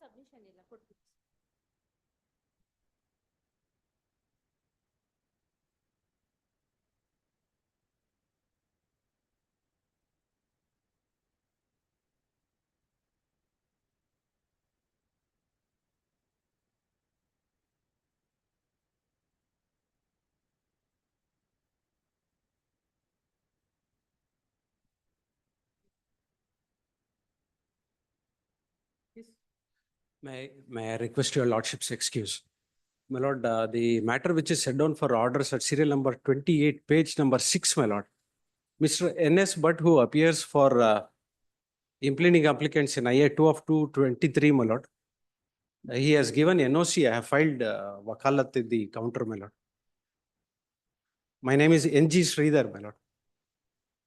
submission ಇಲ್ಲ ಕೊಡ್ತೀನಿ. May I request your lordship's excuse? My lord, the matter which is set down for orders at serial number 28, page number 6, my lord. Mr. N.S. Bhatt, who appears for implementing applicants in IA 2 of 223, my lord. He has given NOC. I have filed wakalat in the counter, my lord. My name is N.G. Sridhar, my lord.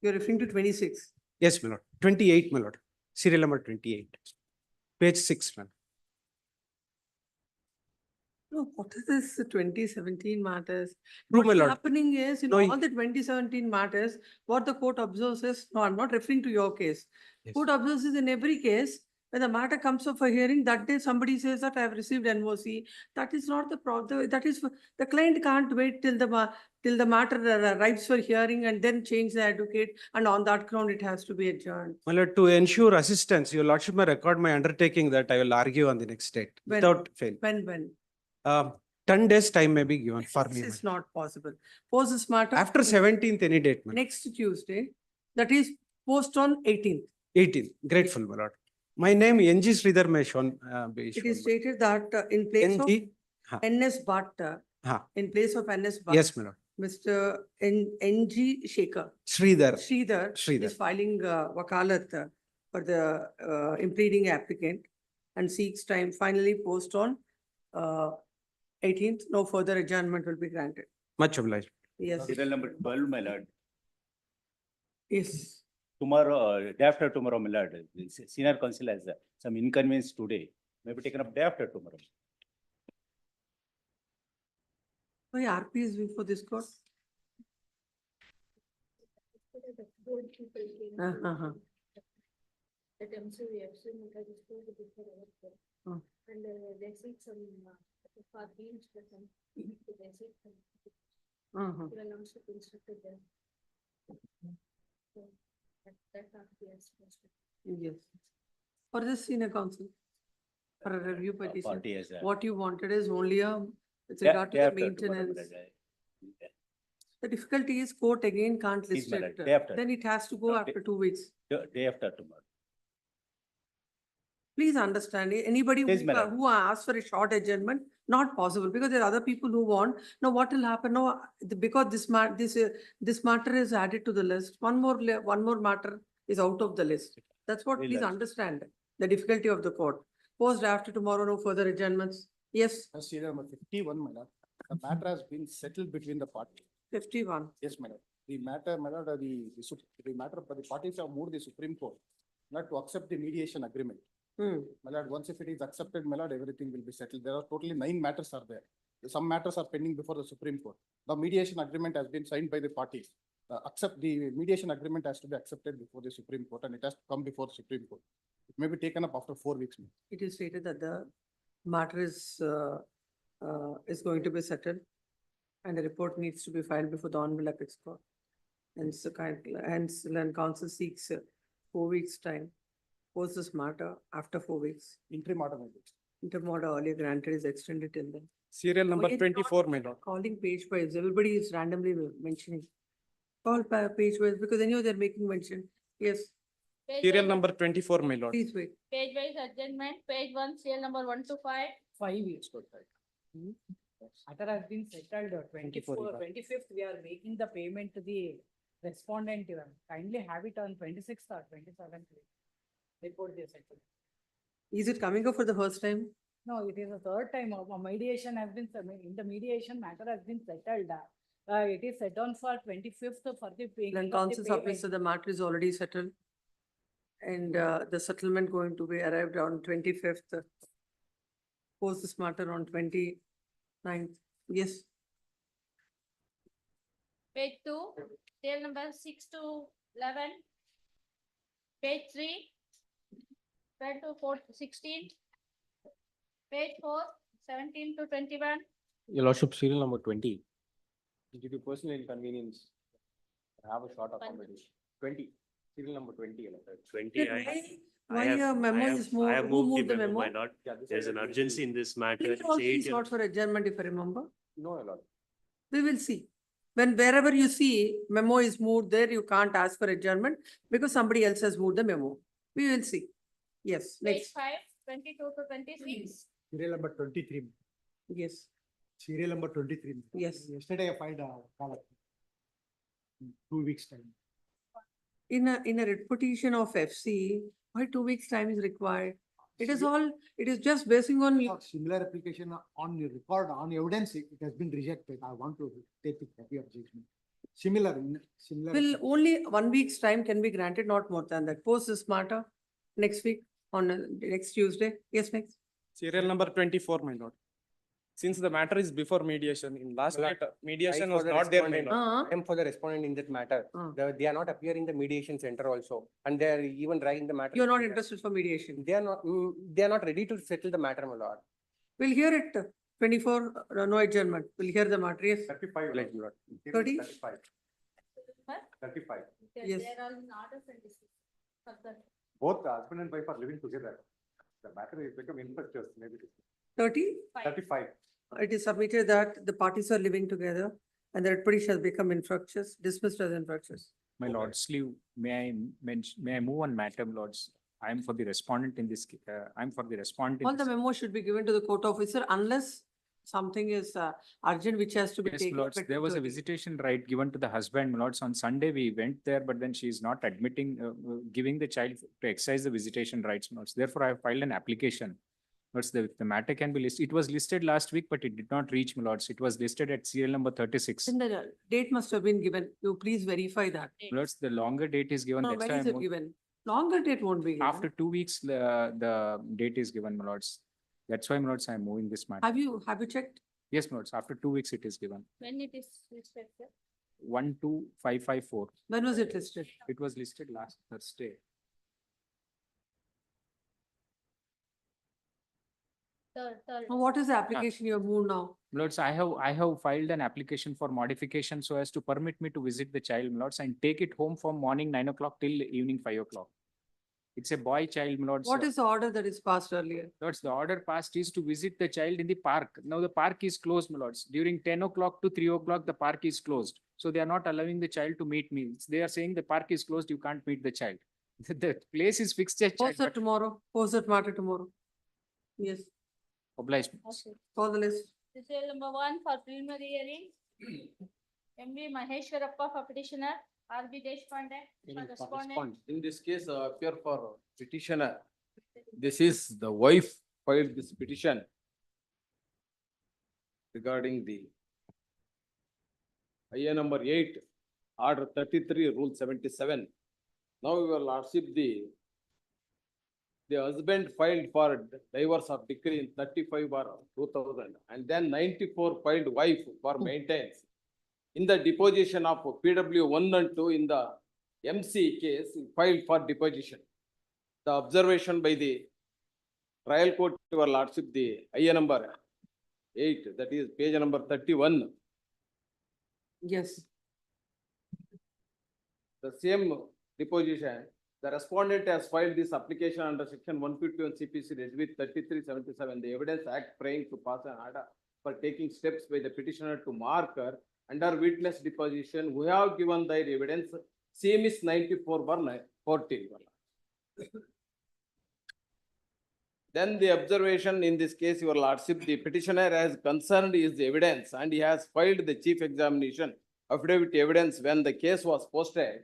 You're referring to 26. Yes, my lord. 28, my lord. Serial number 28. Page 6, man. No, what is this 2017 matters? True, my What's lord. happening is in No, all the 2017 matters, what the court observes is, no, I'm not referring to your case. Yes. Court observes is in every case, when the matter comes up for hearing, that day somebody says that I have received NOC. That is not the problem. That is, the client can't wait till the matter arrives for hearing and then change the advocate, and on that ground it has to be adjourned. My lord, to ensure assistance, your lordship may record my undertaking that I will argue on the next date When? without fail. When? 10 days time may be given for This me. is not possible. Pose this matter. After 17th, any date, my lord. Next Tuesday, that is post on 18th. 18th, grateful, my lord. My name N.G. Sridhar may shown, be It shown, is my stated that in place of NG? Ha. NS Bhatt, Ha. in place of NS Bhatt. Yes, my lord. Mr. NG Shekhar, Sridhar. Sridhar Sridhar. is filing wakalat for the impleading applicant and seeks time finally post on 18th. No further adjournment will be granted. Much obliged. Yes, Serial number 12, my lord. yes. Tomorrow, day after tomorrow, my lord, the senior counsel has some inconvenience today. Maybe taken up day after tomorrow. Why RP is before this court? Uh-huh. At MCV, I just told you before our court. Oh. And they seek some for being present. They seek some. Uh-huh. Your lordship instructed them. So that RP is supposed to. Yes. For this senior counsel, for a review petition, Party has. what you wanted is only with Day regard to the after tomorrow, my maintenance. lord. The difficulty is court again can't Please, list my lord, it. day after. Then it has to go No, after 2 weeks. Day after tomorrow. Please understand, anybody Please, my lord. who asks for a short adjournment, not possible, because there are other people who want. Now, what will happen now, because this matter is added to the list, one more matter is out of the list. That's what, please Relax. understand, the difficulty of the court. Post after tomorrow, no further adjournments. Yes, Serial number 51, my lord. The matter has been settled between the parties. 51. Yes, my lord. The matter, my lord, the matter, but the parties have moved the Supreme Court not to accept the mediation agreement. My lord, once if it is accepted, my lord, everything will be settled. There are totally 9 matters are there. Some matters are pending before the Supreme Court. The mediation agreement has been signed by the parties. The mediation agreement has to be accepted before the Supreme Court, and it has to come before the Supreme Court. It may be taken up after 4 weeks. It is stated that the matter is going to be settled and the report needs to be filed before the Honorable Apex Court. And counsel seeks 4 weeks time. Post this matter after 4 weeks. Interim order. Interim order earlier granted is extended till then. Serial number Why are you 24, not my lord. Calling page wise, everybody is randomly mentioning. Call page wise, because anyway they're making mention. Yes, Serial number 24, my lord. please wait. Page wise adjournment, page 1, serial number 1 to 5. 5 years. Matter has been settled 25th, we are making the payment to the respondent. Kindly have it on 26th or 27th. Report the settled. Is it coming up for the first time? No, it is the third time a mediation has been, in the mediation matter has been settled. It is set on for 25th for the payment. Then counsel submits that the matter is already settled. And the settlement going to be arrived on 25th. Post this matter on 29th. Yes, Page 2, serial number 6 to 11. Page 3, 12 to 16. Page 4, 17 to 21. Your Lordship, serial number 20. Due to personal inconvenience, I have a short accommodation. 20, serial number 20. Your Lordship. 20. Why your memo is I have who moved the memo? my lord. Yeah, this There's is an a- urgency in this matter. It It's also is 8 not for adjournment, if I remember. No, Your Lord. We will see. When wherever you see memo is moved there, you can't ask for adjournment because somebody else has moved the memo. We will see. Yes, Page next. 5, 22 to 26. Serial number 23, Yes, serial number 23. yes. Yesterday I filed a call. 2 weeks time. In a writ petition of FC, why 2 weeks time is required? It is all, it is just basing on, Similar application on the record, on evidence, it has been rejected. I want to take a copy of judgment. Similar. will only 1 week's time can be granted, not more than that. Post is smarter next week on next Tuesday. Yes, next. Serial number 24, my lord. Since the matter is before mediation, in last My lord, matter, mediation for was the not there, my respondent. lord. I am for the respondent in that matter. They are not appearing in the mediation center also, and they are even dragging the matter. You are not interested for mediation. They are not ready to settle the matter, my lord. We'll hear it. 24, no adjournment. We'll hear the matter. Yes. 35, my lord. 30? 35. Huh? 35. Yes. There are orders and decisions. Further. Both the husband and wife are living together. The matter is become infectious, maybe 30? 35. It is submitted that the parties are living together and the writ petition has become infructuous, dismissed as infructuous. My lord, sleeve, may I move on matter, lords? I am for the respondent in this, I am for the respondent. in All the this- memos should be given to the court officer unless something is urgent which has to be Yes, taken. lords, effective there was a 30. visitation right given to the husband, my lords. On Sunday, we went there, but then she is not admitting, giving the child to exercise the visitation rights, my lords. Therefore, I have filed an application. Lords, the matter can be listed. It was listed last week, but it did not reach, my lords. It was listed at serial number 36. Then the date must have been given. You please verify that. Lords, the longer date is given. No, that's when why is I'm it given? Longer date won't be given. After 2 weeks, the date is given, my lords. That's why, my lords, I am moving this matter. Have you checked? Yes, my lords, after 2 weeks it is given. When it is listed, sir? 12554. When was it listed? It was listed last Thursday. Third. Now, what is the application you have moved now? Lords, I have filed an application for modification so as to permit me to visit the child, my lords, and take it home from morning 9 o'clock till evening 5 o'clock. It's a boy child, my lords. What is the order that is passed earlier? Lords, the order passed is to visit the child in the park. Now the park is closed, my lords. During 10 o'clock to 3 o'clock, the park is closed. So they are not allowing the child to meet me. They are saying the park is closed, you can't meet the child. The place is fixed. Post that tomorrow. Post that matter tomorrow. Yes, Obliged. Okay. call the list. Serial number 1 for preliminary hearing. MV Maheshwarappa for petitioner, RB Deshpande for respondent. In this case, appear for petitioner. This is the wife filed this petition regarding the IA number 8, order 33, rule 77. Now your lordship, the husband filed for divorce of decree in 35/2000 and then 94 filed wife for maintenance. In the deposition of PW 1 and 2 in the MC case filed for deposition. The observation by the trial court, your lordship, the IA number 8, that is page number 31. Yes. The same deposition, the respondent has filed this application under section 151 CPC with 3377. The Evidence Act praying to pass an order for taking steps by the petitioner to mark her under witness deposition who have given their evidence. Same is 94/14. Then the observation in this case, your lordship, the petitioner has concerned is the evidence and he has filed the chief examination affidavit evidence when the case was posted.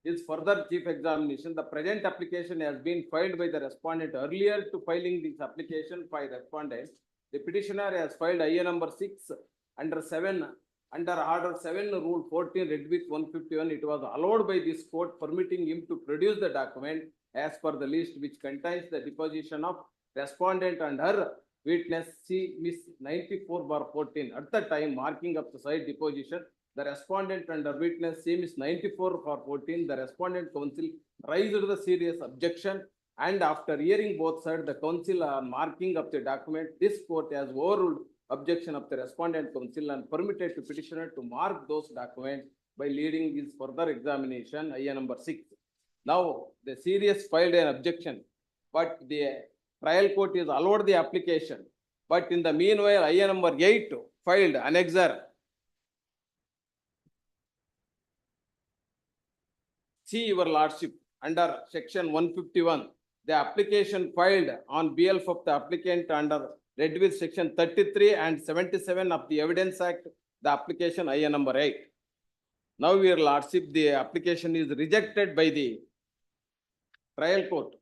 Is further chief examination. The present application has been filed by the respondent. Earlier to filing this application by respondent, the petitioner has filed IA number 6 under 7, under order 7 rule 14 read with 151. It was allowed by this court permitting him to produce the document as per the list which contains the deposition of respondent and her witness C Miss 94/14. At the time marking of the side deposition, the respondent and the witness same is 94/14. The respondent counsel raised the serious objection And after hearing both sides, the counsel on marking of the document, this court has overruled objection of the respondent counsel and permitted to petitioner to mark those documents by leading his further examination, IA number 6. Now, the serious filed an objection, but the trial court is allowed the application. But in the meanwhile, IA number 8 filed annexer. See your lordship, under section 151, the application filed on behalf of the applicant under read with section 33 and 77 of the Evidence Act, the application IA number 8. Now, your lordship, the application is rejected by the trial court.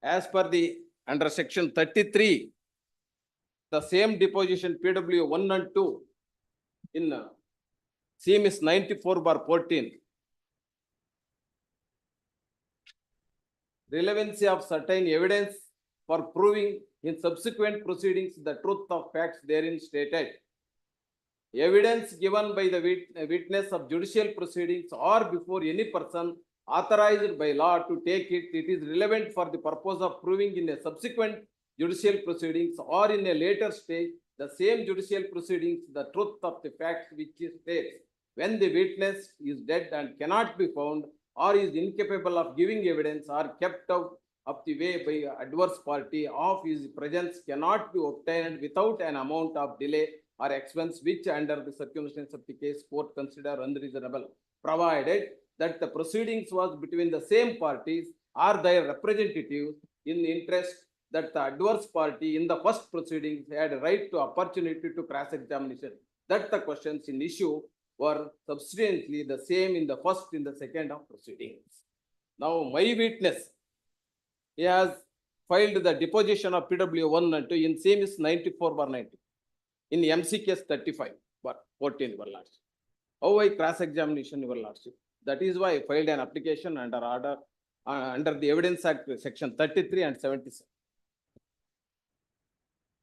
As per the under section 33, the same deposition PW 1 and 2 in CMS 94/14. Relevancy of certain evidence for proving in subsequent proceedings the truth of facts therein stated. Evidence given by the witness of judicial proceedings or before any person authorized by law to take it, it is relevant for the purpose of proving in a subsequent judicial proceedings or in a later stage the same judicial proceedings the truth of the facts which is states when the witness is dead and cannot be found or is incapable of giving evidence or kept out of the way by adverse party of his presence cannot be obtained without an amount of delay or expense which under the circumstances of the case court consider unreasonable, provided that the proceedings was between the same parties or their representatives in the interest that the adverse party in the first proceedings had a right to opportunity to cross-examination, that the questions in issue were substantially the same in the first, in the second of proceedings. Now, my witness, he has filed the deposition of PW 1 and 2 in same is 94/90. In MC case 35/14, your lordship. How I cross-examination, your lordship? That is why I filed an application under order, under the Evidence Act, section 33 and 77.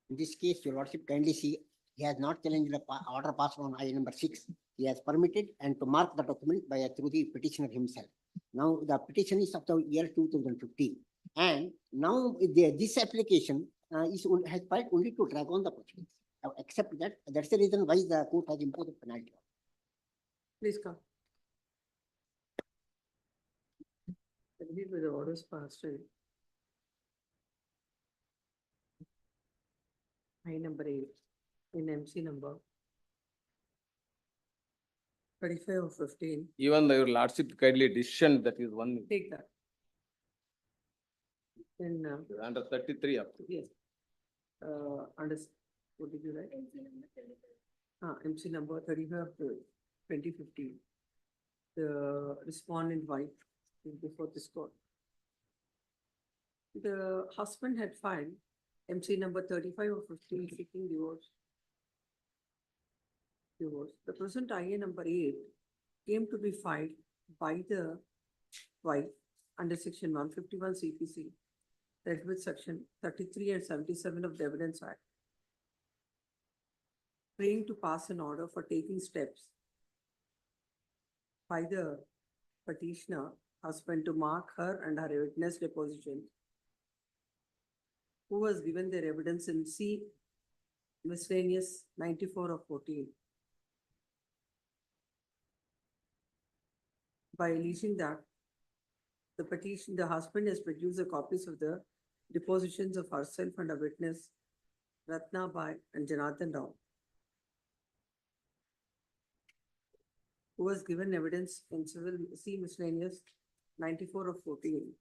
In this case, your lordship kindly see, he has not challenged the order passed on IA number 6. He has permitted and to mark the document by through the petitioner himself. Now, the petition is of the year 2015. And now this application has filed only to drag on the proceedings. Except that, that's the reason why the court has imposed a penalty. Please come. I believe with the orders passed, right? I number 8 in MC number 35 or 15. Even your lordship kindly decision, that is one Take that. In under 33 of. yes. Under what did you write? MC number 35 of 2015. The respondent wife is before this court. The husband had filed MC number 35 of 15 seeking divorce. The present IA number 8 came to be filed by the wife under section 151 CPC, read with section 33 and 77 of the Evidence Act, praying to pass an order for taking steps by the petitioner husband to mark her and her witness deposition, who was given their evidence in C miscellaneous 94/14. By alleging that the husband has produced the copies of the depositions of herself and a witness, Ratna Bai and Janardhan Rao, who was given evidence in civil C miscellaneous 94/14.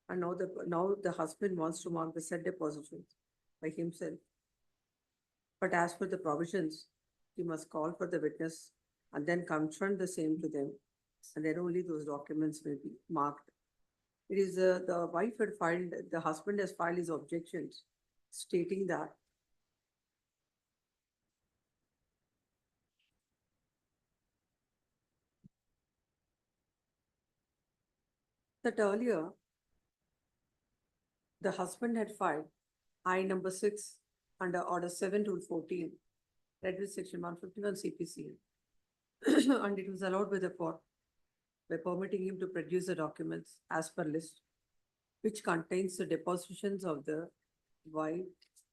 And now the husband wants to mark the said depositions by himself. But as per the provisions, he must call for the witness and then confront the same to them. And then only those documents will be marked. It is the wife had filed, the husband has filed his objections stating that earlier the husband had filed I number 6 under order 7 rule 14, read with section 151 CPC. And it was allowed by the court by permitting him to produce the documents as per list. which contains the depositions of the wife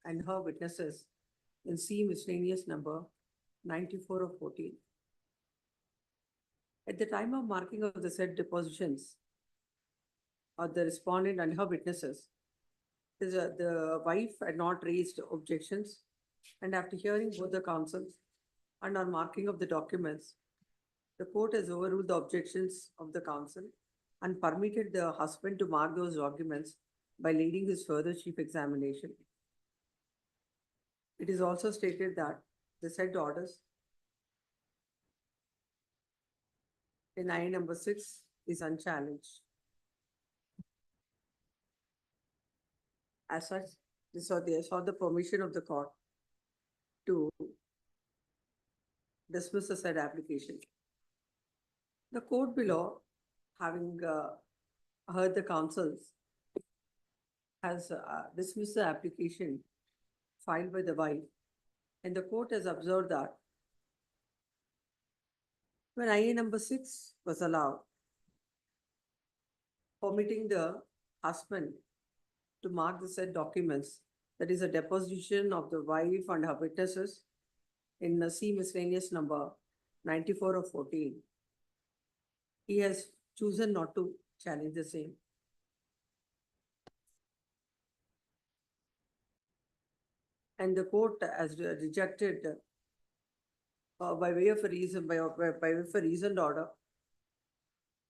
and her witnesses in C miscellaneous number 94 of 14. At the time of marking of the said depositions of the respondent and her witnesses, the wife had not raised objections, and after hearing both the counsels and on marking of the documents, the court has overruled the objections of the counsel and permitted the husband to mark those documents by leading his further chief examination. It is also stated that the said orders in I number 6 is unchallenged. As such, they sought the permission of the court to dismiss the said application. The court below, having heard the counsels, has dismissed the application filed by the wife, and the court has observed that when IA number 6 was allowed, permitting the husband to mark the said documents, that is a deposition of the wife and her witnesses in the C miscellaneous number 94 of 14. He has chosen not to challenge the same. And the court has rejected by way of a reason, by way of a reasoned order,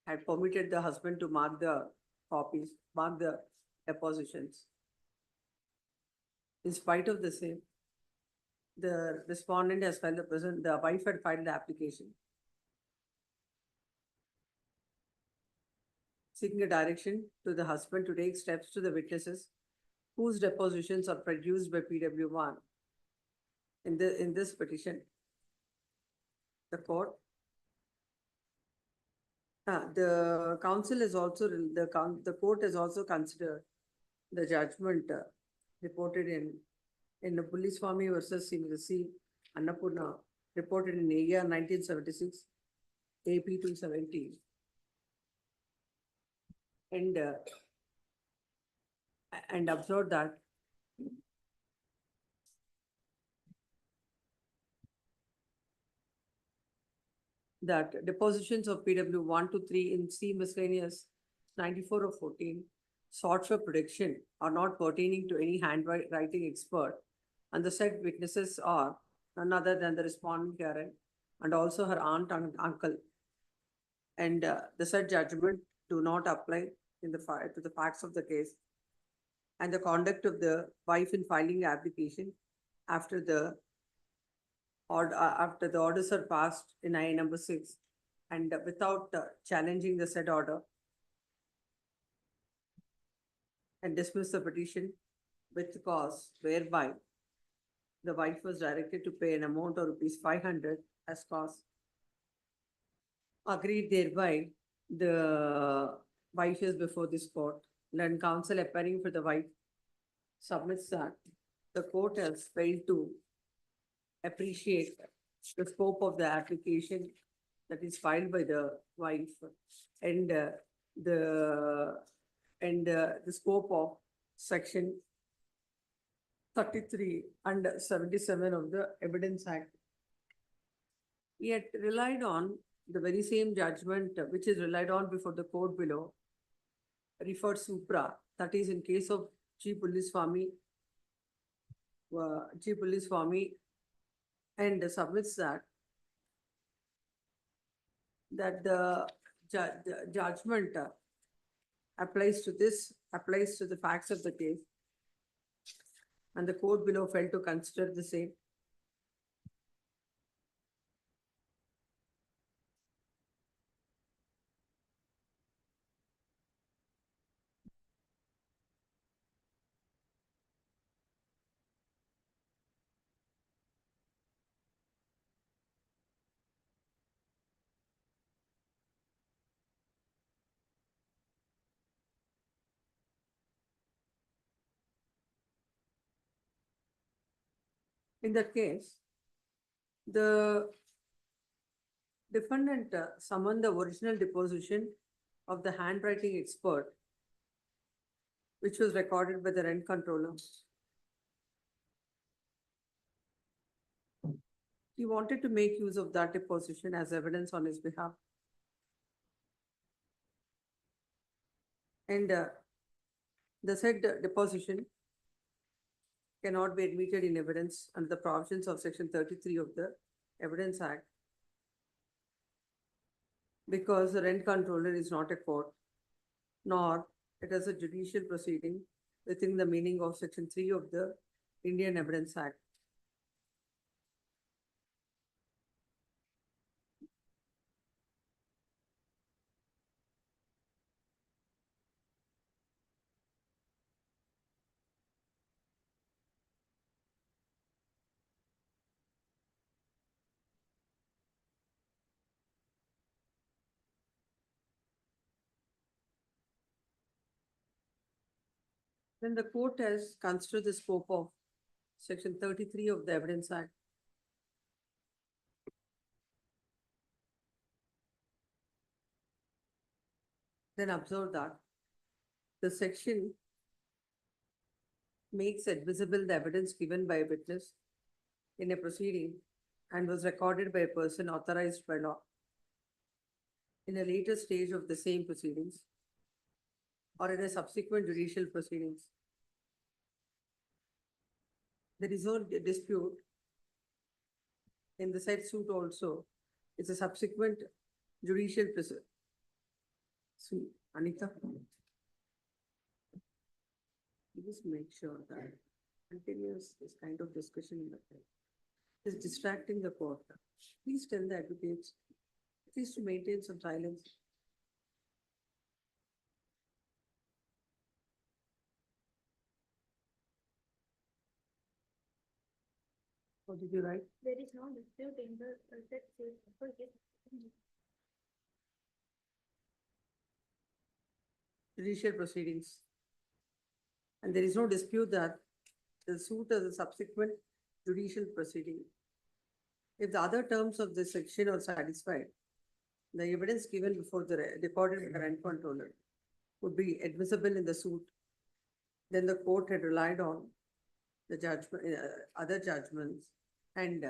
had permitted the husband to mark the copies, mark the depositions. In spite of the same, the respondent has filed the wife had filed the application, seeking a direction to the husband to take steps to the witnesses whose depositions are produced by PW1. In this petition, the court, the council is also, the court has also considered the judgment reported in the Police Swami versus C. Annapurna, reported in AR 1976, AP 270. And observed that depositions of PW 1 to 3 in C miscellaneous 94 of 14 sought for prediction are not pertaining to any handwriting expert, and the said witnesses are none other than the respondent Karen and also her aunt and uncle. And the said judgment do not apply to the facts of the case and the conduct of the wife in filing the application after the orders are passed in IA number 6 and without challenging the said order, and dismiss the petition with cause whereby the wife was directed to pay an amount of ₹500 as cost. Agreed thereby, the wife is before this court. Learned counsel appearing for the wife submits that the court has failed to appreciate the scope of the application that is filed by the wife and the scope of section 33 and 77 of the Evidence Act. Yet relied on the very same judgment which is relied on before the court below, referred supra, that is in case of G. Police Swami, and submits that the judgment applies to the facts of the case, and the court below failed to consider the same. In that case, the defendant summoned the original deposition of the handwriting expert which was recorded by the rent controller. He wanted to make use of that deposition as evidence on his behalf. And the said deposition cannot be admitted in evidence under the provisions of section 33 of the Evidence Act, because the rent controller is not a court, nor it is a judicial proceeding within the meaning of section 3 of the Indian Evidence Act. Then the court has considered the scope of section 33 of the Evidence Act. Then observe that the section makes admissible the evidence given by a witness in a proceeding and was recorded by a person authorized by law in a later stage of the same proceedings or in a subsequent judicial proceedings. There is no dispute in the said suit also. It's a subsequent judicial proceeding. So, Anita, just make sure that continues this kind of discussion in the court is distracting the court. Please tell the advocates, please to maintain some silence. What did you write? There is no dispute in the said case. Judicial proceedings. And there is no dispute that the suit is a subsequent judicial proceeding. If the other terms of this section are satisfied, the evidence given before the recorded rent controller would be admissible in the suit. Then the court had relied on the judgment, other judgments, and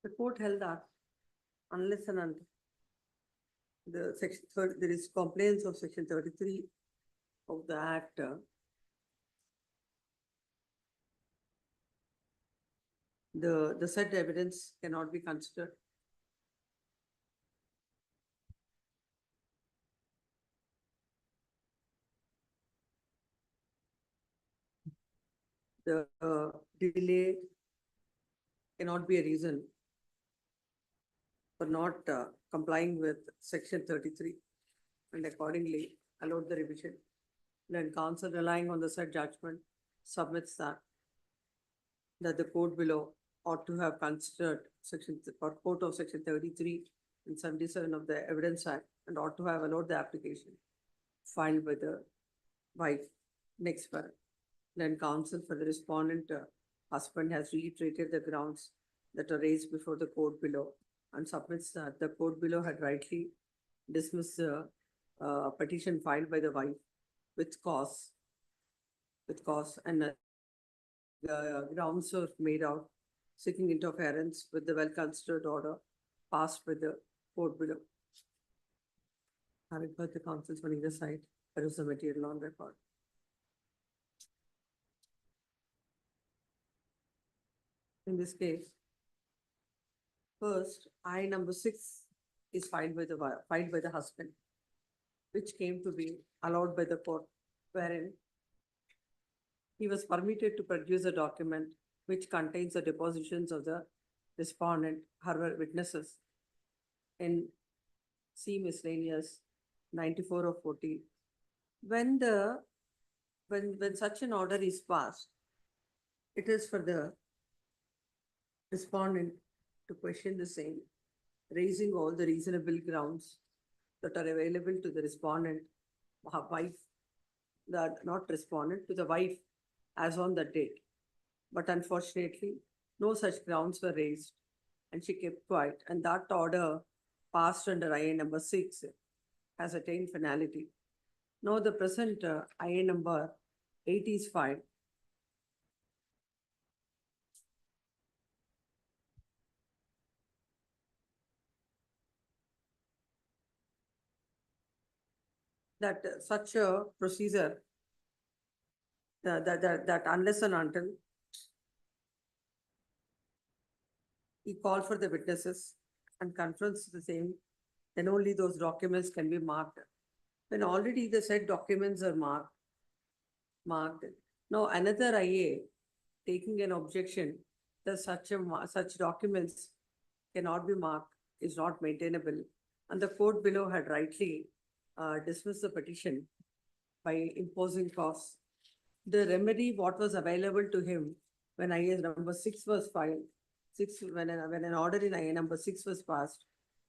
the court held that unless and until the section there is complaints of section 33 of the act, the said evidence cannot be considered. The delay cannot be a reason for not complying with section 33 and accordingly allowed the revision. Then counsel relying on the said judgment submits that the court below ought to have considered section or quote of section 33 and 77 of the Evidence Act and ought to have allowed the application filed by the wife. Next part. Then counsel for the respondent husband has reiterated the grounds that are raised before the court below and submits that the court below had rightly dismissed the petition filed by the wife with cause and the grounds are made out seeking interference with the well-considered order passed by the court below. Having heard the counsels on either side, there is the material on record. In this case, first, I number 6 is filed by the husband, which came to be allowed by the court, wherein he was permitted to produce a document which contains the depositions of the respondent, her witnesses, in C miscellaneous 94 of 14. When such an order is passed, it is for the respondent to question the same, raising all the reasonable grounds that are available to the respondent, wife, not respondent, to the wife as on that date. But unfortunately, no such grounds were raised and she kept quiet, and that order passed under IA number 6 has attained finality. Now the present IA number 8 is filed. That such a procedure, that unless and until he called for the witnesses and confronts the same, then only those documents can be marked. When already the said documents are marked. Now another IA taking an objection that such documents cannot be marked is not maintainable. And the court below had rightly dismissed the petition by imposing costs. The remedy, what was available to him when IA number 6 was filed, when an order in IA number 6 was passed,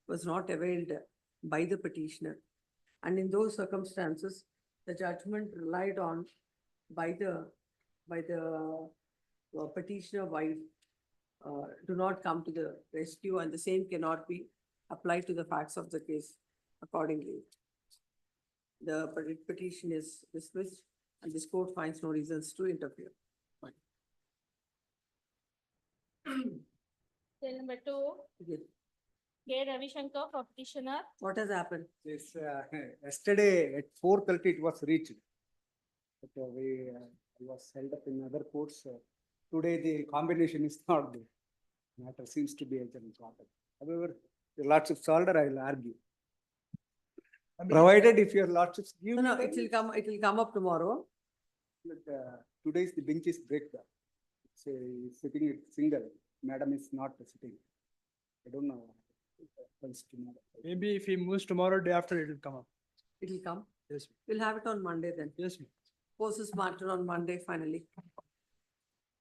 was not availed by the petitioner. And in those circumstances, the judgment relied on by the petitioner wife do not come to the rescue, and the same cannot be applied to the facts of the case accordingly. The petition is dismissed and this court finds no reasons to interfere. Cell number 2, Yes. K. Ravishankar for petitioner. What has happened? Yes, yesterday at 4:30 it was reached. But I was held up in other courts. Today the combination is not there. Matter seems to be adjourned. However, the lordship's order I will argue. Provided if your lordships give. No, me time, it will come up tomorrow. But today's the bench is break. Say sitting it single, madam is not sitting. I don't know. Maybe if he moves tomorrow, day after, it will come up. It will come. Yes, We'll have it on Monday then. yes, ma'am. Post is matter on Monday finally.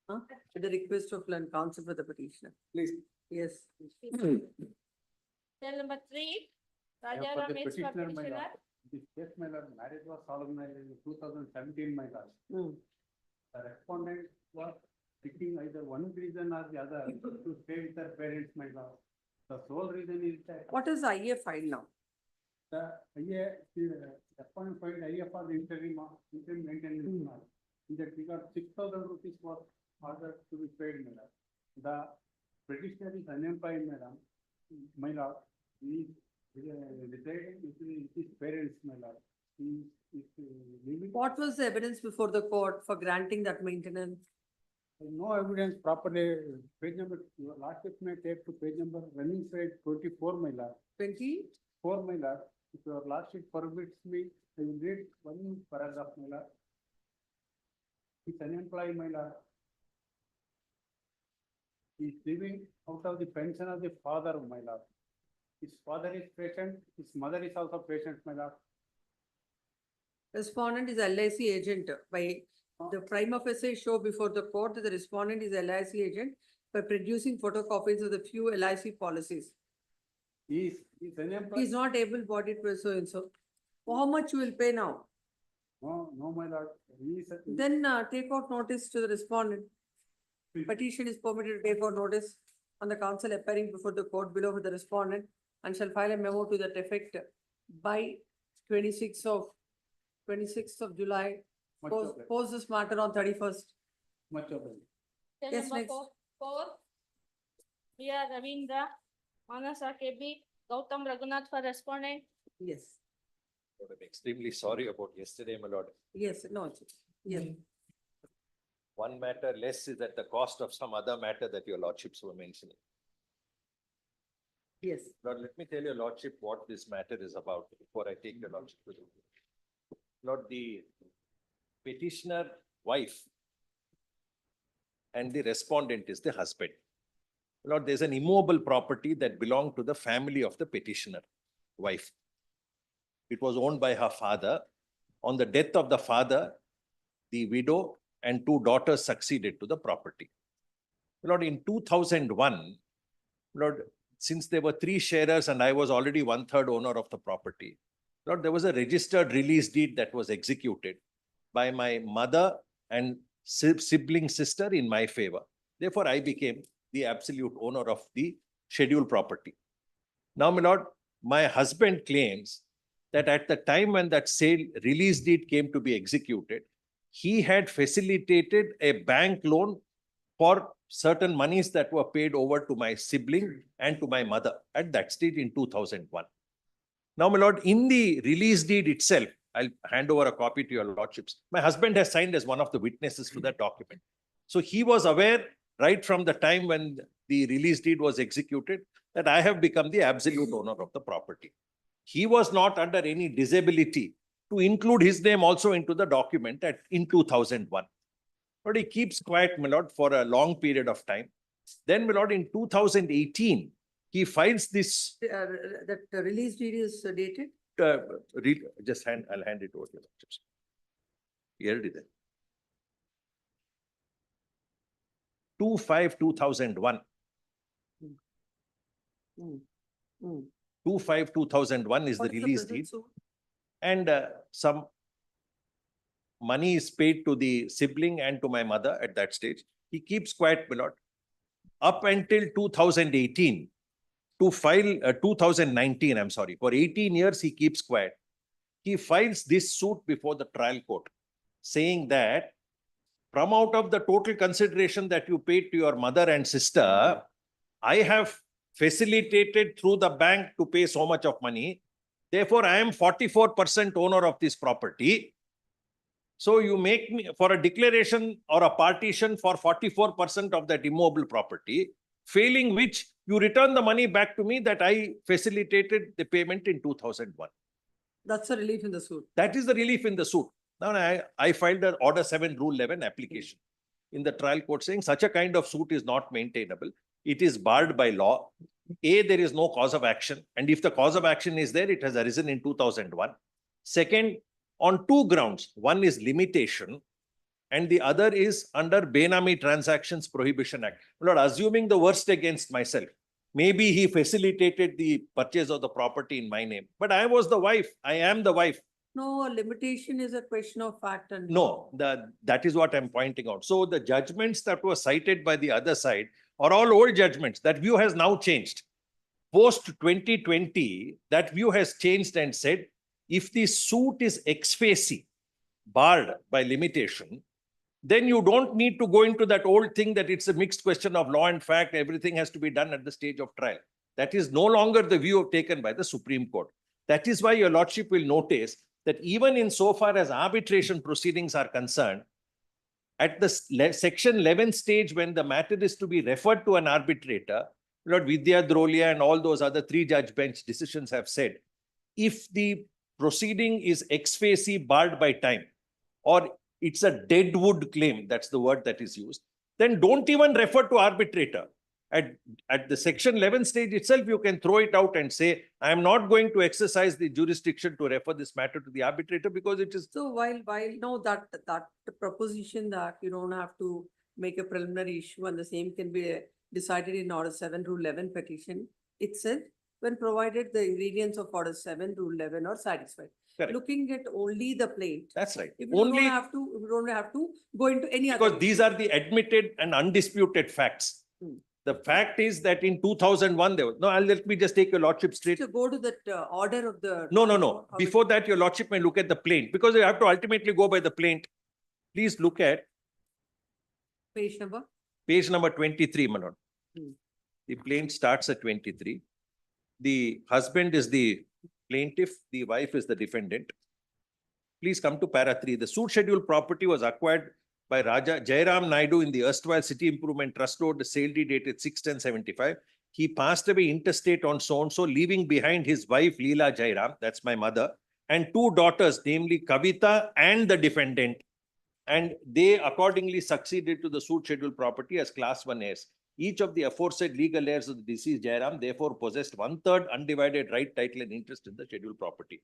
Huh? At the request of learned counsel for the petitioner. Please. Yes. Cell number 3, For the Rajaram H. for petitioner, my petitioner. lord, this case, my lord, marriage was solemnized in 2017, my lord. Hmm. The respondent was seeking either one reason or the other to stay with her parents, my lord. The sole reason is that What is the IA file now? the respondent filed IA for the interim maintenance. Lord. In that regard, 6,000 rupees was ordered to be paid, my lord. The petitioner is unemployed, madam, my lord. He is residing with his parents, my lord. He is living. What was the evidence before the court for granting that maintenance? No evidence properly, page number, your lordship may take to page number running side 24, my lord. 24, My lord, if your lordship permits me, I will read one paragraph, my lord. He's unemployed, my lord. He's living out of the pension of the father, my lord. His father is patient, his mother is also patient, my lord. Respondent is LIC agent by the prima facie show before the court that the respondent is LIC agent by producing photocopies of the few LIC policies. He's unemployed. He is not able-bodied so and so. How much you will pay now? No, my lord. He is. Then take out notice to the respondent. Petition is permitted to take out notice on the counsel appearing before the court below with the respondent and shall file a memo to that effect by 26th of July. Much obliged. Post this matter on 31st. Much obliged. Cell Yes, number next. 4, B.R. Ravindra, Manasa KB, Gautam Raghunath for respondent. Yes, I'm extremely sorry about yesterday, my lord. yes, no, yes. One matter less is at the cost of some other matter that your lordships were mentioning. Yes. Lord, let me tell your lordship what this matter is about before I take your lordship to the. Lord, the petitioner wife and the respondent is the husband. Lord, there's an immobile property that belonged to the family of the petitioner wife. It was owned by her father. On the death of the father, the widow and two daughters succeeded to the property. Lord, in 2001, Lord, since there were three sharers and I was already 1/3 owner of the property, Lord, there was a registered release deed that was executed by my mother and sibling sister in my favor. Therefore, I became the absolute owner of the scheduled property. Now, my lord, my husband claims that at the time when that sale release deed came to be executed, he had facilitated a bank loan for certain monies that were paid over to my sibling and to my mother at that stage in 2001. Now, my lord, in the release deed itself, I'll hand over a copy to your lordships. My husband has signed as one of the witnesses to that document. So he was aware right from the time when the release deed was executed that I have become the absolute owner of the property. He was not under any disability to include his name also into the document in 2001. But he keeps quiet, my lord, for a long period of time. Then, my lord, in 2018, he files this. That release deed is dated? I'll hand it over to you. Here it is. 2/5/2001. 2/5/2001 is the What is release present deed. suit? And some money is paid to the sibling and to my mother at that stage. He keeps quiet, my lord. Up until 2018, to file 2019, I'm sorry, for 18 years, he keeps quiet. He files this suit before the trial court, saying that from out of the total consideration that you paid to your mother and sister, I have facilitated through the bank to pay so much of money. Therefore, I am 44% owner of this property. So you make me for a declaration or a partition for 44% of that immobile property, failing which you return the money back to me that I facilitated the payment in 2001. That's a relief in the suit. That is the relief in the suit. Now I filed an Order 7 Rule 11 application in the trial court saying such a kind of suit is not maintainable. It is barred by law. A, there is no cause of action. And if the cause of action is there, it has arisen in 2001. Second, on two grounds. One is limitation and the other is under Benami Transactions Prohibition Act. Lord, assuming the worst against myself, maybe he facilitated the purchase of the property in my name, but I was the wife. I am the wife. No, a limitation is a question of fact and. No, that is what I'm pointing out. So the judgments that were cited by the other side are all old judgments. That view has now changed. Post 2020, that view has changed and said, if the suit is ex facie, barred by limitation, then you don't need to go into that old thing that it's a mixed question of law and fact. Everything has to be done at the stage of trial. That is no longer the view taken by the Supreme Court. That is why your lordship will notice that even in so far as arbitration proceedings are concerned, at the section 11 stage, when the matter is to be referred to an arbitrator, Lord Vidya Drolia and all those other 3-judge bench decisions have said, if the proceeding is ex facie barred by time, or it's a deadwood claim, that's the word that is used, then don't even refer to arbitrator. At the section 11 stage itself, you can throw it out and say, I am not going to exercise the jurisdiction to refer this matter to the arbitrator because it is. So while no, that proposition that you don't have to make a preliminary issue and the same can be decided in Order 7 Rule 11 petition, it said when provided the ingredients of Order 7 Rule 11 are satisfied. Correct. Looking at only the plaint. That's right. If you don't have to go into any other. Because these are the admitted and undisputed facts. The fact is that in 2001, there was, no, let me just take your lordship straight. To go to that order of the. No. Before that, your lordship may look at the plaint because you have to ultimately go by the plaint. Please look at Page number. page number 23, my lord. Hmm. The plaint starts at 23. The husband is the plaintiff, the wife is the defendant. Please come to para 3. The suit schedule property was acquired by Raja Jairam Naidu in the erstwhile City Improvement Trust Road, the sale deed dated 6/10/75. He passed away interstate on so-and-so, leaving behind his wife Leela Jairam, that's my mother, and 2 daughters, namely Kavita and the defendant. And they accordingly succeeded to the suit schedule property as class 1 heirs. Each of the aforesaid legal heirs of the deceased Jairam therefore possessed 1/3 undivided right, title and interest in the scheduled property.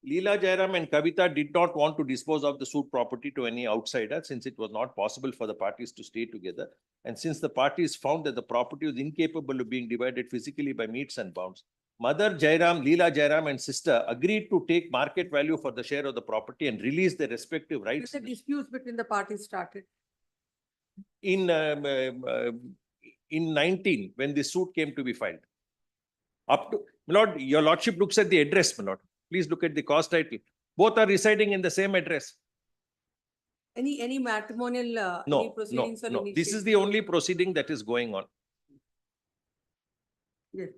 Leela Jairam and Kavita did not want to dispose of the suit property to any outsider since it was not possible for the parties to stay together. And since the parties found that the property was incapable of being divided physically by metes and bounds, Mother Jairam, Leela Jairam and sister agreed to take market value for the share of the property and release their respective When rights the disputes between the parties started. in 19 when the suit came to be filed. Up to, my lord, your lordship looks at the address, my lord. Please look at the cause title. Both are residing in the same address. Any matrimonial, any No, no, proceedings or no. This initiation? is the only proceeding that is going on. Yes,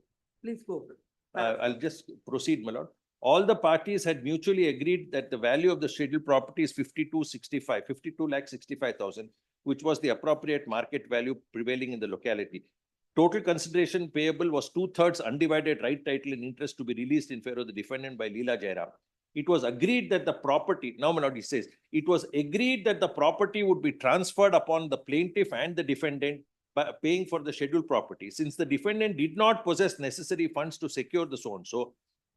please go. I'll just proceed, my lord. All the parties had mutually agreed that the value of the scheduled property is 52,65,000, which was the appropriate market value prevailing in the locality. Total consideration payable was 2/3 undivided right title and interest to be released in favor of the defendant by Leela Jairam. It was agreed that the property, now my lord, he says, it was agreed that the property would be transferred upon the plaintiff and the defendant by paying for the scheduled property. Since the defendant did not possess necessary funds to secure the so-and-so,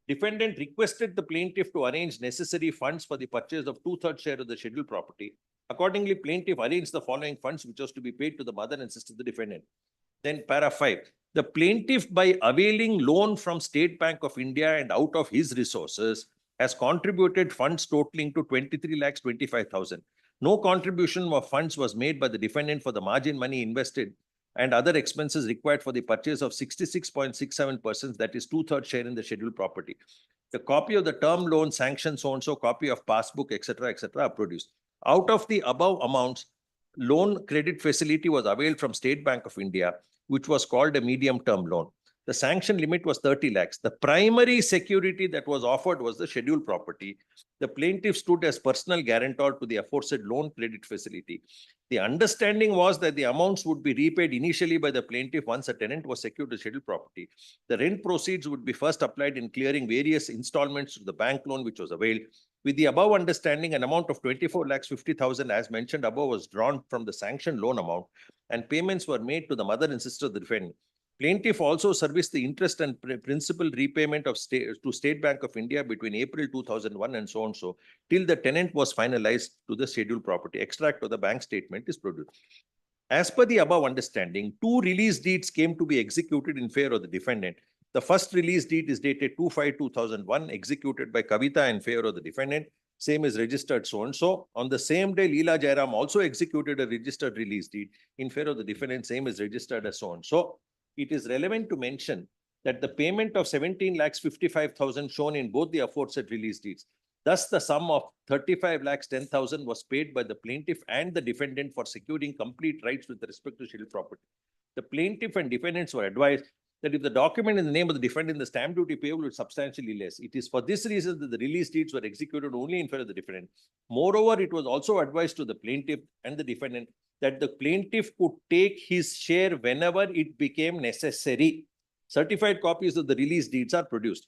defendant requested the plaintiff to arrange necessary funds for the purchase of 2/3 share of the scheduled property. Accordingly, plaintiff arranged the following funds which was to be paid to the mother and sister of the defendant. Then para 5, the plaintiff by availing loan from State Bank of India and out of his resources has contributed funds totaling to 23,25,000. No contribution of funds was made by the defendant for the margin money invested and other expenses required for the purchase of 66.67%, that is 2/3 share in the scheduled property. The copy of the term loan sanction so-and-so, copy of passbook, etc., are produced. Out of the above amounts, loan credit facility was availed from State Bank of India, which was called a medium-term loan. The sanction limit was 30 lakhs. The primary security that was offered was the scheduled property. The plaintiff stood as personal guarantor to the aforesaid loan credit facility. The understanding was that the amounts would be repaid initially by the plaintiff once a tenant was secured to scheduled property. The rent proceeds would be first applied in clearing various installments to the bank loan which was availed. With the above understanding, an amount of 24,50,000 as mentioned above was drawn from the sanctioned loan amount and payments were made to the mother and sister of the defendant. Plaintiff also serviced the interest and principal repayment of State Bank of India between April 2001 and so on so till the tenant was finalized to the scheduled property. Extract of the bank statement is produced. As per the above understanding, 2 release deeds came to be executed in favor of the defendant. The first release deed is dated 2/5/2001, executed by Kavita in favor of the defendant. Same is registered so and so. On the same day, Leela Jairam also executed a registered release deed in favor of the defendant. Same is registered as so and so. It is relevant to mention that the payment of 17,55,000 shown in both the aforesaid release deeds. Thus, the sum of 35,10,000 was paid by the plaintiff and the defendant for securing complete rights with respect to scheduled property. The plaintiff and defendants were advised that if the document in the name of the defendant, the stamp duty payable is substantially less. It is for this reason that the release deeds were executed only in favor of the defendant. Moreover, it was also advised to the plaintiff and the defendant that the plaintiff could take his share whenever it became necessary. Certified copies of the release deeds are produced.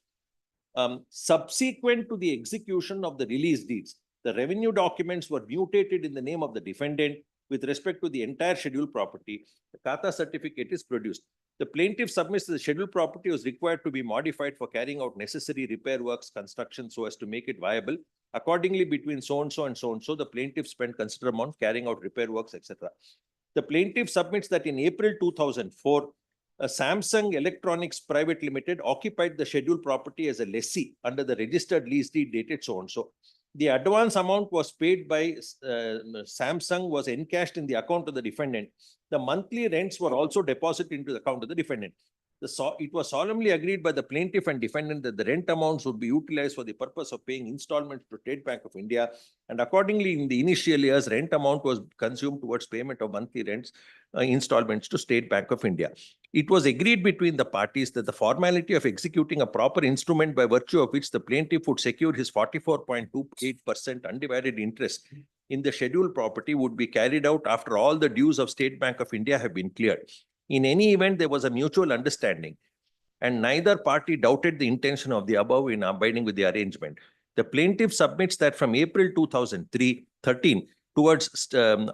Subsequent to the execution of the release deeds, the revenue documents were mutated in the name of the defendant with respect to the entire scheduled property. The Kata certificate is produced. The plaintiff submits that the scheduled property was required to be modified for carrying out necessary repair works, construction so as to make it viable. Accordingly, between so-and-so and so-and-so, the plaintiff spent considerable amount carrying out repair works, etc. The plaintiff submits that in April 2004, a Samsung Electronics Private Limited occupied the scheduled property as a lessee under the registered lease deed dated so-and-so. The advance amount was paid by Samsung was encashed in the account of the defendant. The monthly rents were also deposited into the account of the defendant. It was solemnly agreed by the plaintiff and defendant that the rent amounts would be utilized for the purpose of paying installments to State Bank of India. And accordingly, in the initial years, rent amount was consumed towards payment of monthly rents, installments to State Bank of India. It was agreed between the parties that the formality of executing a proper instrument by virtue of which the plaintiff would secure his 44.28% undivided interest in the scheduled property would be carried out after all the dues of State Bank of India have been cleared. In any event, there was a mutual understanding and neither party doubted the intention of the above in abiding with the arrangement. The plaintiff submits that from April 2013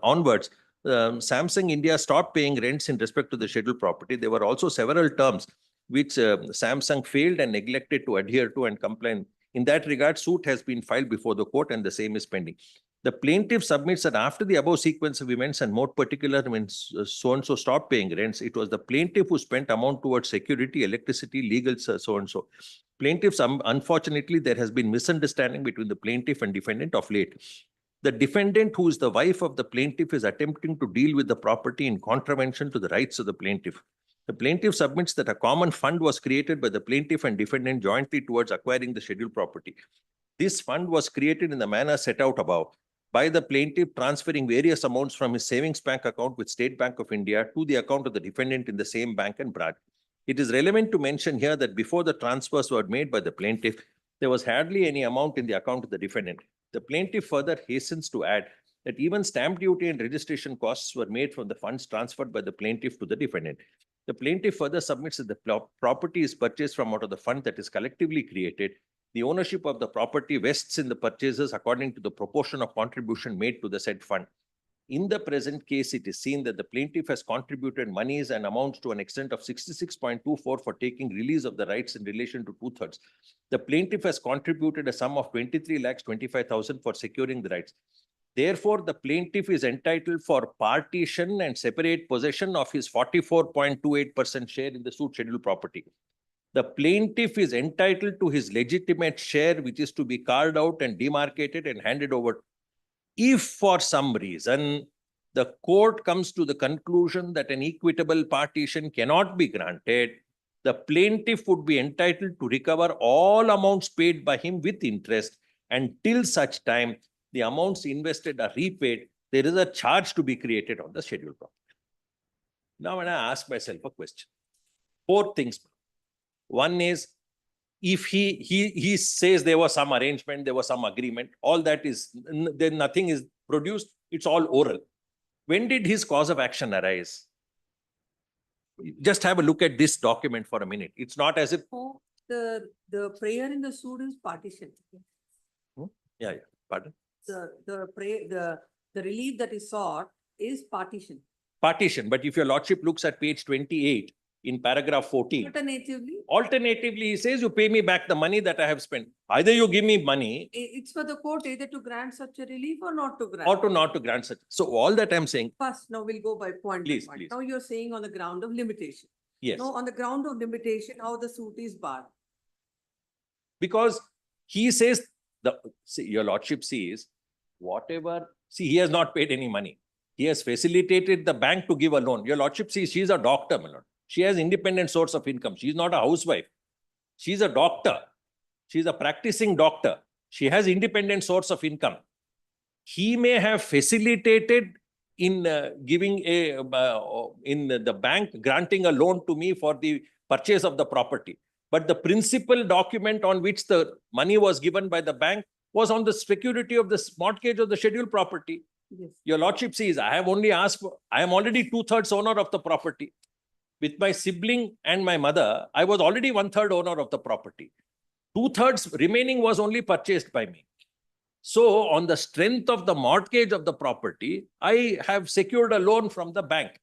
onwards, Samsung India stopped paying rents in respect to the scheduled property. There were also several terms which Samsung failed and neglected to adhere to and comply. In that regard, suit has been filed before the court and the same is pending. The plaintiff submits that after the above sequence of events, and more particular when so-and-so stopped paying rents, it was the plaintiff who spent amount towards security, electricity, legal, so-and-so. Plaintiffs, unfortunately, there has been misunderstanding between the plaintiff and defendant of late. The defendant, who is the wife of the plaintiff, is attempting to deal with the property in contravention to the rights of the plaintiff. The plaintiff submits that a common fund was created by the plaintiff and defendant jointly towards acquiring the scheduled property. This fund was created in the manner set out above by the plaintiff transferring various amounts from his savings bank account with State Bank of India to the account of the defendant in the same bank and branch. It is relevant to mention here that before the transfers were made by the plaintiff, there was hardly any amount in the account of the defendant. The plaintiff further hastens to add that even stamp duty and registration costs were made from the funds transferred by the plaintiff to the defendant. The plaintiff further submits that the property is purchased from out of the fund that is collectively created. The ownership of the property vests in the purchasers according to the proportion of contribution made to the said fund. In the present case, it is seen that the plaintiff has contributed monies and amounts to an extent of 66.24 for taking release of the rights in relation to 2/3. The plaintiff has contributed a sum of 23,25,000 for securing the rights. Therefore, the plaintiff is entitled for partition and separate possession of his 44.28% share in the suit scheduled property. The plaintiff is entitled to his legitimate share, which is to be carved out and demarcated and handed over. If for some reason the court comes to the conclusion that an equitable partition cannot be granted, the plaintiff would be entitled to recover all amounts paid by him with interest, and till such time the amounts invested are repaid, there is a charge to be created on the scheduled property. Now, when I ask myself a question, 4 things. One is, if he says there was some arrangement, there was some agreement, all that is, then nothing is produced, it's all oral. When did his cause of action arise? Just have a look at this document for a minute. It's not as if... Oh, the prayer in the suit is partition. Yeah, pardon? The relief that is sought is partition. Partition, but if your lordship looks at page 28, in paragraph 14. Alternatively, he says, you pay me back the money that I have spent. Either you give me money. It's for the court either to grant such a relief or not to grant. Or to not to grant such. So all that I'm saying. First, now we'll go by point. Please, by point. please. Now you're saying on the ground of limitation. Yes. Now on the ground of limitation, how the suit is barred. Because he says, your lordship sees, whatever, he has not paid any money. He has facilitated the bank to give a loan. Your lordship sees, she's a doctor, my lord. She has independent source of income. She's not a housewife. She's a doctor. She's a practicing doctor. She has independent source of income. He may have facilitated in giving in the bank, granting a loan to me for the purchase of the property. But the principal document on which the money was given by the bank was on the security of the mortgage of the scheduled property. Yes. Your lordship sees, I have only asked for, I am already 2/3 owner of the property. With my sibling and my mother, I was already 1/3 owner of the property. 2/3 remaining was only purchased by me. So on the strength of the mortgage of the property, I have secured a loan from the bank.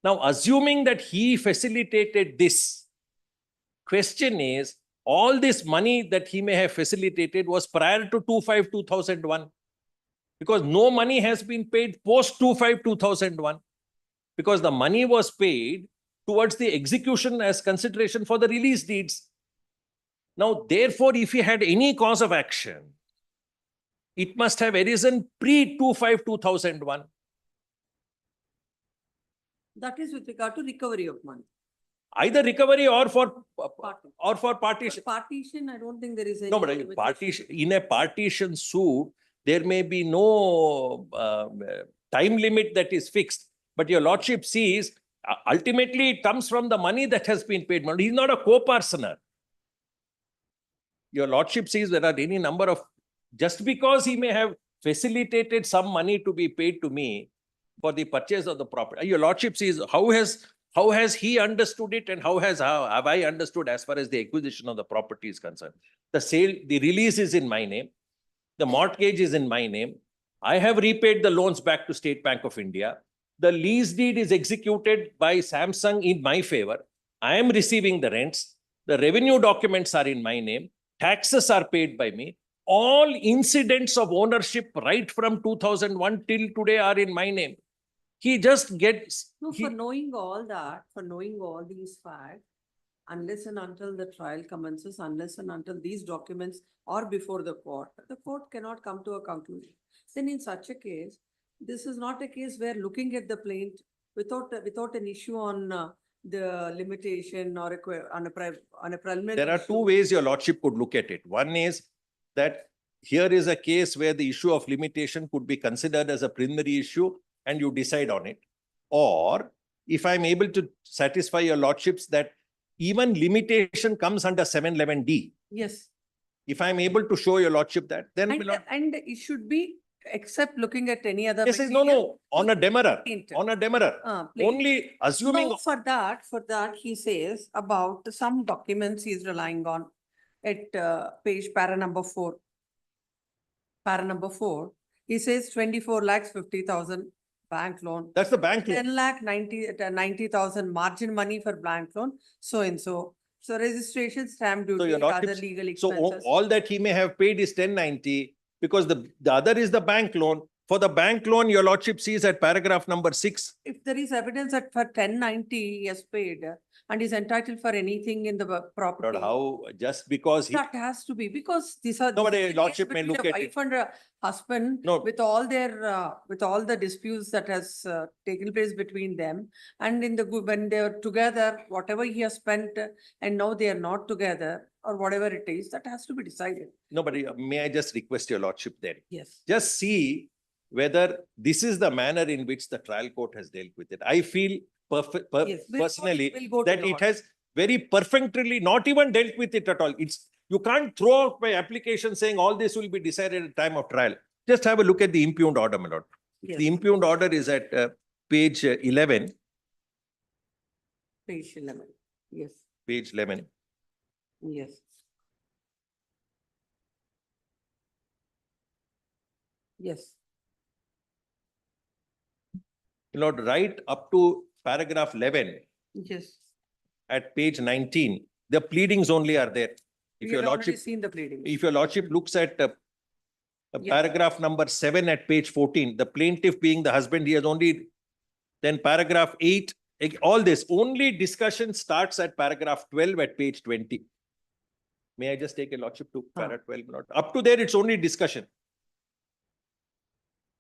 Now, assuming that he facilitated this, question is, all this money that he may have facilitated was prior to 2/5/2001. Because no money has been paid post 2/5/2001. Because the money was paid towards the execution as consideration for the release deeds. Now, therefore, if he had any cause of action, it must have arisen pre-2/5/2001. That is with regard to recovery of money. Either recovery or for partition. Partition, I don't think there is any. No, but partition, in a partition suit, there may be no time limit that is fixed. But your lordship sees, ultimately, it comes from the money that has been paid. He's not a co-parsoner. Your lordship sees there are any number of, just because he may have facilitated some money to be paid to me for the purchase of the property. Your lordship sees, how has he understood it and how have I understood as far as the acquisition of the property is concerned? The sale, the release is in my name. The mortgage is in my name. I have repaid the loans back to State Bank of India. The lease deed is executed by Samsung in my favor. I am receiving the rents. The revenue documents are in my name. taxes are paid by me. All incidents of ownership right from 2001 till today are in my name. He just gets, No, he- for knowing all that, for knowing all these facts, unless and until the trial commences, unless and until these documents are before the court cannot come to a conclusion. Then in such a case, this is not a case where looking at the plaint without an issue on the limitation or on a preliminary. there are two issue. ways your lordship could look at it. One is that here is a case where the issue of limitation could be considered as a preliminary issue and you decide on it. Or if I'm able to satisfy your lordships that even limitation comes under 711D. Yes, If I'm able to show your lordship that, then my lord- and it should be, except looking at any other. yes, no, on a demerer, on a demerer. Please. Only assuming, No, for that, he says about some documents he's relying on at page para number 4. Para number 4, he says 24 lakhs 50,000 bank loan, that's the bank loan. 10 lakh 90,000 margin money for bank loan, so and so. So registration, stamp So duty, your other lordships, legal so expenses. all that he may have paid is 1090 because the other is the bank loan. For the bank loan, your lordship sees at paragraph number 6. If there is evidence that for 1090 he has paid and is entitled for anything in the property. Lord, how, just because he, That has to be, because these are. No, but this is a a case lordship may between look a at it. wife and a husband, No. with all their, with all the disputes that has taken place between them. And in the, when they are together, whatever he has spent and now they are not together or whatever it is, that has to be decided. no, but may I just request your lordship then? Yes. Just see whether this is the manner in which the trial court has dealt with it. I feel Yes, we'll personally we'll go to that it Lord. has very perfectly not even dealt with it at all. It's, you can't throw out my application saying all this will be decided at time of trial. Just have a look at the impugned order, my lord. Yes, The impugned order is at page 11, page 11. Yes, page 11. yes. Yes, Lord, right up to paragraph 11 yes. at page 19, the pleadings only are there. If We your had already lordship, seen the pleadings. if your lordship looks at Yeah. paragraph number 7 at page 14, the plaintiff being the husband, he has only, then paragraph 8, all this, only discussion starts at paragraph 12 at page 20. May I just take a lordship to paragraph 12? Lord? Up to there, it's only discussion.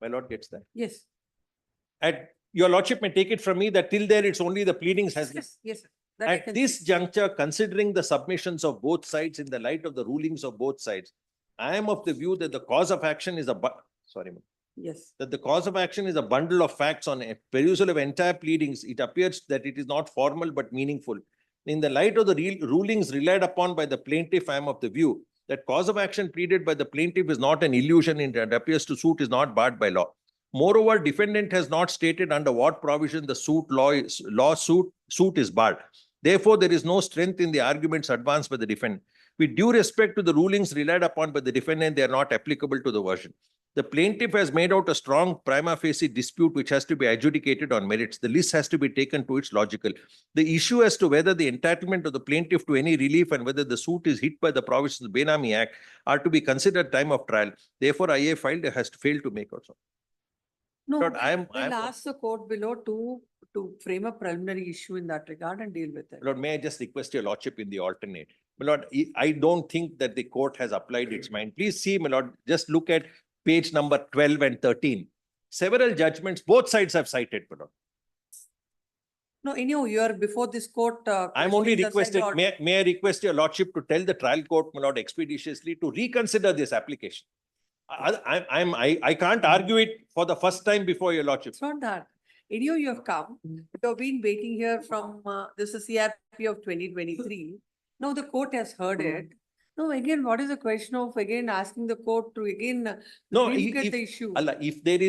My lord gets that. Yes, Your lordship may take it from me that till there, it's only the pleadings has. yes, yes. that I At can this see. juncture, considering the submissions of both sides in the light of the rulings of both sides, I am of the view that the cause of action is Yes, that the cause of action is a bundle of facts on a perusal of entire pleadings. It appears that it is not formal but meaningful. In the light of the rulings relied upon by the plaintiff, I am of the view that cause of action pleaded by the plaintiff is not an illusion and it appears to suit is not barred by law. Moreover, defendant has not stated under what provision the suit is barred. Therefore, there is no strength in the arguments advanced by the defendant. With due respect to the rulings relied upon by the defendant, they are not applicable to the version. The plaintiff has made out a strong prima facie dispute which has to be adjudicated on merits. The list has to be taken to its logical. The issue as to whether the entitlement of the plaintiff to any relief and whether the suit is hit by the provisions of the Benami Act are to be considered time of trial. Therefore, IA filed has failed to make out so. no, Lord, I'm we'll ask the court below to frame a preliminary issue in that regard and deal with it. Lord, may I just request your lordship in the alternate? My lord, I don't think that the court has applied its mind. Please see, my lord, just look at page number 12 and 13. Several judgments, both sides have cited, my lord. No, anyhow, you are before this court. I'm only questioning the said requested, order. may I request your lordship to tell the trial court, my lord, expeditiously to reconsider this application. I can't argue it for the first time before your lordship. It's not that. Anyhow, you have come, you have been waiting here from, this is CRP of 2023. Now the court has heard it. No, again, what is the question of again asking the court to again No, relook at if- the issue? Allah, if there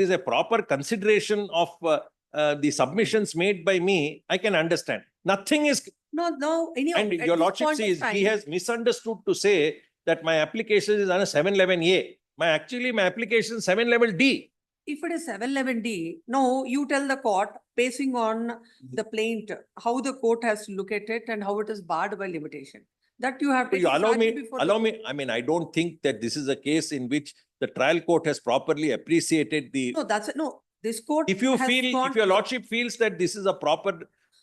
is a proper consideration of the submissions made by me, I can understand. Nothing is, No, anyhow. and at your this lordship point of says he time- has misunderstood to say that my application is on a 711A. My application is 711D. If it is 711D, no, you tell the court, basing on the plaint, how the court has to look at it and how it is barred by limitation. That you have to. You allow me, I mean, I don't think that this is a case in which the trial court has properly appreciated the. No, no, this court. If you has feel, gone if your to- lordship feels that this is a proper,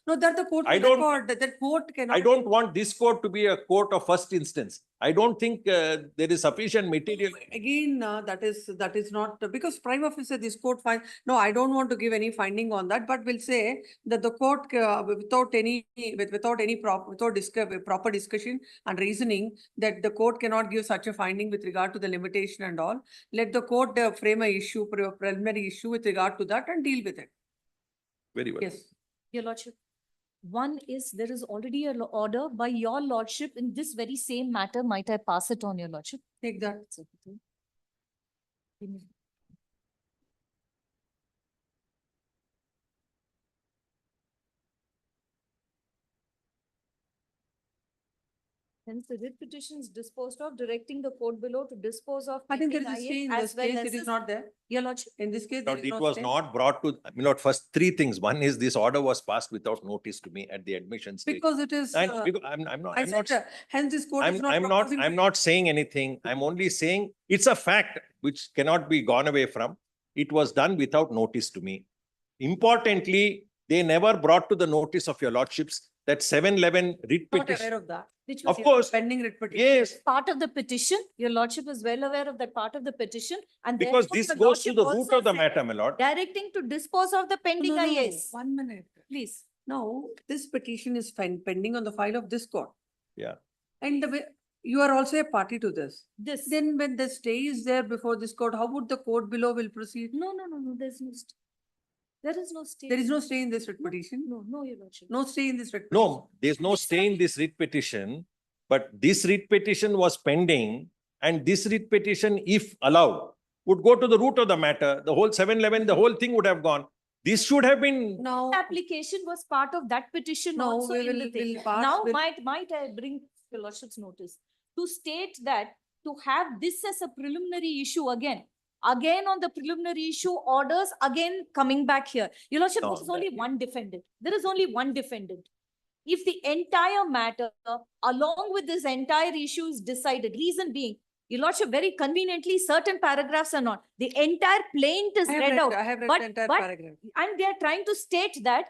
No, that the court I will don't- record, that court cannot. I don't want this court to be a court of first instance. I don't think there is sufficient material. Again, that is not, because prime officer, this court find, no, I don't want to give any finding on that, but will say that the court without any proper discussion and reasoning, that the court cannot give such a finding with regard to the limitation and all. Let the court frame a preliminary issue with regard to that and deal with it. Very well. Yes. Your lordship. One is, there is already an order by your lordship in this very same matter. Might I pass it on, your lordship? Take that. Hence, the writ petition is disposed of, directing the court below to dispose of. I think there is a pending stay in IF this as well case, as it is his- not there. Your lordship. In this case, No, there is it no was stay. not brought to, I mean, not first three things. One is this order was passed without notice to me at the admission stage. Because it is, And because I'm not, I I'm not, said, hence this court is not. I'm proposing- not saying anything. I'm only saying it's a fact which cannot be gone away from. It was done without notice to me. Importantly, they never brought to the notice of your lordships that 711 writ Not petition. aware of that. Which Of was course, Pending writ petition. yes, part of the petition. Your lordship is well aware of that part of the petition, and because therefore this your goes to lordship the root also of the said, matter, my lord. directing to dispose of the pending No, no, no, IAs. 1 minute. Please. No, this petition is pending on the file of this court. Yeah. And the way, you are also a party to this. This. Then when the stay is there before this court, how would the court below will proceed? No, there's no. There is no stay. There is no stay in this writ petition? No, your lordship. No stay in this writ. No, there's no stay in this writ petition, but this writ petition was pending, and this writ petition, if allowed, would go to the root of the matter. The whole 711, the whole thing would have gone. This should have been, No, Application was part of that petition No, also we in the will- thing. we'll pass- Now, we'll- might I bring your lordship's notice to state that to have this as a preliminary issue again on the preliminary issue orders, again coming back here. Your lordship, No, there is only that- one defendant. There is only one defendant. If the entire matter, along with this entire issue is decided, reason being, your lordship, very conveniently, certain paragraphs are not. The entire plaint is I have read out. I have read but- the entire but- paragraph. And they are trying to state that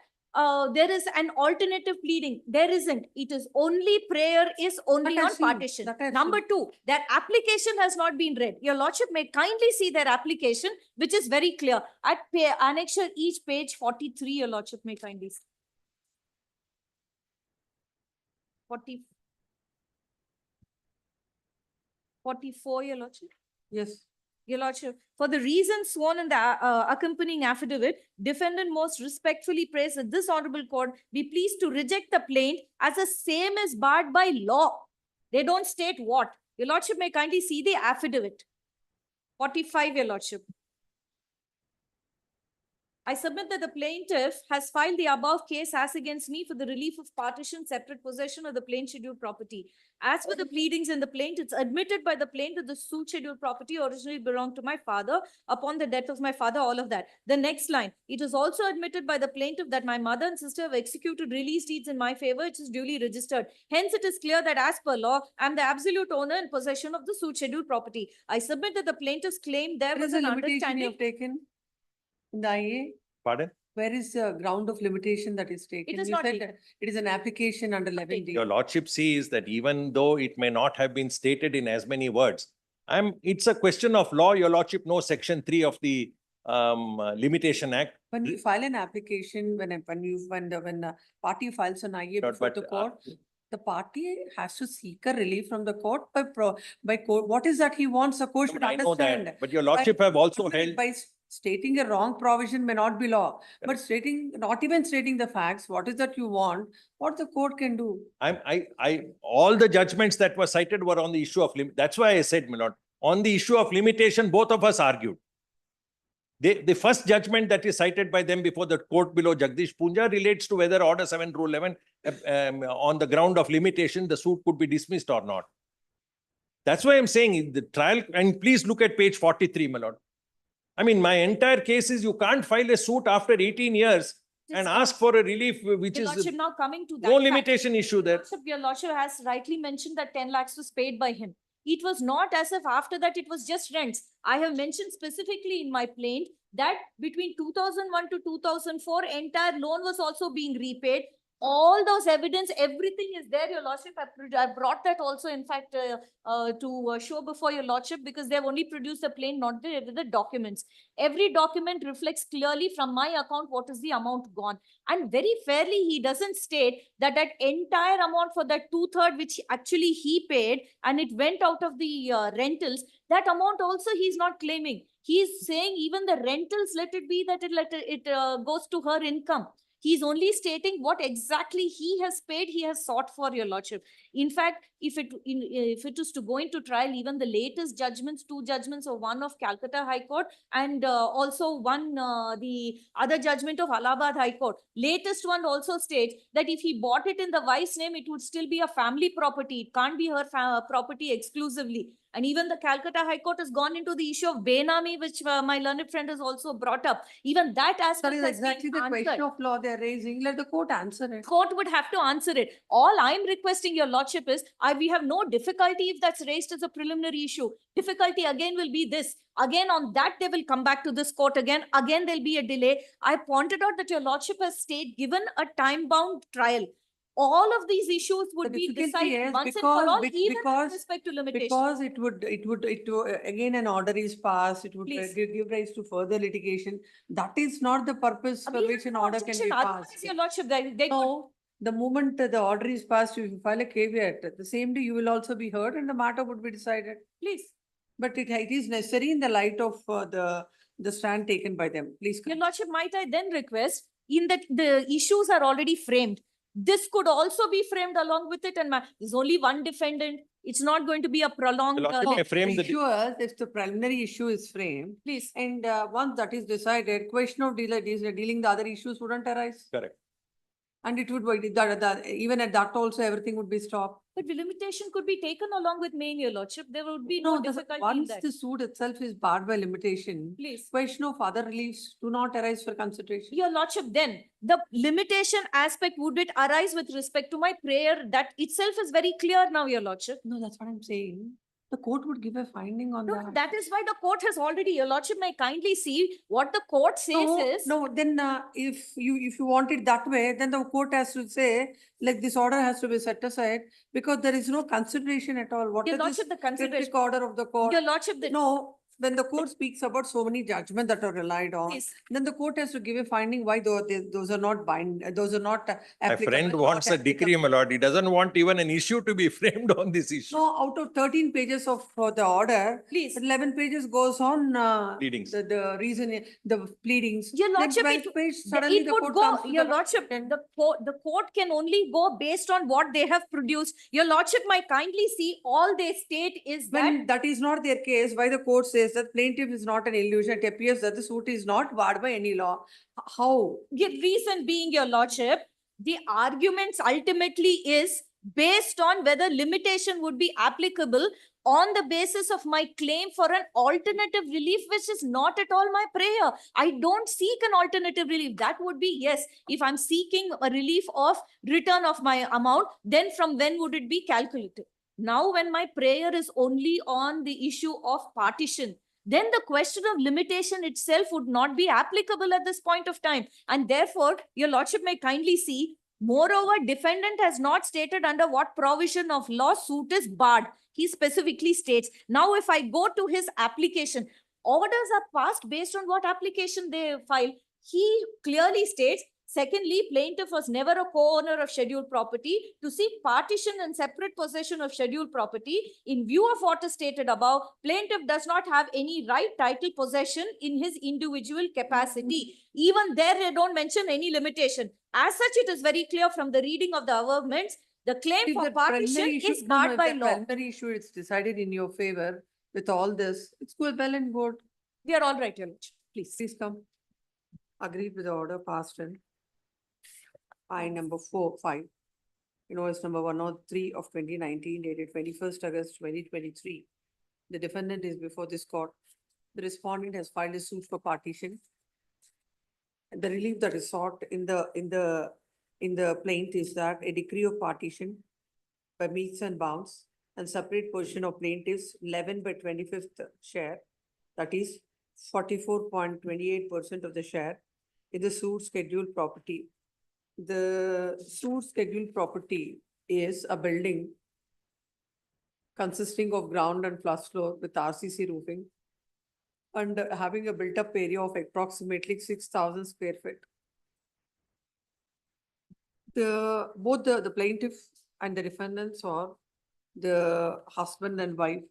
there is an alternative pleading. There isn't. It is only prayer is only That I've on seen. partition. That I've Number seen. two, their application has not been read. Your lordship may kindly see their application, which is very clear. At annexure each page 43, your lordship may kindly see. 44, your lordship. Yes. Your lordship, for the reasons sworn in the accompanying affidavit, defendant most respectfully prays that this honorable court be pleased to reject the plaint as the same is barred by law. They don't state what. Your lordship may kindly see the affidavit. 45, your lordship. I submit that the plaintiff has filed the above case as against me for the relief of partition, separate possession of the plaint scheduled property. As for the pleadings in the plaint, it's admitted by the plaintiff the suit scheduled property originally belonged to my father. Upon the death of my father, all of that. The next line, it is also admitted by the plaintiff that my mother and sister have executed release deeds in my favor, which is duly registered. Hence, it is clear that as per law, I am the absolute owner and possession of the suit scheduled property. I submit that the plaintiff's claim there There was is a an limitation you understanding. have taken in the IA. pardon? Where is the ground of limitation that is taken? is You not said taken. it is an application under Not 11D. Your lordship sees that even though it may not have been stated in as many words, it's a question of law. Your lordship knows section 3 of the Limitation Act. When you file an application, when the party files an IA But- before but, the court, the party has to seek a relief from the court by court. What is that he wants? The court should I know understand. that, but your lordship have also held. By stating a wrong provision may not be law, but not even stating the facts, what is that you want, what the court can do. All the judgments that were cited were on the issue of that's why I said, my lord, on the issue of limitation, both of us argued. The first judgment that is cited by them before the court below Jagdish Punja relates to whether Order 7, Rule 11, on the ground of limitation, the suit could be dismissed or not. That's why I'm saying the trial, and please look at page 43, my lord. I mean, my entire case is you can't file a suit after 18 years and ask for a relief which Your is Lordship, now coming to that. no fact, limitation issue there. Your Lordship has rightly mentioned that 10 lakhs was paid by him. It was not as if after that it was just rents. I have mentioned specifically in my plaint that between 2001 to 2004, entire loan was also being repaid. All those evidence, everything is there, Your Lordship. I brought that also, in fact, to show before Your Lordship, because they have only produced the plaint, not the documents. Every document reflects clearly from my account what is the amount gone. And very fairly, he doesn't state that that entire amount for that 2/3 which actually he paid and it went out of the rentals, that amount also he's not claiming. He's saying even the rentals, let it be that it goes to her income. He's only stating what exactly he has paid, he has sought for, Your Lordship. In fact, if it is to go into trial, even the latest judgments, 2 judgments of one of Calcutta High Court and also one, the other judgment of Allahabad High Court. Latest one also states that if he bought it in the wife's name, it would still be a family property. It can't be her property exclusively. And even the Calcutta High Court has gone into the issue of Benami, which my learned friend has also brought up. Even that aspect That is has exactly been the question answered. of law they are raising. Let the court answer it. Court would have to answer it. All I'm requesting, Your Lordship, is we have no difficulty if that's raised as a preliminary issue. Difficulty again will be this. Again, on that, they will come back to this court again. Again, there'll be a delay. I pointed out that Your Lordship has given a time-bound trial. All of these issues would The be difficulty decided is once and for all, even because- with respect to limitation. Because again, an order is passed, it would Please. give rise to further litigation. That is not the purpose for We have which an no order can objection. be Otherwise, passed. Your Lordship, they could. No, the moment the order is passed, if you file a caveat, the same day you will also be heard and the matter would be decided. Please. But it is necessary in the light of the stand taken by them. Please. Your come. Lordship, might I then request, in that the issues are already framed, this could also be framed along with it, and there's only one defendant. It's not going to be a prolonged. The Lordship may frame the. Sure, if the preliminary issue is framed, Please. and once that is decided, question of dealing the other issues wouldn't arise. Correct. And it would, even at that also, everything would be stopped. But the limitation could be taken along with main, Your Lordship. There would be no difficulty in Once that. the suit itself is barred by limitation, Please. question of other reliefs do not arise for consideration. Your Lordship, then the limitation aspect, would it arise with respect to my prayer? That itself is very clear now, Your Lordship. No, that's what I'm saying. The court would give a finding on No, that. that is why the court has already, Your Lordship, may kindly see what the court says is. No, then if you want it that way, then the court has to say, like, this order has to be set aside because there is no consideration at all. What Your is this Lordship, the consideration. specific order of the court? Your Lordship, the. No, when the court speaks about so many judgments that are relied on, Please. then the court has to give a finding why those are not those are not My applicable. friend not wants a decree, applicable. my lord. He doesn't want even an issue to be framed on this issue. No, out of 13 pages of the order, Please. 11 pages goes on Pleadings. the reason, the pleadings. Your Then Lordship, 12th page, suddenly it the would court go, comes to Your the Lordship, the court can only go based on what they have produced. Your Lordship might kindly see all they state is that. When that is not their case, why the court says that plaintiff is not an illusion, it appears that the suit is not barred by any law. How? The reason being, Your Lordship, the arguments ultimately is based on whether limitation would be applicable on the basis of my claim for an alternative relief, which is not at all my prayer. I don't seek an alternative relief. That would be, yes, if I'm seeking a relief of return of my amount, then from when would it be calculated? Now, when my prayer is only on the issue of partition, then the question of limitation itself would not be applicable at this point of time. And therefore, Your Lordship may kindly see, moreover, defendant has not stated under what provision of law suit is barred. He specifically states. Now, if I go to his application, orders are passed based on what application they file. He clearly states, secondly, plaintiff was never a co-owner of scheduled property. To seek partition and separate possession of scheduled property, in view of what is stated above, plaintiff does not have any right, title, possession in his individual capacity. Even there, they don't mention any limitation. As such, it is very clear from the reading of the above-ments, the claim If for the partition preliminary issue- is no, barred if by the law. preliminary issue is decided in your favor with all this, it's good, well and good. We are all right, Your Lordship. Please come. Agreed with the order passed in. I number 5. Invoice number 103 of 2019 dated 21st August 2023. The defendant is before this court. The respondent has filed a suit for partition. the relief that is sought in the plaint is that a decree of partition by metes and bounds and separate portion of plaintiff's 11/25 share, that is 44.28% of the share in the suit scheduled property. The suit scheduled property is a building consisting of ground and first floor with RCC roofing and having a built-up area of approximately 6,000 square feet. Both the plaintiff and the defendants are the husband and wife.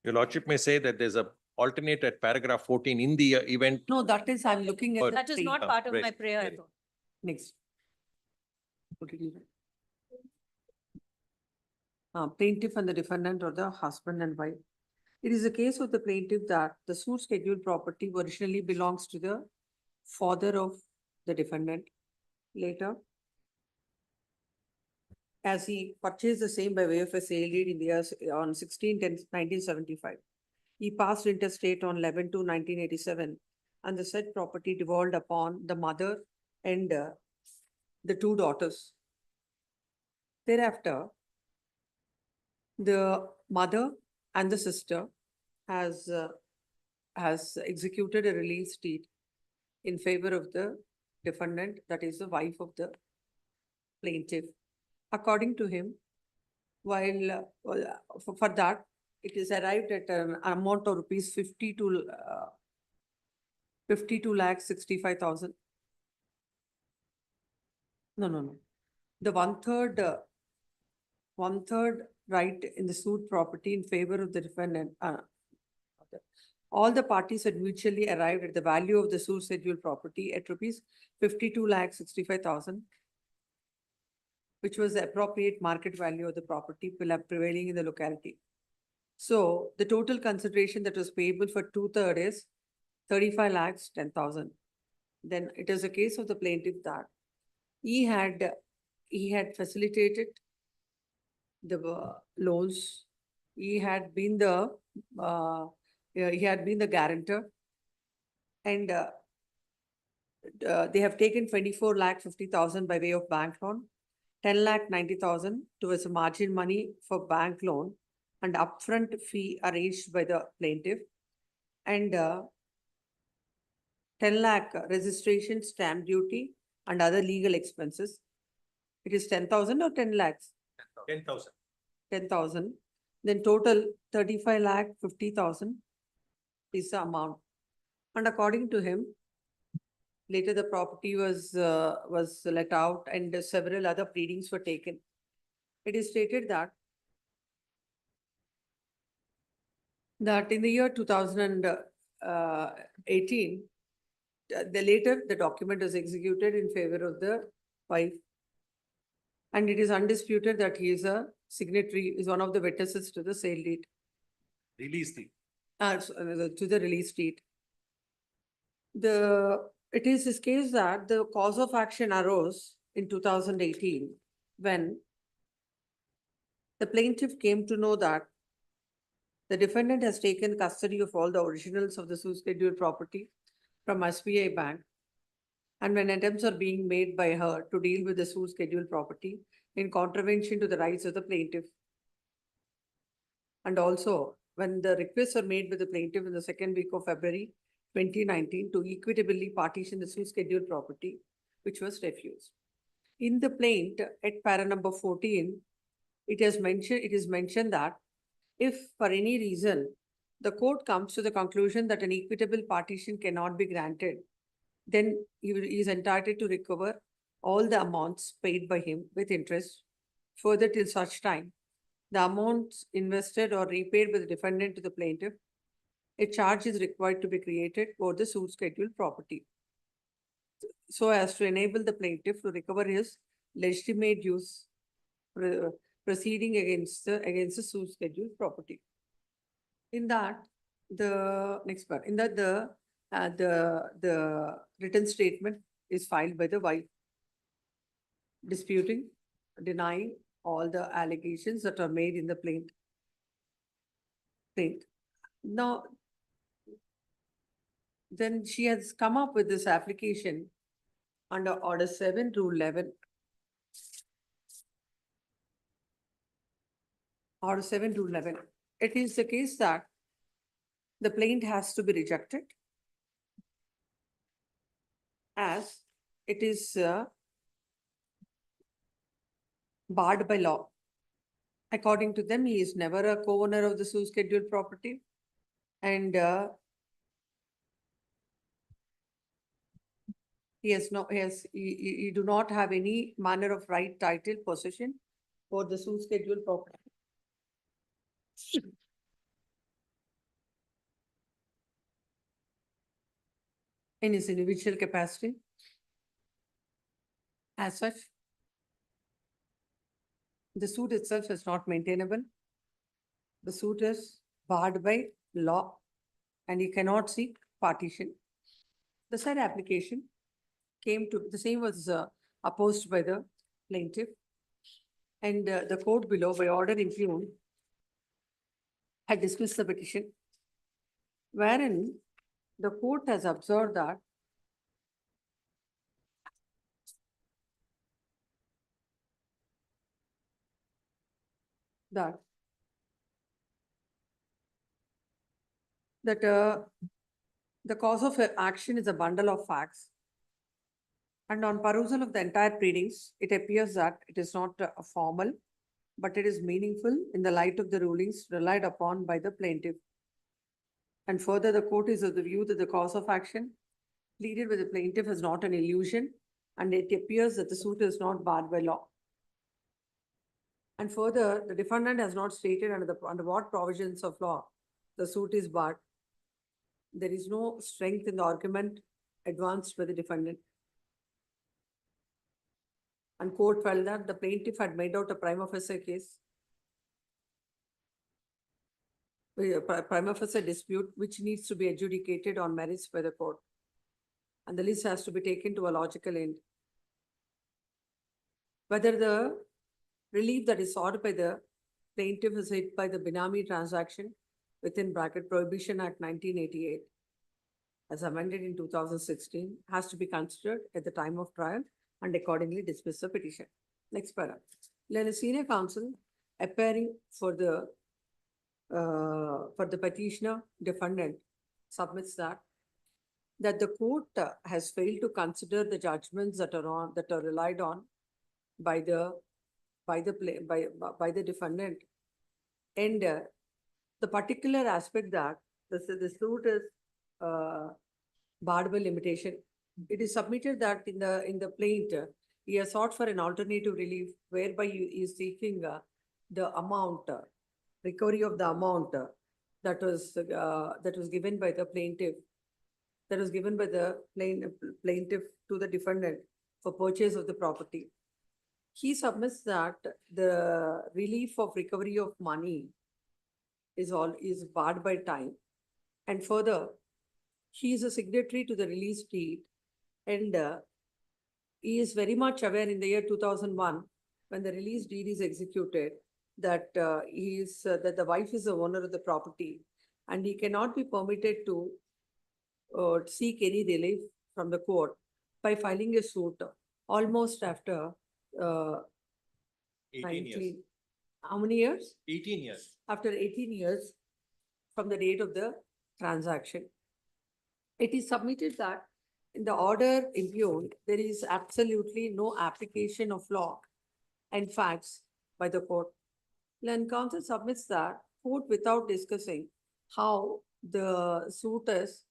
Your lordship may say that there's a alternate at paragraph 14 in the event. No, that is, I'm looking Oh, at. That is not Ah, part of right, my prayer. I right. thought. Next. Plaintiff and the defendant or the husband and wife. It is a case of the plaintiff that the suit scheduled property originally belongs to the father of the defendant. Later, as he purchased the same by way of a sale deed in the years on 16/10/1975. He passed interstate on 11/2/1987, and the said property devolved upon the mother and the two daughters. Thereafter, the mother and the sister has executed a release deed in favor of the defendant, that is the wife of the plaintiff. According to him, while for that, it is arrived at an amount of rupees 52 lakh 65,000. No. The one third right in the suit property in favor of the defendant. All the parties had mutually arrived at the value of the suit scheduled property at rupees 52 lakh 65,000, which was the appropriate market value of the property prevailing in the locality. So the total consideration that was payable for 2/3 is 35 lakhs 10,000. Then it is a case of the plaintiff that he had facilitated the loans. He had been the guarantor, and they have taken 24 lakh 50,000 by way of bank loan, 10 lakh 90,000 towards a margin money for bank loan and upfront fee arranged by the plaintiff, and 10 lakh registration stamp duty and other legal expenses. It is 10,000 or 10 lakhs? 10,000. 10,000. Then total 35 lakh 50,000 is the amount. And according to him, later the property was let out and several other pleadings were taken. It is stated that in the year 2018, the document was executed in favor of the wife. And it is undisputed that he is a signatory, is one of the witnesses to the sale deed. Release the. To the release deed. It is this case that the cause of action arose in 2018 when the plaintiff came to know that the defendant has taken custody of all the originals of the suit scheduled property from SBI Bank. And when attempts are being made by her to deal with the suit scheduled property in contravention to the rights of the plaintiff. And also, when the requests are made by the plaintiff in the second week of February 2019 to equitably partition the suit scheduled property, which was refused. In the plaint at para number 14, it is mentioned that if for any reason the court comes to the conclusion that an equitable partition cannot be granted, then he is entitled to recover all the amounts paid by him with interest further till such time the amounts invested or repaid by the defendant to the plaintiff. A charge is required to be created for the suit scheduled property, so as to enable the plaintiff to recover his legitimate use proceeding against the suit scheduled property. In that, the next part, in that the written statement is filed by the wife, disputing, denying all the allegations that are made in the plaint. Now, Then she has come up with this application under Order 7, Rule 11. Order 7, Rule 11. It is the case that the plaint has to be rejected as it is barred by law. According to them, he is never a co-owner of the sue scheduled property. And he do not have any manner of right, title, possession for the sue scheduled property. In his individual capacity. As such, the suit itself is not maintainable. The suit is barred by law and he cannot seek partition. The said application came to, the same was opposed by the plaintiff. And the court below by order impugned had dismissed the petition, wherein the court has observed that the cause of action is a bundle of facts. And on perusal of the entire pleadings, it appears that it is not formal, but it is meaningful in the light of the rulings relied upon by the plaintiff. And further, the court is of the view that the cause of action pleaded by the plaintiff is not an illusion, and it appears that the suit is not barred by law. And further, the defendant has not stated under what provisions of law the suit is barred. There is no strength in the argument advanced by the defendant. And court felt that the plaintiff had made out a prima facie case, a prima facie dispute which needs to be adjudicated on merits by the court. And the list has to be taken to a logical end. Whether the relief that is sought by the plaintiff is hit by the Binami transaction within bracket Prohibition Act 1988 as amended in 2016 has to be considered at the time of trial and accordingly dismiss the petition. Next paragraph. Then a senior counsel appearing for the petitioner defendant submits that the court has failed to consider the judgments that are relied on by the defendant, and the particular aspect that the suit is barred by limitation. It is submitted that in the plaint he has sought for an alternative relief whereby he is seeking the amount, recovery of the amount that was given by the plaintiff, that was given by the plaintiff to the defendant for purchase of the property. He submits that the relief of recovery of money is barred by time, and further he is a signatory to the release deed, and he is very much aware in the year 2001 when the release deed is executed that that the wife is the owner of the property and he cannot be permitted to seek any relief from the court by filing a suit almost after 18 years. How many years? 18 years. After 18 years from the date of the transaction. It is submitted that in the order impugned, there is absolutely no application of law and facts by the court. Then counsel submits that court without discussing how the suit is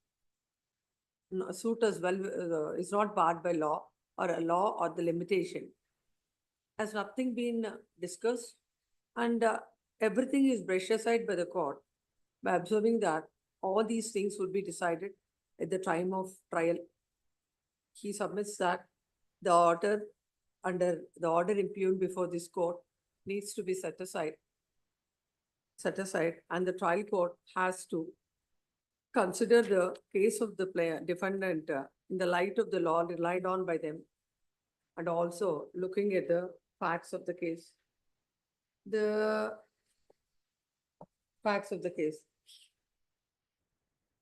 not barred by law or a law or the limitation. Has nothing been discussed, and everything is brushed aside by the court by observing that all these things would be decided at the time of trial. He submits that the order impugned before this court needs to be set aside, and the trial court has to consider the case of the defendant in the light of the law relied on by them, and also looking at the facts of the case. The facts of the case.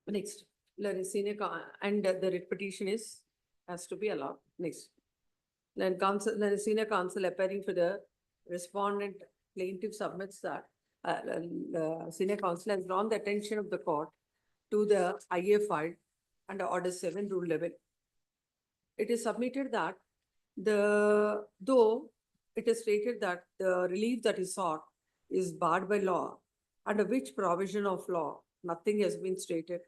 Next, And the writ petition has to be allowed. Next. Then senior counsel appearing for the respondent plaintiff submits that senior counsel has drawn the attention of the court to the IA file under Order 7, Rule 11. It is submitted that though it is stated that the relief that is sought is barred by law, under which provision of law, nothing has been stated.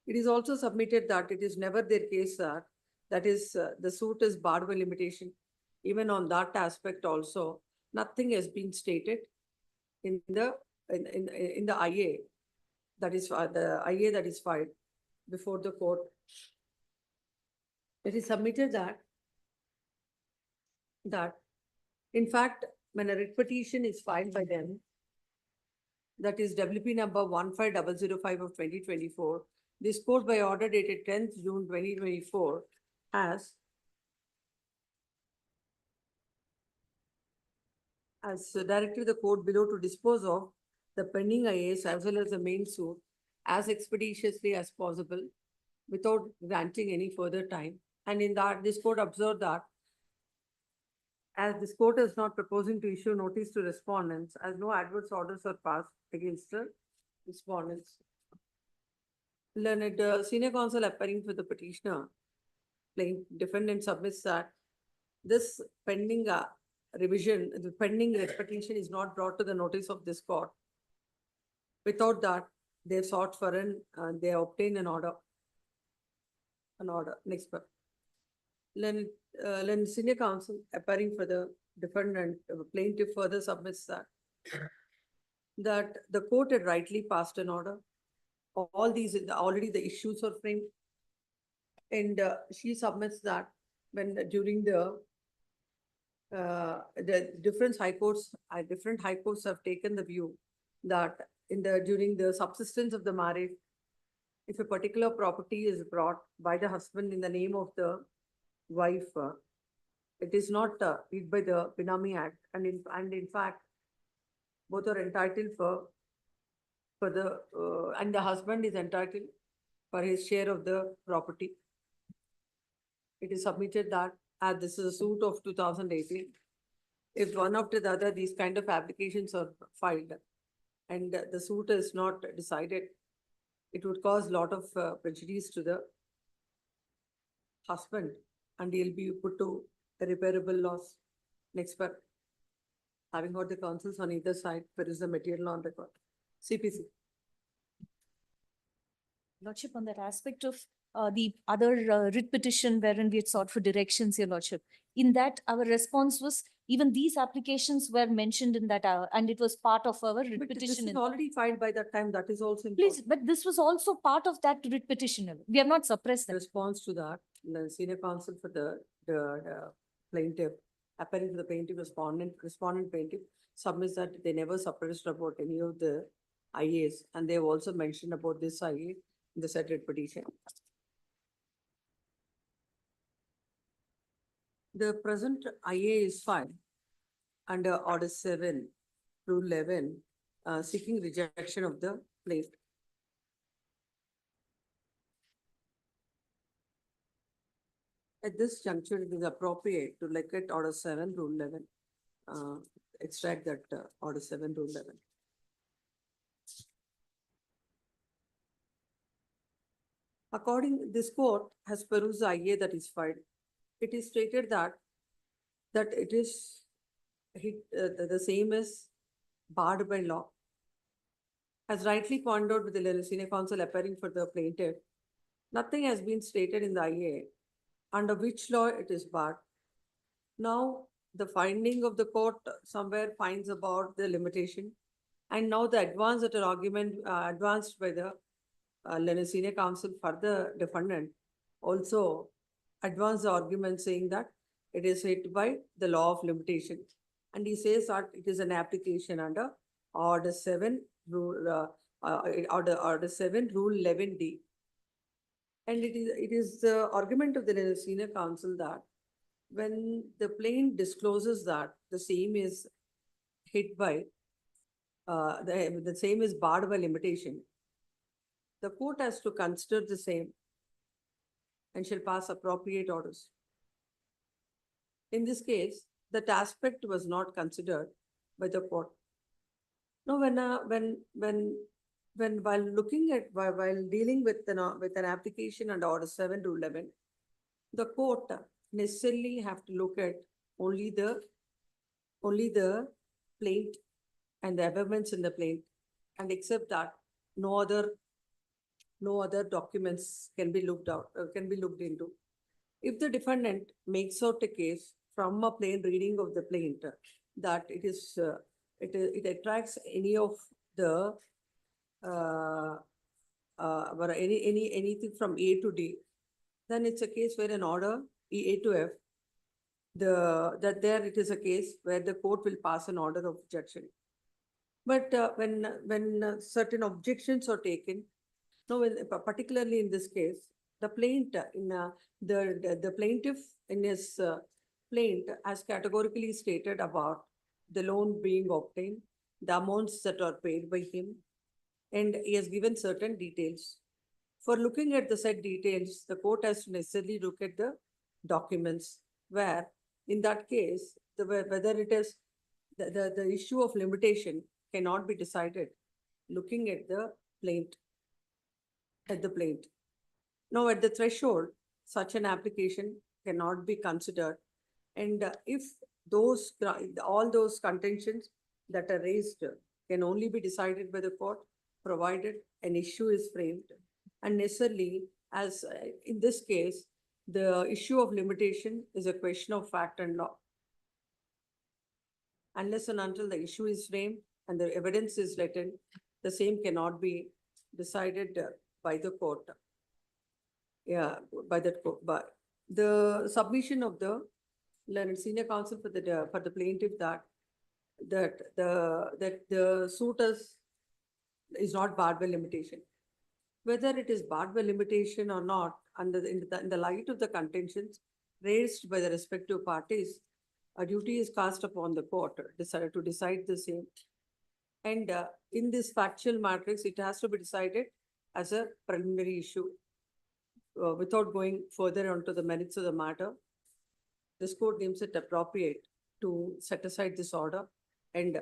It is also submitted that it is never their case that is the suit is barred by limitation. Even on that aspect also, nothing has been stated in the IA that is the IA that is filed before the court. It is submitted that in fact, when a writ petition is filed by them, that is WP number 15005 of 2024, this court by order dated 10th June 2024 has directed the court below to dispose of the pending IAs as well as the main suit as expeditiously as possible without granting any further time. And in that, this court observed that as this court is not proposing to issue notice to respondents, as no adverse orders are passed against the respondents. Learned senior counsel appearing for the petitioner, defendant submits that this pending revision, the pending petition is not brought to the notice of this court. Without that, they sought for they obtain an order. Next part. Then senior counsel appearing for the defendant, plaintiff further submits that the court had rightly passed an order. All these, already the issues are framed. And she submits that when during the different high courts have taken the view that during the subsistence of the marriage, if a particular property is brought by the husband in the name of the wife, it is not hid by the Benami Act, and in fact, both are entitled for the and the husband is entitled for his share of the property. It is submitted that as this is a suit of 2018, if one after the other these kind of applications are filed and the suit is not decided, it would cause a lot of prejudice to the husband and he'll be put to irreparable loss. Next part. Having heard the counsels on either side, there is the material on record. CPC. Lordship, on that aspect of the other writ petition wherein we had sought for directions, Your Lordship, in that our response was even these applications were mentioned in that and it was part of our writ But this petition. is already filed by that time, that is also Please, important. but this was also part of that writ petition. We have not suppressed that. Response to that, the senior counsel for the plaintiff, appearing to the plaintiff respondent plaintiff submits that they never suppressed about any of the IAs, and they have also mentioned about this IA in the said writ petition. The present IA is filed under Order 7, Rule 11, seeking rejection of the plaint. At this juncture, it is appropriate to look at Order 7, Rule 11, extract that Order 7, Rule 11. According, this court has perused the IA that is filed. It is stated that it is the same as barred by law. As rightly pointed out with the senior counsel appearing for the plaintiff, nothing has been stated in the IA under which law it is barred. Now, the finding of the court somewhere finds about the limitation, and now the advance that an argument advanced by the senior counsel for the defendant also advanced the argument saying that it is hit by the law of limitation, and he says that it is an application under Order 7 Rule Order 7 Rule 11D. And it is the argument of the senior counsel that when the plaintiff discloses that the same is hit by the same is barred by limitation, the court has to consider the same and shall pass appropriate orders. In this case, that aspect was not considered by the court. Now, when while looking at, while dealing with an application under Order 7 to 11, the court necessarily have to look at only the plaint and the amendments in the plaint, and except that, no other documents can be looked into. If the defendant makes out a case from a plain reading of the plaint that it attracts any of the anything from A to D, then it's a case where an order A to F, it is a case where the court will pass an order of objection. But when certain objections are taken, particularly in this case, the plaintiff in his plaint has categorically stated about the loan being obtained, the amounts that are paid by him, and he has given certain details. For looking at the said details, the court has to necessarily look at the documents, where in that case, whether it is the issue of limitation cannot be decided looking at the plaint. Now, at the threshold, such an application cannot be considered. And if all those contentions that are raised can only be decided by the court, provided an issue is framed. And necessarily, as in this case, the issue of limitation is a question of fact and law. Unless and until the issue is framed and the evidence is written, the same cannot be decided by the court. By the submission of the learned senior counsel for the plaintiff that the suit is not barred by limitation. Whether it is barred by limitation or not, in the light of the contentions raised by the respective parties, a duty is cast upon the court to decide the same. And in this factual matrix, it has to be decided as a preliminary issue. Without going further onto the merits of the matter, this court deems it appropriate to set aside this order. And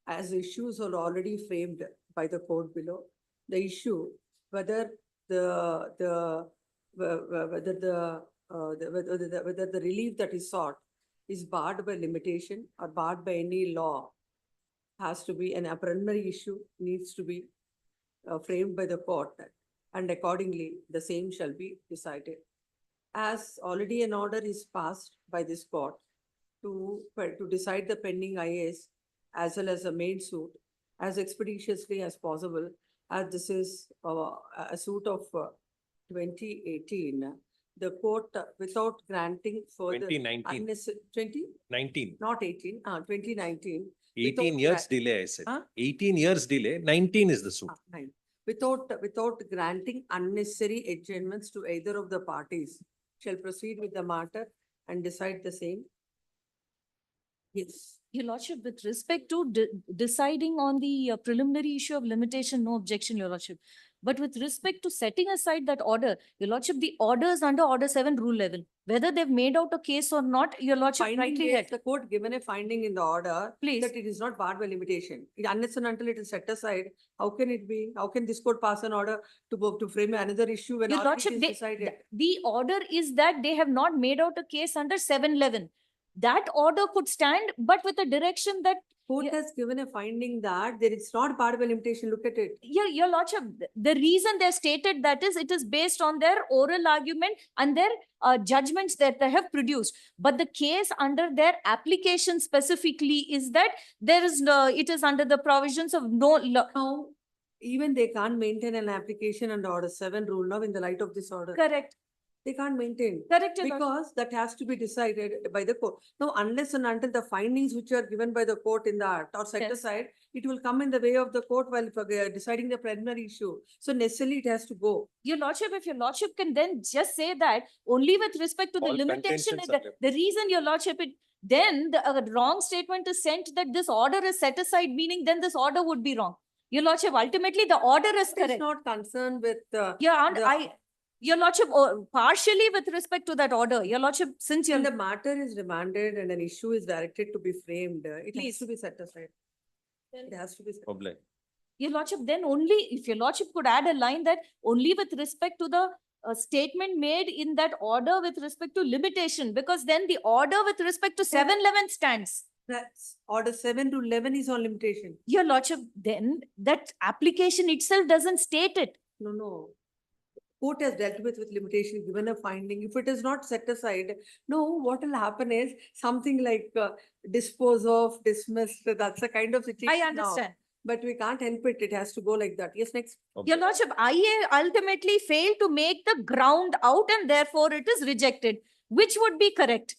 as issues are already framed by the court below, the issue whether the relief that is sought is barred by limitation or barred by any law has to be a preliminary issue, needs to be framed by the court, and accordingly the same shall be decided. As already an order is passed by this court to decide the pending IAS as well as the main suit as expeditiously as possible, as this is a suit of 2018, the court without granting further 2019. 19. Not 18, 2019. 18 years delay, I said. 18 years delay, 19 is the suit. 9. Without granting unnecessary adjournments to either of the parties, shall proceed with the matter and decide the same. Yes. Your Lordship, with respect to deciding on the preliminary issue of limitation, no objection, Your Lordship. But with respect to setting aside that order, Your Lordship, the order is under Order 7, Rule 11. Whether they've made out a case or not, Your Lordship rightly Yes, had. the court given a finding in the order Please. that it is not barred by limitation. Unless and until it is set aside, how can it be? How can this court pass an order to frame another issue when Your already Lordship, it is decided? the order is that they have not made out a case under 711. That order could stand, but with a direction that Court has given a finding that there is not barred by limitation. Look at it. Your Lordship, the reason they stated that is, it is based on their oral argument and their judgments that they have produced. But the case under their application specifically is that there is no, it is under the provisions of no law. Now, even they can't maintain an application under Order 7 rule now in the light of this order. Correct. They can't maintain. Correct, Your Lordship. Because that has to be decided by the court. Now, unless and until the findings which are given by the court in that or set Yes. aside, it will come in the way of the court while deciding the preliminary issue. So necessarily it has to go. Your Lordship, if Your Lordship can then just say that only with respect to the All limitation, contentions are left. the reason, Your Lordship, then the wrong statement is sent that this order is set aside, meaning then this order would be wrong. Your lordship, ultimately the order is It's correct. not concerned with, Yeah, and the- your lordship, partially with respect to that order, your lordship, since when you're. the matter is remanded and an issue is directed to be framed, it needs Please. to be set aside. It has to be. set- Public. Your lordship, then only, if your lordship could add a line that only with respect to the statement made in that order with respect to limitation, because then the order with respect to 711 stands. That's order 7 to 11 is on limitation. Your lordship, then that application itself doesn't state it. No. Court has dealt with limitation, given a finding. If it is not set aside, no, what will happen is something like dispose of, dismissed, that's the kind of situation I now. understand. But we can't help it. It has to go like that. Yes, next. Your lordship, IA ultimately failed to make the ground out and therefore it is rejected. Which would be correct?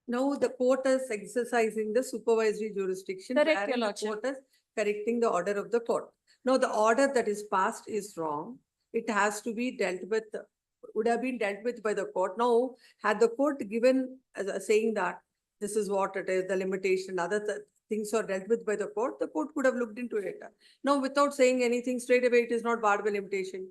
Now the court is exercising the supervisory jurisdiction. Correct, your wherein the lordship. court is correcting the order of the court. Now the order that is passed is wrong. It has to be dealt with, would have been dealt with by the court. Now, had the court given, saying that this is what it is, the limitation, other things are dealt with by the court could have looked into it. Now, without saying anything straight away, it is not barred by limitation.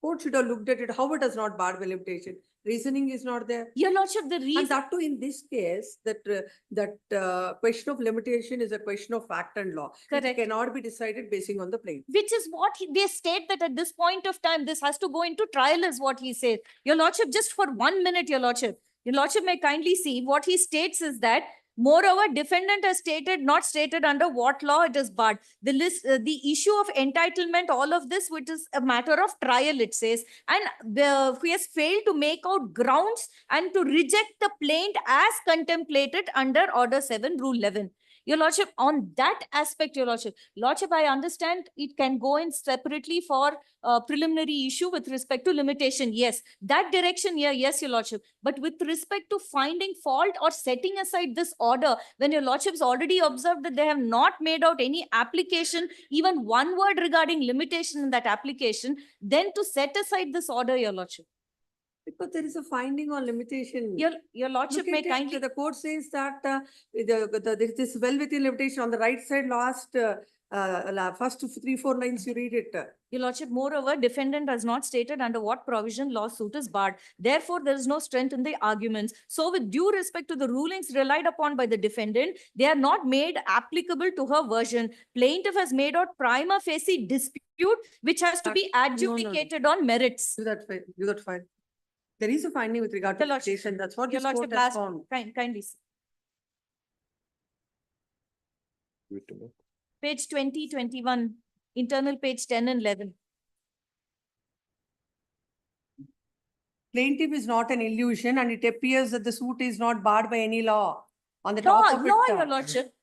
Court should have looked at it, how it is not barred by limitation. Reasoning is not there. Your lordship, the And reason. that too, in this case, that question of limitation is a question of fact and law. Correct. It cannot be decided basing on the plain. Which is what they state that at this point of time, this has to go into trial is what he says. Your lordship, just for 1 minute, your lordship may kindly see what he states is that moreover, defendant has stated, not stated under what law it is barred. The list, the issue of entitlement, all of this, which is a matter of trial, it says, and he has failed to make out grounds and to reject the plaint as contemplated under Order 7, Rule 11. Your lordship, on that aspect, your lordship, I understand it can go in separately for preliminary issue with respect to limitation. Yes, that direction here, yes, your lordship. But with respect to finding fault or setting aside this order, when your lordship's already observed that they have not made out any application, even one word regarding limitation in that application, then to set aside this order, your lordship. Because there is a finding on limitation. Your lordship Look may at it, kindly. the court says that this is well within limitation on the right side, first 3-4 lines you read it. Your lordship, moreover, defendant has not stated under what provision lawsuit is barred. Therefore, there is no strength in the arguments. So with due respect to the rulings relied upon by the defendant, they are not made applicable to her version. Plaintiff has made out prima facie dispute, which has to be adjudicated on merits. Do that fine. There is a finding with regard to Your lordship, limitation. That's what Your this lordship, court has last, found. kindly. See. Page 20, 21, internal page 10 and 11. Plaintiff is not an illusion and it appears that the suit is not barred by any law. On the Law, top of it. your lordship.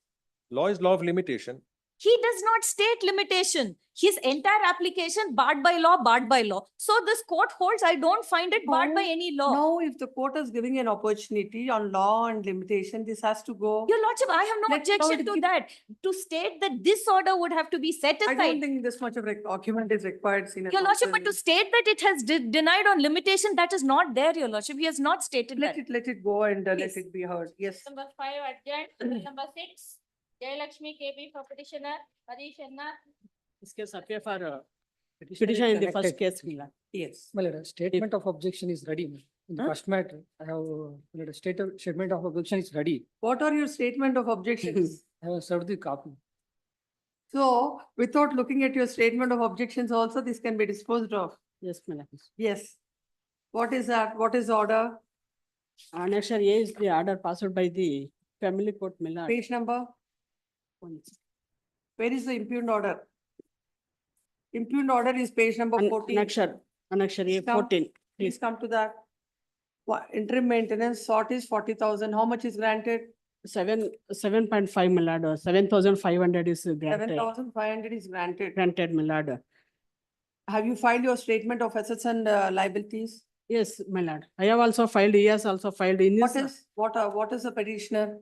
Law is law of limitation. He does not state limitation. His entire application barred by law, barred by law. So this court holds, I don't find it barred by any law. Now, if the court is giving an opportunity on law and limitation, this has to go. Your lordship, I have no Let's now objection to give- that. To state that this order would have to be set I don't aside. think this much of document is required. Senior Your lordship, but to counsel. state that it has denied on limitation, that is not there, your lordship. He has not stated that. Let it go and let Yes. it be heard. Yes. Number 5 adjourned. Number 6, Jayalakshmi KB for petitioner, Harish Anna. This case appear for Petitioner petition in is the first connected. case. Mila. Yes. Well, a statement of objection is ready. In the Huh? first matter, I have, a statement of objection is ready. What are your statement of objections? I have served the copy. So without looking at your statement of objections also, this can be disposed of. Yes, Mila. Yes. What is that? What is order? Annexure A is the order passed by the family court, Mila. Page number? Where is the impugned order? Impugned order is page number 14. Annexure A Come. 14. Please come to that. Interim maintenance sought is 40,000. How much is granted? 7.5 Milad, 7,500 is granted, 7,500 is granted. Milad. Have you filed your statement of assets and liabilities? Yes, Milad. I have also filed, he has also filed in this. What is the petitioner?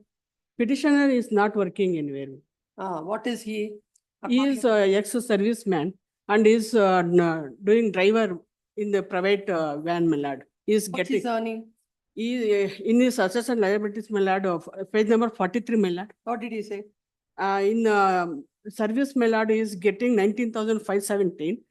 Petitioner is not working anywhere. What is he? He is ex-serviceman and is doing driver in the private van, Milad. He is What's getting, his earning? he, in his assets and liabilities, Milad, of page number 43, Milad. What did he say? In service, my lord, is getting 19,517.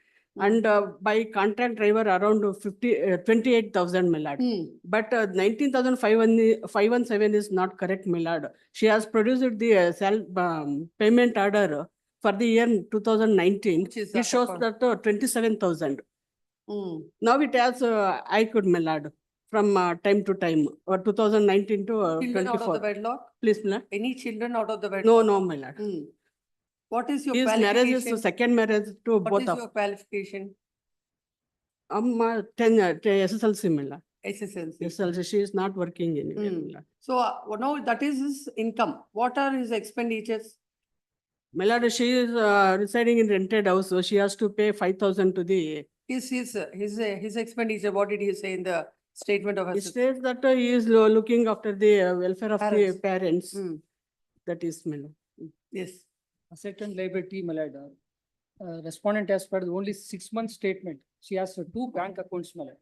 And by contract driver around 28,000, my lord. But 19,517 is not correct, my lord. She has produced the payment order for the year 2019. Which is It that shows account? that 27,000. Now it has I could, my lord, from time to time, or 2019 to Children out of the 24. wedlock? Please, my lord. Any children out of the wedlock? No, no, my lord. What is your His marriage is qualification? second marriage to What both is of. your qualification? 10 SSLC, my lord. SSLC. SSLC, she is not working anywhere, my lord. So now that is his income. What are his expenditures? My lord, she is residing in rented house, so she has to pay 5,000 to the. His expenditure, what did he say in the statement of It assets? says that he is looking after the welfare of the parents. That is, my lord. Yes. Asset and liability, my lord. Respondent has filed only 6 month statement. She has 2 bank accounts, my lord.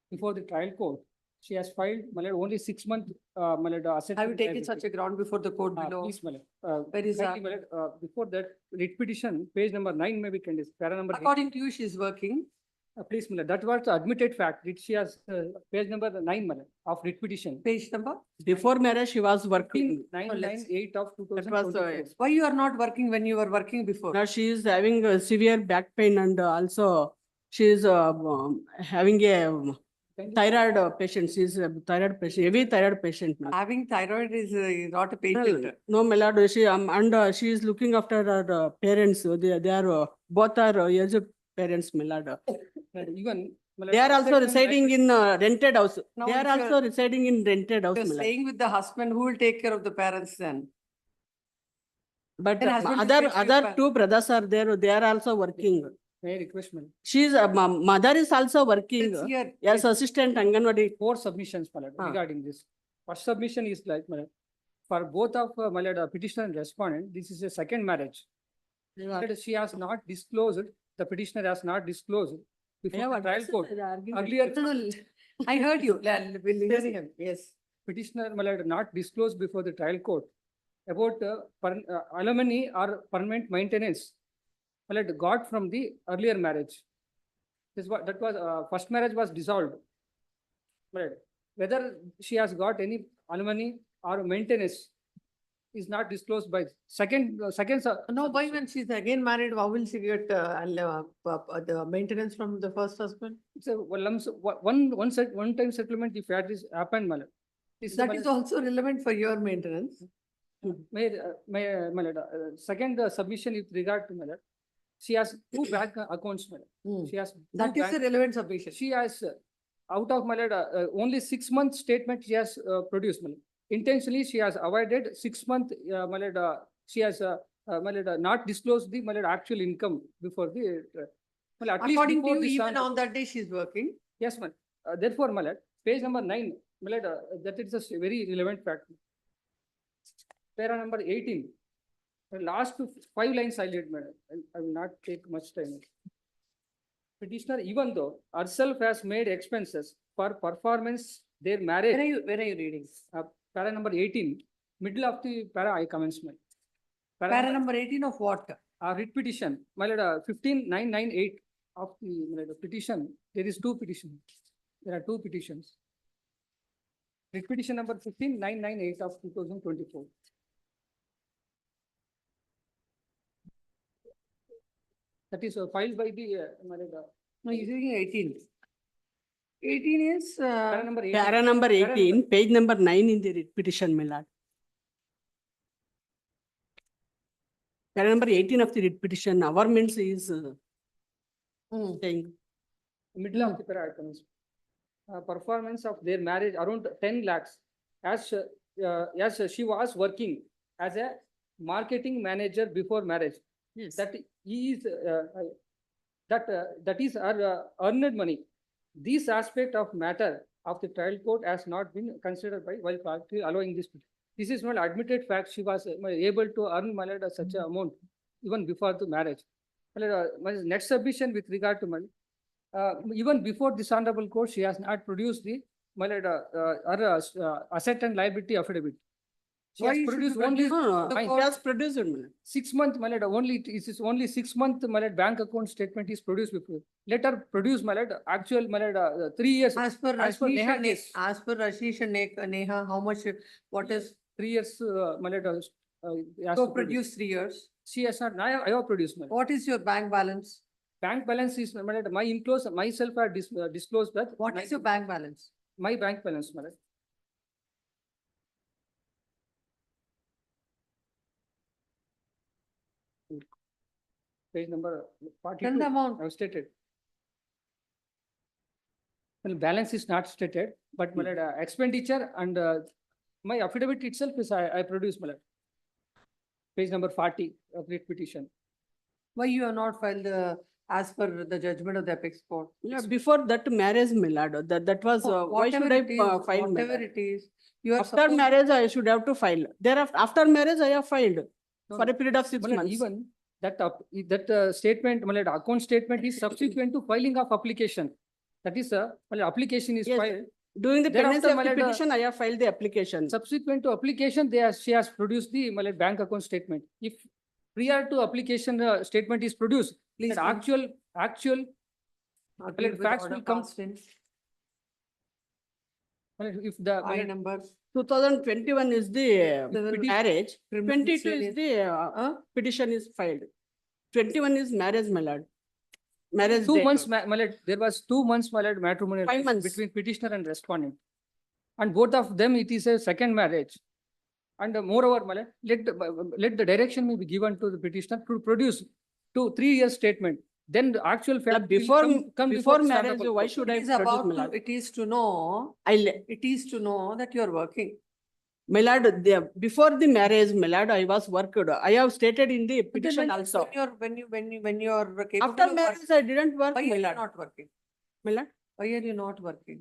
Before the trial court, she has filed, my lord, only 6 month, my lord, asset. Have you and taken liability. such a ground before the court below? Please, my lord. Where is kindly, that? my lord, before that, writ petition, page number 9 may be condensed, para number. According to you, she is working. Please, my lord, that was the admitted fact. She has page number 9, my lord, of writ petition. Page number? Before marriage, she was working. 998 of That was, 2024. Why you are not working when you were working before? now she is having a severe back pain, and also she is having a thyroid patient. She is a thyroid patient, heavy thyroid patient. Now. Having thyroid is not a patient. No, my lord, she and she is looking after her parents. They are both are aged parents, my lord. Even. my lord, They are also asset and residing in rented house. Now, They are if you're- also residing in rented house, You're my lord. staying with the husband, who will take care of the parents then? But Then husband will take care of other parents. 2 brothers are there. They are also working. May I request, my lord? She's mother is also working It's here. as assistant Anganwadi. 4 submissions, my lord, regarding this. First submission is like, my lord, for both of my lord, petitioner and respondent, this is a second marriage. That she has not disclosed, the petitioner has not disclosed before the trial court. Earlier, I heard you. We'll hear him. Yes. petitioner, my lord, not disclosed before the trial court about alimony or permanent maintenance, my lord, got from the earlier marriage. This was, that was, first marriage was dissolved. My lord, whether she has got any alimony or maintenance is not disclosed by second. No, why when she's again married, how will she get the maintenance from the first husband? It's a one time settlement if that is happened, my lord. This That is also relevant for your maintenance. my lord, second submission with regard to my lord. She has 2 bank accounts, my lord. She has. That is a relevant submission. She has, out of my lord, only 6 month statement she has produced, my lord. Intentionally, she has avoided 6 month, my lord, she has, my lord, not disclosed the, my lord, actual income before the. Well, at least According to before you, the even son- on that day, she's working. Yes, ma'am. Therefore, my lord, page number 9, my lord, that is a very relevant fact. Para number 18. The last 5 lines I did, madam. I will not take much time. Petitioner, even though herself has made expenses for performance their marriage. Where are you reading? Para number 18, middle of the para I commencement. Para number 18 of what? Writ petition, my lord, 15998 of the my lord, petition. There is 2 petitions. There are 2 petitions. Writ petition number 15998 of 2024. That is filed by the my lord, No, you're saying 18. 18 is, para number 18. Para number 18, page number 9 in the writ petition, my lord. Para number 18 of the writ petition, our means is saying. Middle of the para commencement. Performance of their marriage around 10 lakhs. As she was working as a marketing manager before marriage. Yes. That is that is her earned money. This aspect of matter of the trial court has not been considered by while allowing this. This is not admitted fact. She was able to earn my lord such an amount even before the marriage. My next submission with regard to money. Even before this honorable court, she has not produced the my lord, her asset and liability affidavit. She Why has you should produced be only. producing? Fine. She has produced it, madam. 6 month, my lord, only it is only 6 month, my lord, bank account statement is produced before. Let her produce, my lord, actual, my lord, 3 years. As per As per Rashmi Neha and case. as per Rashish and Neha, how much, what is, 3 years, my lord, has so to produce 3 years? She has not, I have produced, my lord. What is your bank balance? Bank balance is, my lord, my enclose, myself are disclosed that. What is your bank balance? My bank balance, my lord. Page number 42. Tell the amount. I have stated. Well, balance is not stated, but my lord, expenditure and my affidavit itself is I produced, my lord. Page number 40 of the petition. Why you have not filed the, as per the judgment of the apex court? Yeah, before that marriage, my lord, that was, why should I file? my Whatever lord? it is, you are After supposed. marriage, I should have to file. Thereafter, after marriage, I have filed for a period of 6 My lord, months. even that statement, my lord, account statement is subsequent to filing of application. That is, my lord, application is Yes, filed. During the Thereafter, pendency of my the lord, petition, I have filed the application. Subsequent to application, she has produced the, my lord, bank account statement. If prior to application, statement is produced, Please that come. actual, Agree with facts order will come. passed in. my lord, if the, my I lord, number. 2021 is the Seven. marriage, Criminal 22 is serious. the petition is filed. 21 is marriage, my lord. Marriage 2 date. months, my lord, there was 2 months, my lord, matrimonial 5 months. between petitioner and respondent. And both of them, it is a second marriage. And moreover, my lord, let the direction may be given to the petitioner to produce 2-3 years statement. Then the actual Yeah, fact. will come before this marriage, honorable why court. should I It is produce, about my to, lord? it is to know, I, it is to know that you are working. my lord, before the marriage, my lord, I was worked. I have stated in the But then petition when also. when you are capable After of marriage, working, I didn't work, why my are you lord. not working? My lord. Why are you not working?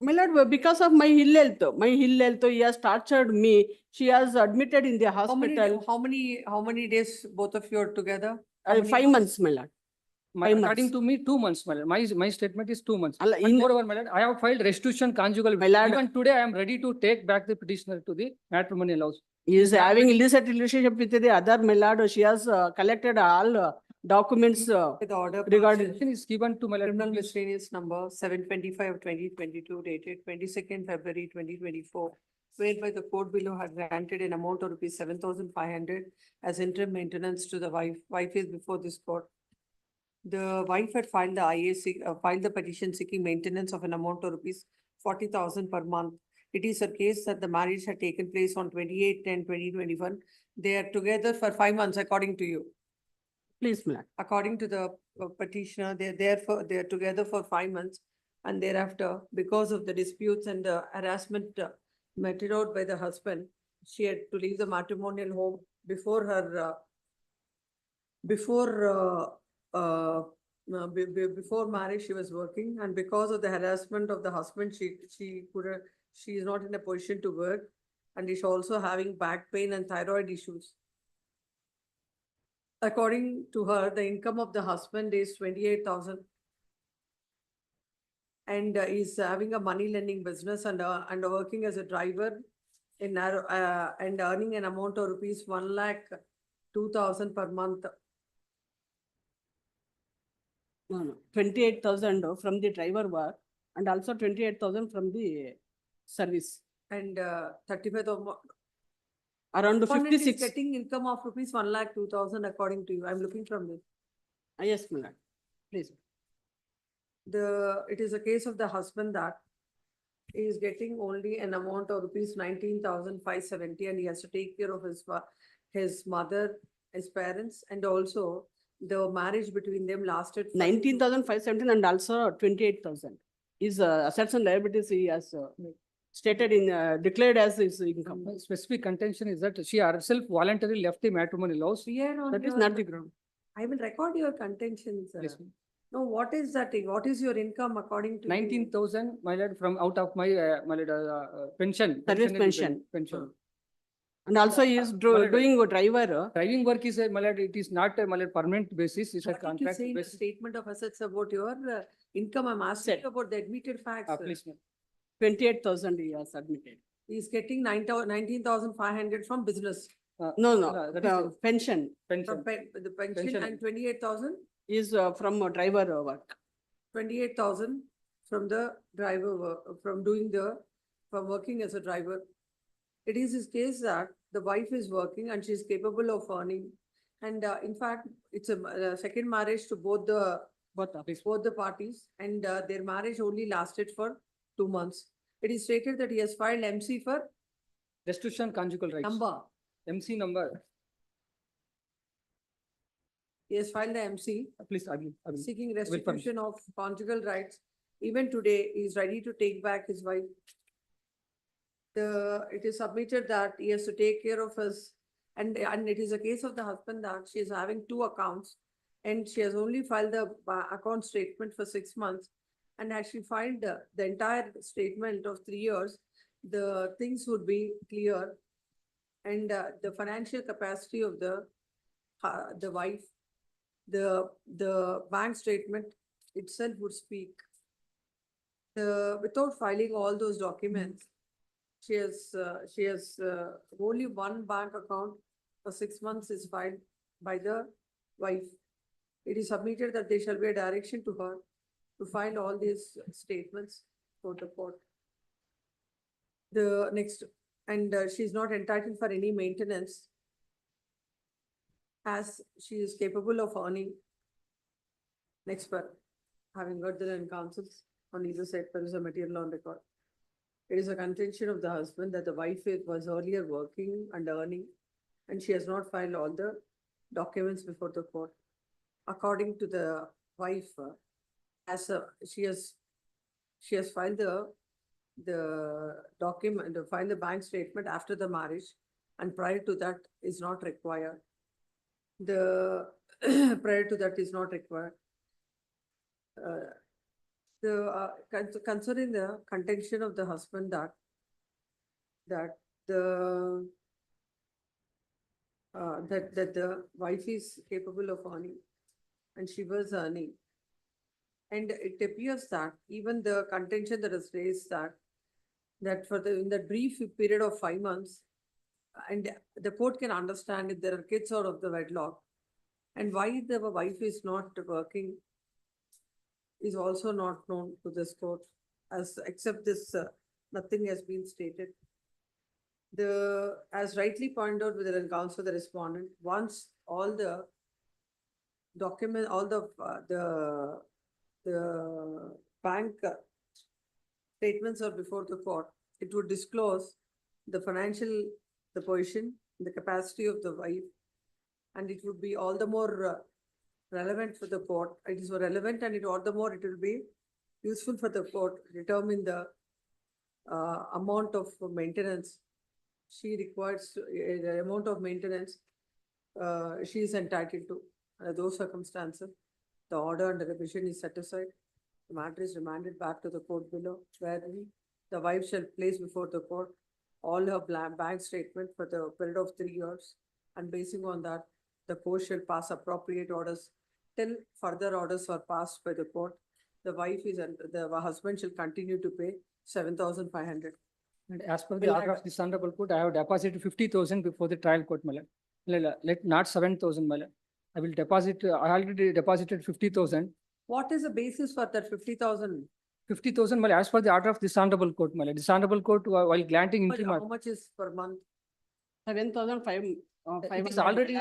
My lord, because of my ill health, he has tortured me. She has admitted in the hospital. How many days both of you are together? How many 5 months, my lord. According to me, 2 months, my lord. My statement is 2 months. Allah, And moreover, my lord, I have filed restitution conjugal. My lord. Even today, I am ready to take back the petitioner to the matrimonial house. He is having illicit relationship with the other, my lord. She has collected all documents With the order regarding. passed in Is given to my lord. criminal miscellaneous number 725 of 2022 dated 22nd February 2024, whereby the court below had granted an amount of rupees 7,500 as interim maintenance to the wife. Wife is before this court. The wife had filed the filed the petition seeking maintenance of an amount of rupees 40,000 per month. It is a case that the marriage had taken place on 28/10/2021. They are together for 5 months, according to you. Please, my lord. According to the petitioner, they are together for 5 months. And thereafter, because of the disputes and the harassment meted out by the husband, she had to leave the matrimonial home before her, before marriage, she was working, and because of the harassment of the husband, she is not in a position to work, and is also having back pain and thyroid issues. According to her, the income of the husband is 28,000. And is having a money lending business and working as a driver in and earning an amount of rupees 1,02,000 per month. No. 28,000 from the driver work and also 28,000 from the service. And 35,000. Around Respondent is 56. getting income of rupees 1,02,000 according to you. I'm looking from this. Yes, my lord. Please. It is a case of the husband that he is getting only an amount of rupees 19,570, and he has to take care of his mother, his parents, and also the marriage between them lasted 19,517 and also 28,000 is assets and liabilities he has stated in declared as his income. My specific contention is that she herself voluntarily left the matrimonial house. That is not the ground. I will record your contentions. Yes, ma'am. No, what is that thing? What is your income according to you? 19,000, my lord, from out of my pension. Service pensionary pension. And also he is doing a driver. Driving work is my lord, it is not a my lord, permanent basis, it's a What did you contract say in the basis. statement of assets about your income? I'm asking you about the admitted facts. Please, ma'am. 28,000 he has admitted. He's getting 19,500 from business. No, the pension From the pension Pension. and 28,000, is from driver work. 28,000 from the driver work, from working as a driver. It is his case that the wife is working and she is capable of earning. And in fact, it's a second marriage to both the parties, and their marriage only lasted for 2 months. It is stated that he has filed MC for Restitution conjugal rights. number. MC number, He has filed the MC please, I will. seeking furnish. restitution of conjugal rights. Even today, he is ready to take back his wife. It is submitted that he has to take care of his, and it is a case of the husband that she is having 2 accounts. And she has only filed the account statement for 6 months. And had she filed the entire statement of 3 years, the things would be clear. And the financial capacity of the wife, the bank statement itself would speak. Without filing all those documents, she has only one bank account for 6 months is filed by the wife. It is submitted that there shall be a direction to her to file all these statements for the court. The next, and she is not entitled for any maintenance as she is capable of earning. Next part, having heard the land counsels on either side, there is a material on record. It is a contention of the husband that the wife was earlier working and earning, and she has not filed all the documents before the court. According to the wife, she has filed the document, filed the bank statement after the marriage, and prior to that is not required. Prior to that is not required. Concerning the contention of the husband that the wife is capable of earning, and she was earning. And it appears that even the contention that is raised that in the brief period of 5 months, and the court can understand if there are kids out of the wedlock, and why the wife is not working is also not known to this court, except this, nothing has been stated. As rightly pointed out with the counsel, the respondent, once all the document, all the bank statements are before the court, it would disclose the position, the capacity of the wife, and it would be all the more relevant for the court. It is relevant, and all the more it will be useful for the court to determine the amount of maintenance she requires, the amount of maintenance she is entitled to. Those circumstances, the order and the revision is set aside. The matter is remanded back to the court below, where the wife shall place before the court all her bank statement for the period of 3 years, and basing on that, the court shall pass appropriate orders till further orders are passed by the court. The husband shall continue to pay 7,500. And as per the order of this honorable court, I have deposited 50,000 before the trial court, my lord. Let not 7,000, my lord. I will deposit, I already deposited 50,000. What is the basis for that 50,000? 50,000, my lord, as per the order of this honorable court, my lord. This honorable court, while granting How interim. much is per month? 7,500. It is already,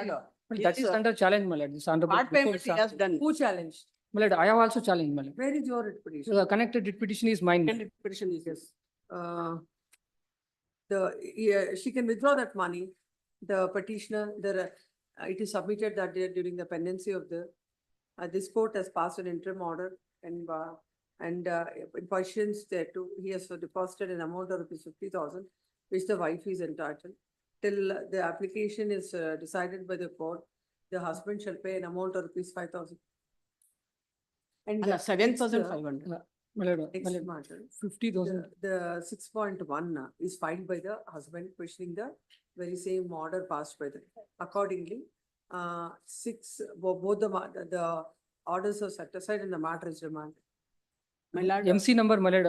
that is under challenge, my lord. This honorable. Part payment he has done. Who challenged? My lord, I have also challenged, my lord. Where is your writ petition? So the connected writ petition is mine. Writ petition is yes. She can withdraw that money. The petitioner, it is submitted that day during the pendency of this court has passed an interim order, and in partitions thereto, he has deposited an amount of ₹50,000, which the wife is entitled. Till the application is decided by the court, the husband shall pay an amount of ₹5,000. And 7,500. Next matter, 50,000. the 6.1 is filed by the husband questioning the very same order passed by the. Accordingly, both the orders are set aside and the matter is remanded. My lord, MC number, my lord,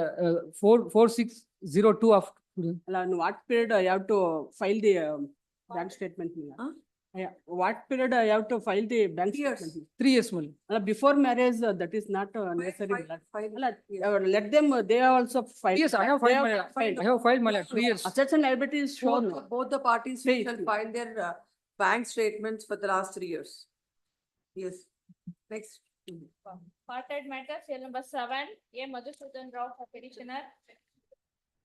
4602 of In what period I have to file the bank statement? Huh? Yeah, what period I have to file the bank 3 years. statement? 3 years only. Before marriage, that is not necessary. Let them, they are also file. Yes, I have They filed my lord. filed. I have filed my lord, 3 years. Assets and liabilities is shown. Both the parties Faith. shall file their bank statements for the last 3 years. Yes. Next. Parted matter, cell number 7, A. Madhusudan Rao for petitioner.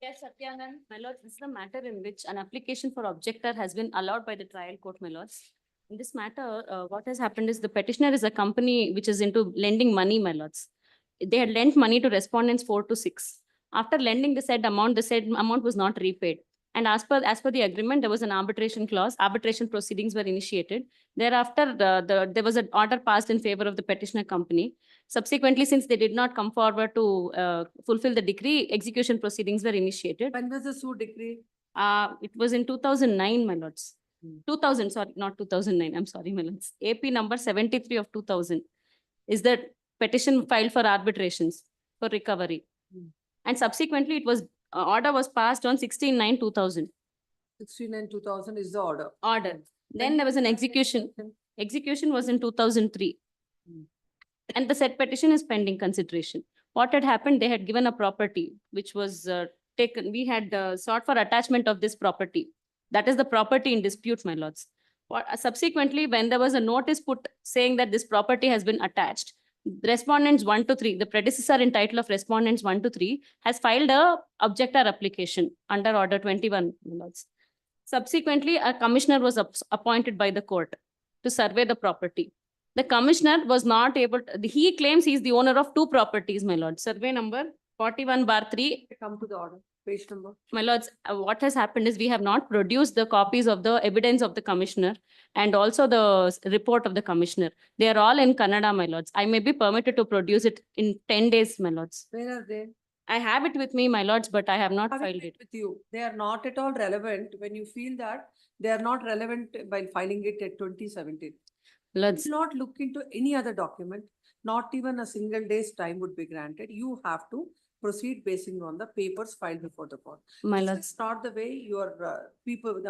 Yes, Satyanand. My lord, this is the matter in which an application for objector has been allowed by the trial court, my lords. In this matter, what has happened is the petitioner is a company which is into lending money, my lords. They had lent money to respondents 4 to 6. After lending the said amount was not repaid. And as per the agreement, there was an arbitration clause. Arbitration proceedings were initiated. Thereafter, there was an order passed in favor of the petitioner company. Subsequently, since they did not come forward to fulfill the decree, execution proceedings were initiated. When was the suit decree? It was in 2009, my lords. 2000, sorry, not 2009. I'm sorry, my lords. AP number 73 of 2000 is the petition filed for arbitrations for recovery. And subsequently, it was order was passed on 16/9/2000. 16/9/2000 is the order. Then there was an execution. Execution was in 2003. And the said petition is pending consideration. What had happened, they had given a property which was taken. We had sought for attachment of this property. That is the property in dispute, my lords. Subsequently, when there was a notice put saying that this property has been attached, respondents 1 to 3, the predecessor in title of respondents 1 to 3 has filed a objector application under order 21, my lords. Subsequently, a commissioner was appointed by the court to survey the property. The commissioner was not able to, he claims he is the owner of 2 properties, my lord. Survey number 41/3. Come to the order, page number. My lords, what has happened is we have not produced the copies of the evidence of the commissioner and also the report of the commissioner. They are all in Kannada, my lords. I may be permitted to produce it in 10 days, my lords. Where are they? I have it with me, my lords, but I have not Have filed it. with you. They are not at all relevant when you feel that they are not relevant by filing it at 2017. Lords, Do not look into any other document, not even a single day's time would be granted. You have to proceed basing on the papers filed before the court. my This lords, is not the way your people,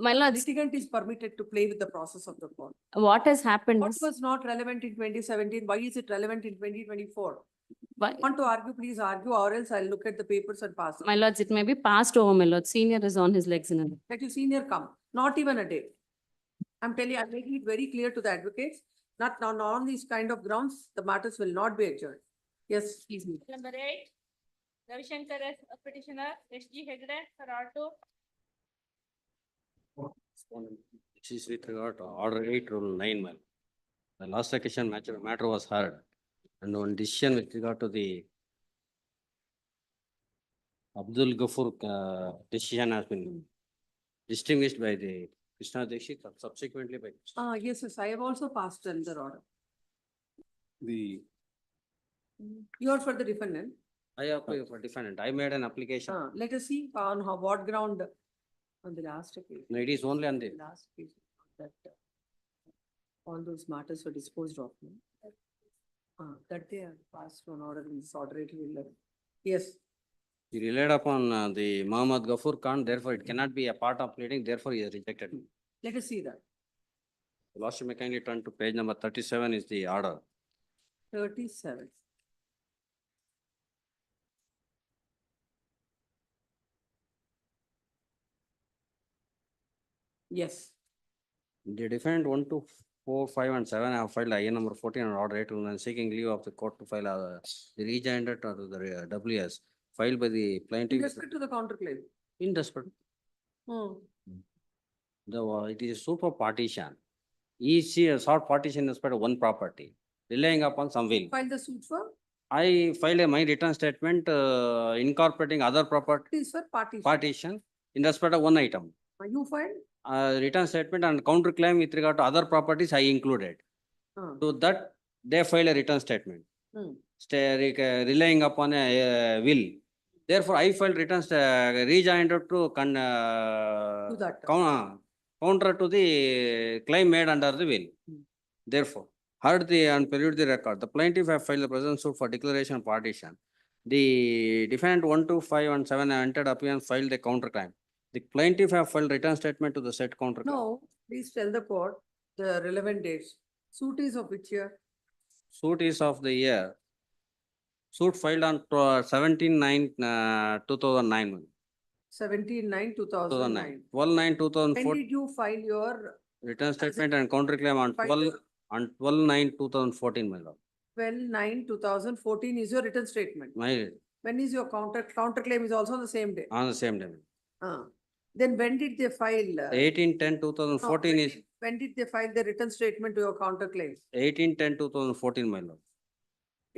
my lords, litigant is permitted to play with the process of the court. what has happened What is, was not relevant in 2017? Why is it relevant in 2024? why- Want to argue, please argue, or else I'll look at the papers and pass. my lords, it may be passed over, my lord. Senior is on his legs in a. Let your senior come, not even a day. I'm telling you, I'm making it very clear to the advocates, not on these kind of grounds, the matters will not be adjourned. Yes, please. Meet. Number 8, Ravishankar as a petitioner, SG Hegde for R2. This is with regard to order 8 rule 9, ma'am. The last occasion matter was heard. And one decision with regard to the Abdul Ghafoor decision has been distinguished by the Krishna Dixit, subsequently by. Yes, I have also passed another order. The. You are for the defendant. I applied for defendant. I made an application. Let us see on what ground on the last occasion. No, it is only on the. Last occasion that all those matters were disposed of. no? That they are passed on order in this order it will. Yes. He relied upon the Muhammad Ghafoor Khan, therefore it cannot be a part of pleading, therefore he is rejected. Let us see that. Last, may kindly turn to page number 37 is the order. 37. Yes. The defendant 1 to 4, 5 and 7 have filed IN number 14 and order 8 and seeking leave of the court to file the rejoinder to the WS filed by the In plaintiff. respect to the counterclaim. In respect. It is a suit for partition. Each sought partition in respect of one property, relying upon some will. File the suit for? I filed my return statement incorporating other property It is for partition. partition in respect of one item. You filed? Return statement and counterclaim with regard to other properties I included. So that they file a return statement. Relying upon a will. Therefore, I filed return rejoinder to counter to the claim made under the will. Therefore, heard the and perused the record. The plaintiff have filed the present suit for declaration of partition. The defendant 1, 2, 5 and 7 have entered appearance, filed a counterclaim. The plaintiff have filed return statement to the said counterclaim. No, please tell the court the relevant dates. Suit is of which year? Suit is of the year. Suit filed on 17/9/2009. 17/9/2009. 12/9/2004. When did you file your Return statement and counterclaim on Filed- 12/9/2014, my lord. 12/9/2014 is your written statement? My, When is your counterclaim is also on the same day? on the same day. Then when did they file? 18/10/2014 is When did they file the written statement to your counterclaim? 18/10/2014, my lord.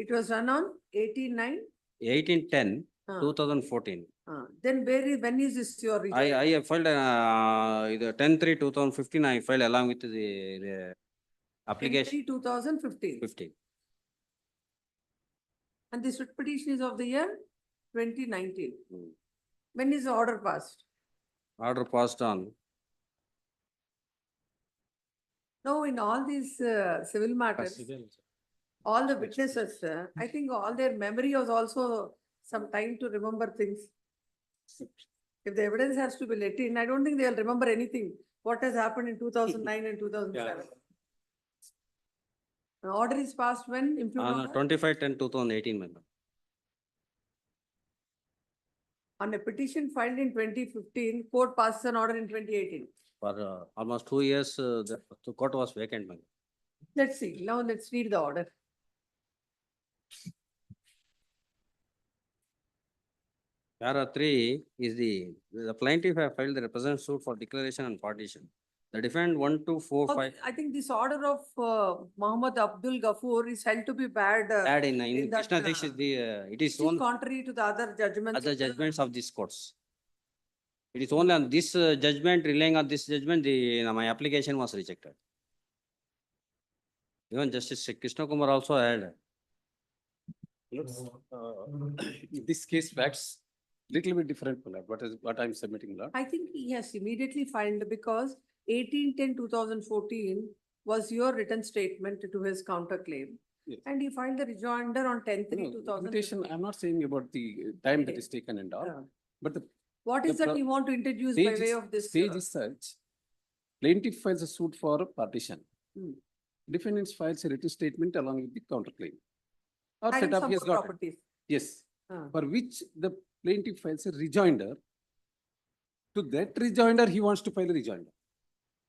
It was done on 18/9? 18/10/2014. Then when is this your? I have filed, the 10/3/2015, I filed along with the application 2015. 15. And this writ petition is of the year 2019. Hmm. When is the order passed? Order passed on. No, in all these civil matters, all the witnesses, I think all their memory was also some time to remember things. If the evidence has to be let in, I don't think they'll remember anything, what has happened in 2009 and 2007. The order is passed when? Improved order? 25/10/2018, my lord. On a petition filed in 2015, court passes an order in 2018. For almost 2 years, the court was vacant, my lord. Let's see, now let's read the order. Para 3 is the plaintiff have filed the representative suit for declaration and partition. The defendant 1, 2, 4, 5 I think this order of Muhammad Abdul Ghafoor is held to be bad. add in in that, Krishna Desh is the, it is Which is only contrary to the other judgments. other judgments of these courts. It is only on this judgment, relying on this judgment, my application was rejected. Even Justice Krishna Kumar also had. In this case, facts little bit different, my lord. What I'm submitting, lord. I think he has immediately filed because 18/10/2014 was your written statement to his counterclaim. Yes. And he filed the rejoinder on 10/3/2015. No, invitation, I'm not saying about the time that is taken and all, Yeah. but the What is the that pro- you want to introduce by way of this? Stage is such, plaintiff files a suit for partition. Hmm. Defendants files a written statement along with the counterclaim. Or Having set up, some he has more got it. properties. Yes, Ah. for which the plaintiff files a rejoinder. To that rejoinder, he wants to file a rejoinder.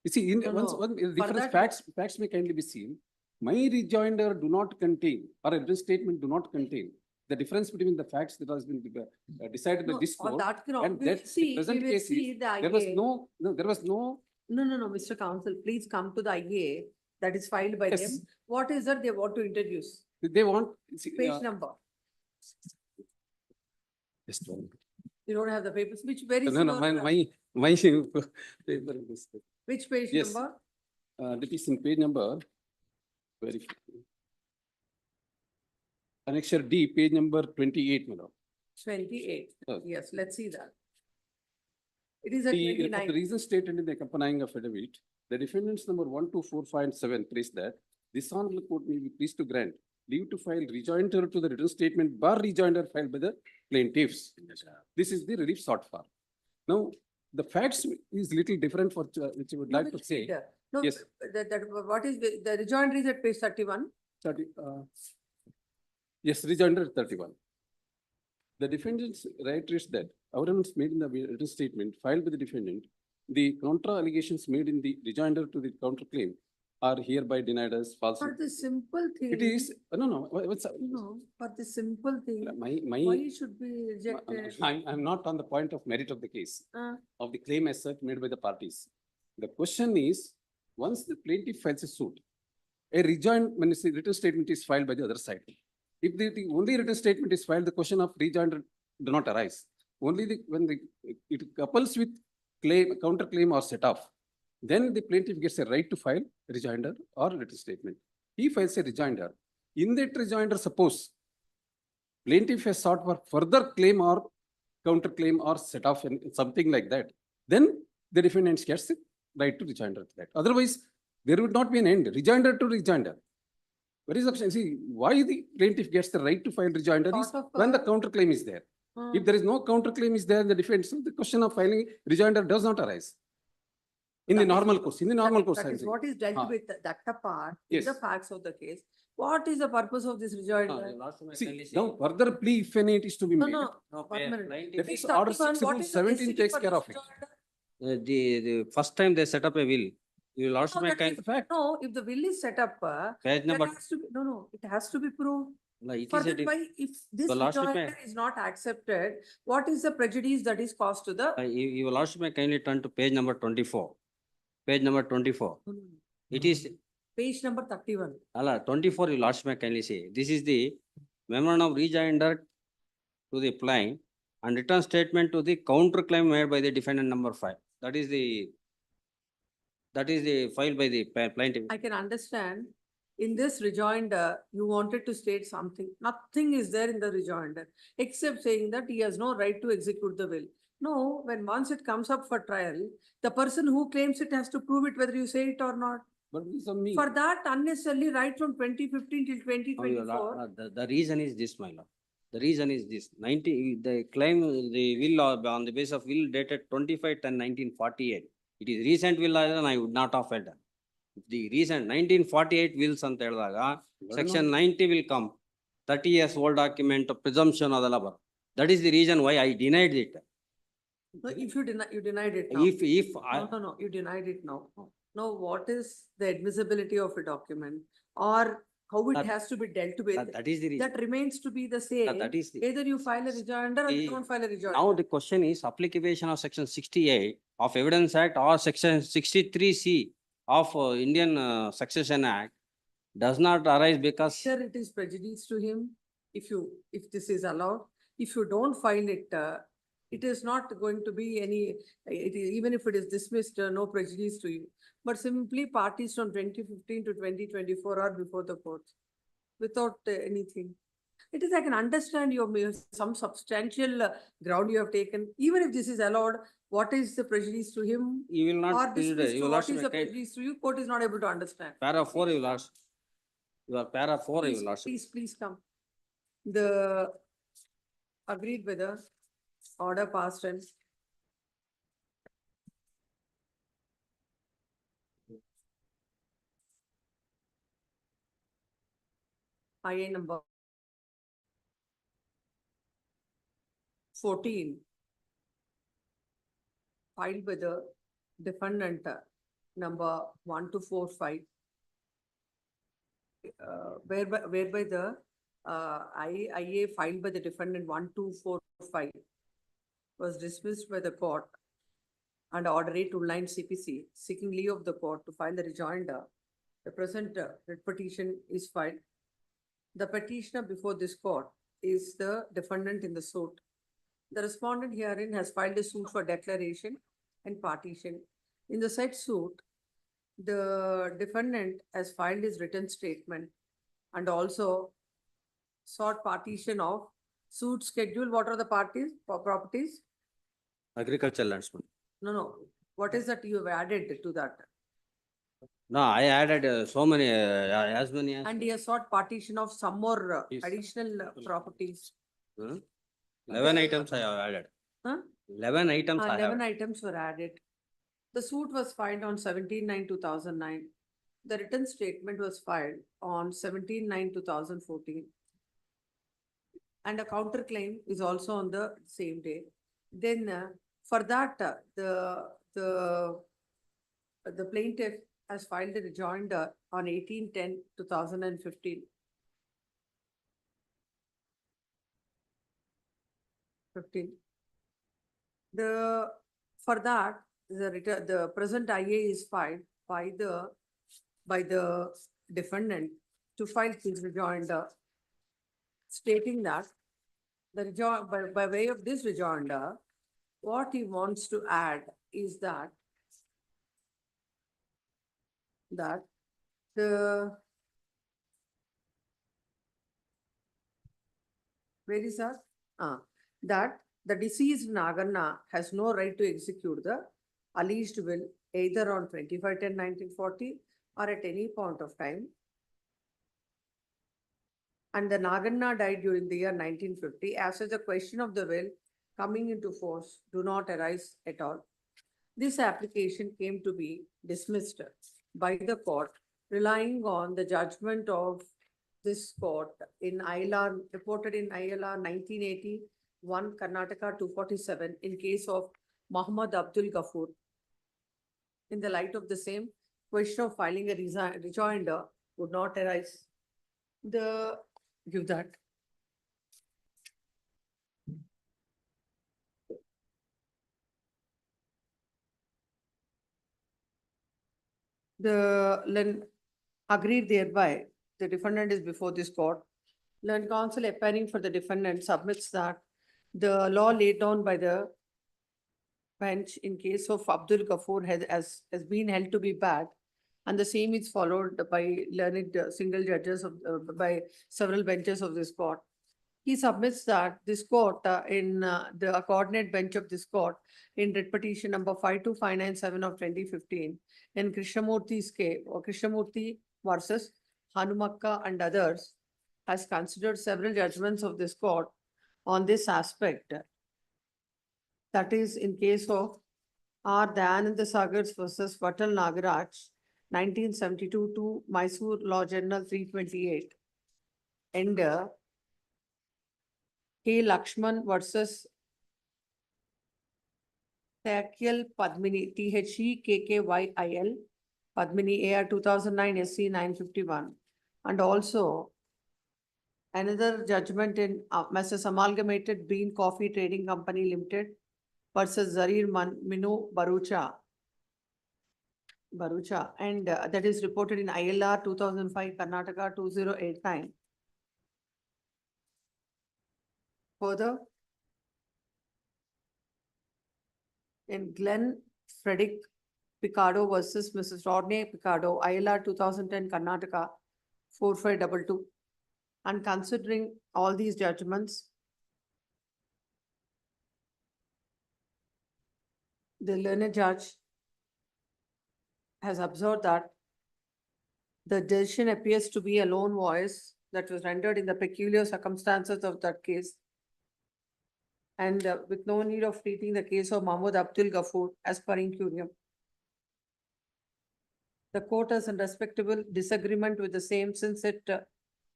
You see, in No, once, no. one For difference, that- facts may kindly be seen. My rejoinder do not contain, or a written statement do not contain the difference between the facts that has been decided by No, this or court. that can And we that will see, present we will case see is, the there was IA. no, No, Mr. Counsel, please come to the IA that is filed by them. Yes. What is that they want to introduce? they want. see, Page number. Just one. You don't have the papers, where is No, your, my paper is, which page yes. number? That is in page number. Very. Annexure D, page number 28, madam. 28. Yes. Yes, let's see that. It is at The 29. reason stated in the accompanying affidavit, the defendants number 1, 2, 4, 5, and 7 trace that this honorable court may be pleased to grant leave to file rejoinder to the written statement bar rejoinder filed by the plaintiffs. This is the relief sought for. Now, the facts is little different for which you would like to say. No, Yes. what is the rejoinder is at page 31? 30, yes, rejoinder 31. The defendants reiterates that arguments made in the written statement filed by the defendant, the contra allegations made in the rejoinder to the counterclaim are hereby denied as false. For the simple thing. It is, no, what's, No, for the simple thing, my, why it should be rejected? I'm not on the point of merit of the case, Uh, of the claim as such made by the parties. The question is, once the plaintiff files a suit, a rejoinder, when it's a written statement is filed by the other side. If the only written statement is filed, the question of rejoinder do not arise. Only when it couples with claim, counterclaim or set off, then the plaintiff gets a right to file rejoinder or written statement. He files a rejoinder. In that rejoinder, suppose plaintiff has sought for further claim or counterclaim or set off and something like that, then the defendant gets the right to rejoinder to that. Otherwise, there would not be an end. Rejoinder to rejoinder. Where is the, see, why the plaintiff gets the right to file rejoinder is Part of, when the counterclaim is there. If there is no counterclaim is there in the defense, the question of filing rejoinder does not arise. In the That is- normal course, in the normal course. That I'm is saying. what is dealt Ah. with that part, in Yes. the facts of the case. What is the purpose of this rejoinder? See, now further plea if any it is to be No, made. no, 1 minute. That Page is order 31, 6 what rule is the 17 necessity takes for care this of it. rejoinder? The first time they set up a will, you lost No, my that kind. is- No, if the will is set up, Page that number, has to be, no, it has to be proved. like, it is Further, a, why, if this the last rejoinder page. is not accepted, what is the prejudice that is caused to the? you lost my kindly turn to page number 24. Page number 24. It is, Page number 31. 24 you lost my kindly say. This is the memorandum of rejoinder to the plaintiff and return statement to the counterclaim made by the defendant number 5. That is the file by the plaintiff. I can understand. In this rejoinder, you wanted to state something. Nothing is there in the rejoinder, except saying that he has no right to execute the will. No, when once it comes up for trial, the person who claims it has to prove it whether you say it or not. But these are me. For that unnecessarily right from 2015 till 2024. The reason is this, my lord. The reason is this, the claim, the will on the basis of will dated 25/10/1948. It is recent will, and I would not have filed. If the recent 1948 wills ಅಂತ ಹೇಳಿದಾಗ section 90 will come. 30 years old document presumption ಅದೆಲ್ಲ ಬರುತ್ತೆ. That is the reason why I denied it. No, if you denied it now. If I. No, you denied it now. Now, what is the admissibility of a document or how it That- has to be dealt with? That is the reason. That remains to be the same. That is the. Either you file a rejoinder or you The- don't file a rejoinder. Now the question is application of section 68 of Evidence Act or section 63C of Indian Succession Act does not arise because. Sure, it is prejudice to him if this is allowed. If you don't file it, it is not going to be any, even if it is dismissed, no prejudice to you. But simply parties from 2015 to 2024 are before the court without anything. It is, I can understand your some substantial ground you have taken. Even if this is allowed, what is the prejudice to him? You will not. Or dismissed, You what lost is my the kind. prejudice to you? Court is not able to understand. Para 4 you lost. You are para 4 you Please, lost. please come. The agreed with the order passed and IA number 14 filed with the defendant number 1245 whereby the IA filed by the defendant 1245 was dismissed by the court and order 829 CPC seeking leave of the court to file the rejoinder. The present writ petition is filed. The petitioner before this court is the defendant in the suit. The respondent herein has filed a suit for declaration and partition. In the said suit, the defendant has filed his written statement and also sought partition of suit schedule. What are the parties, properties? Agricultural lands. No. What is that you have added to that? No, I added so many, as many as. And he has sought partition of some more Yes. additional properties. 11 items I have added. Huh? 11 items I have. 11 items were added. The suit was filed on 17/9/2009. The written statement was filed on 17/9/2014. And a counterclaim is also on the same day. Then for that, the plaintiff has filed a rejoinder on 18/10/2015. 15. For that, the present IA is filed by the defendant to file his rejoinder, stating that by way of this rejoinder, what he wants to add is that the where is that? That the deceased Naganna has no right to execute the alleged will either on 25/10/1940 or at any point of time and the Naganna died during the year 1950, as such the question of the will coming into force do not arise at all. This application came to be dismissed by the court, relying on the judgment of this court in ILR, reported in ILR 1981, Karnataka 247, in case of Muhammad Abdul Ghafoor. In the light of the same, question of filing a rejoinder would not arise. Give that. Agreed thereby, the defendant is before this court. Learned counsel appearing for the defendant submits that the law laid down by the bench in case of Abdul Ghafoor has been held to be bad, and the same is followed by learned single judges by several benches of this court. He submits that this court in the coordinate bench of this court in writ petition number 52597 of 2015 in Krishnamurthi's case, or Krishnamurthy versus Hanumakka and others, has considered several judgments of this court on this aspect. That is in case of R. Dayananda Sagars versus Vatal Nagaraj, 1972 to Mysore Law Journal 328. And K. Lakshman versus Thakyal Padmini, THEKKYIL, Padmini AR 2009 SC 951. And also another judgment in Messrs. Amalgamated Bean Coffee Trading Company Limited versus Zarir Minu Barucha, and that is reported in ILR 2005 Karnataka 2089. Further, in Glenn Frederick Picardo versus Mrs. Rodney Picardo, ILR 2010 Karnataka 4522. And considering all these judgments, the learned judge has observed that the decision appears to be a lone voice that was rendered in the peculiar circumstances of that case, and with no need of treating the case of Mahmoud Abdul Ghafoor as per incurium. The court has a respectable disagreement with the same, since it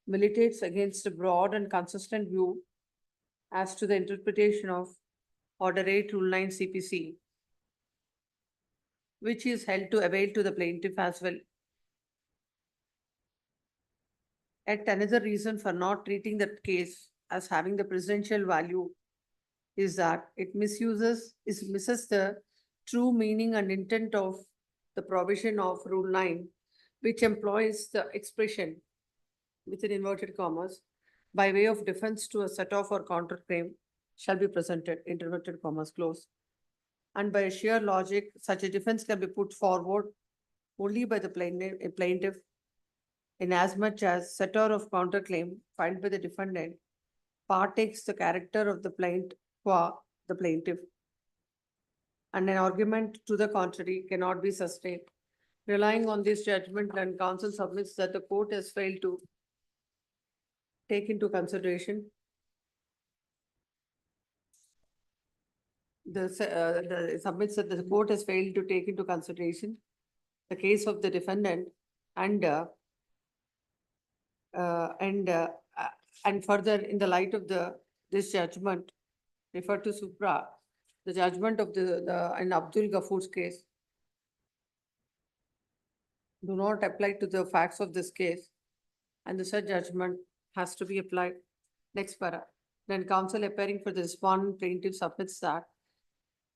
militates against a broad and consistent view as to the interpretation of Order 8 Rule 9 CPC, which is held to avail to the plaintiff as well. Yet another reason for not treating that case as having the presidential value is that it misses the true meaning and intent of the provision of Rule 9, which employs the expression within inverted commas by way of defense to a set-off or counterclaim shall be presented, inverted commas close. And by sheer logic, such a defense can be put forward only by the plaintiff, inasmuch as setter of counterclaim filed by the defendant partakes the character of the plaintiff, and an argument to the contrary cannot be sustained. Relying on this judgment, and counsel submits that the court has failed to take into consideration submits that the court has failed to take into consideration the case of the defendant, and further, in the light of this judgment referred to supra, the judgment of in Abdul Ghafoor's case do not apply to the facts of this case, and the such judgment has to be applied. Next para. Then counsel appearing for the respondent plaintiff submits that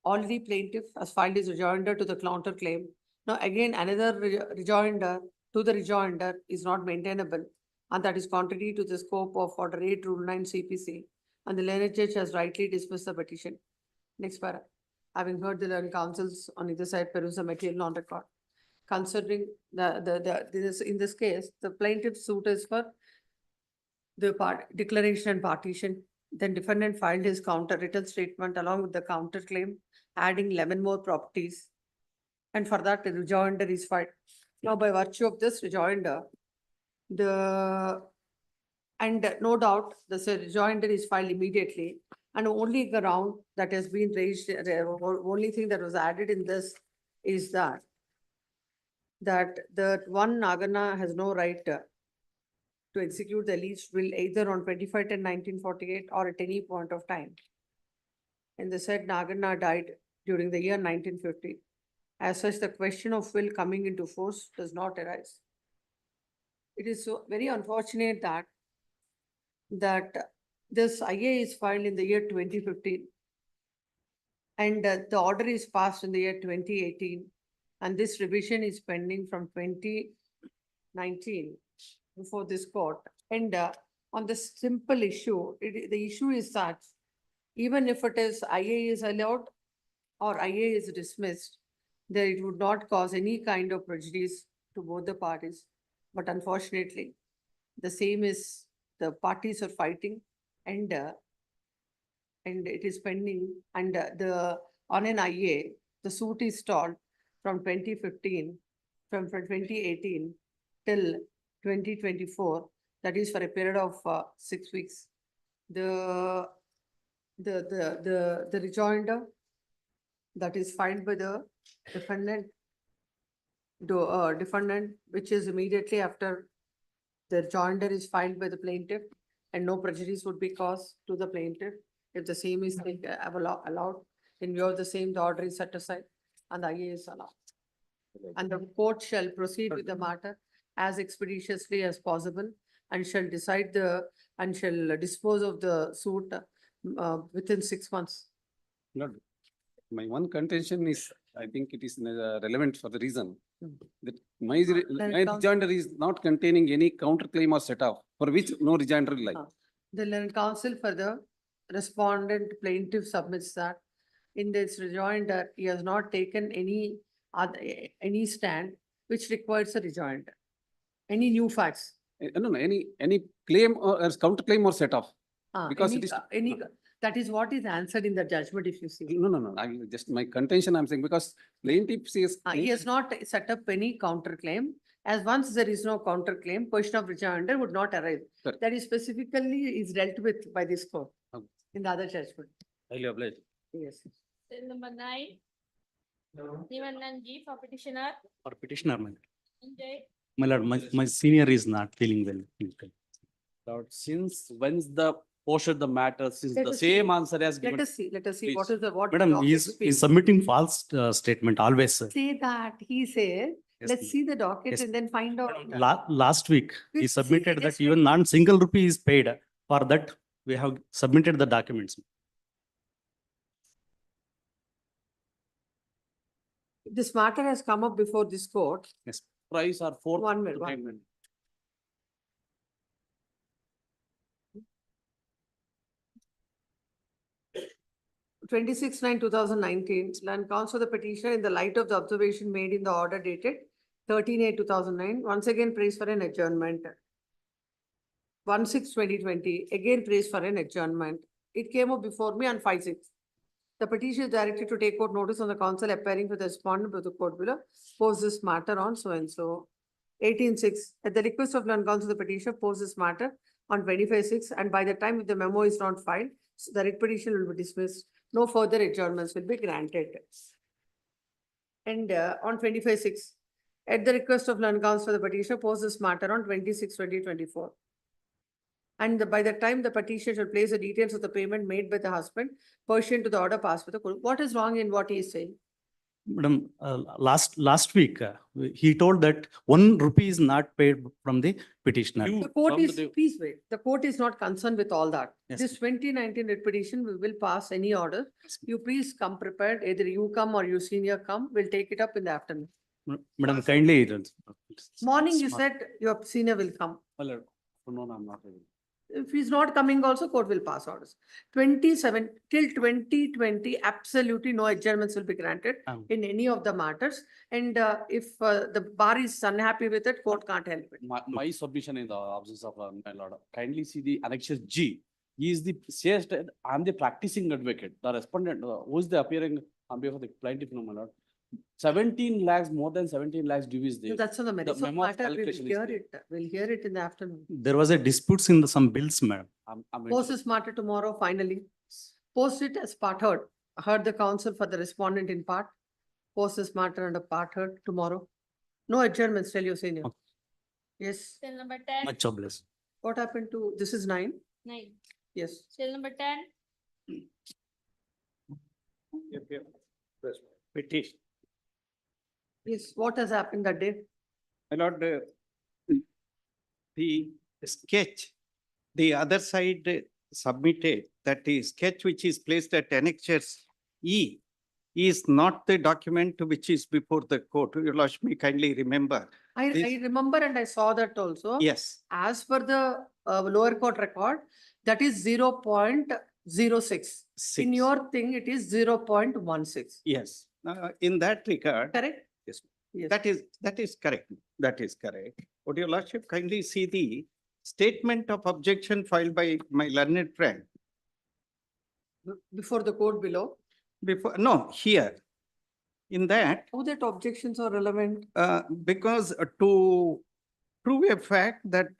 already plaintiff has filed his rejoinder to the counterclaim. Now again, another rejoinder to the rejoinder is not maintainable, and that is contrary to the scope of Order 8 Rule 9 CPC, and the learned judge has rightly dismissed the petition. Next para. Having heard the learned counsels on either side peruse the material on record. Considering in this case, the plaintiff's suit is for the declaration and partition. Then defendant filed his written statement along with the counterclaim, adding 11 more properties. And for that, the rejoinder is filed. Now, by virtue of this rejoinder, the And no doubt, the rejoinder is filed immediately. And only ground that has been raised, only thing that was added in this is that the one Nagana has no right to execute the lease will either on 25/10/1948 or at any point of time. And the said Nagana died during the year 1950. As such, the question of will coming into force does not arise. It is so very unfortunate that this IA is filed in the year 2015. And the order is passed in the year 2018. And this revision is pending from 2019 before this court. And on this simple issue, the issue is that even if it is IA is allowed or IA is dismissed, that it would not cause any kind of prejudice to both the parties. But unfortunately, the same is the parties are fighting and it is pending. And on an IA, the suit is stalled from 2015, from 2018 till 2024. That is for a period of 6 weeks. The rejoinder that is filed by the defendant, which is immediately after the rejoinder is filed by the plaintiff, and no prejudice would be caused to the plaintiff if the same is allowed. In view of the same, the order is set aside and the IA is allowed. And the court shall proceed with the matter as expeditiously as possible and shall dispose of the suit within 6 months. Not, my one contention is, I think it is relevant for the reason that my rejoinder is not containing any counterclaim or set off for which no rejoinder will lie. The learned counsel for the respondent plaintiff submits that in this rejoinder, he has not taken any stand which requires a rejoinder. Any new facts? No, any claim or counterclaim or set off. Because it is That is what is answered in the judgment if you see. No. My contention I'm saying because plaintiff says. He has not set up any counterclaim. As once there is no counterclaim, question of rejoinder would not arise. Correct. That is specifically is dealt with by this court in the other judgment. Highly obliged. Yes. Cell number 9. Nivannan G for petitioner. For petitioner, my Sanjay. lord, my senior is not feeling well. Lord, since when's the posted the matter, since Let the us same see. answer has given. Let us see what Please. is the, what. Madam, docket he's speaks. submitting false statement always. Say that, he said, Yes, let's ma'am. see the docket Yes. and then find out. Last week, he See, submitted that just even non-single rupee is paid. For that, we have submitted the documents. This matter has come up before this court. Yes, price are 4. 1 minute. 26/9/2019, land counsel the petitioner in the light of the observation made in the order dated 13/8/2009, once again prays for an adjournment. 1/6/2020, again prays for an adjournment. It came up before me on 5/6. The petition is directed to take court notice on the counsel appearing for the respondent of the court below, post this matter on so and so. 18/6, at the request of land counsel, the petitioner post this matter on 25/6, and by the time if the memo is not filed, so the writ petition will be dismissed. No further adjournments will be granted. And on 25/6, at the request of land counsel, the petitioner post this matter on 26/2024. And by the time the petitioner shall place the details of the payment made by the husband pursuant to the order passed by the court. What is wrong in what he is saying? Madam, last week, he told that 1 rupee is not paid from the petitioner. The court is, please wait, the court is not concerned with all that. Yes, This 2019 writ petition, we will pass any order. You please come prepared, either you come or your senior come, we'll take it up in the afternoon. Madam, kindly. Morning, you said your senior will come. Well, no, I'm not ready. If he's not coming also, court will pass orders. 27 till 2020, absolutely no adjournments will be granted in any of the matters. And if the bar is unhappy with it, court can't help it. My submission in the absence of my lord, kindly see the annexure G. He is the says that I'm the practicing advocate. The respondent who is the appearing on behalf of the plaintiff, no, my lord. 17 lakhs, more than 17 lakhs due is No, there. that's on the merits of memo of matter. We'll calculation is hear there. it. We'll hear it in the afternoon. There was a disputes in some bills, madam. I'm waiting. Post this matter tomorrow, finally. Post it as part heard. Heard the counsel for the respondent in part. Post this matter under part heard tomorrow. No adjournments, tell your senior. Okay. Yes. Cell number 10, Much obliged. What happened to, this is 9? 9. Yes. Cell number 10, Petition. Yes, what has happened that day? My lord, the sketch, the other side submitted, that is sketch which is placed at annexures E is not the document which is before the court. Your lordship may kindly remember. I This- remember and I saw that also. Yes, As per the lower court record, that is 0.06. In Six. your thing, it is 0.16. yes. In that regard, Correct? yes, Yes. that is correct. That is correct. Would your lordship kindly see the statement of objection filed by my learned friend? Before the court below. Before, no, here. In that, How that objections are relevant? because to prove a fact that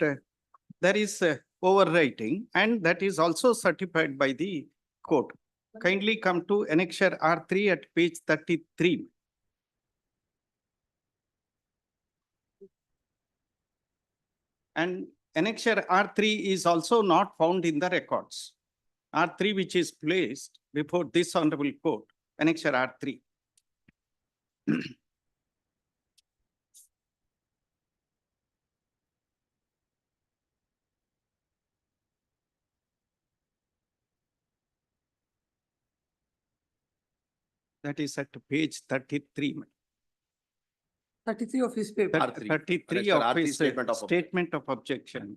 there is overwriting and that is also certified by the court. Kindly come to annexure R3 at page 33. And annexure R3 is also not found in the records. R3 which is placed before this honorable court, annexure R3. That is at page 33. 33 of his paper. That 33 of his statement of objection.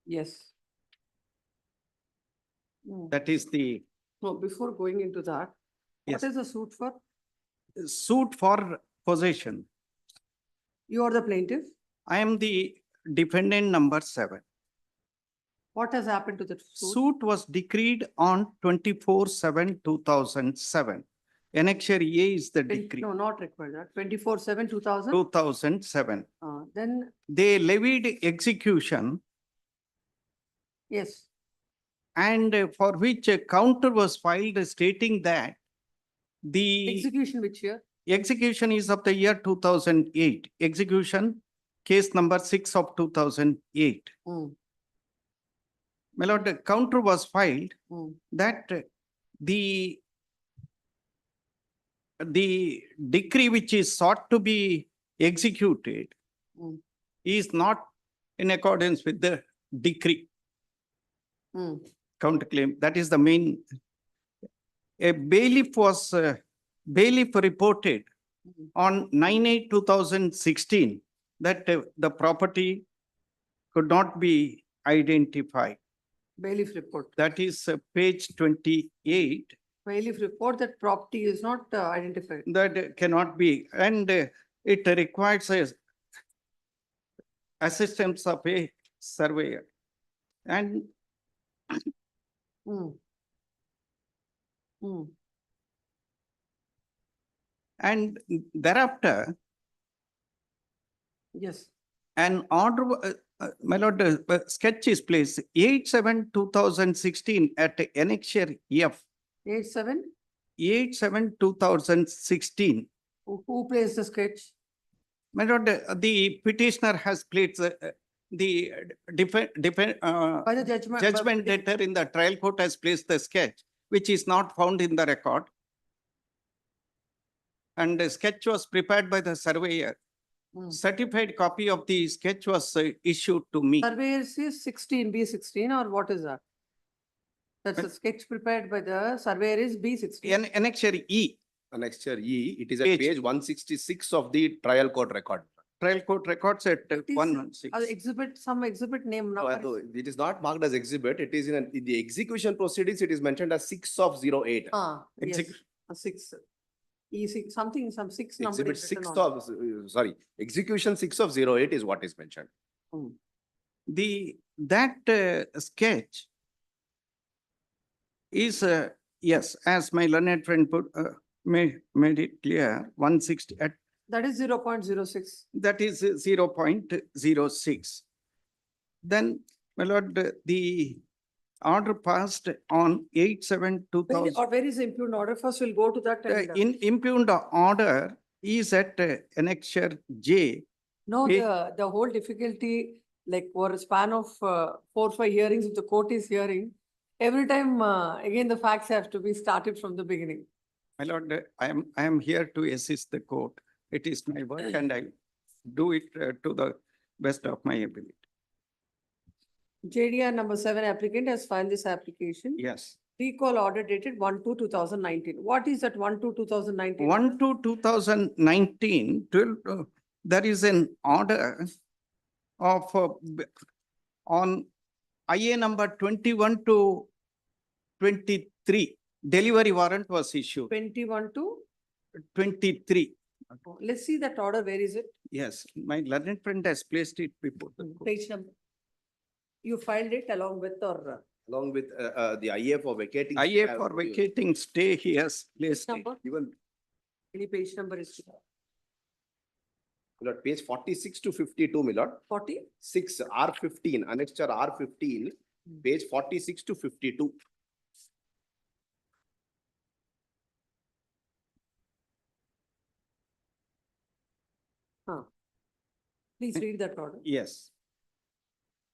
Yes. No, That is the no, before going into that, what Yes. is the suit for? suit for possession. You are the plaintiff. I am the defendant number 7. What has happened to the suit? Suit was decreed on 24/7/2007. Annexure A is the decree, No, not required. That 24/7, 2000. 2007. Then, They levied execution yes, and for which a counter was filed stating that the execution which year? execution is of the year 2008. Execution, case number 6 of 2008. My lord, the counter was filed that the decree which is sought to be executed is not in accordance with the decree. Counterclaim, that is the main. A bailiff reported on 9/8/2016 that the property could not be identified. Bailiff report. That is page 28. Bailiff report that property is not identified. That cannot be, and it requires assistance of a surveyor. And and thereafter, Yes. an order, my lord, sketch is placed 8/7/2016 at annexure F. 8/7? 8/7/2016. Who plays the sketch? My lord, the petitioner has placed the By the judgment. judgment debtor in the trial court has placed the sketch, which is not found in the record. And the sketch was prepared by the surveyor. Certified copy of the sketch was issued to me. Surveyor is 16, B16 or what is that? That's a sketch prepared by the surveyor is B16. Annexure E. Annexure E, it is at Page. page 166 of the trial court record. Trial court records at It is, 116. Exhibit, some exhibit name now. No, it is not marked as exhibit. It is in the execution proceedings, it is mentioned as 6/08. Yes, Execution. 6. E6, something, some 6 number. Exhibit is written 6 on. of, sorry, execution 6/08 is what is mentioned. That sketch is yes, as my learned friend put, made it clear, 160, That is 0.06. that is 0.06. Then, my lord, the order passed on 8/7/2000. Or where is the impugned order? First, we'll go to that. The and, impugned order is at annexure J. No, page- the whole difficulty, like for a span of 4-5 hearings, if the court is hearing, every time, again, the facts have to be started from the beginning. My lord, I am here to assist the court. It is my work and I do it to the best of my ability. JDR number 7 applicant has filed this application. Yes. Recall order dated 1/2/2019. What is that 1/2/2019? 1/2/2019, there is an order of on IA number 21 to 23. Delivery warrant was issued. 21 to? 23. Let's see that order. Where is it? Yes, my learned friend has placed it before the court. Page number. You filed it along with or? Along with the IA for vacating. IA for vacating stay, he has placed it. Number? Even Any page number is? Milord, page 46 to 52, Milord. 40? 6 R15, annexure R15, page 46 to 52. Please read that order. Yes.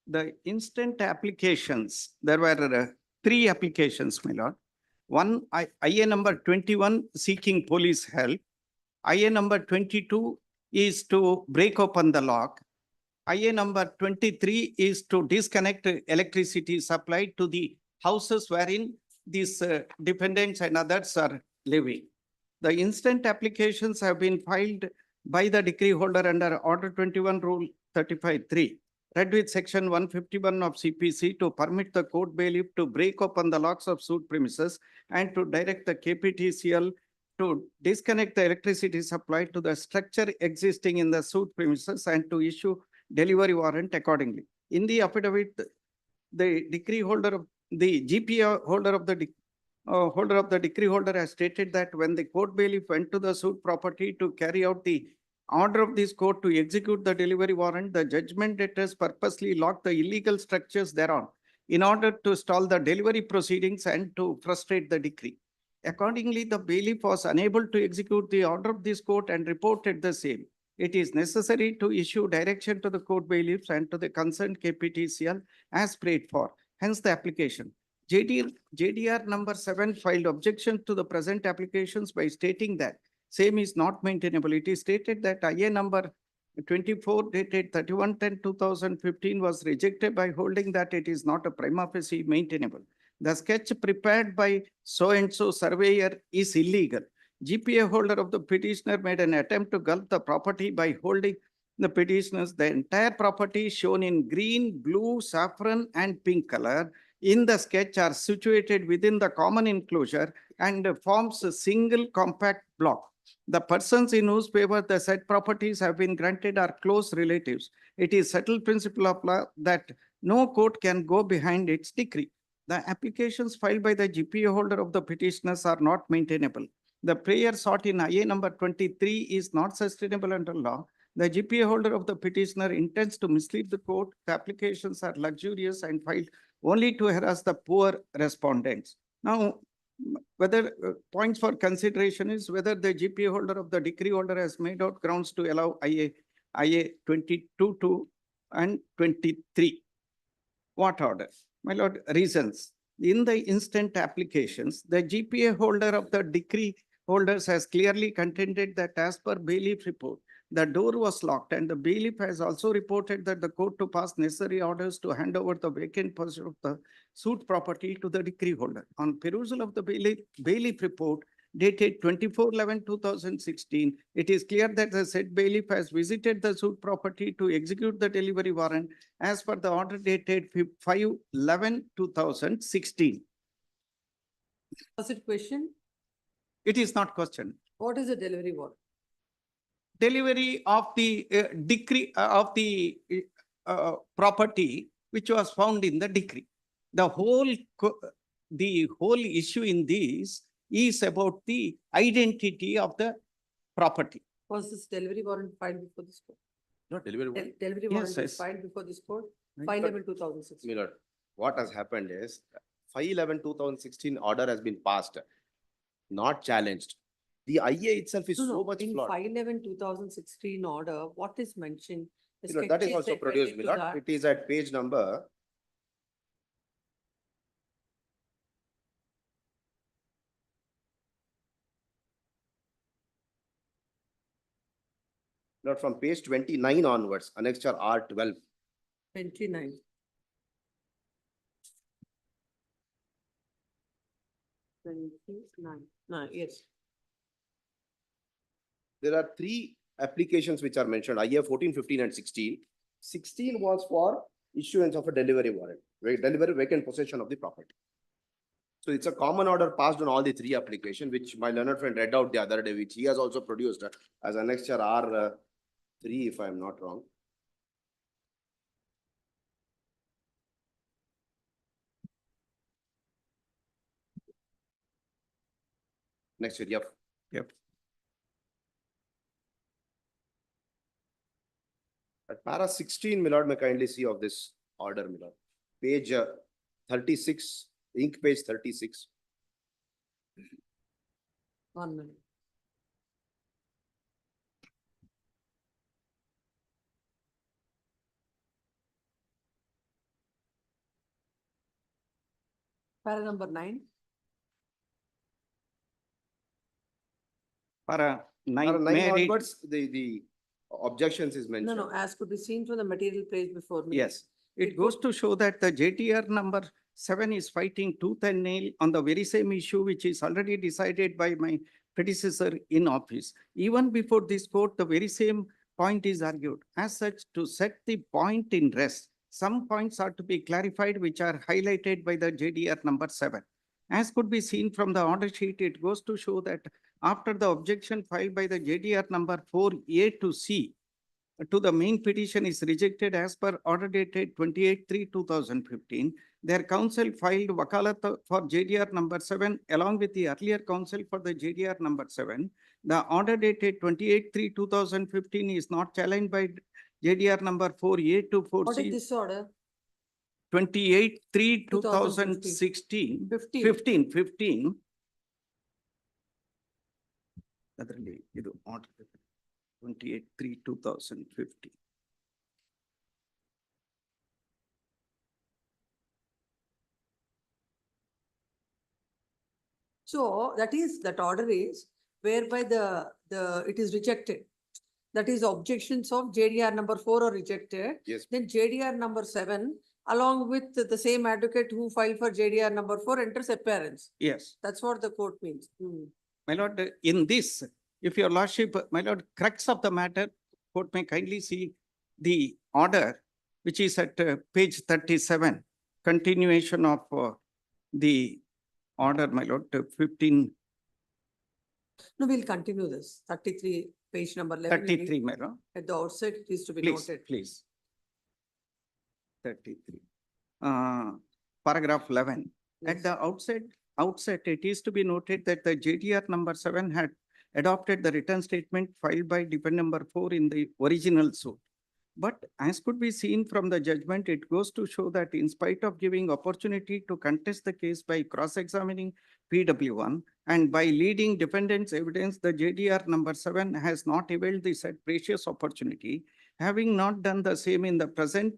The instant applications, there were 3 applications, my lord. One, IA number 21 seeking police help. IA number 22 is to break open the lock. IA number 23 is to disconnect electricity supply to the houses wherein these dependents and others are living. The instant applications have been filed by the decree holder under Order 21 Rule 35(3), read with Section 151 of CPC to permit the court bailiff to break open the locks of suit premises and to direct the KPTCL to disconnect the electricity supply to the structure existing in the suit premises and to issue delivery warrant accordingly. In the affidavit, the decree holder of the GPA holder of the decree holder has stated that when the court bailiff went to the suit property to carry out the order of this court to execute the delivery warrant, the judgment debtors purposely locked the illegal structures thereon in order to stall the delivery proceedings and to frustrate the decree. Accordingly, the bailiff was unable to execute the order of this court and reported the same. It is necessary to issue direction to the court bailiffs and to the concerned KPTCL as prayed for. Hence the application. JDR number 7 filed objection to the present applications by stating that same is not maintainable. It is stated that IA number 24 dated 31/10/2015 was rejected by holding that it is not a prima facie maintainable. The sketch prepared by so-and-so surveyor is illegal. GPA holder of the petitioner made an attempt to gulp the property by holding the petitioners. The entire property shown in green, blue, saffron, and pink color in the sketch are situated within the common enclosure and forms a single compact block. The persons in whose favor the said properties have been granted are close relatives. It is settled principle of law that no court can go behind its decree. The applications filed by the GPA holder of the petitioners are not maintainable. The prayer sought in IA number 23 is not sustainable under law. The GPA holder of the petitioner intends to mislead the court. The applications are luxurious and filed only to harass the poor respondents. Now, whether points for consideration is whether the GPA holder of the decree holder has made out grounds to allow IA 22 and 23. What order? My lord, reasons. In the instant applications, the GPA holder of the decree holders has clearly contended that as per bailiff report, the door was locked and the bailiff has also reported that the court to pass necessary orders to hand over the vacant portion of the suit property to the decree holder. On perusal of the bailiff report dated 24/11/2016, it is clear that the said bailiff has visited the suit property to execute the delivery warrant as per the order dated 5/11/2016. Was it question? It is not questioned. What is the delivery warrant? Delivery of the decree of the property which was found in the decree. The whole the whole issue in this is about the identity of the property. Was this delivery warrant filed before this court? Not delivery. Delivery Yes, warrant was yes. filed before this court, Right. 5/11/2016. My lord, what has happened is 5/11/2016 order has been passed, not challenged. The IA itself is No, so no, much in flawed. 5/11/2016 order, what is mentioned? The My lord, that is sketches also that went produced, my into lord. that- It is at page number. Not from page 29 onwards, annexure R12. 29. Yes. There are three applications which are mentioned, IA 14, 15, and 16. 16 was for issuance of a delivery warrant, delivery vacant possession of the property. So it's a common order passed on all the three applications, which my learned friend read out the other day, which he has also produced as annexure R3, if I am not wrong. Next year, yep. Yep. At para 16, my lord, may kindly see of this order, my lord. Page 36, ink page 36. 1 minute. Para number 9. Para Para 9, nine may I read? onwards, the objections is No, mentioned. no, as could be seen from the material page before me. Yes, it goes to show that the JTR number 7 is fighting tooth and nail on the very same issue which is already decided by my predecessor in office. Even before this court, the very same point is argued. As such, to set the point in rest, some points are to be clarified which are highlighted by the JDR number 7. As could be seen from the order sheet, it goes to show that after the objection filed by the JDR number 4A to C, to the main petition is rejected as per order dated 28/3/2015. Their counsel filed wakalat for JDR number 7 along with the earlier counsel for the JDR number 7. The order dated 28/3/2015 is not challenged by JDR number 4A to 4C. What is this order? 28/3/2016. 15. ಅದರಲ್ಲಿ ಇದು order 28/3/2015. So that order is whereby it is rejected. That is objections of JDR number 4 are rejected. Yes. Then JDR number 7, along with the same advocate who filed for JDR number 4 enters appearance. Yes. That's what the court means. My lord, in this, if your lordship, my lord, crux of the matter, court may kindly see the order, which is at page 37, continuation of the order, my lord, 15. No, we'll continue this. 33, page number 11. 33, my lord. At the outset, it is to be Please, noted. please. 33. Paragraph 11. At Yes. the outset, it is to be noted that the JDR number 7 had adopted the written statement filed by defendant number 4 in the original suit. But as could be seen from the judgment, it goes to show that in spite of giving opportunity to contest the case by cross-examining PW1 and by leading defendant's evidence, the JDR number 7 has not availed the said precious opportunity. Having not done the same in the present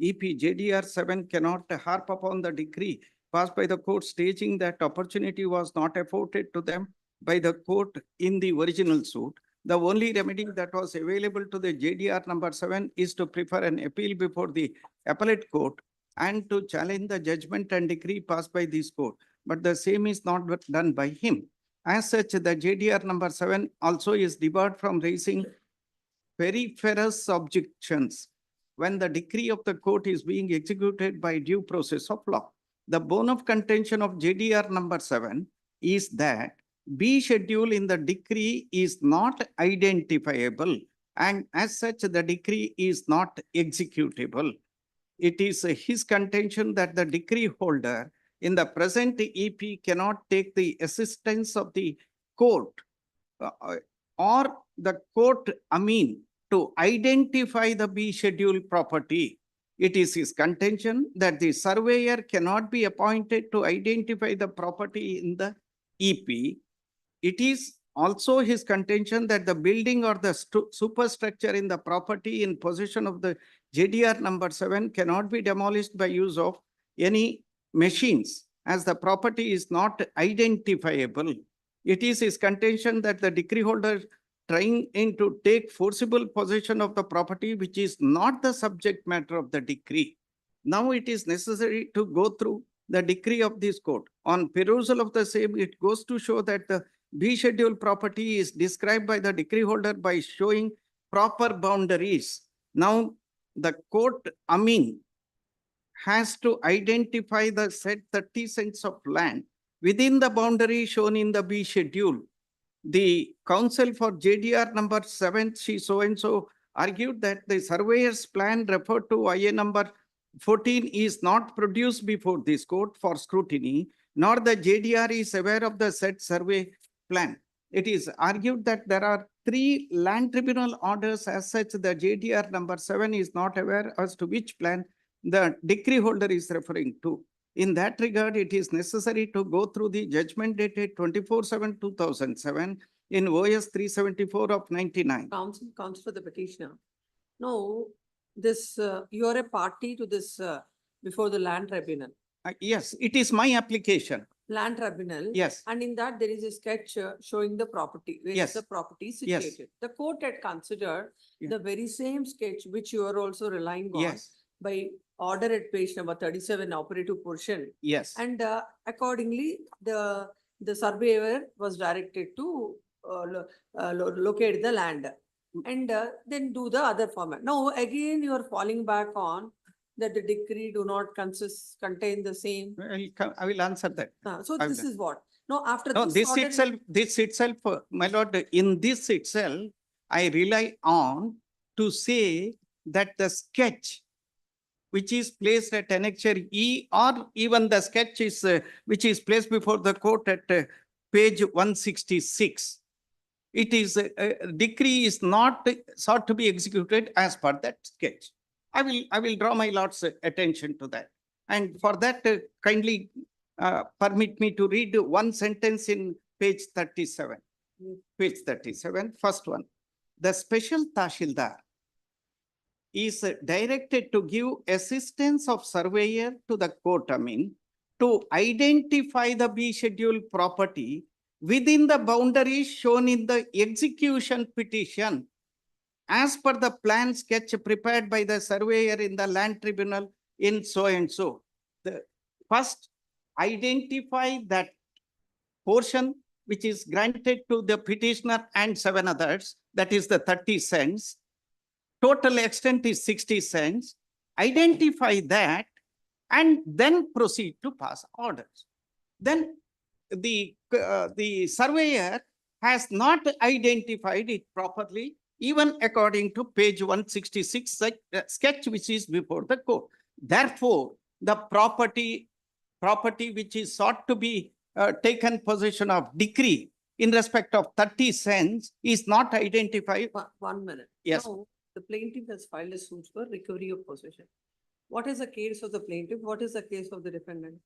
EP, JDR 7 cannot harp upon the decree passed by the court stating that opportunity was not afforded to them by the court in the original suit. The only remedy that was available to the JDR number 7 is to prefer an appeal before the appellate court and to challenge the judgment and decree passed by this court. But the same is not done by him. As such, the JDR number 7 also is debarred from raising periferous objections when the decree of the court is being executed by due process of law. The bone of contention of JDR number 7 is that B schedule in the decree is not identifiable, and as such, the decree is not executable. It is his contention that the decree holder in the present EP cannot take the assistance of the court or the court, to identify the B schedule property. It is his contention that the surveyor cannot be appointed to identify the property in the EP. It is also his contention that the building or the superstructure in the property in possession of the JDR number 7 cannot be demolished by use of any machines, as the property is not identifiable. It is his contention that the decree holder trying to take forcible possession of the property which is not the subject matter of the decree. Now it is necessary to go through the decree of this court. On perusal of the same, it goes to show that the B schedule property is described by the decree holder by showing proper boundaries. Now the court, has to identify the said 30 cents of land within the boundary shown in the B schedule. The counsel for JDR number 7, she so-and-so argued that the surveyor's plan referred to IA number 14 is not produced before this court for scrutiny, nor the JDR is aware of the said survey plan. It is argued that there are 3 land tribunal orders. As such, the JDR number 7 is not aware as to which plan the decree holder is referring to. In that regard, it is necessary to go through the judgment dated 24/7/2007 in OS 374 of 99. Counsel for the petitioner. No, this, you are a party to this before the land tribunal. Yes, it is my application. Land tribunal. Yes. And in that there is a sketch showing the property, where Yes. the property is Yes. situated. The court had considered Yeah. the very same sketch which you are also relying on Yes. by order at page number 37, operative portion. Yes. And accordingly, the surveyor was directed to locate the land and then do the other format. Now, again, you are falling back on that the decree do not contain the same. I will answer that. So I this will. is what? No, after No, this order. this itself, my lord, in this itself, I rely on to say that the sketch which is placed at annexure E, or even the sketch is which is placed before the court at page 166. It is decree is not sought to be executed as per that sketch. I will draw my lord's attention to that. And for that, kindly permit me to read one sentence in page 37. Page 37, first one. The special Tahsildar is directed to give assistance of surveyor to the court, to identify the B schedule property within the boundaries shown in the execution petition as per the plan sketch prepared by the surveyor in the land tribunal in so and so. The first, identify that portion which is granted to the petitioner and 7 others, that is the 30 cents. Total extent is 60 cents. Identify that and then proceed to pass orders. Then the surveyor has not identified it properly, even according to page 166 sketch which is before the court. Therefore, the property which is sought to be taken possession of decree in respect of 30 cents is not identified. 1 minute. Yes. Now, the plaintiff has filed a suit for recovery of possession. What is the case of the plaintiff? What is the case of the defendant?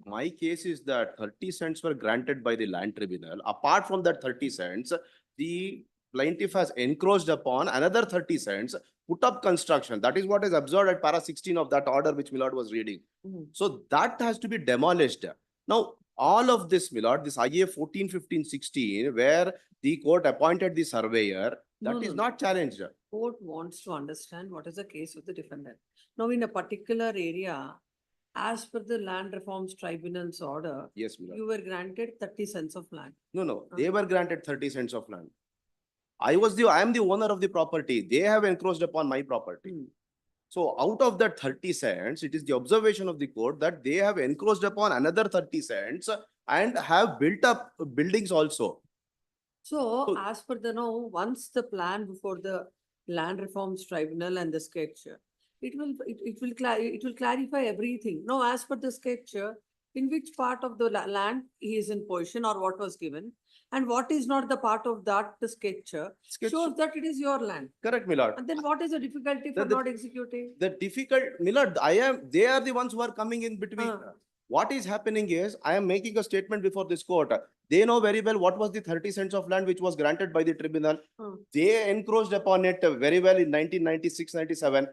My case is that 30 cents were granted by the land tribunal. Apart from that 30 cents, the plaintiff has encroached upon another 30 cents, put up construction. That is what is observed at para 16 of that order which Milord was reading. So that has to be demolished. Now, all of this, Milord, this IA 14, 15, 16, where the court appointed the surveyor, that is not challenged. Court wants to understand what is the case of the defendant. Now, in a particular area, as per the Land Reforms Tribunal's order, Yes, Milord. you were granted 30 cents of land. No, they were granted 30 cents of land. I am the owner of the property. They have encroached upon my property. So out of that 30 cents, it is the observation of the court that they have encroached upon another 30 cents and have built up buildings also. So as per the once the plan before the Land Reforms Tribunal and the sketch, it will clarify everything. Now, as per the sketch, in which part of the land he is in position or what was given, and what is not the part of that the sketch shows that it is your land. Correct, my lord. And then what is the difficulty for The- not executing? The difficult, my lord, they are the ones who are coming in between. What is happening is, I am making a statement before this court. They know very well what was the 30 cents of land which was granted by the tribunal. They encroached upon it very well in 1996, 97.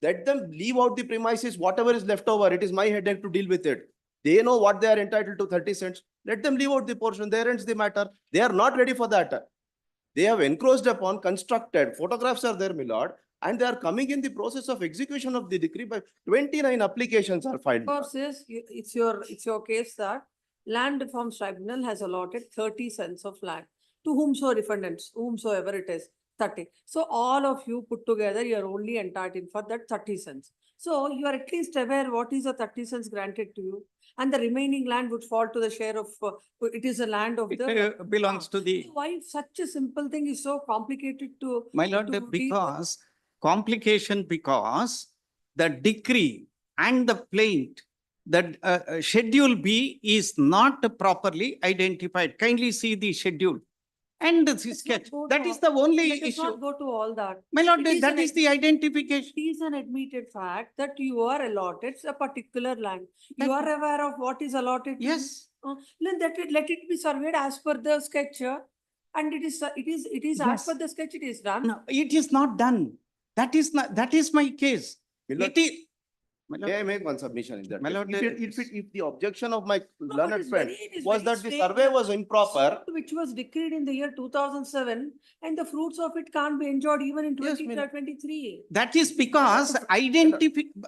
Let them leave out the premises, whatever is left over. It is my headache to deal with it. They know what they are entitled to, 30 cents. Let them leave out the portion. There ends the matter. They are not ready for that. They have encroached upon, constructed, photographs are there, my lord, and they are coming in the process of execution of the decree by 29 applications are filed. Of course, yes, it's your case that Land Reforms Tribunal has allotted 30 cents of land to whomsoever it is, 30. So all of you put together, you are only entitled for that 30 cents. So you are at least aware what is the 30 cents granted to you, and the remaining land would fall to the share of, it is a land of the. It belongs to the. Why such a simple thing is so complicated to? My lord, to deal with? because complication, because the decree and the plaint, that schedule B is not properly identified. Kindly see the schedule and the sketch. That is the only Let us issue. not go to all that. My lord, It is that an is the identification. It is an admitted fact that you are allotted a particular land. You are aware of what is allotted. Yes. Then let it be surveyed as per the sketch. And it is as Yes. per the sketch it is done. No, it is not done. That is my case. Milord, It is. May I make one submission in that? My case? lord, If the objection of my it learned is friend it is was very that the strange survey was improper, which was decreed in the year 2007, and the fruits of it can't be enjoyed even in Yes, 2023. That is because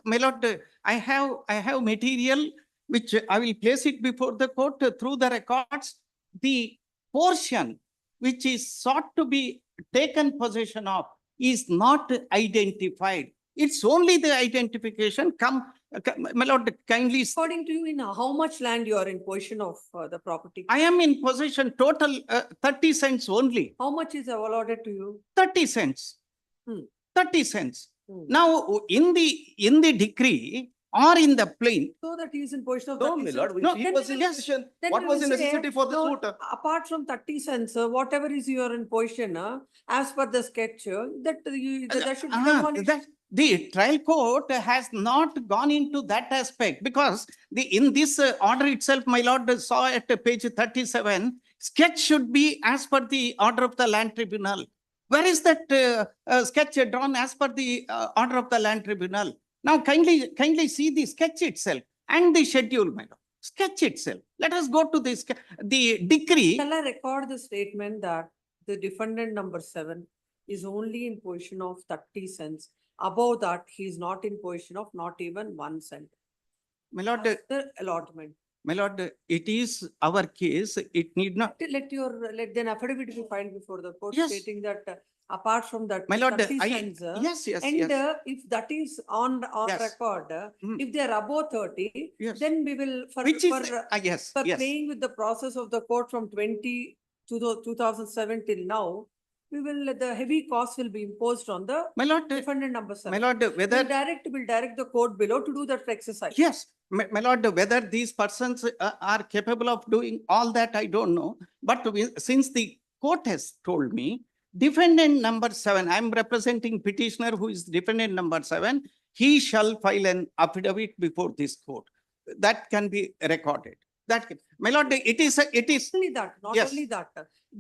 my lord, I have material which I will place it before the court through the records. The portion which is sought to be taken possession of is not identified. It's only the identification my lord, kindly. According to you, in how much land you are in possession of the property? I am in possession total 30 cents only. How much is allotted to you? 30 cents. 30 cents. Hmm. Now, in the decree or in the plaint. So that he is in possession of no, 30 my cents. lord, No, he was in then position. then What we was will the say, necessity for the no, suit? apart from 30 cents, whatever is your in possession, as per the sketch, that should become one issue. The trial court has not gone into that aspect because in this order itself, my lord saw at page 37, sketch should be as per the order of the land tribunal. Where is that sketch drawn as per the order of the land tribunal? Now kindly see the sketch itself and the schedule, my lord. Sketch itself. Let us go to the decree. Shall I record the statement that the defendant number 7 is only in possession of 30 cents? Above that, he is not in possession of not even 1 cent. My lord, That's the allotment. my lord, it is our case. It need not. Let then affidavit be filed before the court Yes. stating that apart from that My lord, 30 cents. yes. And if that is on Yes. record, if they are above 30, Yes. then we will Yes. playing with the process of the court from 2007 till now, the heavy cost will be imposed on the My lord, defendant number 7. my lord, whether. We'll direct the court below to do that exercise. Yes, my lord, whether these persons are capable of doing all that, I don't know. But since the court has told me, defendant number 7, I'm representing petitioner who is defendant number 7, he shall file an affidavit before this court. That can be recorded. My lord, it is. Only that, not Yes. only that.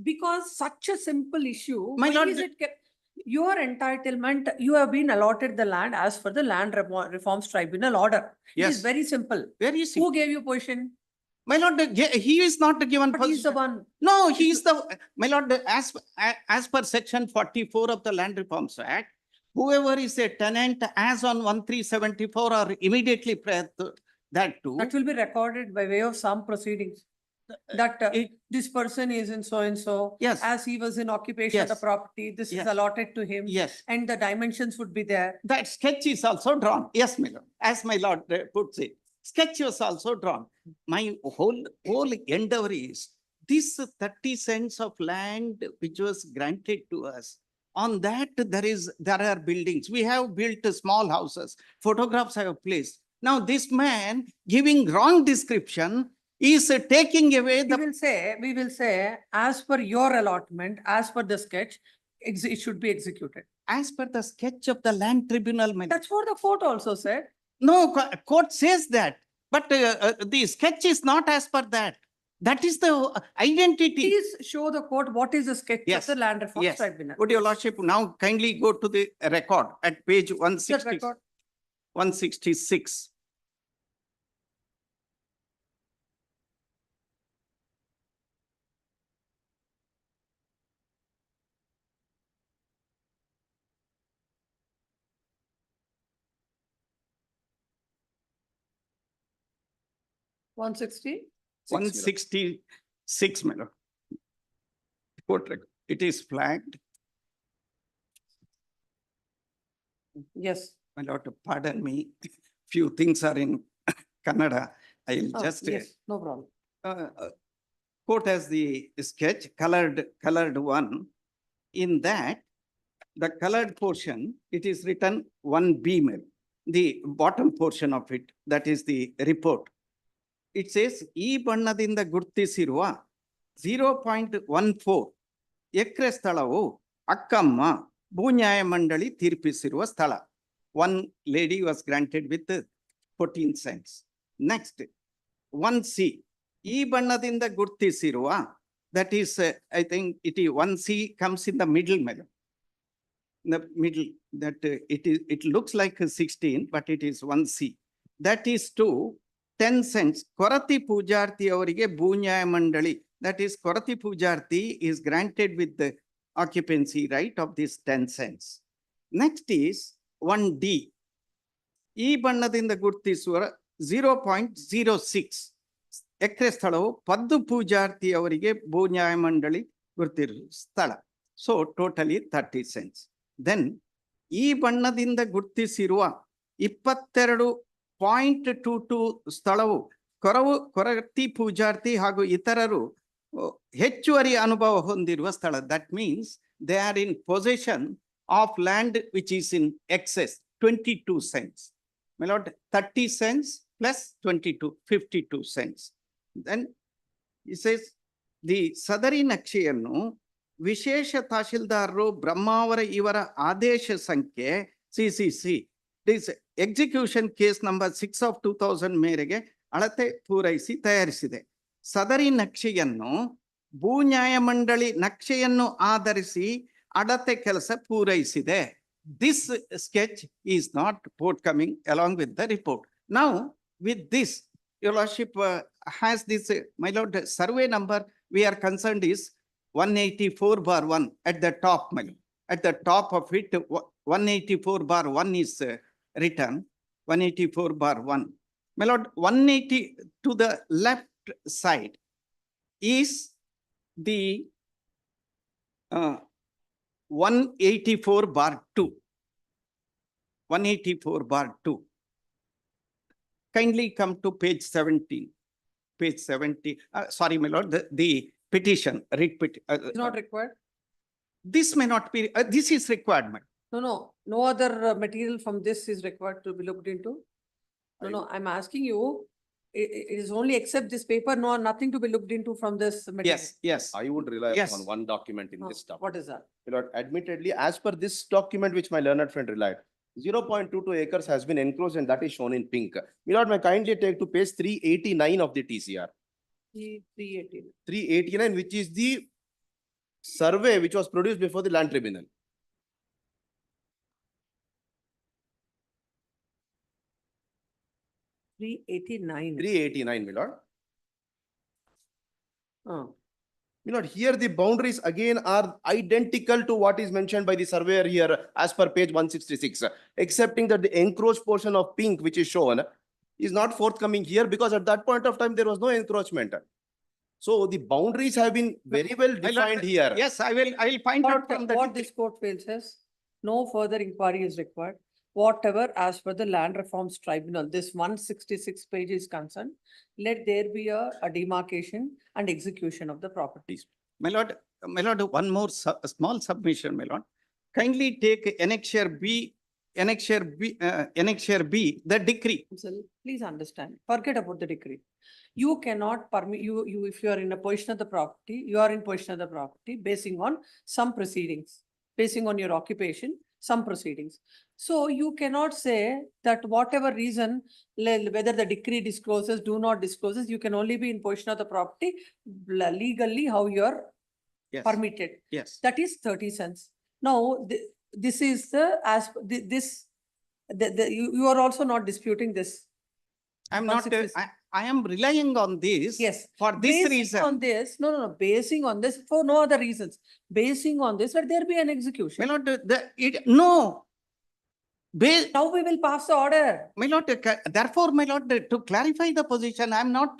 Because such a simple issue, My why lord, is it kept? Your entitlement, you have been allotted the land as per the Land Reforms Tribunal order. It is Yes. very simple. Very simple. Who gave you position? My lord, he is not given. But he's the one. No, he is my lord, as per section 44 of the Land Reforms Act, whoever is a tenant as on 1374 or immediately prior to that too. That will be recorded by way of some proceedings. That this person is in so and so. Yes. As he was in occupation of the Yes. property, this is Yes. allotted to him. Yes. And the dimensions would be there. That sketch is also drawn. Yes, my lord, as my lord puts it. Sketch was also drawn. My whole endeavor is this 30 cents of land which was granted to us On that, there are buildings. We have built small houses. Photographs I have placed. Now this man giving wrong description is taking away We the, will say, as per your allotment, as per the sketch, it should be executed. as per the sketch of the land tribunal. my lord. That's what the court also said. No, court says that, but the sketch is not as per that. That is the identity. Please show the court what is the sketch of Yes, the land reform yes. tribunal. Would your lordship now kindly go to the record at page That 160, record. 166. One 166, my lord. Court record. It is flagged. Yes. My lord, pardon me. Few things are in Kannada. I'll Oh, just. yes, no problem. Court has the sketch, colored one. In that, the colored portion, it is written 1B, the bottom portion of it, that is the report. It says, ಈ ಬಣ್ಣದಿಂದ ಗುರುತಿಸಿರುವ 0.14 ಎಕರೆ ಸ್ಥಳವು ಅಕ್ಕಮ್ಮ ಭೂನ್ಯಾಯ ಮಂಡಳಿ ತೀರ್ಪಿಸಿರುವ ಸ್ಥಳ. One lady was granted with 14 cents. Next, 1C, ಈ ಬಣ್ಣದಿಂದ ಗುರುತಿಸಿರುವ, that is, I think one C comes in the middle, madam. In the middle, that it looks like 16, but it is 1C. That is to 10 cents. Korati Pujarti avarige Bhunyaya Mandali. That is, Korati Pujarti is granted with the occupancy right of this 10 cents. Next is 1D. ಈ ಬಣ್ಣದಿಂದ ಗುರುತಿಸುವ 0.06 ಎಕರೆ ಸ್ಥಳವು ಪದ್ದು ಪೂಜಾರ್ತಿ ಅವರಿಗೆ ಭೂನ್ಯಾಯ ಮಂಡಳಿ ಗುರುತಿರುವ ಸ್ಥಳ. So totally 30 cents. Then ಈ ಬಣ್ಣದಿಂದ ಗುರುತಿಸಿರುವ 22.22 ಸ್ಥಳವು ಕೊರತಿ ಪೂಜಾರ್ತಿ ಹಾಗೂ ಇತರರು ಹೆಚ್ಚುವರಿ ಅನುಭವ ಹೊಂದಿರುವ ಸ್ಥಳ. That means they are in possession of land which is in excess, 22 cents. My lord, 30 cents plus 22, 52 cents. Then he says, the ಸದರಿ ನಕ್ಷೆಯನ್ನು ವಿಶೇಷ ತಹಶೀಲ್ದಾರರು ಬ್ರಹ್ಮಾವರ ಇವರ ಆದೇಶ ಸಂಖ್ಯೆ CCC, this execution case number 6 of 2000 ಮೇರೆಗೆ ಅಳತೆ ಪೂರೈಸಿ ತಯಾರಿಸಿದೆ. ಸದರಿ ನಕ್ಷೆಯನ್ನು ಭೂ ನ್ಯಾಯಮಂಡಳಿ ನಕ್ಷೆಯನ್ನು ಆಧರಿಸಿ ಅಳತೆ ಕೆಲಸ ಪೂರೈಸಿದೆ. This sketch is not forthcoming along with the report. Now, with this, your lordship has this, my lord, survey number we are concerned is 184/1 at the top, my lord. At the top of it, 184/1 is written, 184/1. My lord, 180 to the left side is the 184/2. 184/2. Kindly come to page 17. Page 70. Sorry, my lord, the petition, writ petition. It's not required? This may not be, this is requirement. No other material from this is required to be looked into? No, I'm asking you, it is only except this paper, nothing to be looked into from this material? Yes. I would rely Yes. on one document in this document. What is that? My lord, admittedly, as per this document which my learned friend relied, 0.22 acres has been enclosed and that is shown in pink. My lord, may kindly take to page 389 of the TCR. 389, which is the survey which was produced before the land tribunal. 389. 389, my lord. Oh. My lord, here the boundaries again are identical to what is mentioned by the surveyor here as per page 166, excepting that the encroached portion of pink which is shown is not forthcoming here because at that point of time there was no encroachment. So the boundaries have been very well defined here. Yes, I will find out from the. What this court will says, no further inquiry is required. Whatever as per the Land Reforms Tribunal, this 166 page is concerned, let there be a demarcation and execution of the properties. My lord, one more small submission, my lord. kindly take annexure B, annexure B, the decree. Counsel, please understand, forget about the decree. You cannot permit, if you are in a position of the property, you are in position of the property basing on some proceedings, basing on your occupation, some proceedings. So you cannot say that whatever reason, whether the decree discloses, do not discloses, you can only be in position of the property legally how you are Yes. permitted. Yes. That is 30 cents. Now, this is the, you are also not disputing this. I'm not, I am relying on this. Yes. For this Basing reason. on this, no, basing on this for no other reasons. Basing on this, let there be an execution. My lord, no. Now we will pass the order. My lord, therefore, my lord, to clarify the position, I'm not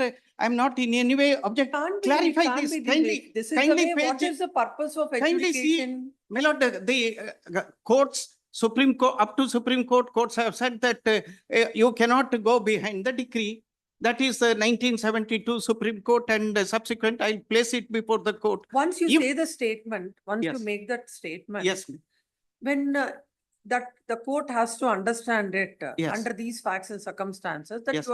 in any way object. Clarify this, kindly, This is the kindly way, what page, is the purpose of kindly see, adjudication? my lord, the courts, Supreme Court, up to Supreme Court, courts have said that you cannot go behind the decree. That is 1972 Supreme Court and subsequent, I'll place it before the court. Once you If- say the statement, once you Yes. make that statement. Yes, When that the court has to understand it Yes. under these facts and circumstances that Yes.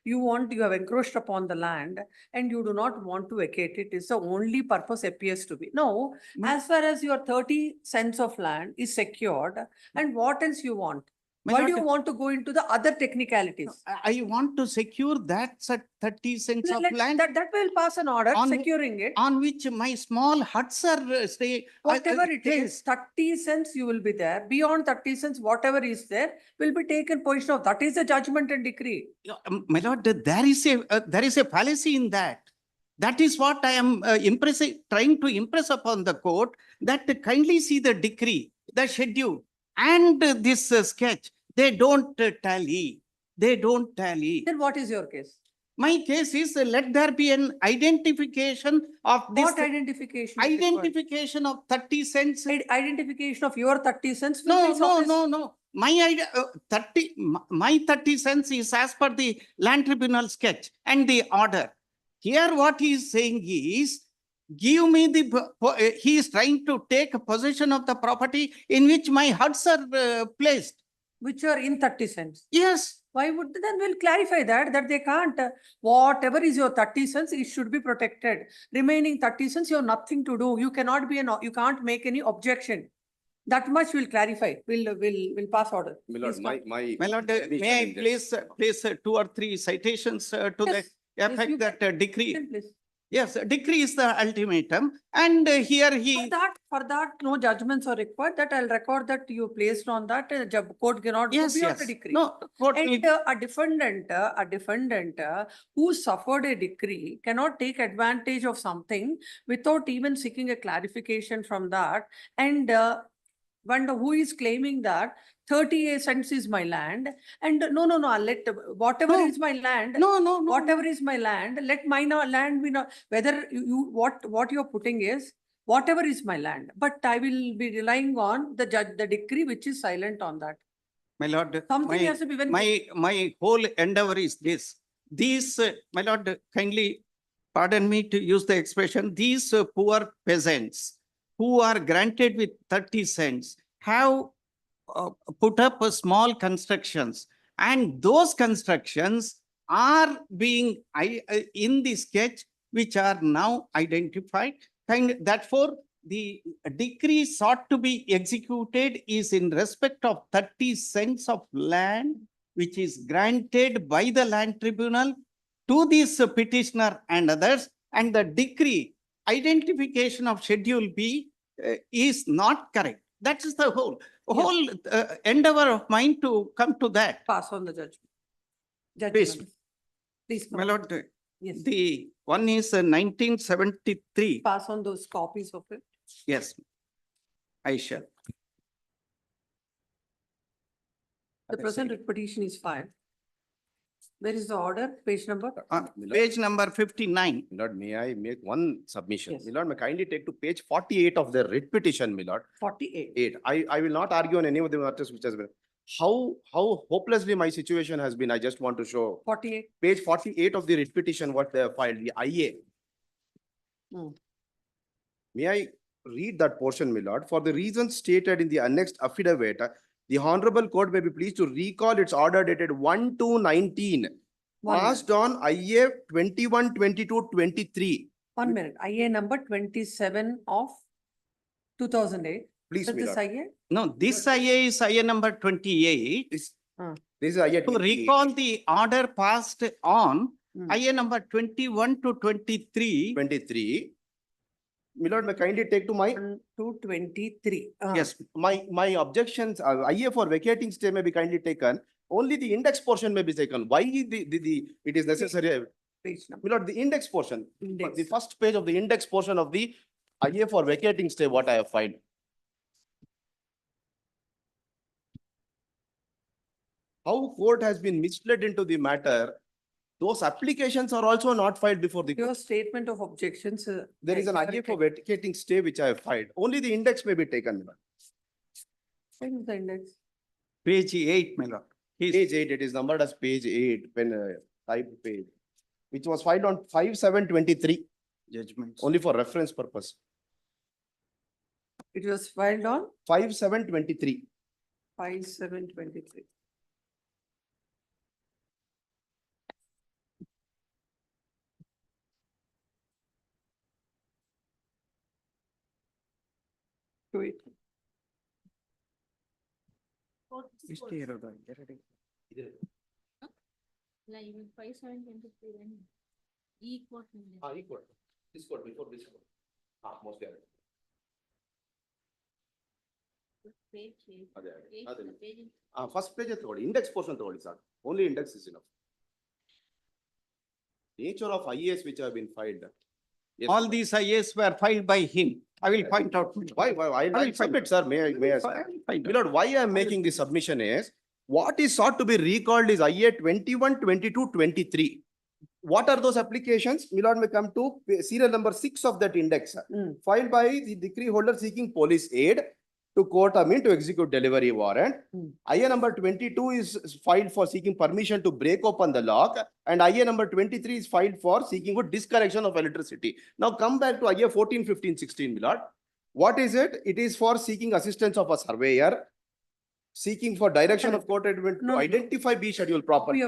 you have encroached upon the land and you do not want to vacate it is the only purpose appears to be. No, as far as your 30 cents of land is secured and what else you want? My Why do lord, you want to go into the other technicalities? I want to secure that 30 cents of land. That will pass an order On- securing it. On which my small huts are stay. Whatever it is, 30 cents you will be there. Beyond 30 cents, whatever is there will be taken position of. That is the judgment and decree. My lord, there is a fallacy in that. That is what I am trying to impress upon the court, that kindly see the decree, the schedule, and this sketch. They don't tally. They don't tally. Then what is your case? My case is let there be an identification of this. What identification? is required? Identification of 30 cents. Identification of your 30 cents? will No, be no, suffice- no. My 30 cents is as per the land tribunal sketch and the order. Here what he is saying is, give me he is trying to take possession of the property in which my huts are placed. Which are in 30 cents. Yes. Why would, then we'll clarify that they can't, whatever is your 30 cents, it should be protected. Remaining 30 cents, you have nothing to do. You cannot be you can't make any objection. That much we'll clarify. We'll pass order. My lord, Please come. My lord, may I place 2 or 3 citations to the Yes, effect you that decree? can, please. Yes, decree is the ultimatum, and here he. For that, no judgments are required. That I'll record that you placed on that. Court cannot go Yes, beyond the yes. decree. No, court And need- a defendant who suffered a decree cannot take advantage of something without even seeking a clarification from that. And when who is claiming that 38 cents is my land, and no, I'll let whatever No. is my land. No. Whatever is my land, let my land be not, whether what you're putting is, whatever is my land, but I will be relying on the decree which is silent on that. My lord, Something has to be when. my whole endeavor is this. These, my lord, kindly pardon me to use the expression, these poor peasants who are granted with 30 cents have put up small constructions, and those constructions are being in the sketch which are now identified. And therefore, the decree sought to be executed is in respect of 30 cents of land which is granted by the land tribunal to this petitioner and others, and the decree identification of Schedule B is not correct. That is the whole endeavor of mine to come to that. Pass on the judgment. Please. Please. come. My lord, Yes. the one is 1973. Pass on those copies of it. Yes, I shall. The present petition is filed. Where is the order? Page number? Page number 59. Lord, may I make one submission? Yes. My lord, may kindly take to page 48 of the writ petition, my lord. 48. I will not argue on any of the matters which has been. How hopelessly my situation has been, I just want to show. 48. Page 48 of the writ petition, what they have filed, the IA. Hmm. May I read that portion, my lord. For the reasons stated in the annexed affidavit, the honorable court may be pleased to recall its order dated 1/2/19, passed on IA 21/22/23. 1 minute, IA number 27 of 2008. Please, Is my this lord. IA? No, this IA is IA number 28. This Ah. this is IA To 28. recall the order passed on Hmm. IA number 21 to 23. 23. My lord, may kindly take to my 1 to 23. yes, my objections, IA for vacating stay may be kindly taken. Only the index portion may be taken. Why it is necessary? Page number. My lord, the index portion, Index. the first page of the index portion of the IA for vacating stay, what I have filed. How court has been misled into the matter, those applications are also not filed before the Your court. statement of objections. There is an IA for vacating stay which I have filed. Only the index may be taken, my lord. What is the index? Page 8, my lord. Page 8, it is numbered as page 8, when type page, which was filed on 5/7/23, Judgments. only for reference purpose. It was filed on 5/7/23. 5/7/23. Wait. Like 5/7/23 equal. Equal. This court, before this court. Most Page. first page index portion, sir. Only index is enough. Nature of IAs which have been filed. Yes, All sir. these IAs were filed by him. I will point out. Why, I'll submit, sir, may I, sir? My lord, why I am making this submission is, what is sought to be recalled is IA 21/22/23. What are those applications? My lord, may come to serial number 6 of that index, sir. Filed by the decree holder seeking police aid to court, to execute delivery warrant. IA number 22 is filed for seeking permission to break open the lock, and IA number 23 is filed for seeking for disconnection of electricity. Now come back to IA 14, 15, 16, my lord. What is it? It is for seeking assistance of a surveyor, seeking for direction of court adjournment to identify B schedule property.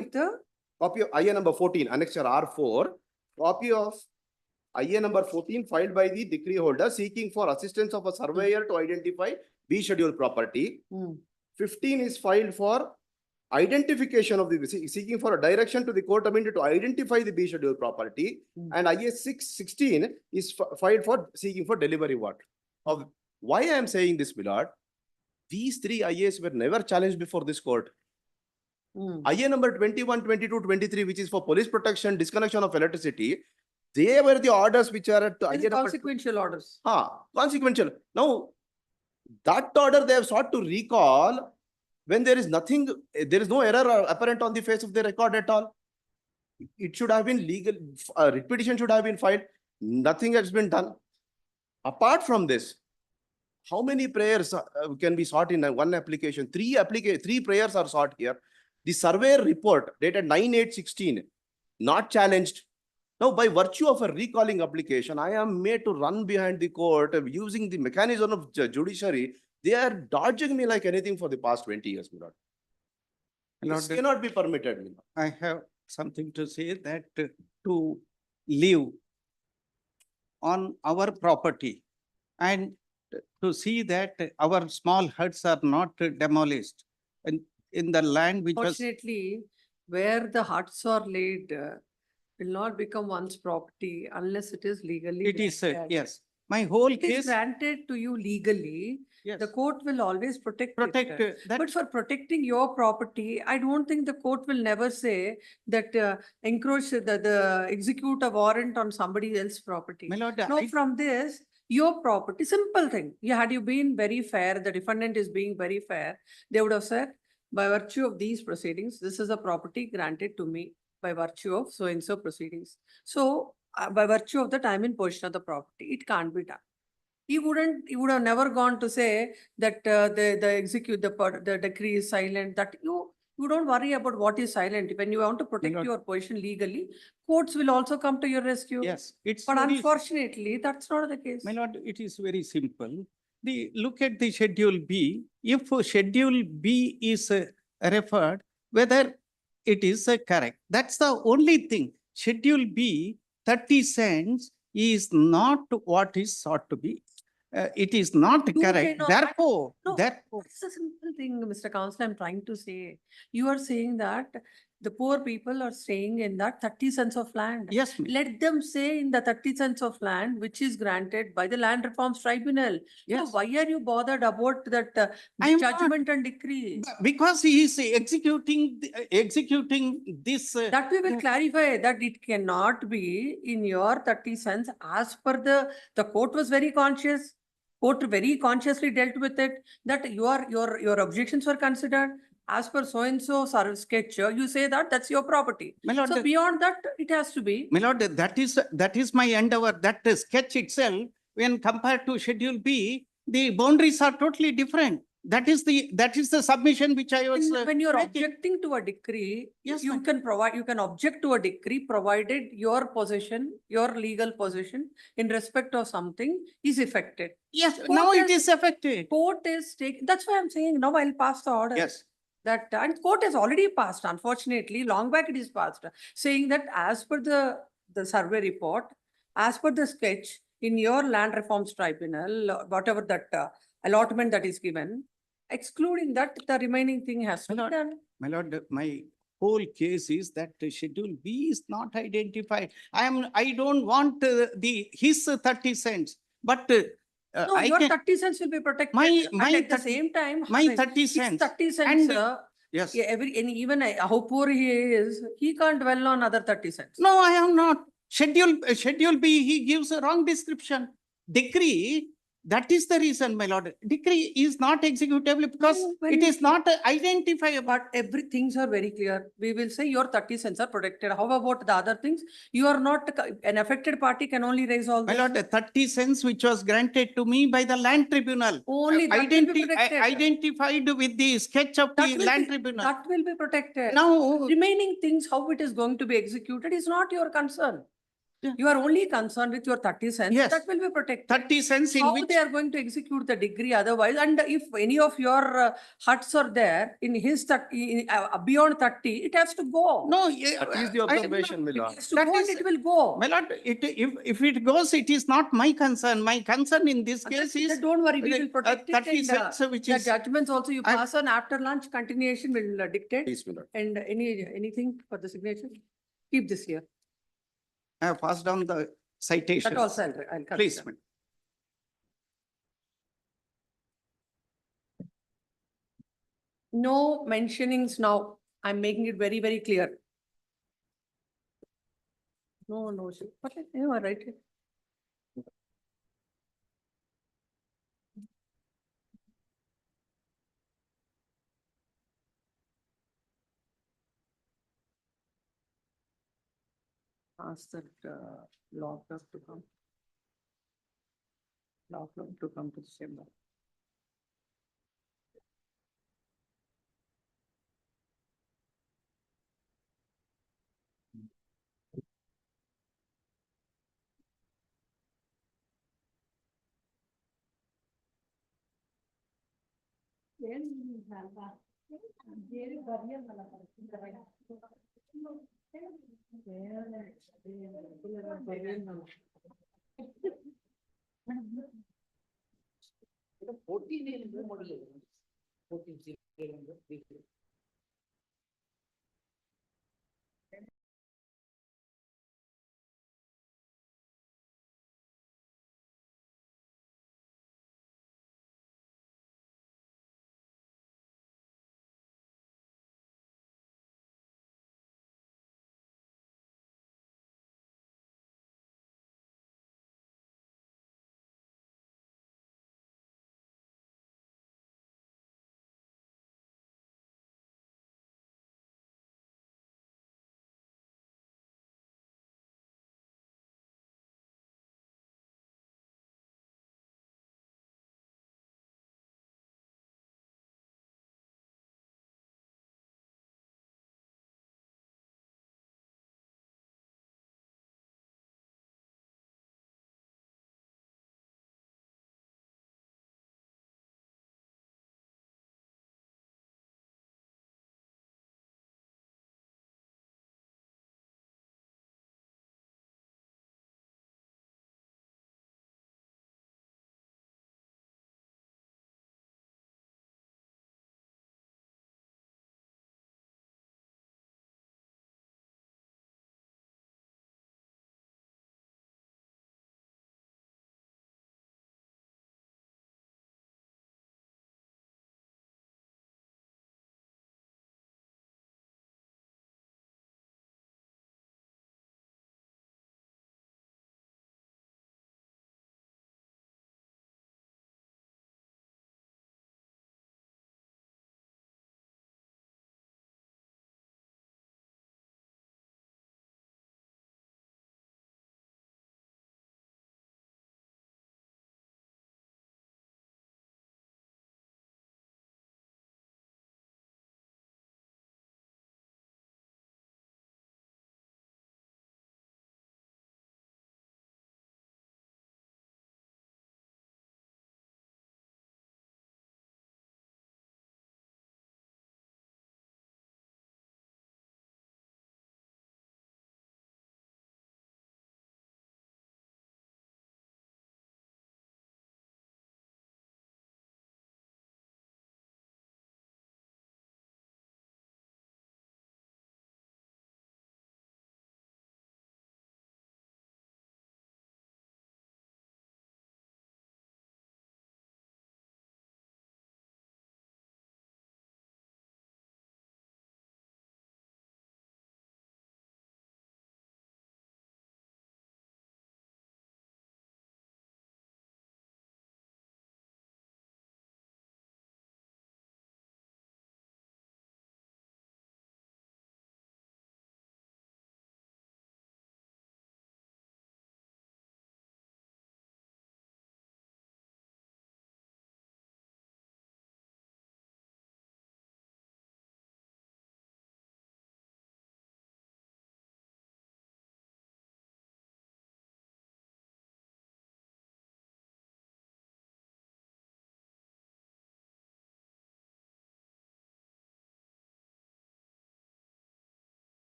Copy of IA number 14, annexure R4. Copy of IA number 14 filed by the decree holder seeking for assistance of a surveyor to identify B schedule property. 15 is filed for identification of the, seeking for a direction to the court amendment to identify the B schedule property. And IA 16 is filed for seeking for delivery warrant. Of why I am saying this, my lord, these 3 IAs were never challenged before this court. IA number 21/22/23, which is for police protection, disconnection of electricity, they were the orders which are at These are consequential orders. consequential. Now, that order they have sought to recall when there is nothing, there is no error apparent on the face of the record at all. It should have been legal, repetition should have been filed. Nothing has been done. Apart from this, how many prayers can be sought in one application? 3 prayers are sought here. The survey report dated 9/8/16, not challenged. Now, by virtue of a recalling application, I am made to run behind the court using the mechanism of judiciary. They are dodging me like anything for the past 20 years, my lord. This cannot be permitted, my lord. I have something to say that to live on our property and to see that our small huts are not demolished and in the land which was. Fortunately, where the huts are laid will not become one's property unless it is legally. It is, granted. yes. My whole It is case. granted to you legally. Yes. The court will always protect it. that. But for protecting your property, I don't think the court will never say that encroach the execute a warrant on somebody else's property. My lord, No, from this, your property, simple thing. Had you been very fair, the defendant is being very fair, they would have said, by virtue of these proceedings, this is a property granted to me by virtue of so and so proceedings. So by virtue of the time in possession of the property, it can't be done. He would have never gone to say that the decree is silent, that you You don't worry about what is silent. When you want to protect Lord. your position legally, courts will also come to your rescue. Yes, it's But very, unfortunately, that's not the case. my lord, it is very simple. Look at the Schedule B. If Schedule B is referred, whether it is correct, that's the only thing. Schedule B, 30 cents is not what is sought to be. It is not You correct. cannot- Therefore, No, therefore, it's a simple thing, Mr. Council, I'm trying to say. You are saying that the poor people are staying in that 30 cents of land. yes, ma'am. Let them say in the 30 cents of land, which is granted by the Land Reforms Tribunal. So Yes. why are you bothered about that I am not. judgment and decree? Because he is executing this. That we will clarify that it cannot be in your 30 cents as per the court was very conscious. Court very consciously dealt with it, that your objections were considered as per so-and-so sketch. You say that that's your property. My lord, So beyond that, it has to be. my lord, that is my endeavor. That sketch itself, when compared to Schedule B, the boundaries are totally different. That is the submission which I was. When you're making. objecting to a decree, Yes, you ma'am. can provide, you can object to a decree provided your possession, your legal possession in respect of something is affected. Yes, Court now it has- is affected. Court is taking, that's why I'm saying now I'll pass the order. Yes. That, and court has already passed, unfortunately, long back it is passed, saying that as per the survey report, as per the sketch in your Land Reforms Tribunal, whatever that allotment that is given, excluding that, the remaining thing has to be done. My lord, my whole case is that Schedule B is not identified. I don't want his 30 cents, but No, I your can, 30 cents will be protected. my And at the 30 same time, my his 30 cents. 30 cents, And yes. yeah, and even how poor he is, he can't dwell on other 30 cents. No, I am not. Schedule B, he gives a wrong description. Decree, that is the reason, my lord. Decree is not executable because No, when it you- is not identifiable. But things are very clear. We will say your 30 cents are protected. How about the other things? You are not, an affected party can only raise all My this. lord, the 30 cents which was granted to me by the land tribunal. Only that will be protected. Identified with the sketch of That the will land be- tribunal. That will be protected. Now, Remaining things, how it is going to be executed is not your concern. Yeah. You are only concerned with your 30 cents. Yes. That will be protected. 30 cents in How which, they are going to execute the degree otherwise, and if any of your huts are there in his 30, beyond 30, it has to go. no. That is the observation, my It lord. has to go and it will go. My lord, if it goes, it is not my concern. My concern in this case is. Don't worry, we will protect it. 30 And, cents, which the is. judgments also you I- pass on after lunch, continuation will dictate. Please, my lord. And anything for the signature? Keep this here. I have passed down the citation. That also I'll cut. Please, it. madam. No mentionings now. I'm making it very, very clear. No, but you are right. Ask that law clerk to come. Law clerk to come to the chamber.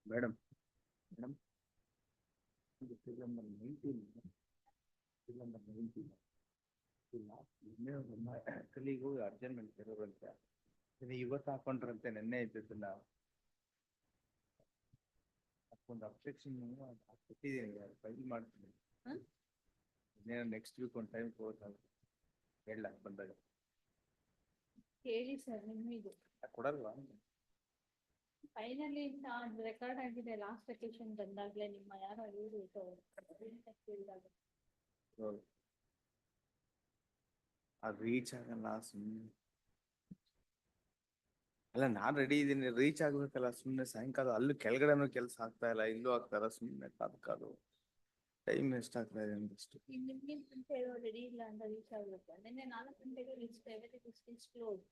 Madam, madam. Bill number 19. Bill number 19. Colleague ಹೋಗಿ adjournment ಇರೋರಂತೆ ಇವತ್ತು ಹಾಕೊಂಡ್ರಂತೆ ನೆನ್ನೆ ಇದ್ದದ್ದು ನಾವು ಒಂದು objection ಕೊಟ್ಟಿದ್ದೀನಿ file ಮಾಡ್ತೀನಿ next week ಒಂದು time ಹೇಳ ಬಂದಾಗ ಹೇಳಿ ಸರ್ ನಿಮ್ಮಿದು ಕೊಡಲ್ವಾ ಫೈನಲಿ ರೆಕಾರ್ಡ್ ಆಗಿದೆ ಲಾಸ್ಟ್ ವೆಕೇಶನ್ ಬಂದಾಗ್ಲೇ ನಿಮ್ಮ ಯಾರೋ ಇವರು ಕೇಳಿದಾಗ ಅದು ರೀಚ್ ಆಗಲ್ಲ ಸುಮ್ಮನೆ ಅಲ್ಲ ನಾನ್ ರೆಡಿ ಇದ್ದೀನಿ ರೀಚ್ ಆಗ್ಬೇಕಲ್ಲ ಸುಮ್ಮನೆ ಸಾಯಂಕಾಲ ಅಲ್ಲೂ ಕೆಳಗಡೆನೂ ಕೆಲಸ ಆಗ್ತಾ ಇಲ್ಲ ಇಲ್ಲೂ ಆಗ್ತಾರ ಸುಮ್ಮನೆ ಕಾದು ಟೈಮ್ ಎಷ್ಟಾಗ್ತಾ ಇದೆ ಅಂದಷ್ಟು. ನಿಮ್ಗೆ ರೆಡಿ ಇಲ್ಲ ಅಂತ ರೀಚ್ ಆಗುತ್ತೆ. ನಿನ್ನೆ 4 ಗಂಟೆಗೆ reach close.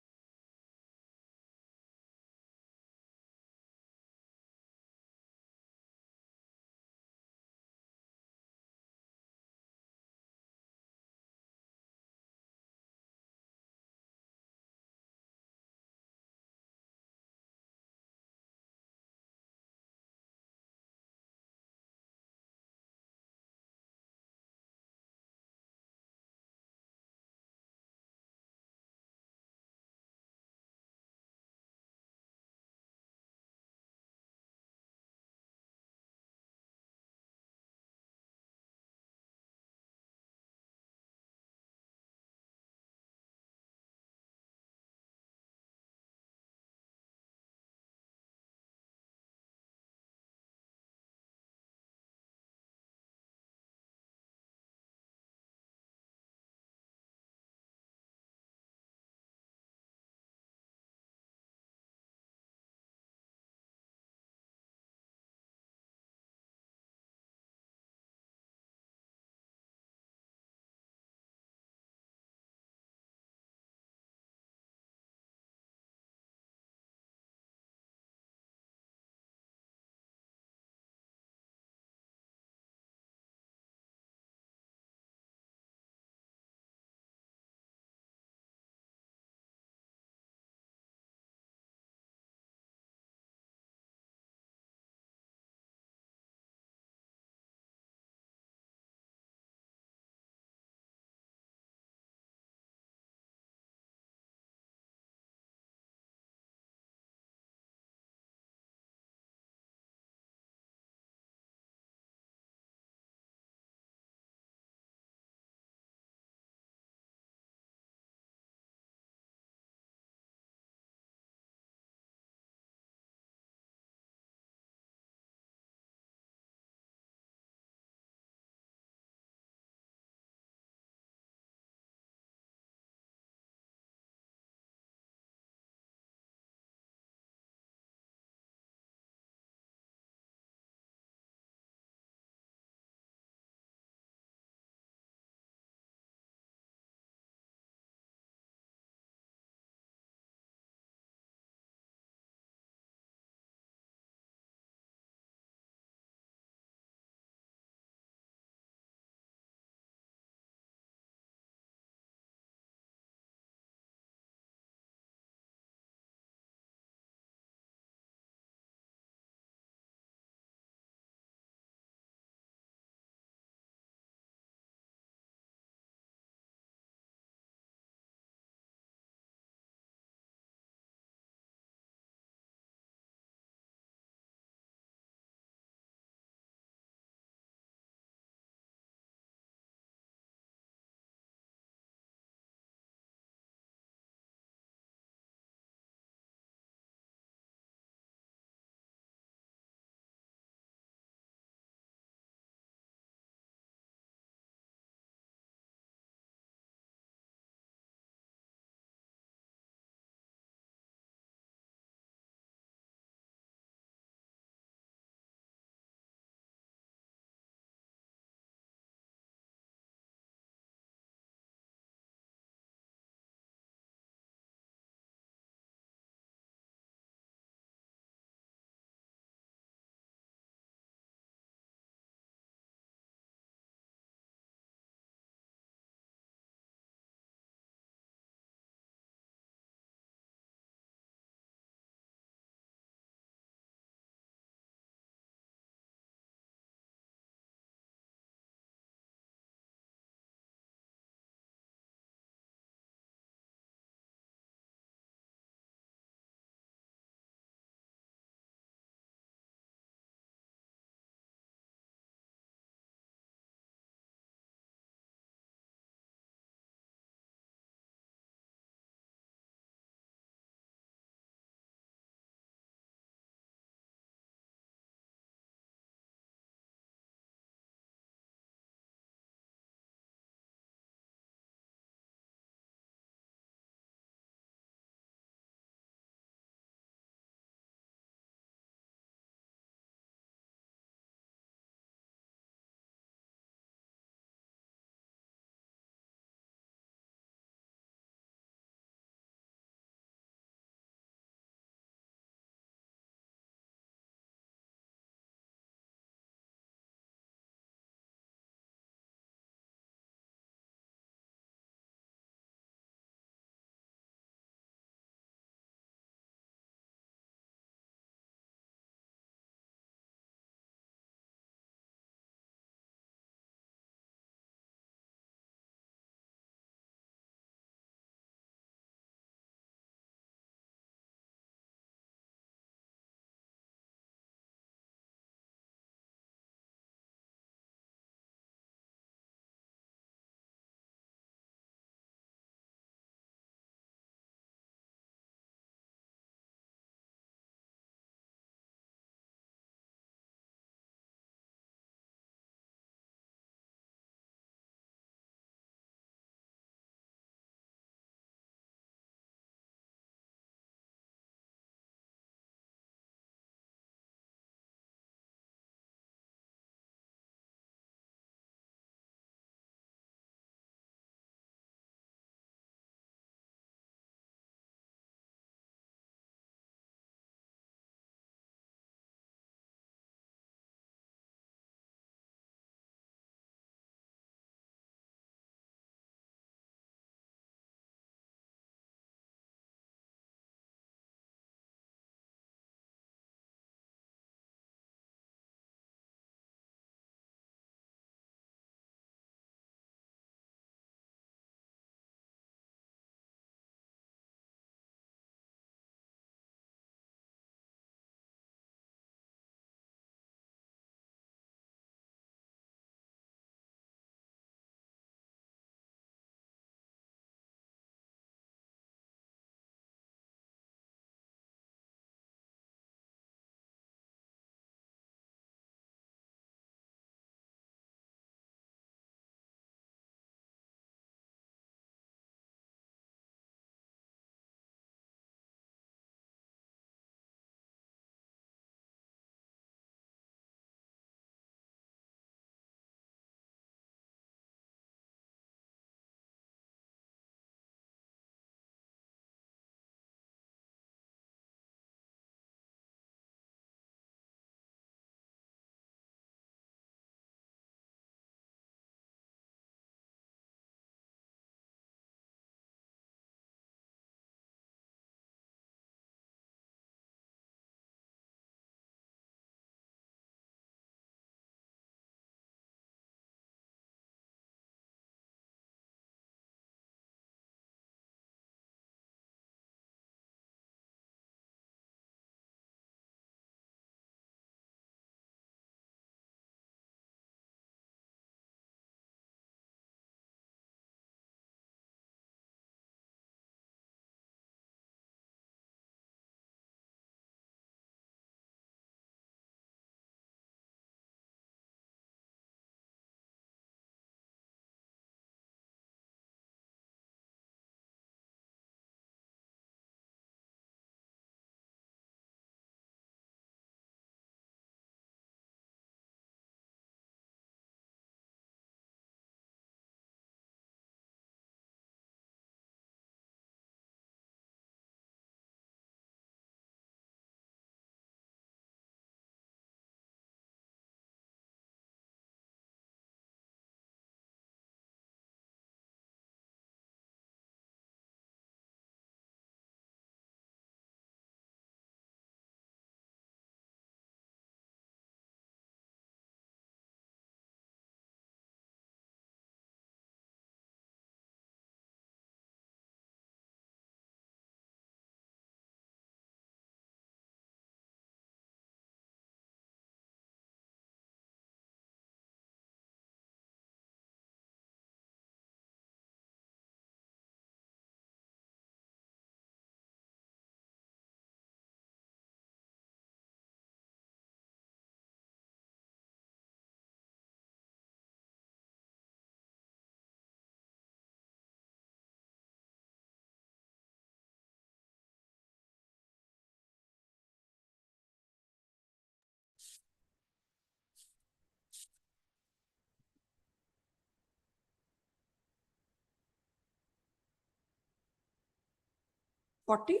40?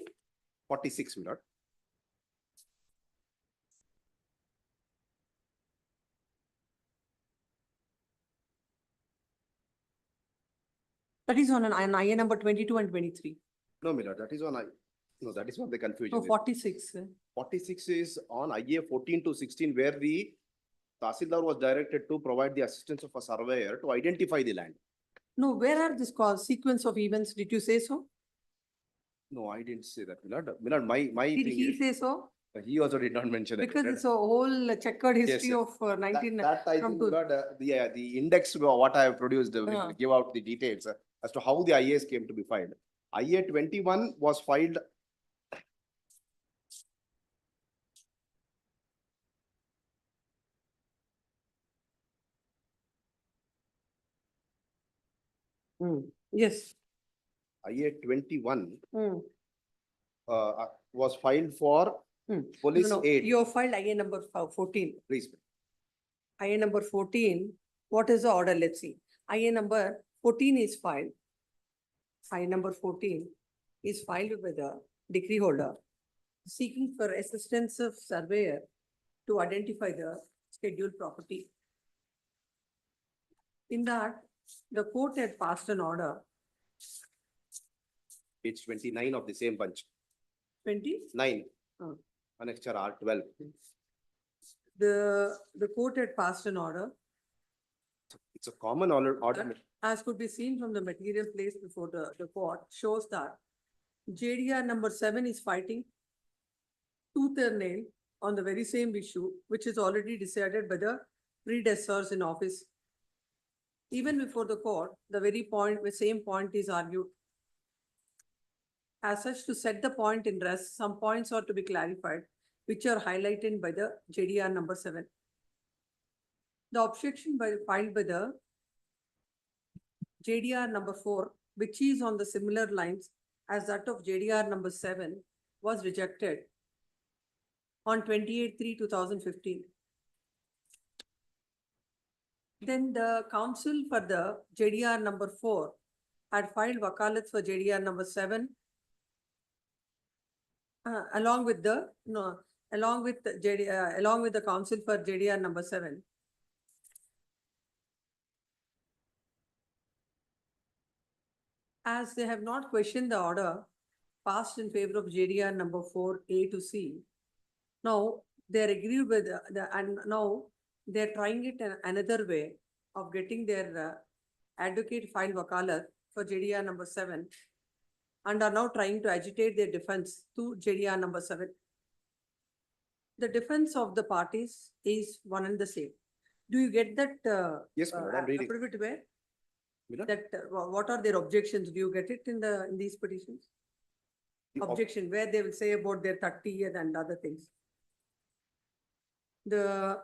46, my lord. That is on an IA number 22 and 23. No, my lord, that is on no, that is what the confusion No, is. 46. 46 is on IA 14 to 16, where the Tahsildar was directed to provide the assistance of a surveyor to identify the land. No, where are this cause sequence of events? Did you say so? No, I didn't say that, my lord. My lord, my Did thing he is, say so? he also did not mention it. Because it's a whole checkered history Yes, of 19. That I from think, two- my lord, the index, what I have produced, will Ah. give out the details as to how the IAs came to be filed. IA 21 was filed. Yes. IA 21 Hmm. Was filed for police No, aid. you have filed IA number 14. Please. IA number 14, what is the order? Let's see. IA number 14 is filed. IA number 14 is filed with the decree holder seeking for assistance of surveyor to identify the scheduled property. In that, the court had passed an order, Page 29 of the same bunch. 29. Annexure R12. The court had passed an order, It's a common order. as could be seen from the material placed before the court, shows that JDR number 7 is fighting tooth and nail on the very same issue, which is already decided by the predecessors in office. Even before the court, the same point is argued. As such, to set the point in rest, some points are to be clarified, which are highlighted by the JDR number 7. The objection filed by the JDR number 4, which is on the similar lines as that of JDR number 7, was rejected on 28/3/2015. Then the counsel for the JDR number 4 had filed wakalats for JDR number 7 along with the counsel for JDR number 7. As they have not questioned the order passed in favor of JDR number 4A to C, now they're agreed with and now they're trying it another way of getting their advocate file wakalat for JDR number 7 and are now trying to agitate their defense to JDR number 7. The defense of the parties is one and the same. Do you get that? Yes, ma'am, I'm reading. affidavit where? Mila? That what are their objections? Do you get it in these petitions? Objection where they will say about their 30 years and other things. The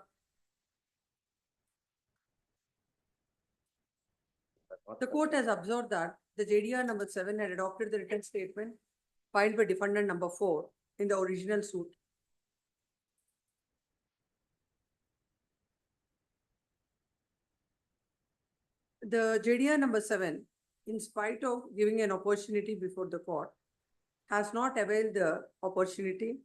court has observed that the JDR number 7 had adopted the written statement filed by defendant number 4 in the original suit. The JDR number 7, in spite of giving an opportunity before the court, has not availed the opportunity.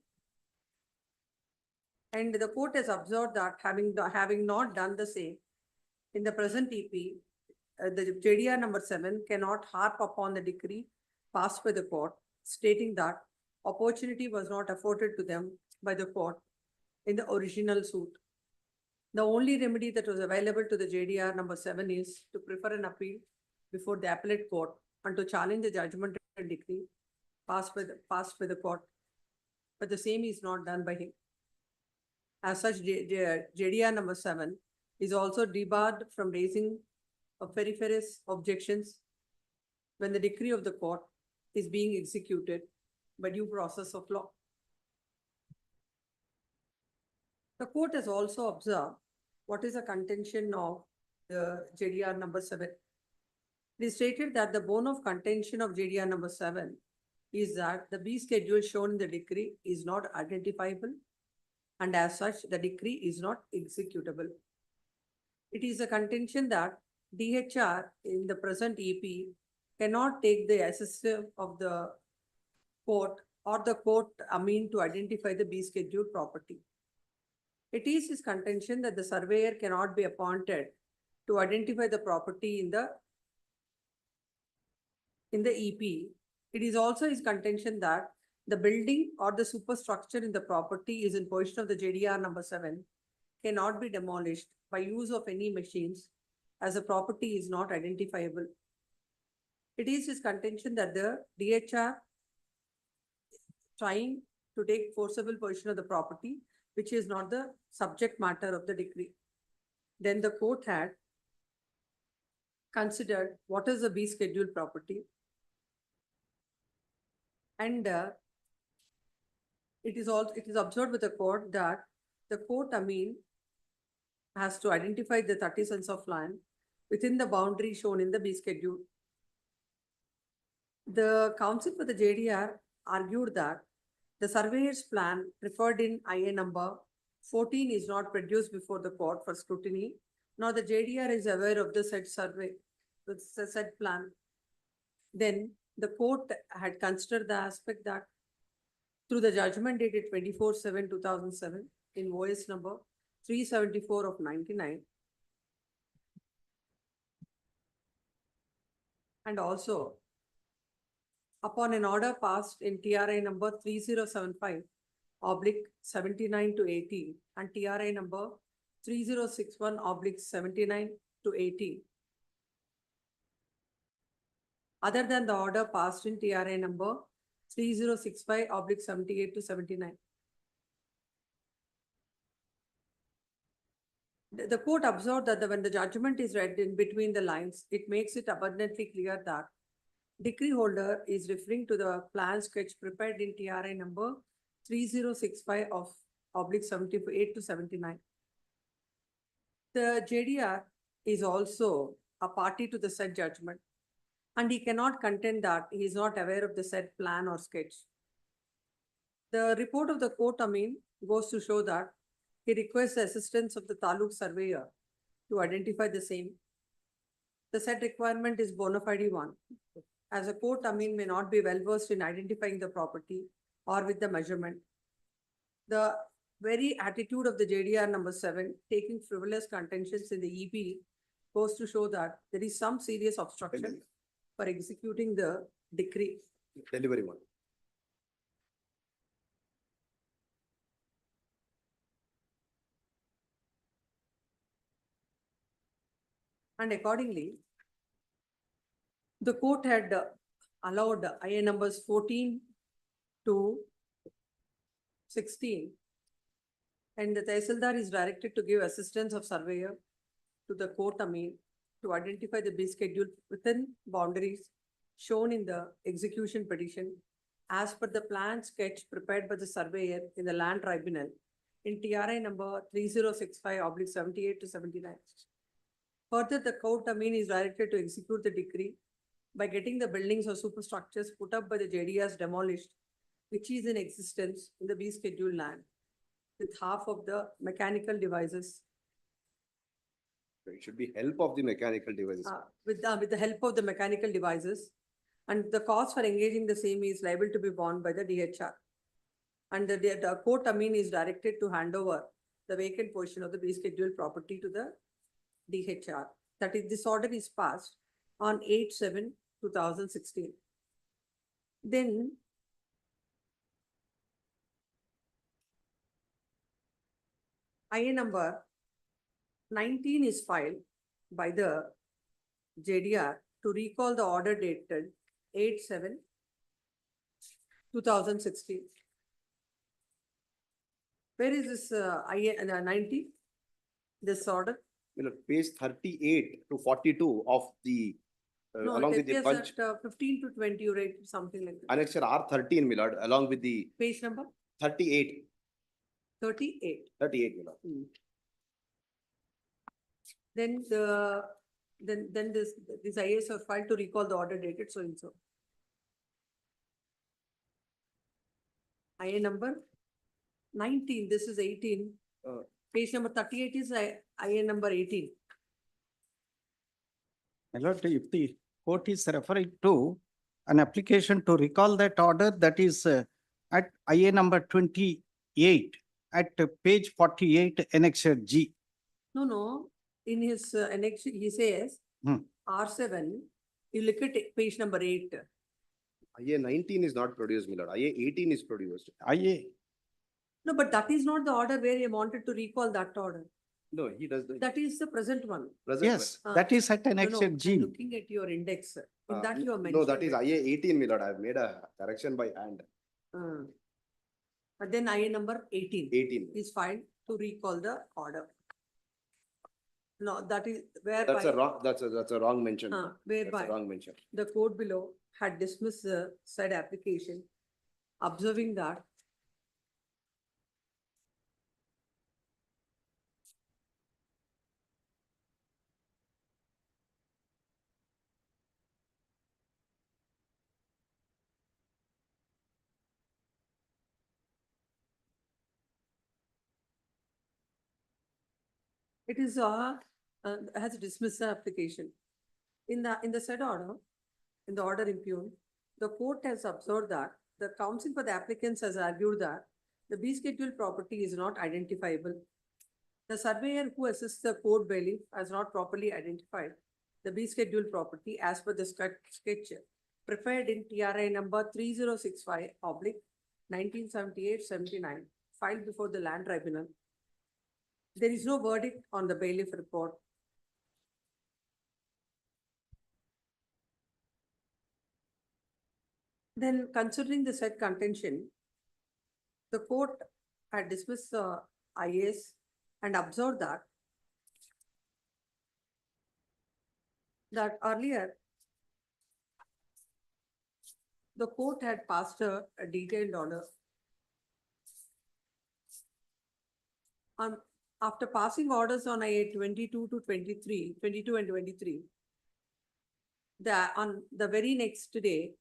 And the court has observed that having not done the same in the present EP, the JDR number 7 cannot harp upon the decree passed by the court, stating that opportunity was not afforded to them by the court in the original suit. The only remedy that was available to the JDR number 7 is to prefer an appeal before the appellate court and to challenge the judgment and decree passed by the court. But the same is not done by him. As such, JDR number 7 is also debarred from raising periferous objections when the decree of the court is being executed by due process of law. The court has also observed what is the contention of the JDR number 7. It is stated that the bone of contention of JDR number 7 is that the B schedule shown in the decree is not identifiable, and as such, the decree is not executable. It is a contention that DHR in the present EP cannot take the assistive of the court or the court amend to identify the B schedule property. It is his contention that the surveyor cannot be appointed to identify the property in the EP. It is also his contention that the building or the superstructure in the property is in possession of the JDR number 7 cannot be demolished by use of any machines as the property is not identifiable. It is his contention that the DHR trying to take forcible possession of the property, which is not the subject matter of the decree. Then the court had considered what is the B schedule property. And it is observed with the court that the court, has to identify the 30 cents of land within the boundary shown in the B schedule. The counsel for the JDR argued that the surveyor's plan preferred in IA number 14 is not produced before the court for scrutiny, nor the JDR is aware of the said survey, the said plan. Then the court had considered the aspect that through the judgment dated 24/7/2007 in OS number 374 of 99, and also upon an order passed in TRI number 3075/79-80 and TRI number 3061/79-80. Other than the order passed in TRI number 3065/78-79. The court observed that when the judgment is read in between the lines, it makes it abundantly clear that decree holder is referring to the plan sketch prepared in TRI number 3065/78-79. The JDR is also a party to the said judgment, and he cannot contend that he is not aware of the said plan or sketch. The report of the court, goes to show that he requests the assistance of the Taluk surveyor to identify the same. The said requirement is bona fide one, as a court, may not be well versed in identifying the property or with the measurement. The very attitude of the JDR number 7, taking frivolous contentions in the EP, goes to show that there is some serious obstruction for executing the decree. Delivery one. And accordingly, the court had allowed IA numbers 14 to 16. And the Tehsildar is directed to give assistance of surveyor to the court, to identify the B schedule within boundaries shown in the execution petition as per the plan sketch prepared by the surveyor in the land tribunal in TRI number 3065/78-79. Further, the court, is directed to execute the decree by getting the buildings or superstructures put up by the JDRs demolished, which is in existence in the B schedule land, with half of the mechanical devices. It should be help of the mechanical devices. With the help of the mechanical devices, and the cost for engaging the same is liable to be borne by the DHR. And the court, is directed to hand over the vacant portion of the B schedule property to the DHR. That is, this order is passed on 8/7/2016. Then IA number 19 is filed by the JDR to recall the order dated 8/7/2016. Where is this IA 90? This order? Page 38 to 42 of the, No, along it with the appears punch, at 15 to 20, right? Something like that. annexure R13, my lord, along with the Page number 38, 38. 38, my lord. Then this IAs are filed to recall the order dated so and so. IA number 19, this is 18. Page number 38 is IA number 18. My lord, if the court is referring to an application to recall that order that is at IA number 28 at page 48 annexure G. No, no, in his annex, he says R7, you look at page number 8. IA 19 is not produced, my lord. IA 18 is produced. IA, No, but that is not the order where he wanted to recall that order. No, he does the. That is the present one. present yes, Ah. that is at No, no, annexure I'm G. looking at your index. In that you have mentioned. No, that is IA 18, my lord. I have made a correction by hand. But then IA number 18. 18. Is filed to recall the order. No, that is whereby. That's a wrong, that's a wrong mention. That's Whereby a wrong mention. the court below had dismissed the said application, observing that it is has dismissed the application. In the said order, in the order impugned, the court has observed that the counsel for the applicants has argued that the B schedule property is not identifiable. The surveyor who assists the court bailiff has not properly identified the B schedule property as per the sketch prepared in TRI number 3065/1978-79 filed before the land tribunal. There is no verdict on the bailiff report. Then considering the said contention, the court had dismissed the IAS and observed that earlier the court had passed a detailed order. After passing orders on IA 22 to 23, 22 and 23, on the very next day,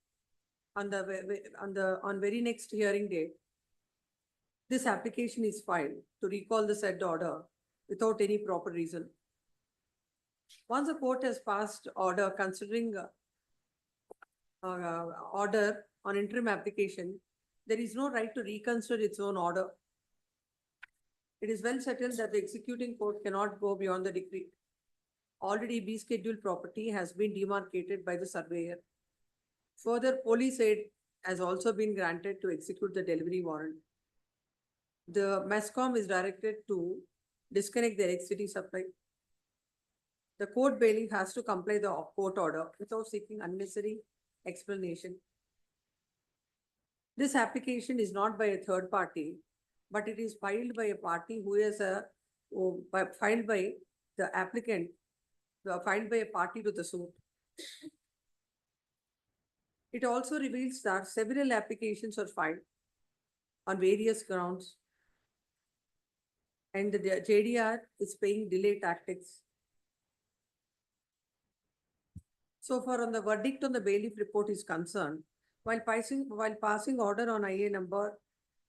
on very next hearing date, this application is filed to recall the said order without any proper reason. Once the court has passed order considering order on interim application, there is no right to reconsider its own order. It is well settled that the executing court cannot go beyond the decree. Already B schedule property has been demarcated by the surveyor. Further, police aid has also been granted to execute the delivery warrant. The MESCOM is directed to disconnect the electricity supply. The court bailiff has to comply the court order without seeking unnecessary explanation. This application is not by a third party, but it is filed by a party who is filed by the applicant, filed by a party to the suit. It also reveals that several applications are filed on various grounds, and the JDR is paying delay tactics. So far on the verdict on the bailiff report is concerned, while passing order on IA number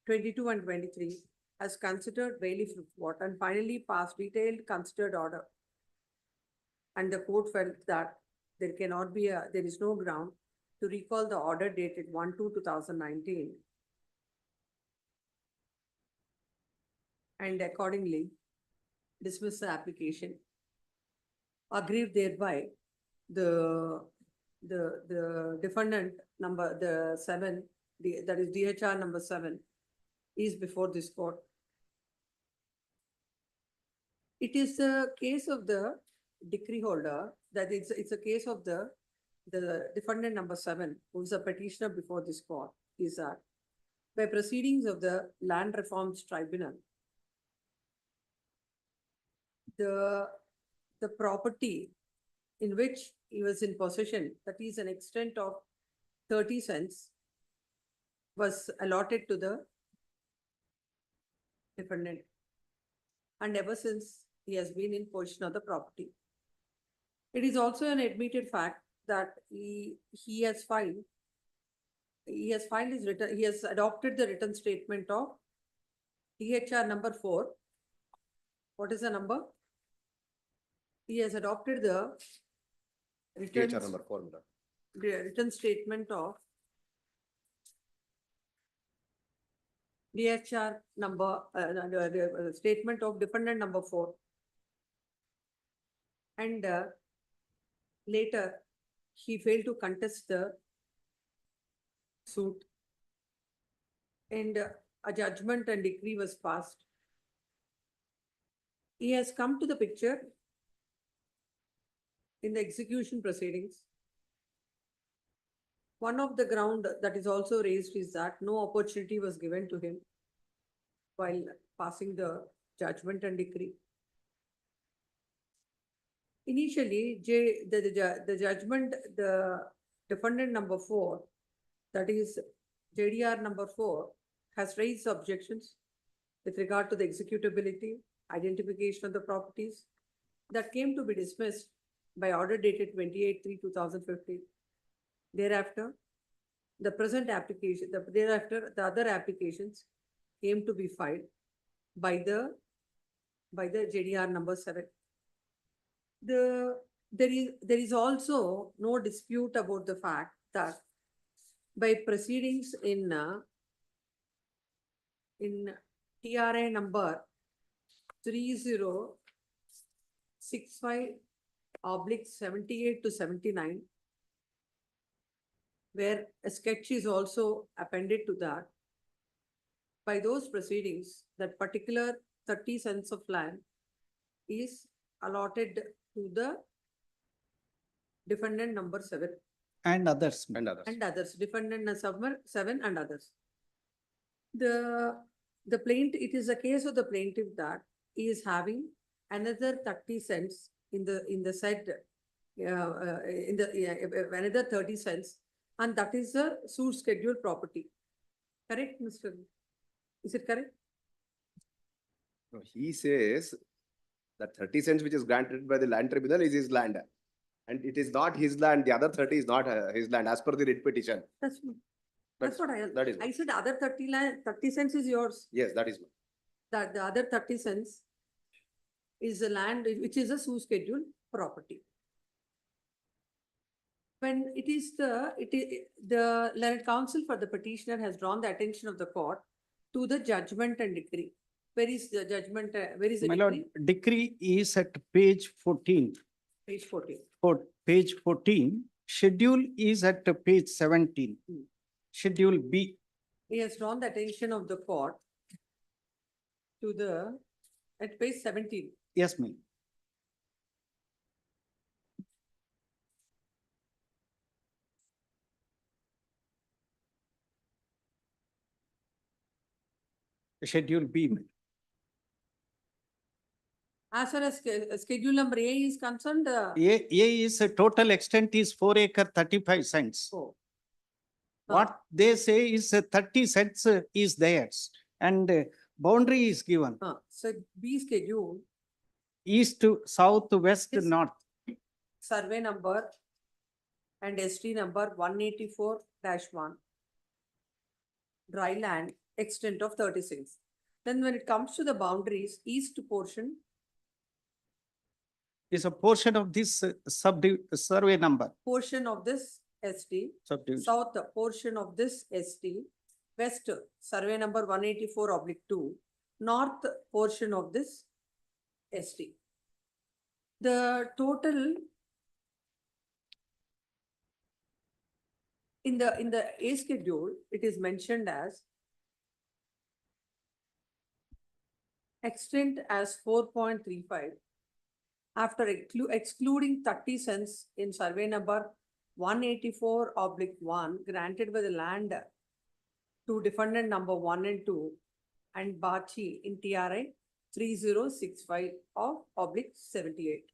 22 and 23 has considered bailiff report and finally passed detailed considered order. And the court felt that there is no ground to recall the order dated 1/2/2019. And accordingly dismiss the application. Aggrieved thereby the defendant number, the 7, that is DHR number 7, is before this court. It is the case of the decree holder, that it's a case of the defendant number 7, who is a petitioner before this court, is that by proceedings of the Land Reforms Tribunal, the property in which he was in possession, that is an extent of 30 cents, was allotted to the defendant. And ever since, he has been in possession of the property. It is also an admitted fact that he has adopted the written statement of DHR number 4. What is the number? He has adopted the DHR number 4. written statement of DHR number, the statement of defendant number 4. And later, he failed to contest the suit. And a judgment and decree was passed. He has come to the picture in the execution proceedings. One of the ground that is also raised is that no opportunity was given to him while passing the judgment and decree. Initially, the judgment, the defendant number 4, that is JDR number 4, has raised objections with regard to the executability, identification of the properties that came to be dismissed by order dated 28/3/2015. Thereafter, the present application, the other applications came to be filed by the JDR number 7. There is also no dispute about the fact that by proceedings in TRA number 3065/78 to 79, where a sketch is also appended to that. By those proceedings, that particular 30 cents of land is allotted to the defendant number 7 And others. and others, defendant number 7 and others. The plaintiff, it is a case of the plaintiff that he is having another 30 cents in the said, another 30 cents, and that is the suit schedule property. Correct, Mr. Is it correct? No, he says that 30 cents which is granted by the land tribunal is his land. And it is not his land. The other 30 is not his land as per the writ petition. That's what that is I said. Other 30 cents is yours. Yes, that is. That the other 30 cents is the land which is a sue schedule property. When it is the learned counsel for the petitioner has drawn the attention of the court to the judgment and decree. Where is the judgment? Where is the My decree? lord, decree is at page 14. Page 14. Page 14. Schedule is at page 17. Schedule B. He has drawn the attention of the court to at page 17. Yes, ma'am. Schedule B, ma'am. As far as schedule number A is concerned, A is a total extent is 4 acre 35 cents. Oh. What they say is 30 cents is theirs and boundary is given. So B schedule, East to south to west to Yes. north. survey number and ST number 184-1. Dry land extent of 36. Then when it comes to the boundaries, east portion Is a portion of this survey number. portion of this ST, Subdivision. south portion of this ST, west survey number 184/2, north portion of this ST. The total in the A schedule, it is mentioned as extent as 4.35. After excluding 30 cents in survey number 184/1 granted by the land to defendant number 1 and 2 and Bachi in TRA 3065/78.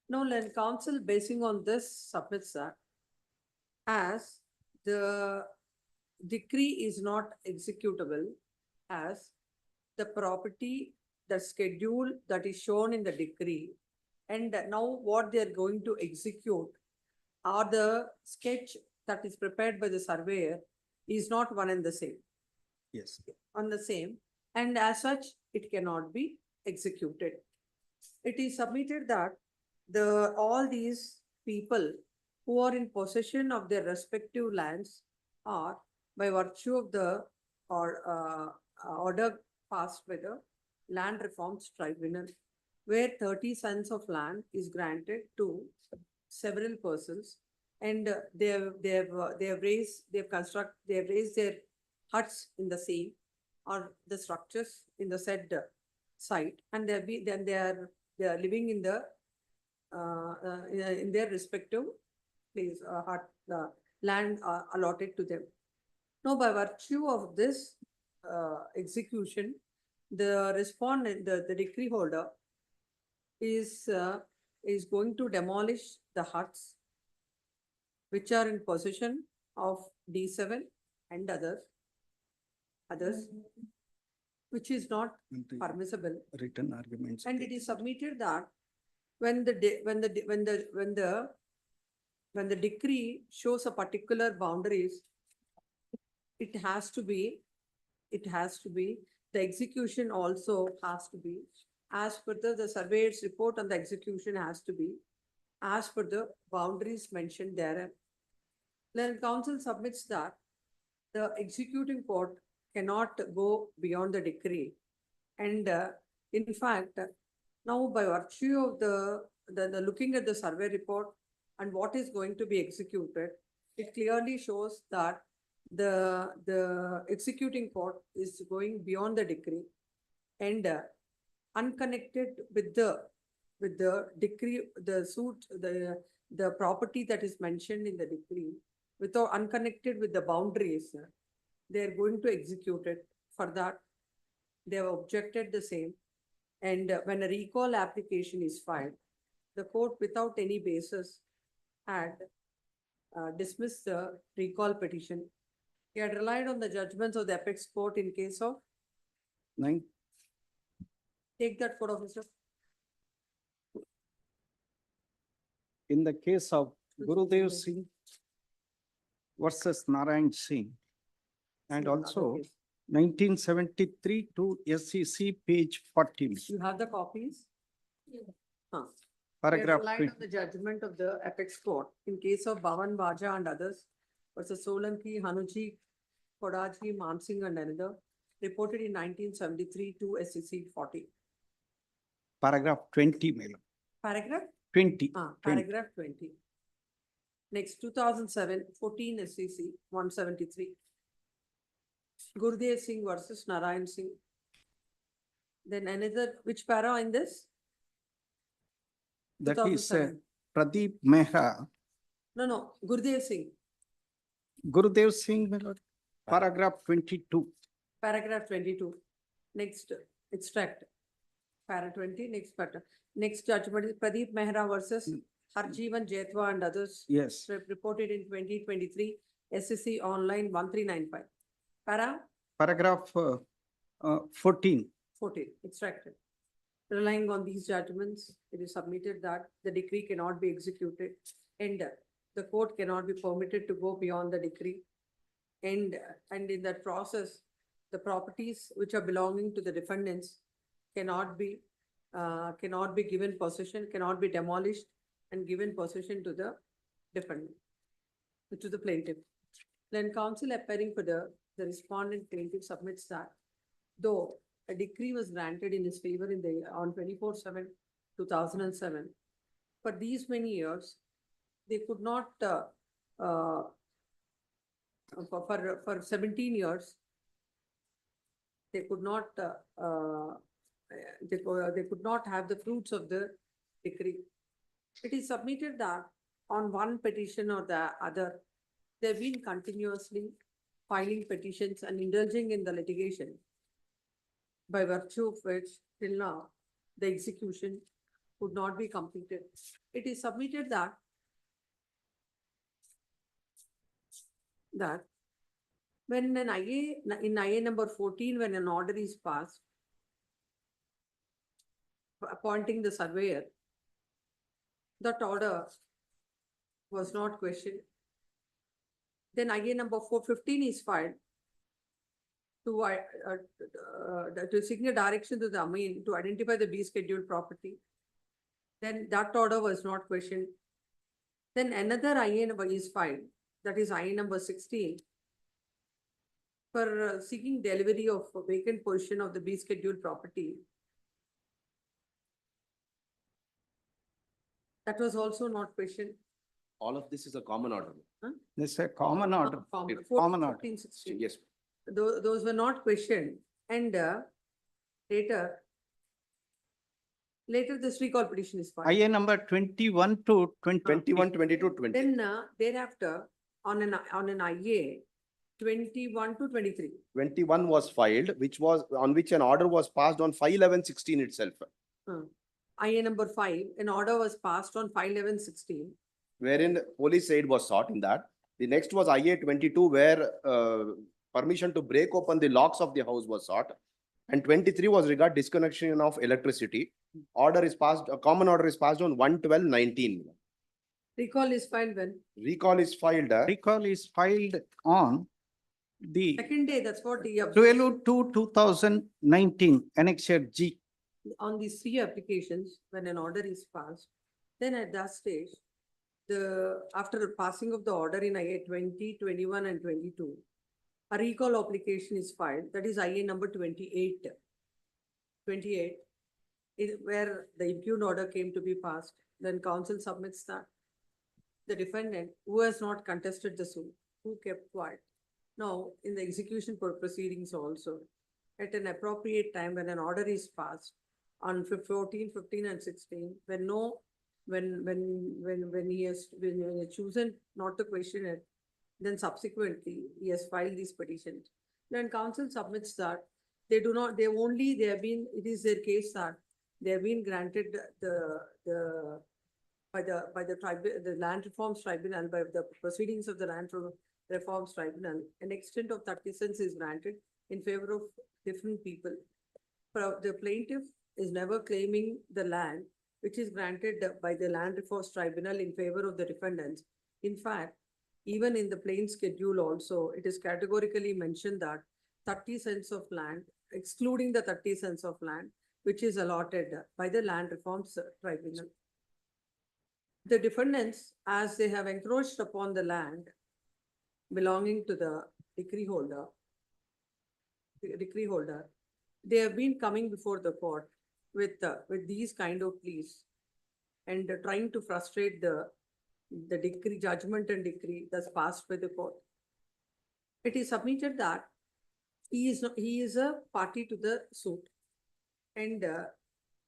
Now, land council basing on this submits that as the decree is not executable as the property, the schedule that is shown in the decree, and now what they are going to execute are the sketch that is prepared by the surveyor is not one and the same. Yes. On the same, and as such, it cannot be executed. It is submitted that all these people who are in possession of their respective lands or by virtue of the order passed by the Land Reforms Tribunal, where 30 cents of land is granted to several persons, and they have raised their huts in the same or the structures in the said site, and they are living in the in their respective place, hut, land allotted to them. Now, by virtue of this execution, the respondent, the decree holder is going to demolish the huts which are in possession of D7 and others, which is not permissible. Written arguments. And it is submitted that when the decree shows a particular boundaries, it has to be, the execution also has to be, as per the surveyor's report on the execution has to be, as per the boundaries mentioned there. Then council submits that the executing court cannot go beyond the decree. And in fact, now by virtue of the looking at the survey report and what is going to be executed, it clearly shows that the executing court is going beyond the decree and unconnected with the decree, the suit, the property that is mentioned in the decree, without unconnected with the boundaries, they are going to execute it. For that, they have objected the same. And when a recall application is filed, the court without any basis had dismissed the recall petition. He had relied on the judgments of the apex court in case of 9. Take that court officer. In the case of Gurudev Singh versus Narayan Singh, and also 1973 to SEC page 14. You have the copies? Huh. Paragraph He had relied on the judgment of the apex court in case of Bhavan Baja and others versus Solanki, Hanuji, Kodaji, Mansingh and another, reported in 1973 to SEC 40. Paragraph 20, Mela. Paragraph? 20. 20. Paragraph 20. Next, 2007, 14 SEC 173. Gurudev Singh versus Narayan Singh. Then another, which para in this? That is 2007. Pradeep Mehra. No, Gurudev Singh. Gurudev Singh, my lord. Paragraph 22. Paragraph 22. Next extract. Para 20, next pattern. Next judgment is Pradeep Mehra versus Harjeevan Jetwa and others. Yes. Reported in 2023, SEC online 1395. Para? Paragraph 14. 14, extracted. Relying on these judgments, it is submitted that the decree cannot be executed and the court cannot be permitted to go beyond the decree. And in that process, the properties which are belonging to the defendants cannot be given possession, cannot be demolished and given possession to the defendant, to the plaintiff. Then counsel appearing for the respondent plaintiff submits that though a decree was granted in his favor on 24/7/2007, for these many years, they could not, for 17 years, they could not, they could not have the fruits of the decree. It is submitted that on one petition or the other, they've been continuously filing petitions and indulging in the litigation, by virtue of which till now the execution could not be completed. It is submitted that when in IA number 14, when an order is passed appointing the surveyor, that order was not questioned. Then IA number 415 is filed to signal direction to the Amin to identify the B scheduled property. Then that order was not questioned. Then another IA number is filed, that is IA number 16. For seeking delivery of a vacant portion of the B scheduled property. That was also not questioned. All of this is a common order. This is a common order. Common, Common order. 14, 16. Yes. Those were not questioned, and later this recall petition is filed. IA number 21 to 20. 21, 22, 20. Then thereafter, on an IA 21 to 23. 21 was filed, on which an order was passed on 5/11/16 itself, IA number 5, an order was passed on 5/11/16. wherein police aid was sought in that. The next was IA 22, where permission to break open the locks of the house was sought. And 23 was regard disconnection of electricity. Order is passed, a common order is passed on 1/12/19. Recall is filed when? Recall is filed. Recall is filed on the Second day, that's what the. 12/2/2019, Annexure G. On these three applications, when an order is passed, then at that stage, after the passing of the order in IA 20, 21 and 22, a recall application is filed, that is IA number 28. 28, where the impugned order came to be passed, then council submits that. The defendant who has not contested the suit, who kept quiet. Now, in the execution proceedings also, at an appropriate time when an order is passed on 14, 15 and 16, when he has chosen not to question it, then subsequently he has filed these petitions. Then council submits that it is their case that they have been granted by the Land Reforms Tribunal, by the proceedings of the Land Reforms Tribunal, an extent of 30 cents is granted in favor of different people. The plaintiff is never claiming the land which is granted by the Land Reforms Tribunal in favor of the defendants. In fact, even in the plain schedule also, it is categorically mentioned that 30 cents of land, excluding the 30 cents of land, which is allotted by the Land Reforms Tribunal. The defendants, as they have encroached upon the land belonging to the decree holder, they have been coming before the court with these kind of pleas and trying to frustrate the decree, judgment and decree that's passed by the court. It is submitted that he is a party to the suit, and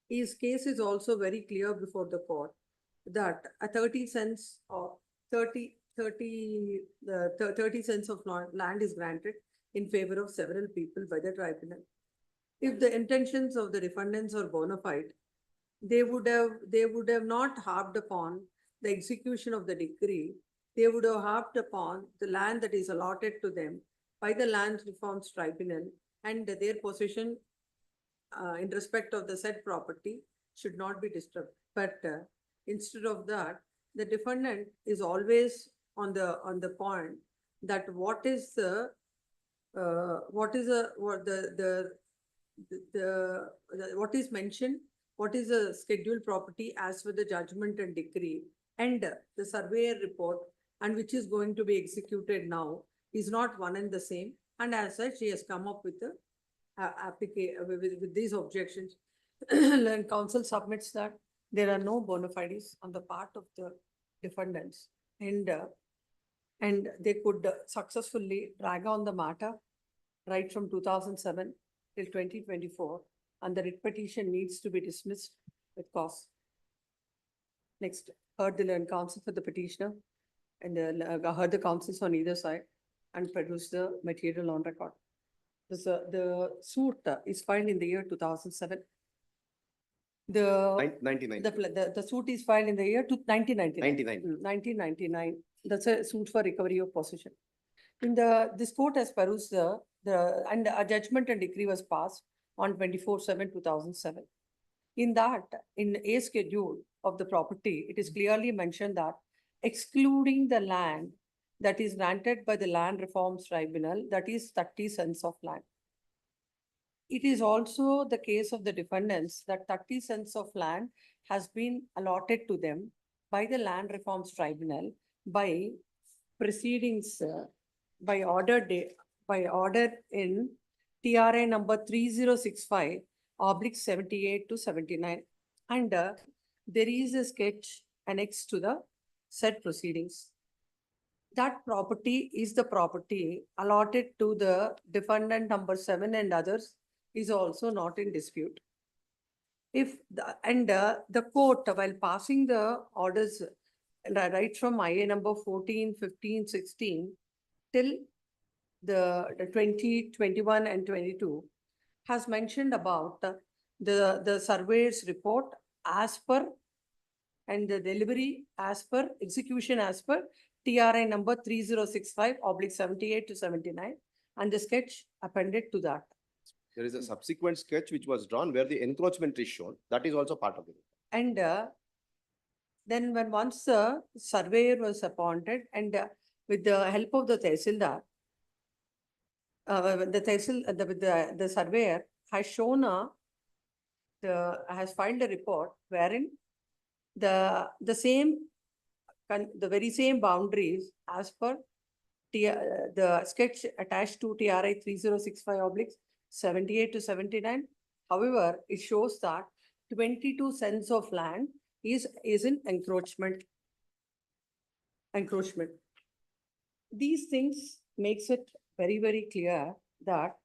his case is also very clear before the court that a 30 cents of 30 cents of land is granted in favor of several people by the tribunal. If the intentions of the defendants are bona fide, they would have not harped upon the execution of the decree. They would have harped upon the land that is allotted to them by the Land Reforms Tribunal, and their possession in respect of the said property should not be disturbed. But instead of that, the defendant is always on the point that what is mentioned, what is a scheduled property as per the judgment and decree, and the surveyor report, and which is going to be executed now, is not one and the same. And as such, he has come up with with these objections. And council submits that there are no bona fides on the part of the defendants, and they could successfully drag on the matter right from 2007 till 2024, and the writ petition needs to be dismissed with cause. Next, heard the learned counsel for the petitioner, and heard the counsels on either side, and produced the material on record. The suit is filed in the year 2007. 1999. The suit is filed in the year 1999. 1999. That's a suit for recovery of possession. This court has perused and a judgment and decree was passed on 24/7/2007. In that, in a schedule of the property, it is clearly mentioned that excluding the land that is granted by the Land Reforms Tribunal, that is 30 cents of land. It is also the case of the defendants that 30 cents of land has been allotted to them by the Land Reforms Tribunal by proceedings by order in TRA number 3065/78 to 79. And there is a sketch annexed to the said proceedings. That property is the property allotted to the defendant number 7 and others is also not in dispute. If the court, while passing the orders right from IA number 14, 15, 16 till the 20, 21 and 22 has mentioned about the surveyor's report as per and the delivery as per execution as per TRI number 3065/78 to 79 and the sketch appended to that. There is a subsequent sketch which was drawn where the encroachment is shown. That is also part of it. And then when once the surveyor was appointed and with the help of the Tehsildar, the surveyor has shown has filed a report wherein the very same boundaries as per the sketch attached to TRI 3065/78 to 79. However, it shows that 22 cents of land is in encroachment. These things makes it very, very clear that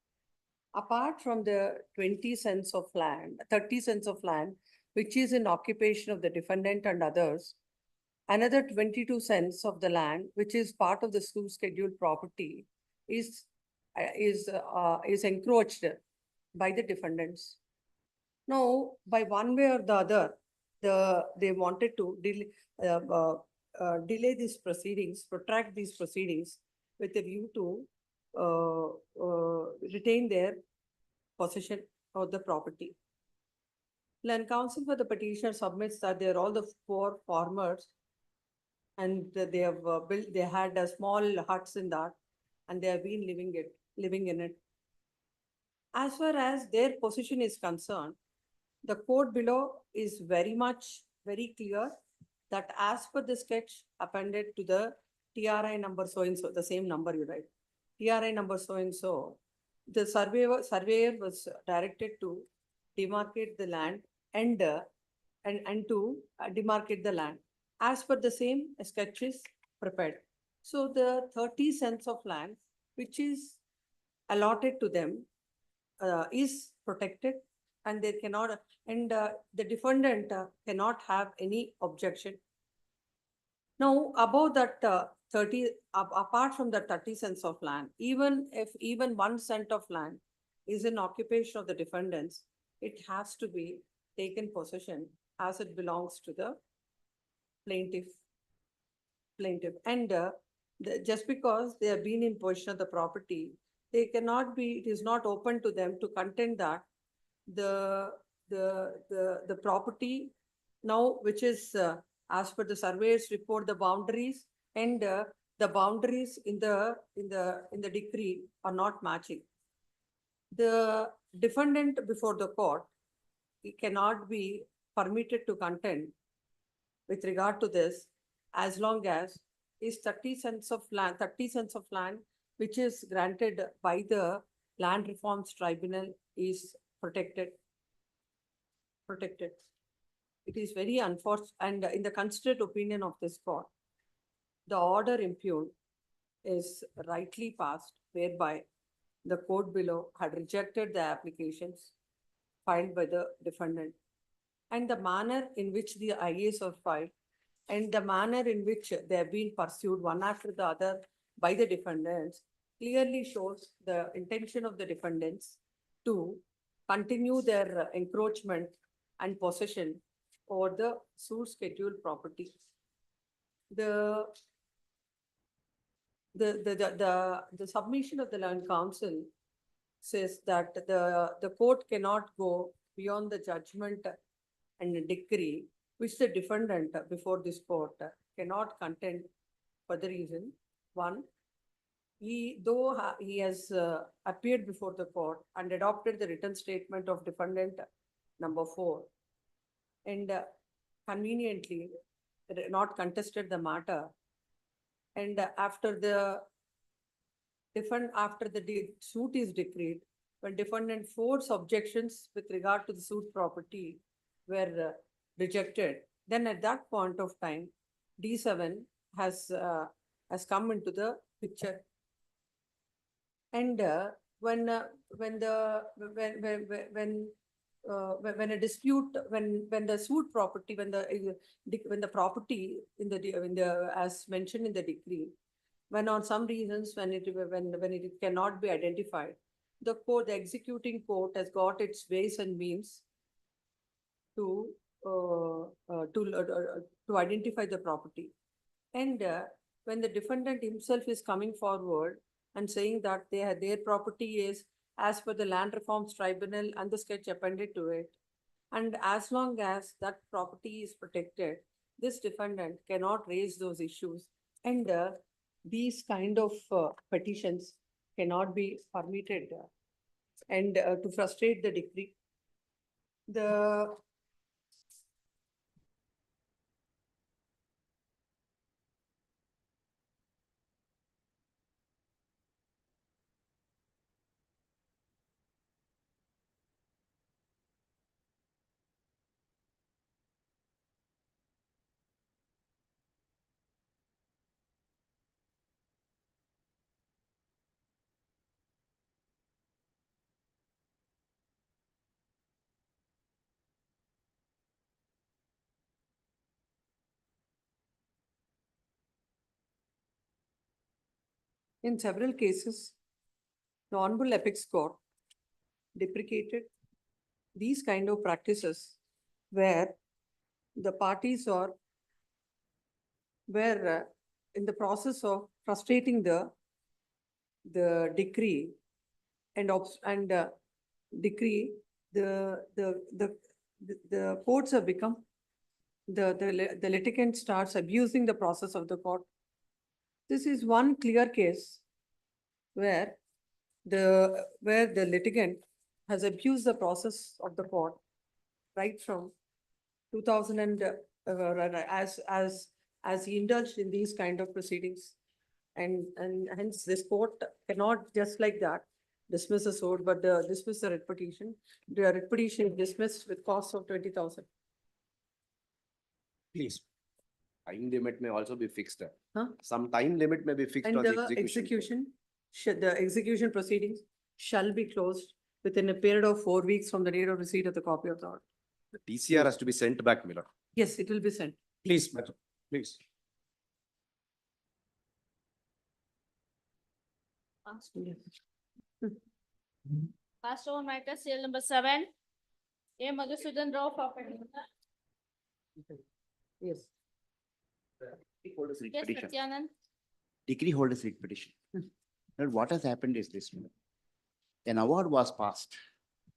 apart from the 20 cents of land, 30 cents of land, which is in occupation of the defendant and others, another 22 cents of the land, which is part of the scheduled property, is encroached by the defendants. Now, by one way or the other, they wanted to delay these proceedings, protract these proceedings with a view to retain their possession of the property. Land counsel for the petitioner submits that they are all the 4 farmers and they have they had small huts in that and they have been living in it. As far as their position is concerned, the code below is very clear that as per the sketch appended to the TRI number so-and-so, the same number you write, TRI number so-and-so, the surveyor was directed to demarcate the land and to demarcate the land as per the same sketch is prepared. So the 30 cents of land which is allotted to them is protected and they cannot, and the defendant cannot have any objection. Now, above that 30, apart from the 30 cents of land, even 1 cent of land is in occupation of the defendants, it has to be taken possession as it belongs to the plaintiff. And just because they have been in possession of the property, they cannot be, it is not open to them to contend that the property now, which is as per the surveyor's report, the boundaries and the boundaries in the decree are not matching. The defendant before the court, he cannot be permitted to contend with regard to this as long as is 30 cents of land, which is granted by the Land Reforms Tribunal is protected. It is very unfortunate, and in the considered opinion of this court, the order impugned is rightly passed, whereby the court below had rejected the applications filed by the defendant. And the manner in which the IAs are filed and the manner in which they have been pursued one after the other by the defendants clearly shows the intention of the defendants to continue their encroachment and possession over the suit scheduled property. The submission of the land counsel says that the court cannot go beyond the judgment and the decree which the defendant before this court cannot contend for the reason. One, though he has appeared before the court and adopted the written statement of defendant number 4, and conveniently not contested the matter. And after the suit is decreed, when defendant force objections with regard to the suit property were rejected, then at that point of time, D7 has come into the picture. And when a dispute, when the suit property, when the property as mentioned in the decree, when on some reasons, when it cannot be identified, the executing court has got its ways and means to identify the property. And when the defendant himself is coming forward and saying that their property is as per the Land Reforms Tribunal and the sketch appended to it, and as long as that property is protected, this defendant cannot raise those issues. And these kind of petitions cannot be permitted and to frustrate the decree. In several cases, the Honorable Apex Court deprecated these kind of practices where the parties were in the process of frustrating the decree and decree, the courts have become, the litigant starts abusing the process of the court. This is one clear case where the litigant has abused the process of the court right from 2000 and as he indulged in these kind of proceedings. And hence this court cannot just like that dismiss a suit, but dismiss the writ petition. The writ petition is dismissed with cost of 20,000. Please. Time limit may also be fixed. Huh? Some time limit may be fixed And on the the execution proceedings shall be closed within a period of 4 weeks from the date of receipt of the copy of the order. The TCR has to be sent back, Miller. Yes, it will be sent. Please, madam, please. Passed over matter, serial number 7, A. Madhusudan Rao for petitioner. Yes. Decree holders writ Yes, petition. Satyanand. Decree holders writ petition. Now, what has happened is this, Miller. An award was passed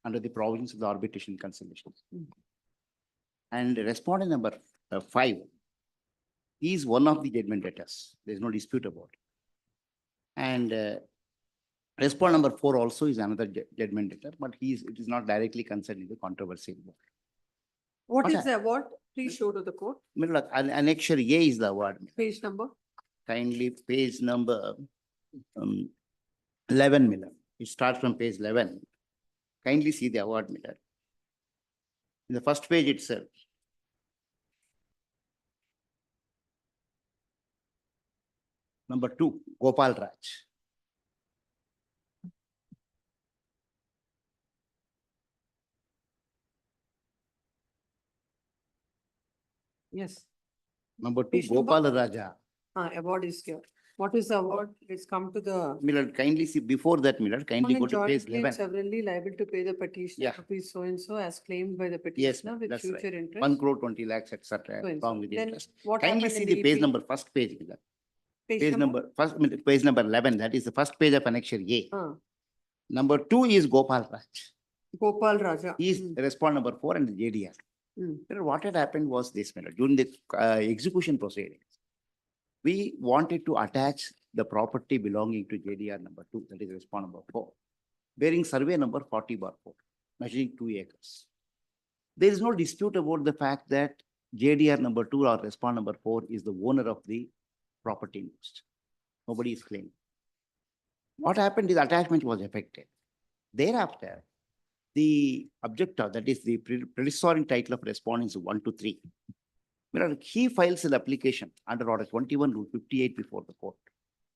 under the provisions of the arbitration conciliation. And respondent number 5 is one of the judgment debtors. There is no dispute about it. And respondent number 4 also is another judgment debtor, but it is not directly concerned in the controversy. What is the award? Please show to the court. Middle, annexure A is the award. Page number. Kindly page number 11, Miller. It starts from page 11. Kindly see the award, Miller. In the first page itself. Number 2, Gopal Raj. Yes. Number 2, Page number? Gopal Raja. Award is here. What is the award? It's come to the. Miller, kindly see before that, Miller, kindly go to page Jointly 11. severally liable to pay the petitioner Yeah. rupees so and so as claimed by the Yes, petitioner with that's right. future interest. 1 crore 20 lakhs, etc. So and Along so. with the Then interest. what Kindly happened see in the the page EP? number, first page, Miller. Page number? Page number 11, that is the first page of annexure A. Number 2 is Gopal Raj. Gopal Raja. He is respondent number 4 and the JDR. Miller, what had happened was this, Miller, during the execution proceedings, we wanted to attach the property belonging to JDR number 2, that is respondent number 4, bearing survey number 40/4, measuring 2 acres. There is no dispute about the fact that JDR number 2 or respond number 4 is the owner of the property in question. Nobody is claiming. What happened is attachment was affected. Thereafter, the objector, that is the predecessor title of respondents 1 to 3, he files an application under order 21 rule 58 before the court,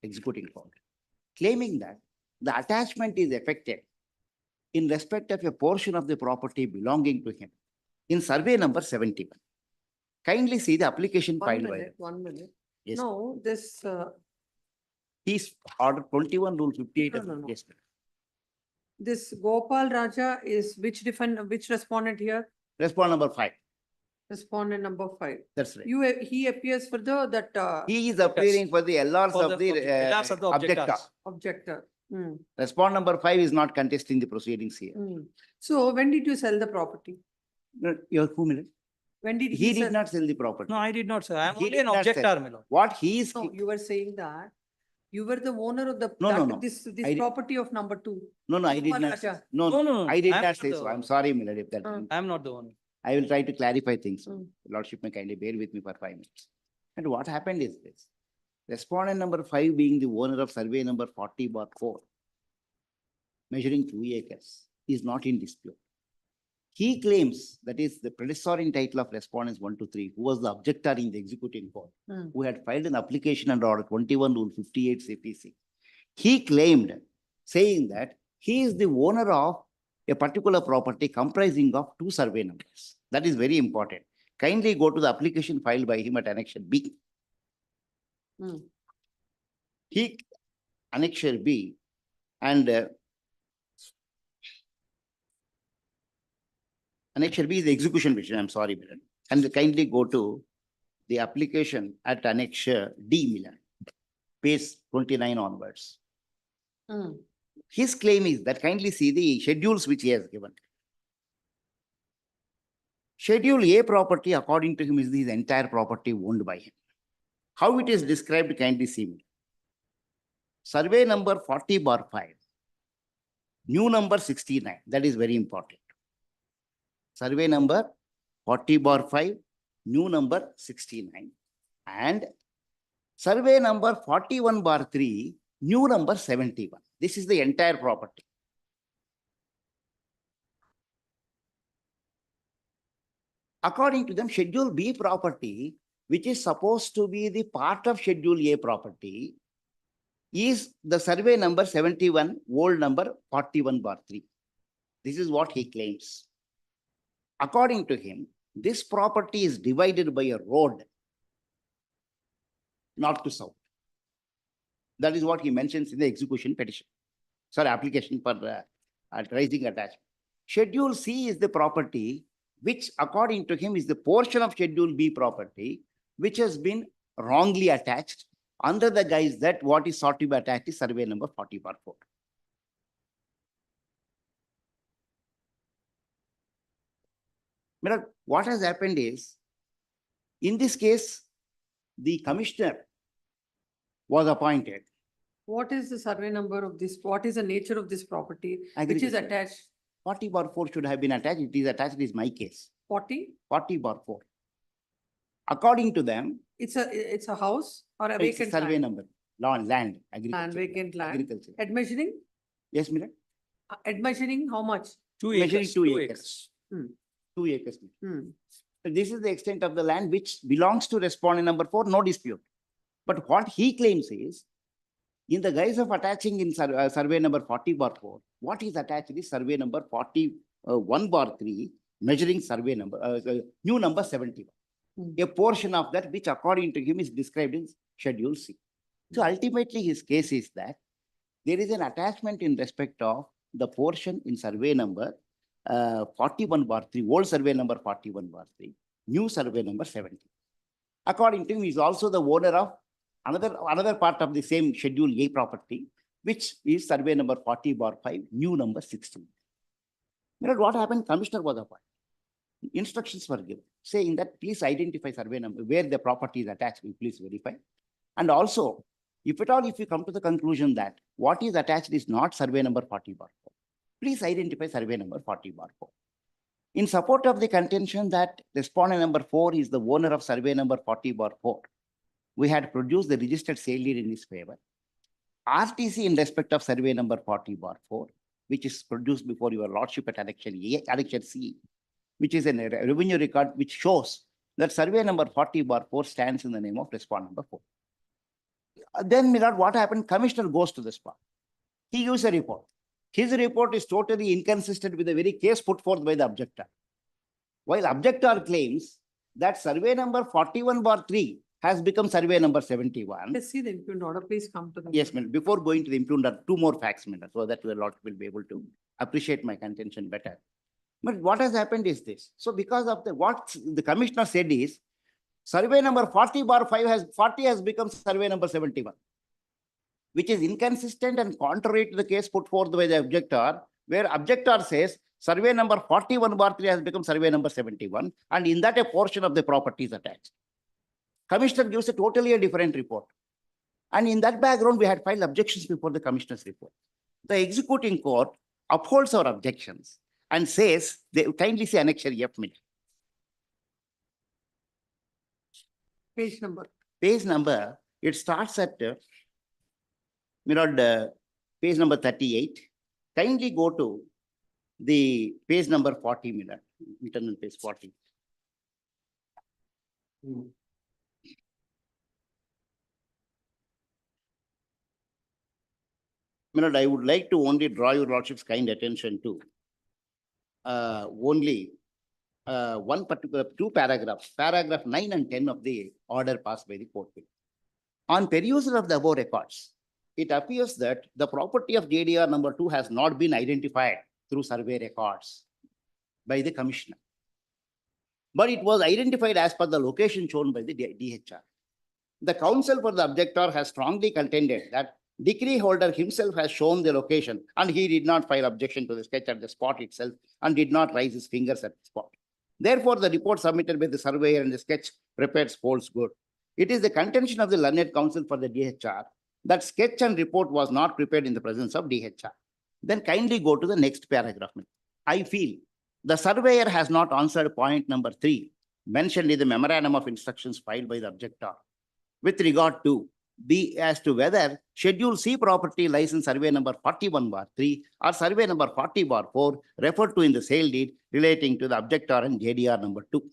executing court, claiming that the attachment is affected in respect of a portion of the property belonging to him in survey number 71. Kindly see the application filed by him. 1 minute. Yes. No, this, He's order 21 rule 58. No, no, no. Yes, ma'am. this Gopal Raja is which which respondent here? Respond number 5. Respondent number 5. That's right. He appears for that. He is appearing for the LRs of the objector. Objector. Hmm. Respond number 5 is not contesting the proceedings here. Hmm. So when did you sell the property? No, your 2 minutes. When did He sell? did not sell the property. No, I did not, sir. I am He only did an not sell. objector, my lord. What he is, No, you were saying that you were the owner of the, No, no, that- no. this I did- property of number 2. no, I did Gopal not. Raja. No, No, I did I am not say the so. one. I'm sorry, Milord, if that. Uh. I am not the one. I will try to clarify things. Mm. Lordship may kindly bear with me for 5 minutes. And what happened is this. Respondent number 5 being the owner of survey number 40/4, measuring 2 acres, is not in dispute. He claims, that is the predecessor in title of respondents 1 to 3, who was the objector in the executing court, Mm. who had filed an application under order 21 rule 58 CPC. He claimed, saying that he is the owner of a particular property comprising of 2 survey numbers. That is very important. Kindly go to the application filed by him at annexure B. Mm. He, annexure B, and annexure B is the execution petition, I'm sorry, Milan. And kindly go to the application at annexure D, Milan, page 29 onwards. Hmm. His claim is that, kindly see the schedules which he has given. Schedule A property, according to him, is his entire property owned by him. How it is described, kindly see me. Survey number 40/5, new number 69, that is very important. Survey number 40/5, new number 69, and survey number 41/3, new number 71. This is the entire property. According to them, Schedule B property, which is supposed to be the part of Schedule A property, is the survey number 71, old number 41/3. This is what he claims. According to him, this property is divided by a road, north to south. That is what he mentions in the execution petition. Sorry, application for rising attachment. Schedule C is the property which, according to him, is the portion of Schedule B property which has been wrongly attached under the guise that what is sought to be attached is survey number 40/4. What has happened is, in this case, the commissioner was appointed. What is the survey number of this? What is the nature of this property which is Agriculture. attached? 40/4 should have been attached. It is attached, is my case. 40? 40/4. According to them, It's a house or a it's a vacant survey land? number, land, Land, agriculture. vacant land. Agriculture. At measuring? Yes, Mira? At measuring how much? 2 Measuring acres. 2 2 acres. Hmm. 2 acres. Hmm. So this is the extent of the land which belongs to respondent number 4, no dispute. But what he claims is, in the guise of attaching in survey number 40/4, what is attached is survey number 41/3, measuring survey number, new number 71. Hmm. A portion of that which, according to him, is described in Schedule C. So ultimately, his case is that there is an attachment in respect of the portion in survey number 41/3, old survey number 41/3, new survey number 70. According to him, he is also the owner of another part of the same Schedule A property, which is survey number 40/5, new number 16. What happened? Commissioner was appointed. Instructions were given, saying that please identify survey number where the property is attached, please verify. And also, if at all, if you come to the conclusion that what is attached is not survey number 40/4, please identify survey number 40/4. In support of the contention that respondent number 4 is the owner of survey number 40/4, we had produced the registered sale deed in his favor. RTC in respect of survey number 40/4, which is produced before your lordship at annexure C, which is a revenue record which shows that survey number 40/4 stands in the name of respondent number 4. Then, my lord, what happened? Commissioner goes to the spot. He gives a report. His report is totally inconsistent with the very case put forth by the objector. While objector claims that survey number 41/3 has become survey number 71. Let's see the impugned order. Please come to the. Yes, ma'am. Before going to the impugned order, two more facts, ma'am, so that the Lord will be able to appreciate my contention better. But what has happened is this. So because of what the commissioner said is, survey number 40/5 has become survey number 71, which is inconsistent and contrary to the case put forth by the objector, where objector says survey number 41/3 has become survey number 71, and in that a portion of the property is attached. Commissioner gives a totally a different report. And in that background, we had filed objections before the commissioner's report. The executing court upholds our objections and says, they kindly see annexure F. Page number. Page number, it starts at page number 38. Kindly go to the page number 40, internal page 40. I would like to only draw your lordship's kind attention to only one particular two paragraphs, paragraph 9 and 10 of the order passed by the court. On perusal of the above records, it appears that the property of JDR number 2 has not been identified through survey records by the commissioner, but it was identified as per the location shown by the DHR. The counsel for the objector has strongly contended that decree holder himself has shown the location and he did not file objection to the sketch at the spot itself and did not raise his fingers at the spot. Therefore, the report submitted by the surveyor and the sketch prepared holds good. It is the contention of the learned counsel for the DHR that sketch and report was not prepared in the presence of DHR. Then kindly go to the next paragraph. I feel the surveyor has not answered point number 3 mentioned in the memorandum of instructions filed by the objector with regard to as to whether Schedule C property lies in survey number 41/3 or survey number 40/4 referred to in the sale deed relating to the objector and JDR number 2.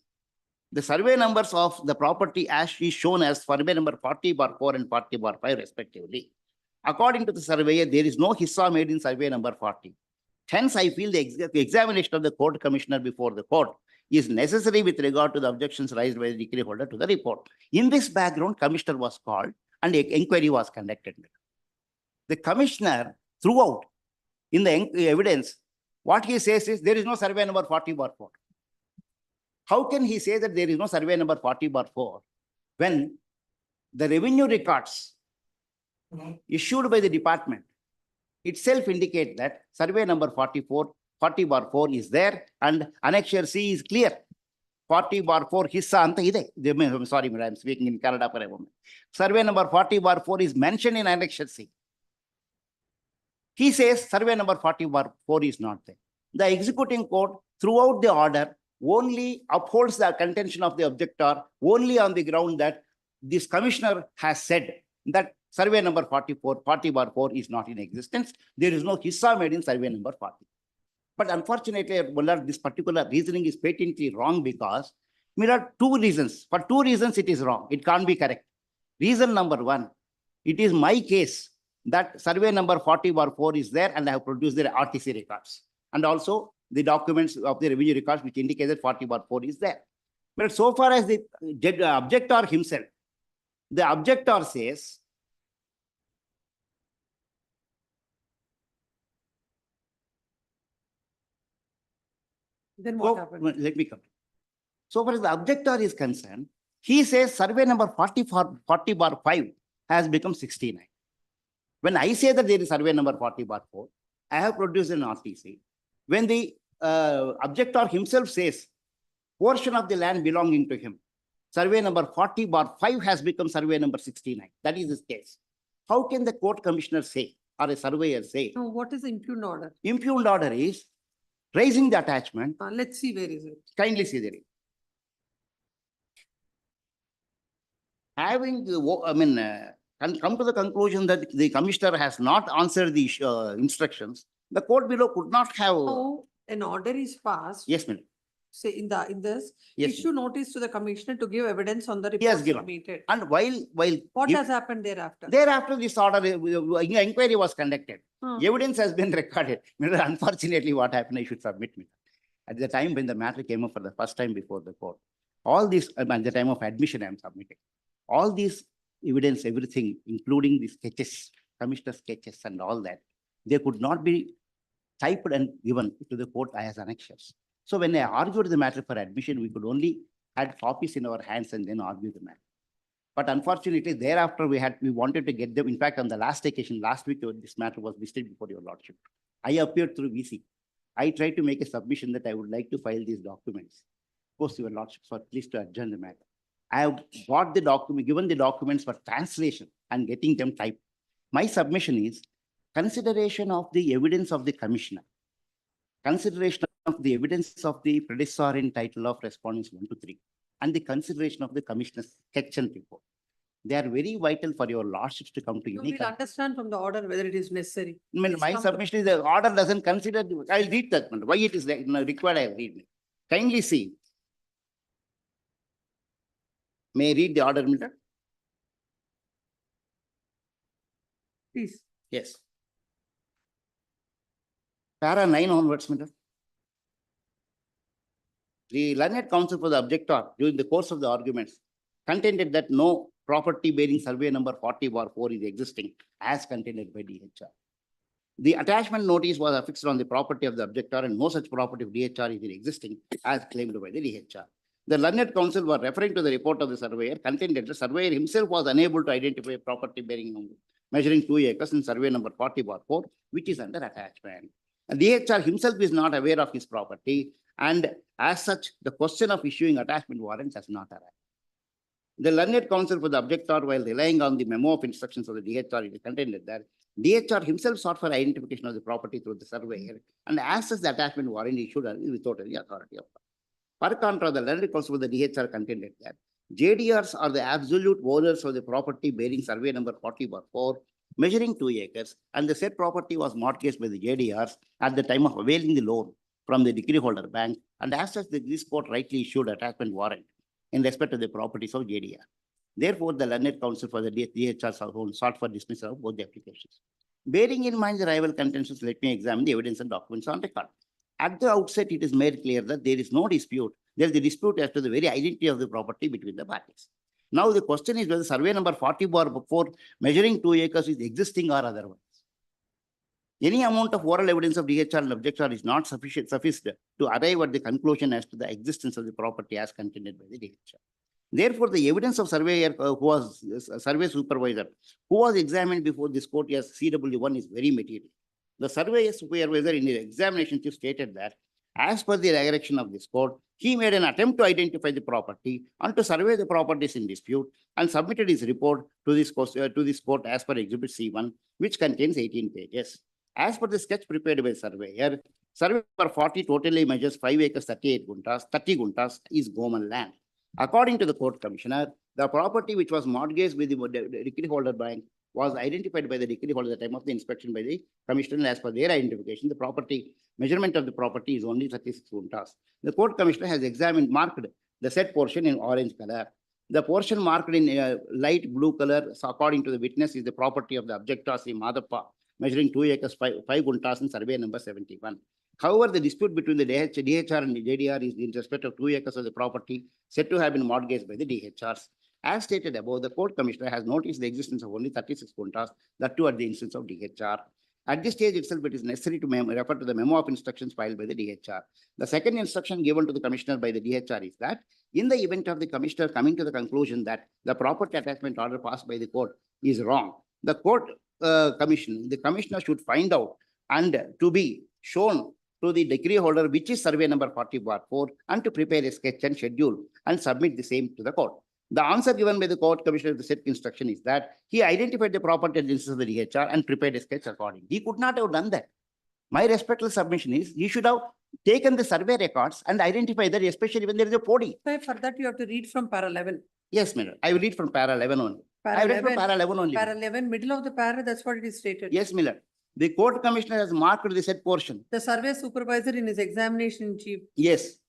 The survey numbers of the property as is shown as survey number 40/4 and 40/5 respectively. According to the surveyor, there is no hissa made in survey number 40. Hence, I feel the examination of the court commissioner before the court is necessary with regard to the objections raised by the decree holder to the report. In this background, commissioner was called and an inquiry was conducted. The commissioner throughout in the evidence, what he says is there is no survey number 40/4. How can he say that there is no survey number 40/4 when the revenue records issued by the department itself indicate that survey number 40/4 is there and annexure C is clear. 40/4 hissa anta ide. Sorry, I am speaking in Kannada for a moment. Survey number 40/4 is mentioned in annexure C. He says survey number 40/4 is not there. The executing court throughout the order only upholds the contention of the objector only on the ground that this commissioner has said that survey number 40/4 is not in existence. There is no hissa made in survey number 40. But unfortunately, this particular reasoning is patently wrong because there are two reasons. For two reasons, it is wrong. It can't be correct. Reason number 1, it is my case that survey number 40/4 is there and I have produced the RTC records and also the documents of the revenue records which indicate that 40/4 is there. But so far as the objector himself, the objector says, Then what happened? Let me come. So far as the objector is concerned, he says survey number 40/5 has become 69. When I say that there is survey number 40/4, I have produced an RTC. When the objector himself says portion of the land belonging to him, survey number 40/5 has become survey number 69. That is his case. How can the court commissioner say or a surveyor say? No, what is the impugned order? Impugned order is raising the attachment. Let's see, where is it? Kindly see there. Having, come to the conclusion that the commissioner has not answered the instructions, the court below could not have. Now, an order is passed. Yes, ma'am. Say in this, Yes, issue notice to the commissioner to give evidence on the He has report given. submitted. And while What give- has happened thereafter? thereafter this order, inquiry was conducted. Hmm. Evidence has been recorded. Unfortunately, what happened, I should submit me. At the time when the matter came up for the first time before the court, all this, at the time of admission, I am submitting. All these evidence, everything, including the sketches, commissioner sketches and all that, they could not be typed and given to the court as annexures. So when I argued the matter for admission, we could only had copies in our hands and then argue the matter. But unfortunately, thereafter we wanted to get them. In fact, on the last occasion, last week, this matter was listed before your lordship. I appeared through VC. I tried to make a submission that I would like to file these documents. Of course, your lordship was pleased to adjourn the matter. I have got the document, given the documents for translation and getting them typed. My submission is consideration of the evidence of the commissioner, consideration of the evidence of the predecessor in title of respondents 1 to 3, and the consideration of the commissioner's sketch and report. They are very vital for your lordships to come to You unique. will understand from the order whether it is necessary. My Please come to- submission is the order doesn't consider, I'll read that, why it is required, I will read. Kindly see. May I read the order, Mr.? Please. Yes. Para 9 onwards, Mr. The learned counsel for the objector during the course of the arguments contended that no property bearing survey number 40/4 is existing as contended by DHR. The attachment notice was affixed on the property of the objector and no such property of DHR is existing as claimed by the DHR. The learned counsel were referring to the report of the surveyor, contended the surveyor himself was unable to identify a property bearing measuring 2 acres in survey number 40/4, which is under attachment. And DHR himself is not aware of his property, and as such, the question of issuing attachment warrants has not arrived. The learned counsel for the objector, while relying on the memo of instructions of the DHR, it is contended that DHR himself sought for identification of the property through the surveyor, and as such, the attachment warrant issued without any authority of law. Per contra, the learned counsel for the DHR contended that JDRs are the absolute owners of the property bearing survey number 40/4, measuring 2 acres, and the said property was mortgaged by the JDRs at the time of availing the loan from the decree holder bank, and as such, this court rightly issued attachment warrant in respect to the properties of JDR. Therefore, the learned counsel for the DHR sought for dismissal of both the applications. Bearing in mind the rival contentions, let me examine the evidence and documents on record. At the outset, it is made clear that there is no dispute. There is a dispute as to the very identity of the property between the parties. Now, the question is whether survey number 40/4 measuring 2 acres is existing or otherwise. Any amount of oral evidence of DHR and objector is not sufficient to arrive at the conclusion as to the existence of the property as contended by the DHR. Therefore, the evidence of surveyor who was a survey supervisor who was examined before this court as CW1 is very material. The survey supervisor in his examination stated that as per the direction of this court, he made an attempt to identify the property and to survey the properties in dispute and submitted his report to this court as per Exhibit C1, which contains 18 pages. As per the sketch prepared by surveyor, survey number 40 totally measures 5 acres 30 guntas is Goman land. According to the court commissioner, the property which was mortgaged with the decree holder bank was identified by the decree holder at the time of the inspection by the commissioner. And as per their identification, the property measurement of the property is only 36 guntas. The court commissioner has marked the said portion in orange color. The portion marked in light blue color, so according to the witness, is the property of the objector, Sri Madhappa, measuring 2 acres 5 guntas in survey number 71. However, the dispute between the DHR and the JDR is in respect of 2 acres of the property said to have been mortgaged by the DHRs. As stated above, the court commissioner has noticed the existence of only 36 guntas, that too at the instance of DHR. At this stage itself, it is necessary to refer to the memo of instructions filed by the DHR. The second instruction given to the commissioner by the DHR is that in the event of the commissioner coming to the conclusion that the property attachment order passed by the court is wrong, the court the commissioner should find out and to be shown to the decree holder, which is survey number 40/4, and to prepare a sketch and schedule and submit the same to the court. The answer given by the court commissioner of the said instruction is that he identified the property at the instance of the DHR and prepared a sketch accordingly. He could not have done that. My respectful submission is, you should have taken the survey records and identified that, especially when there is a podi. So for that, you have to read from para 11. Yes, madam. I will read from para 11 only. Para I read from 11, para 11 only. Para 11, middle of the para, that's what it is stated. Yes, Miller. The court commissioner has marked the said portion. The survey supervisor in his examination in chief Yes,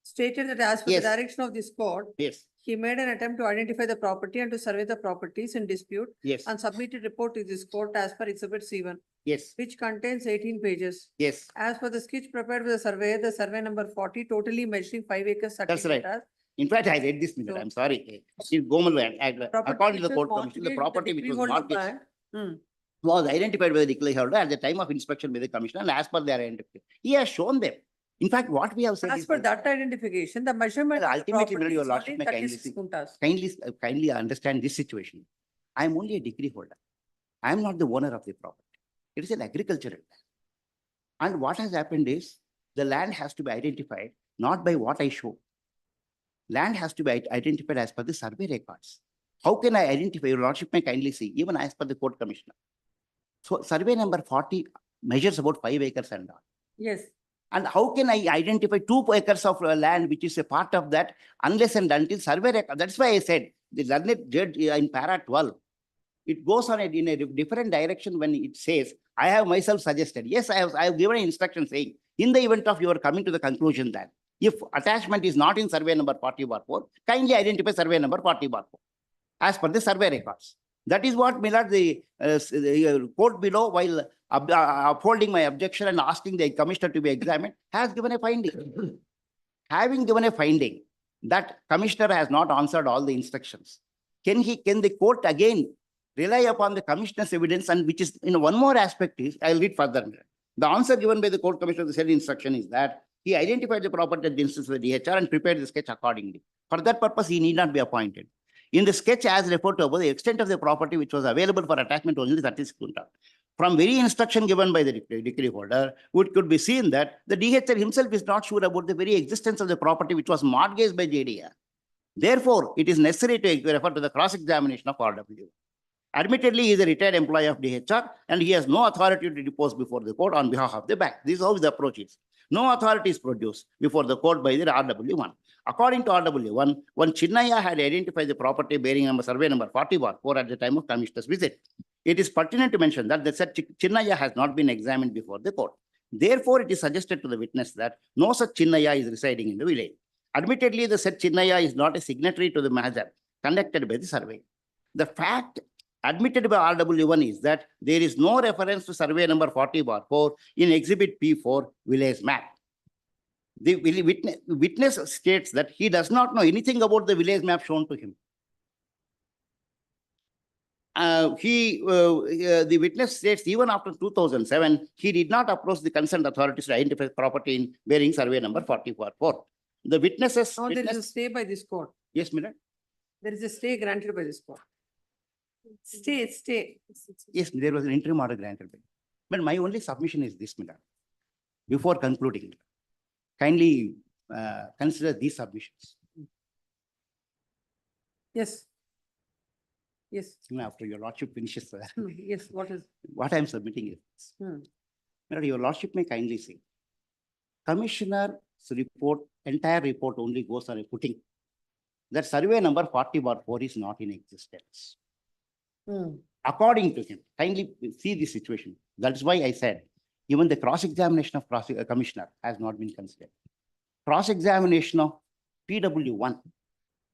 stated that as per the Yes. direction of this court, yes, he made an attempt to identify the property and to survey the properties in dispute yes, and submitted report to this court as per exhibit C1, yes, which contains 18 pages. yes. As per the sketch prepared with the surveyor, the survey number 40 totally measuring 5 acres. 30 That's right. meters. In fact, I read this, Miller. So- I'm sorry. In Gomal, Property according to the which was court commission, the mortgaged, property which decree was holder mortgaged bank. was identified by the decree holder at the time of inspection by the commissioner, and as per their identification. He has shown them. In fact, what we have said As is per that that identification, the measurement. of the ultimately, property your is lordship only may kindly 36 see- kuntas. kindly understand this situation. I am only a decree holder. I am not the owner of the property. It is an agricultural land. And what has happened is, the land has to be identified not by what I show. Land has to be identified as per the survey records. How can I identify? Your lordship may kindly see, even as per the court commissioner. So survey number 40 measures about 5 acres and all. Yes. And how can I identify 2 acres of land, which is a part of that, unless and until survey record? That's why I said, the learned judge in para 12, it goes on in a different direction when it says, I have myself suggested. Yes, I have given an instruction saying, in the event of you are coming to the conclusion that if attachment is not in survey number 40/4, kindly identify survey number 40/4 as per the survey records. That is what, Millard, the court below, while upholding my objection and asking the commissioner to be examined, has given a finding. Having given a finding that commissioner has not answered all the instructions, can the court again rely upon the commissioner's evidence? And which is, one more aspect is, I'll read further. The answer given by the court commissioner, the said instruction is that he identified the property at the instance of the DHR and prepared the sketch accordingly. For that purpose, he need not be appointed. In the sketch as referred to above, the extent of the property which was available for attachment was only 36 kuntal. From very instruction given by the decree holder, it could be seen that the DHR himself is not sure about the very existence of the property which was mortgaged by JDR. Therefore, it is necessary to refer to the cross-examination of RW. Admittedly, he is a retired employee of DHR and he has no authority to depose before the court on behalf of the bank. This is how the approach is. No authority is produced before the court by the RW1. According to RW1, one Chinnaya had identified the property bearing survey number 40/4 at the time of commissioner's visit. It is pertinent to mention that the said Chinnaya has not been examined before the court. Therefore, it is suggested to the witness that no such Chinnaya is residing in the village. Admittedly, the said Chinnaya is not a signatory to the measure conducted by the survey. The fact admitted by RW1 is that there is no reference to survey number 40/4 in exhibit P4 village map. The witness states that he does not know anything about the village map shown to him. The witness states even after 2007, he did not approach the concerned authorities to identify property in bearing survey number 40/4. The witnesses. Now there is a stay by this court. Yes, madam. There is a stay granted by this court. Stay. Yes, there was an interim order granted. But my only submission is this, madam. Before concluding, kindly consider these submissions. Yes. Yes. After your lordship finishes, Yes, what is? what I am submitting is this. Madam, your lordship may kindly say, commissioner's report, entire report only goes on a footing that survey number 40/4 is not in existence. According to him, kindly see the situation. That's why I said, even the cross-examination of commissioner has not been considered. Cross-examination of PW1,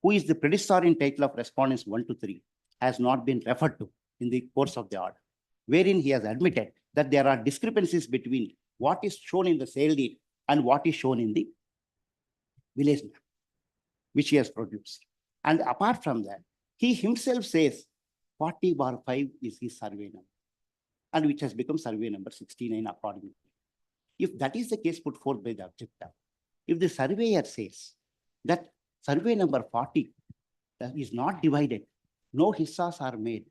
who is the predecessor in title of respondents 1 to 3, has not been referred to in the course of the order, wherein he has admitted that there are discrepancies between what is shown in the sale deed and what is shown in the village map, which he has produced. And apart from that, he himself says 40/5 is his survey number, and which has become survey number 69 accordingly. If that is the case put forth by the objector, if the surveyor says that survey number 40 is not divided, no hissas are made,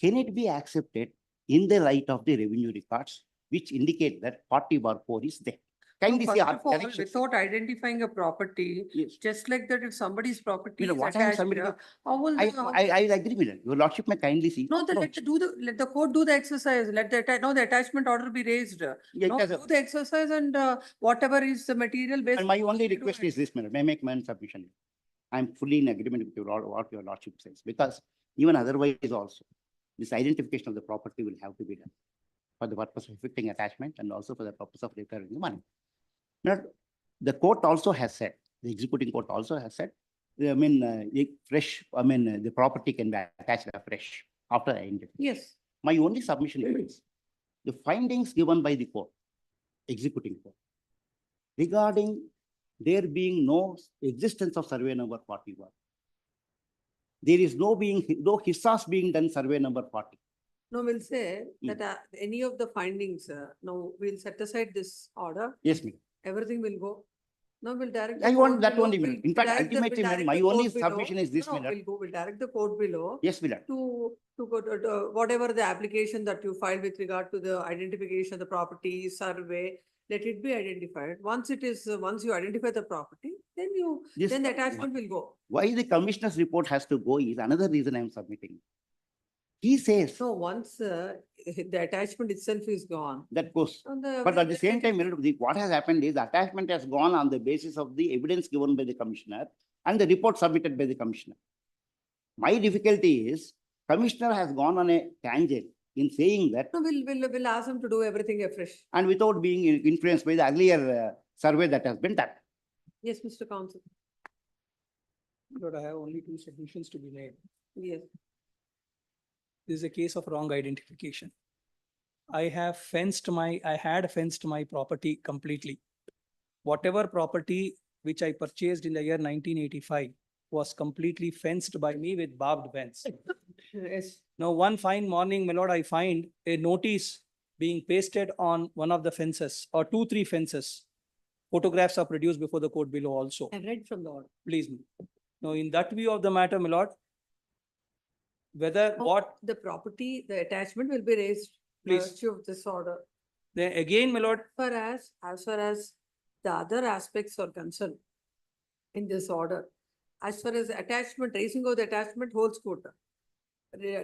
can it be accepted in the light of the revenue records, which indicate that 40/4 is there? Kindly see, First of all, annexures. without identifying a property, Yes. just like that, if somebody's property You know is what I am attached, submitting? how will I agree with it. Your lordship may kindly see. No, let the court do the exercise, let the attachment order be raised. Yeah, No, it has a- do the exercise and whatever is the material based. And my only request is this, madam, may I make one submission? I'm fully in agreement with what your lordship says, because even otherwise also, this identification of the property will have to be done for the purpose of effecting attachment and also for the purpose of recovering the money. Now, the court also has said, the executing court also has said, the property can be attached afresh after identification. Yes. My only submission is the findings given by the court, executing court, regarding there being no existence of survey number 41. There is no hissas being done survey number 40. No, we'll say that any of the findings, no, we'll set aside this order, Yes, ma'am. everything will go. No, we'll direct. I the want court that below, only, madam. In fact, direct ultimately, we'll madam, direct my the only court below. submission is this, No, madam. we'll direct the court below. Yes, madam. To go to whatever the application that you filed with regard to the identification of the property, survey, let it be identified. Once it is, once you identify the property, then Yes. then the attachment will go. Why the commissioner's report has to go is another reason I am submitting. He says So once the attachment itself is gone. that goes. and the- But at the same time, what has happened is the attachment has gone on the basis of the evidence given by the commissioner and the report submitted by the commissioner. My difficulty is commissioner has gone on a tangent in saying that No, we'll ask them to do everything afresh. and without being influenced by the earlier survey that has been done. Yes, Mr. Counsel. But I have only two submissions to be made. Yes. This is a case of wrong identification. I had fenced my property completely. Whatever property which I purchased in the year 1985 was completely fenced by me with barbed fence. Yes. Now, one fine morning, my lord, I find a notice being pasted on one of the fences or 2-3 fences. Photographs are produced before the court below also. I read from the order. Please. Now, in that view of the matter, my lord, whether what The property, the attachment will be raised. by Please. virtue of this order. then again, my lord, As far as the other aspects are concerned in this order, as far as attachment, raising of the attachment holds good.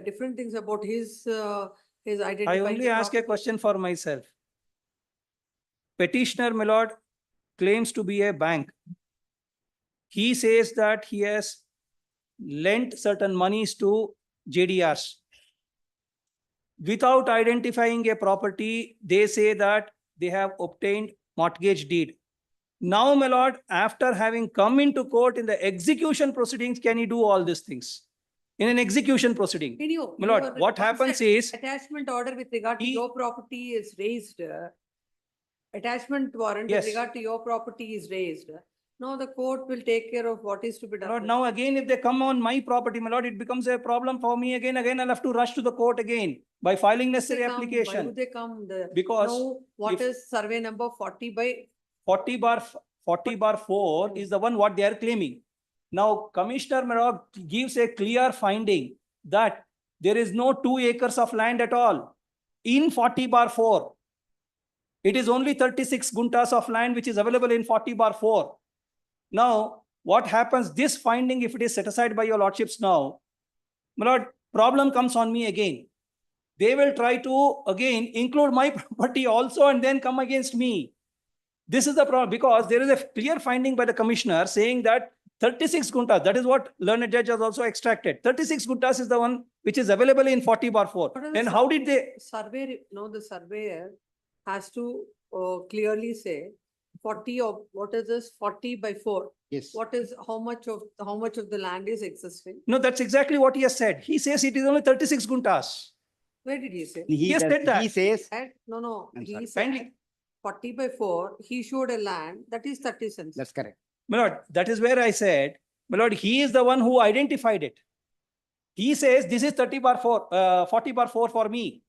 Different things about his I identifying. only the ask a property. question for myself. Petitioner, my lord, claims to be a bank. He says that he has lent certain monies to JDRs. Without identifying a property, they say that they have obtained mortgage deed. Now, my lord, after having come into court in the execution proceedings, can he do all these things? In an execution proceeding. My lord, what happens is, Attachment order with regard to your property is raised. Attachment warrant with Yes. regard to your property is raised. Now the court will take care of what is to be my done. lord, now again, if they come on my property, my lord, it becomes a problem for me again. I'll have to rush to the court again by filing necessary Why application. would they come? Because Now, what if- is survey number 40 by? 40/4 is the one what they are claiming. Now, Commissioner Merog gives a clear finding that there is no 2 acres of land at all in 40/4. It is only 36 guntas of land which is available in 40/4. Now, what happens, this finding, if it is set aside by your lordships now, my lord, problem comes on me again. They will try to again include my property also and then come against me. This is the problem, because there is a clear finding by the commissioner saying that 36 guntas, that is what learned judge has also extracted. 36 guntas is the one which is available in 40/4. And how did they? The surveyor has to clearly say 40 of, what is this, 40/4? Yes. What is, how much of the land is existing? No, that's exactly what he has said. He says it is only 36 guntas. Where did he say? He has said that. He says, No, I'm he sorry. said 40/4, he showed a land that is 30 cents. that's correct. My lord, that is where I said, my lord, he is the one who identified it. He says this is 40/4 for me.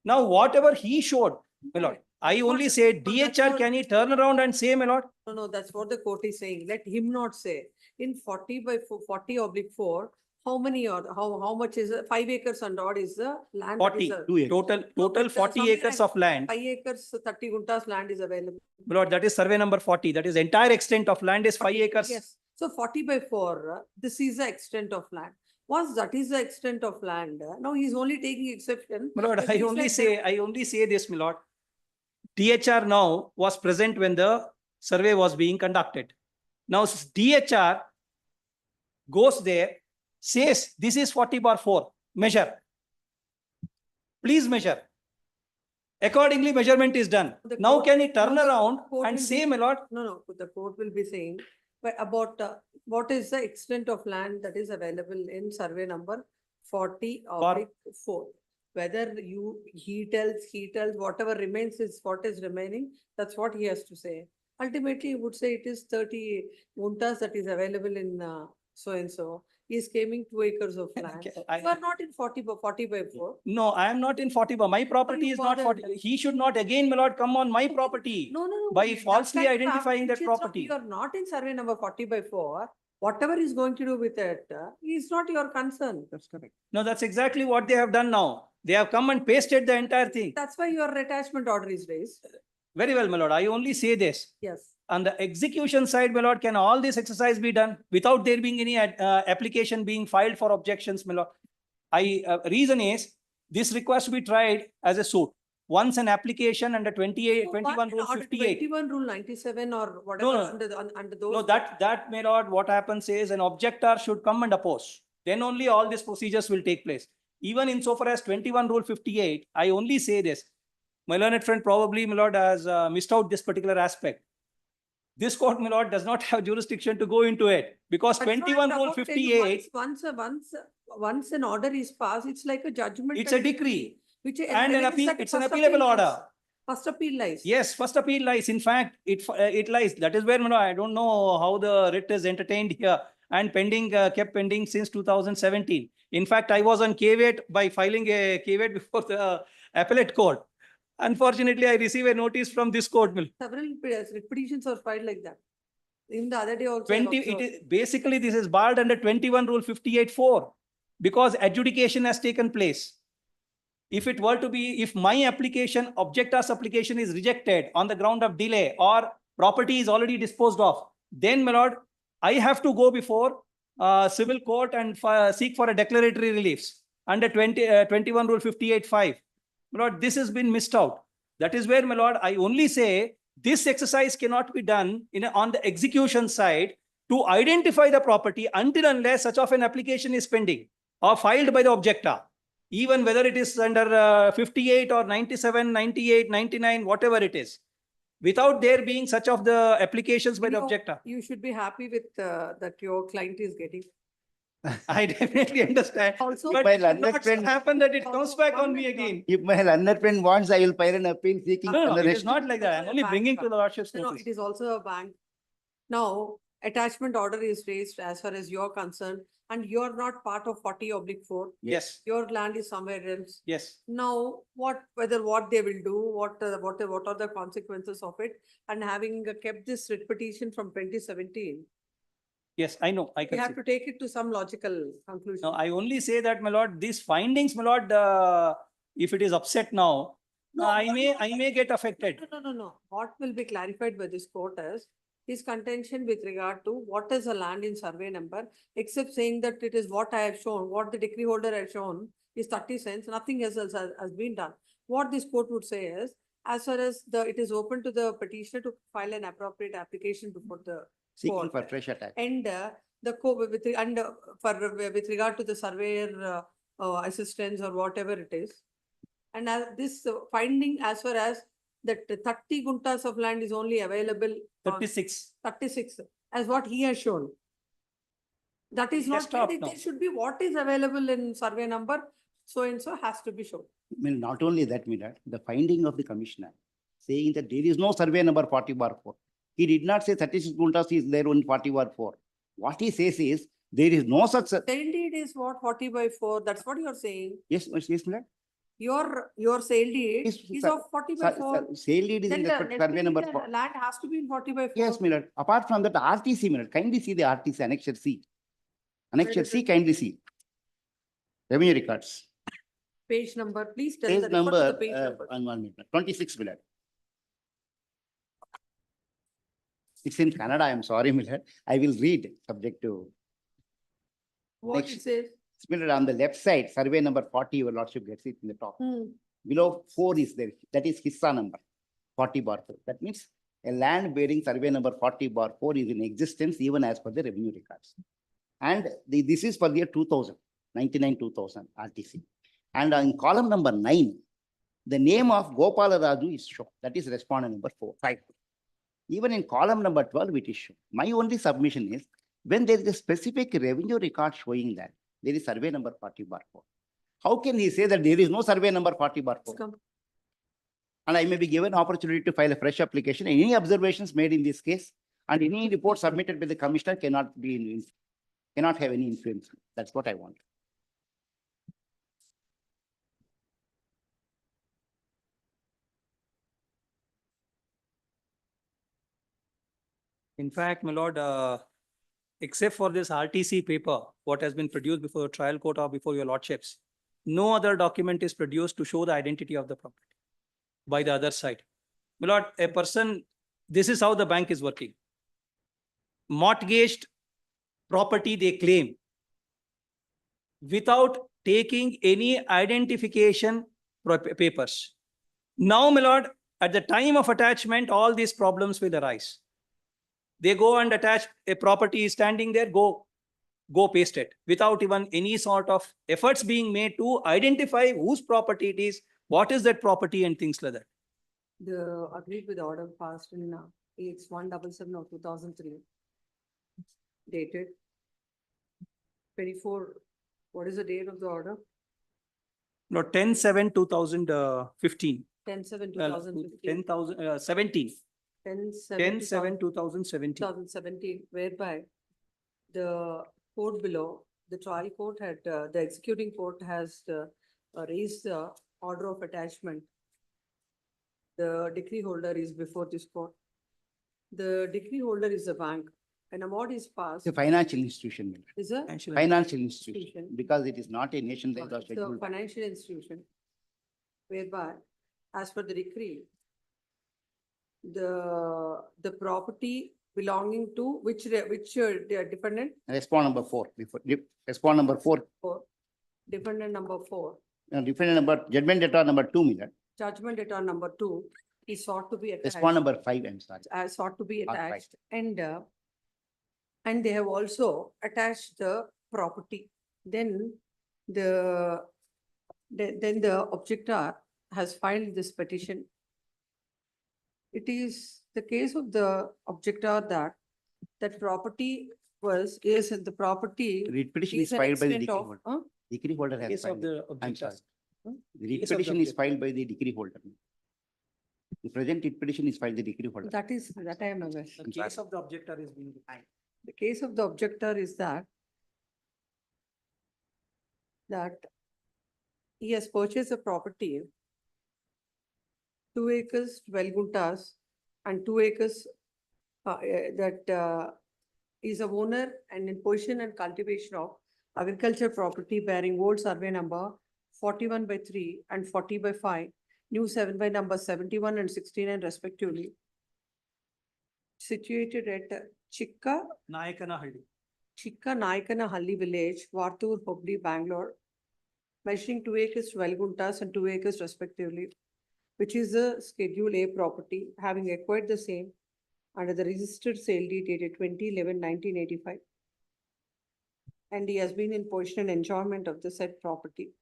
Now, whatever he showed, my lord, I only say DHR, can he turn around and say, my lord? No, that's what the court is saying. Let him not say. In 40/4, how many or how much is it? 5 acres and odd is the land? that is 40, a- total, No, total but, 40 something acres like of land. 5 acres, 30 guntas land is available. Lord, that is survey number 40. That is entire extent of land is 5 acres. Yes, so 40 by 4, this is the extent of land. Once that is the extent of land, now he's only taking exception. My Lord, But I it's only like say, I only say this, my Lord. DHR now was present when the survey was being conducted. Now DHR goes there, says this is 40/4, measure. Please measure. Accordingly, measurement is done. The Now court- can he turn no, the around court and will say, be- my Lord, No, the court will be saying, but about what is the extent of land that is available in survey number 40/4. Whether he tells whatever remains is what is remaining, that's what he has to say. Ultimately, he would say it is 30 guntas that is available in so and so. He is claiming 2 acres of land. You are not in 40/4. no, I am not in 40, but my property you is not 40. bothered? He should not again, my Lord, come on my property. No. By that falsely kind of identifying that applications, property. You are not in survey number 40/4. Whatever is going to do with it is not your concern. That's correct. No, that's exactly what they have done now. They have come and pasted the entire thing. That's why your attachment order is raised. Very well, my Lord. I only say this. Yes. On the execution side, my Lord, can all this exercise be done without there being any application being filed for objections, my Lord? Reason is this requires to be tried as a suit. Once an application under 21 rule 58. 21 rule 97 or whatever No. under those. No, that my Lord, what happens is an objector should come and oppose. Then only all these procedures will take place. Even insofar as 21 rule 58, I only say this. My learned friend probably, my Lord, has missed out this particular aspect. This court, my Lord, does not have jurisdiction to go into it because But no, 21 I'm rule about telling you, 58, Once an order is passed, it's like a judgment. it's a decree Which and an appeal, it's an first appealable appeal lies. order. First appeal lies. Yes, first appeal lies. In fact, it lies. That is where, I don't know how the writ is entertained here and pending, kept pending since 2017. In fact, I was on caveat by filing a caveat before the appellate court. Unfortunately, I received a notice from this court. Several petitions are filed like that. Even the other day also. 20, it is, basically, this is barred under 21 rule 58(4) because adjudication has taken place. If it were to be, if my application, objector's application is rejected on the ground of delay or property is already disposed of, then, my Lord, I have to go before civil court and seek for a declaratory reliefs under 21 rule 58(5). My Lord, this has been missed out. That is where, my Lord, I only say this exercise cannot be done on the execution side to identify the property until unless such of an application is pending or filed by the objector. Even whether it is under 58 or 97, 98, 99, whatever it is, without there being such of the applications by the objector. You should be happy with that your client is getting. I definitely understand. Also, But my it should not learned friend- happen that it comes back on me again. If my learned friend wants, I will file an appeal seeking. No, for the it is rest. not like that. I'm only bringing to the Lordship's No, notice. it is also a bank. Now, attachment order is raised as far as you're concerned, and you're not part of 40/4. Yes, Your land is somewhere else. yes. Now, what they will do, what are the consequences of it, and having kept this writ petition from 2017, Yes, I know. I we can see. have to take it to some logical conclusion. No, I only say that, my Lord, these findings, my Lord, if it is upset now, I may get affected. No. What will be clarified by this court is his contention with regard to what is a land in survey number, except saying that it is what I have shown, what the decree holder has shown is 30 cents, nothing else has been done. What this court would say is, as far as it is open to the petitioner to file an appropriate application before the Seeking court. for fresh attack. And with regard to the surveyor assistance or whatever it is. And this finding as far as that 30 guntas of land is only available. 36. 36, as what he has shown. That is He has not, stopped it now. should be what is available in survey number, so and so has to be shown. Not only that, the finding of the commissioner saying that there is no survey number 40/4. He did not say 36 guntas is there on 40/4. What he says is there is no such. Sale deed is what 40/4, that's what you're saying. Yes, ma'am. Your sale deed is of 40/4. Sale deed is in the survey number. Land has to be in 40/4. Yes, my lord. Apart from that, RTC, my lord, kindly see the RTC Annexure C. Annexure C, kindly see. Revenue records. Page number, please tell Page the, refer to number, the page number. 26, Millard. It's in Kannada, I'm sorry, Millard. I will read subject to. What Next. it says? Millard, on the left side, survey number 40, your lordship gets it in the top. Below 4 is there, that is Hissa number, 40/4. That means a land bearing survey number 40/4 is in existence even as per the revenue records. And this is for the year 2000, 99-2000 RTC. And in column number 9, the name of Gopala Raju is shown. That is respondent number 5. Even in column number 12, it is shown. My only submission is when there is a specific revenue record showing that there is survey number 40/4. How can he say that there is no survey number 40/4? And I may be given opportunity to file a fresh application. Any observations made in this case and any report submitted by the commissioner cannot have any influence. That's what I want. In fact, my lord, except for this RTC paper, what has been produced before the trial court or before your lordships, no other document is produced to show the identity of the property by the other side. My lord, a person, this is how the bank is working. Mortgaged property they claim without taking any identification papers. Now, my lord, at the time of attachment, all these problems will arise. They go and attach a property is standing there, go paste it without even any sort of efforts being made to identify whose property it is, what is that property and things like that. The agreed with order passed in it's 177 of 2003. Dated 24. What is the date of the order? No, 10/7/2015. 10/7/2015. 17. 10/7/2017. 10/7/2017. 2017, whereby the court below, the trial court had, the executing court has raised the order of attachment. The decree holder is before this court. The decree holder is a bank. An award is passed. It's a financial institution. Millard. Is a Financial institution, because it is not a nationwide or the scheduled. financial institution, whereby, as per the decree, the property belonging to which dependent? Respond number 4. Respond number 4. Dependent number 4. Defendant number, judgment debtor number 2, Millard. Judgment debtor number 2 is sought to be attached. Respond number 5, I'm sorry. Sought to be Not five. attached, and they have also attached the property. Then the objector has filed this petition. It is the case of the objector that property is the property. Read petition is an filed by the extent decree of, holder. Decree holder has Case of filed. the I'm objector. sorry. The Case read of the petition is objector. filed by the decree holder. The present read petition is filed by the decree holder. that I am aware. The case of the objector is being defined. The case of the objector is that he has purchased a property, 2 acres, 12 guntas, and 2 acres is a owner and in possession and cultivation of agriculture property bearing old survey number 41/3 and 40/5, new 7 by number 71 and 69 respectively, situated at Chikka Nayakanahalli village, Vartur, Hubli, Bangalore, measuring 2 acres, 12 guntas and 2 acres respectively, which is a Schedule A property, having acquired the same under the registered sale deed dated 20/11/1985. And he has been in possession and enjoyment of the said property.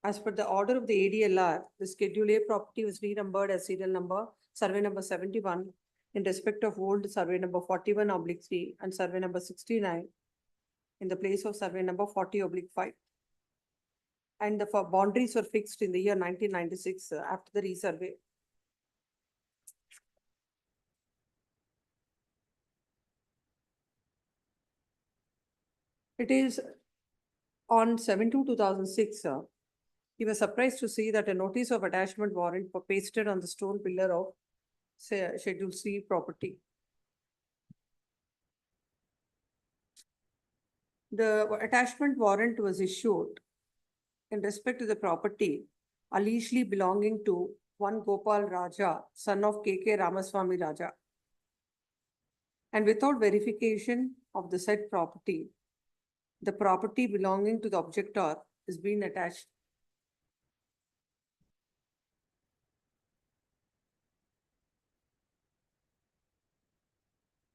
As per the order of the ADLR, the Schedule A property was renumbered as serial number, survey number 71, in respect of old survey number 41/3 and survey number 69 in the place of survey number 40/5. And the boundaries were fixed in the year 1996 after the resurvey. It is on 7/2/2006, he was surprised to see that a notice of attachment warrant was pasted on the stone pillar of Schedule C property. The attachment warrant was issued in respect to the property allegedly belonging to one Gopal Raja, son of K.K. Ramaswamy Raja. And without verification of the said property, the property belonging to the objector is being attached.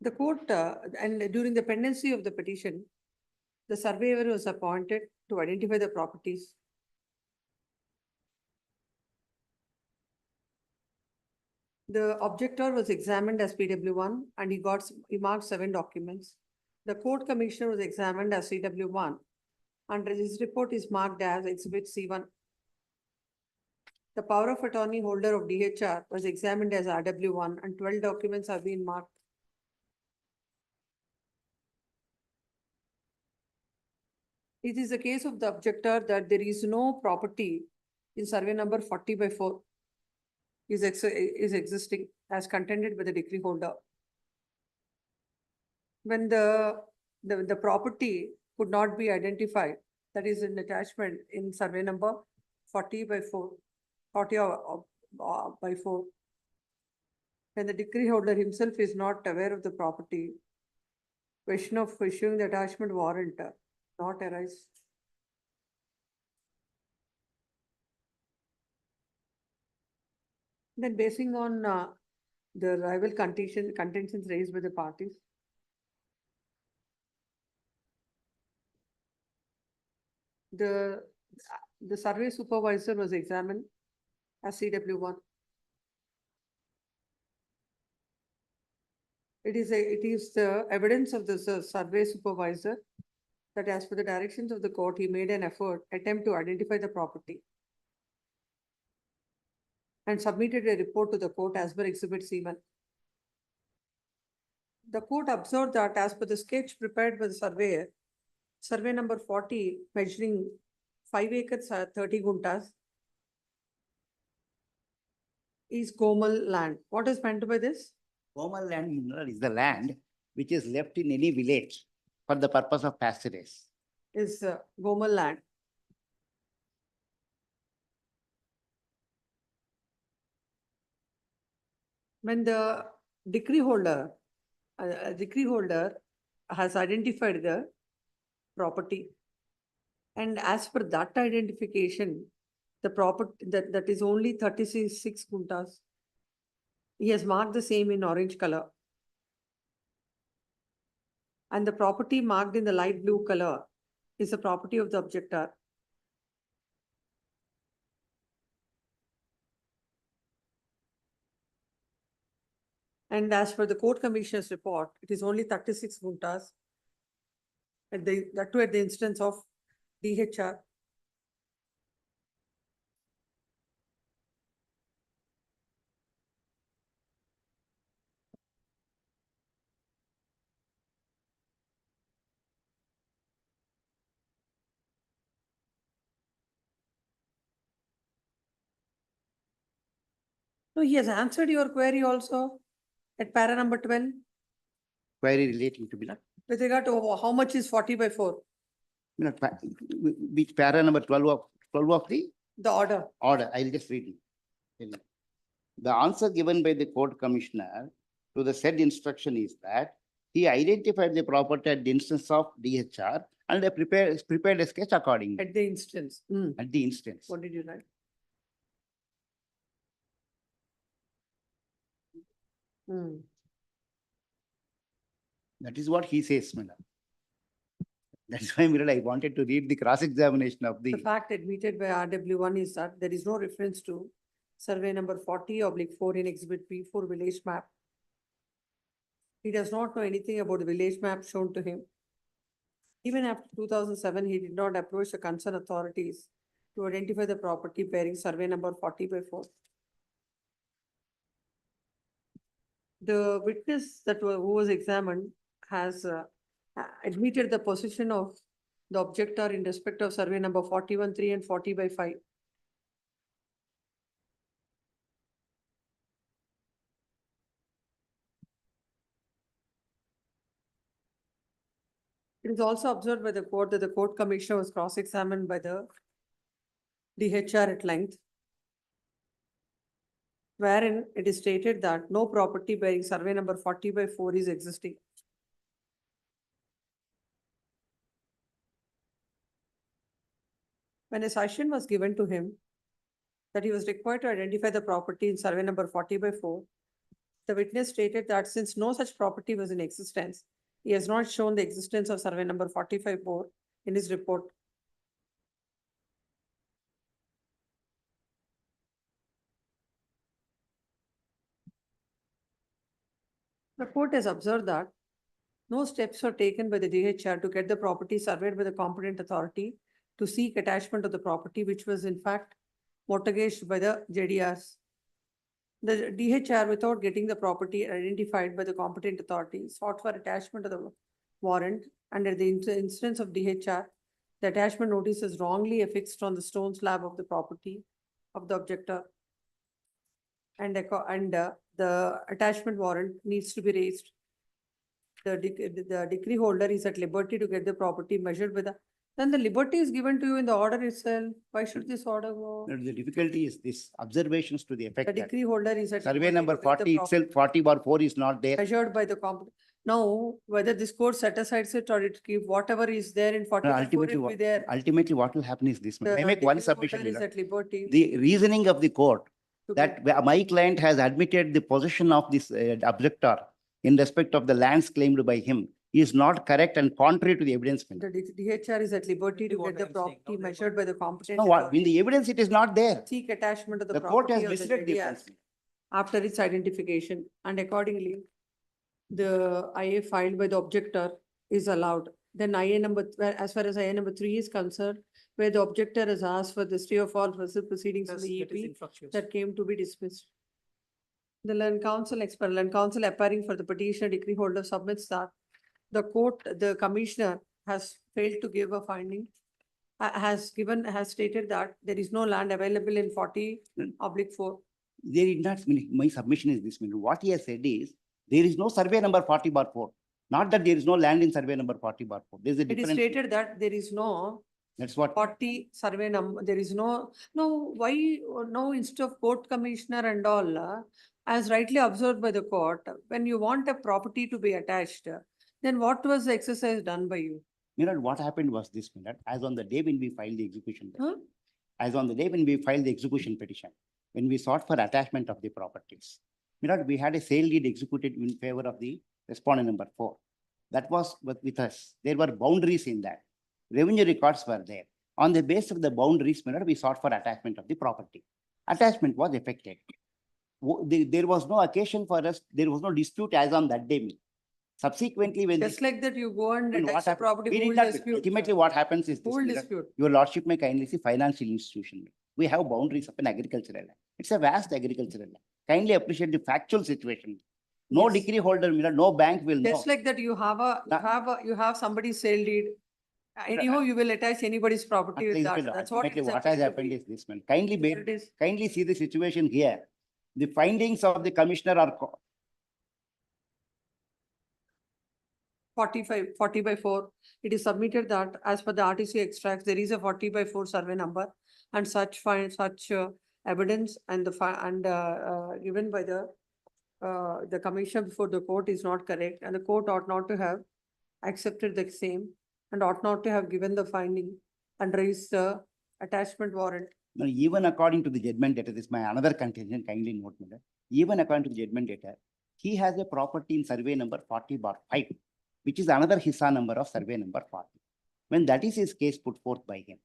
The court, and during the pendency of the petition, the surveyor was appointed to identify the properties. The objector was examined as PW1 and he marked 7 documents. The court commissioner was examined as CW1 and his report is marked as Exhibit C1. The power of attorney holder of DHR was examined as RW1 and 12 documents have been marked. It is the case of the objector that there is no property in survey number 40/4 is existing as contended by the decree holder. When the property could not be identified, that is an attachment in survey number 40/4, 40/4. When the decree holder himself is not aware of the property, question of issuing the attachment warrant not arise. Then basing on the rival contentions raised by the parties, the survey supervisor was examined as CW1. It is the evidence of the survey supervisor that as per the directions of the court, he made an attempt to identify the property and submitted a report to the court as per Exhibit C1. The court observed that as per the sketch prepared by the surveyor, survey number 40 measuring 5 acres 30 guntas is Gomal land. What is meant by this? Gomal land mineral is the land which is left in any village for the purpose of pasturage. Is Gomal land. When the decree holder has identified the property, and as per that identification, the property that is only 36 guntas. He has marked the same in orange color. And the property marked in the light blue color is the property of the objector. And as per the court commissioner's report, it is only 36 guntas. And that too at the instance of DHR. No, he has answered your query also at para number 12 Query relating to Milord. with regard to how much is 40/4, Milord, which para number 12 of the order. order, I'll just read it. The answer given by the court commissioner to the said instruction is that he identified the property at the instance of DHR and prepared a sketch accordingly. At the instance. At the instance. What did you write? That is what he says, madam. That's why, Milord, I wanted to read the cross-examination of The fact admitted by RW1 is that there is no reference to survey number 40/4 in Exhibit P4 village map. He does not know anything about the village map shown to him. Even after 2007, he did not approach the concerned authorities to identify the property bearing survey number 40/4. The witness who was examined has admitted the possession of the objector in respect of survey number 41/3 and 40/5. It is also observed by the court that the court commissioner was cross-examined by the DHR at length, wherein it is stated that no property bearing survey number 40/4 is existing. When a session was given to him that he was required to identify the property in survey number 40/4, the witness stated that since no such property was in existence, he has not shown the existence of survey number 45/4 in his report. The court has observed that no steps were taken by the DHR to get the property surveyed by the competent authority to seek attachment of the property, which was in fact mortgaged by the JDRs. The DHR, without getting the property identified by the competent authority, sought for attachment of the warrant. Under the instance of DHR, the attachment notice is wrongly affixed on the stone slab of the property of the objector. And the attachment warrant needs to be raised. The decree holder is at liberty to get the property measured by the, then the liberty is given to you in the order itself. Why should this order go? No, the difficulty is this, observations to the effect The that decree holder is at. survey liberty number to get the 40 property itself, 40/4 is not there. Measured by the Now, whether this court set aside it or it keep whatever is there in 40/4 Ultimately, will be there. ultimately what will happen is this. The I make one decree submission. holder is Mila. at liberty. The reasoning of the court to that my client has admitted the possession of this objector in respect of the lands claimed by him is not correct and contrary to the evidence. Mila. The DHR is at liberty to get the property measured by the competent. No, what, authority. in the evidence, it is not there. Seek attachment of the The court property has of the listed the JDR offense. after its identification, and accordingly, the IA filed by the objector is allowed. Then IA number, as far as IA number 3 is concerned, where the objector has asked for the stay of all further proceedings of the EP that came to be dismissed. The land counsel appearing for the petitioner decree holder submits that the commissioner has failed to give a finding, has stated that there is no land available in 40/4. There is not, my submission is this. What he has said is, there is no survey number 40/4. Not that there is no land in survey number 40/4. There is a It is difference. stated that there is no That's what. 40 survey number, there is no, why, no, instead of court commissioner and all, as rightly observed by the court, when you want a property to be attached, then what was the exercise done by you? What happened was this, as on the day when we filed the execution. Huh? As on the day when we filed the execution petition, when we sought for attachment of the properties, we had a sale deed executed in favor of the respondent number 4. That was with us. There were boundaries in that. Revenue records were there. On the basis of the boundaries, we sought for attachment of the property. Attachment was effected. There was no occasion for us, there was no dispute as on that day. Subsequently, when Just like that, you go and attach the property, we who did will not, dispute? ultimately what happens is Who this, will Mira, dispute? your lordship may kindly see financial institution. We have boundaries of an agricultural land. It's a vast agricultural land. Kindly appreciate the factual situation. No Yes. decree holder, no bank will know. Just like that, you have somebody's sale deed. Anyhow, you will attach anybody's property with that. That's what. Ultimately, it's what has supposed to happened be. is this, man. Kindly Here it is. kindly see the situation here. The findings of the commissioner are 40/4. It is submitted that as per the RTC extracts, there is a 40/4 survey number and such evidence and given by the commission before the court is not correct, and the court ought not to have accepted the same and ought not to have given the finding and raised the attachment warrant. Now, even according to the judgment data, this is my another contingent, kindly note, madam. Even according to the judgment data, he has a property in survey number 40/5, which is another Hissa number of survey number 40. When that is his case put forth by him,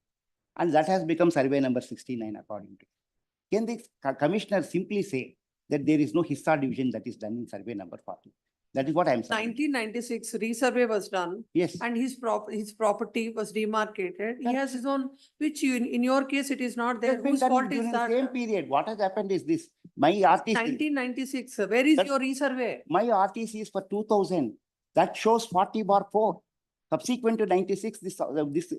and that has become survey number 69 according to. Can the commissioner simply say that there is no Hissa division that is done in survey number 40? That is what I am saying. 1996 resurvey was done. Yes. And his property was demarcated. He has his own, which in your case, it is not there. Has been Whose done fault during is the that? same period. What has happened is this, my RTC. 1996, where is That's- your resurvey? My RTC is for 2000. That shows 40/4. Subsequent to 96,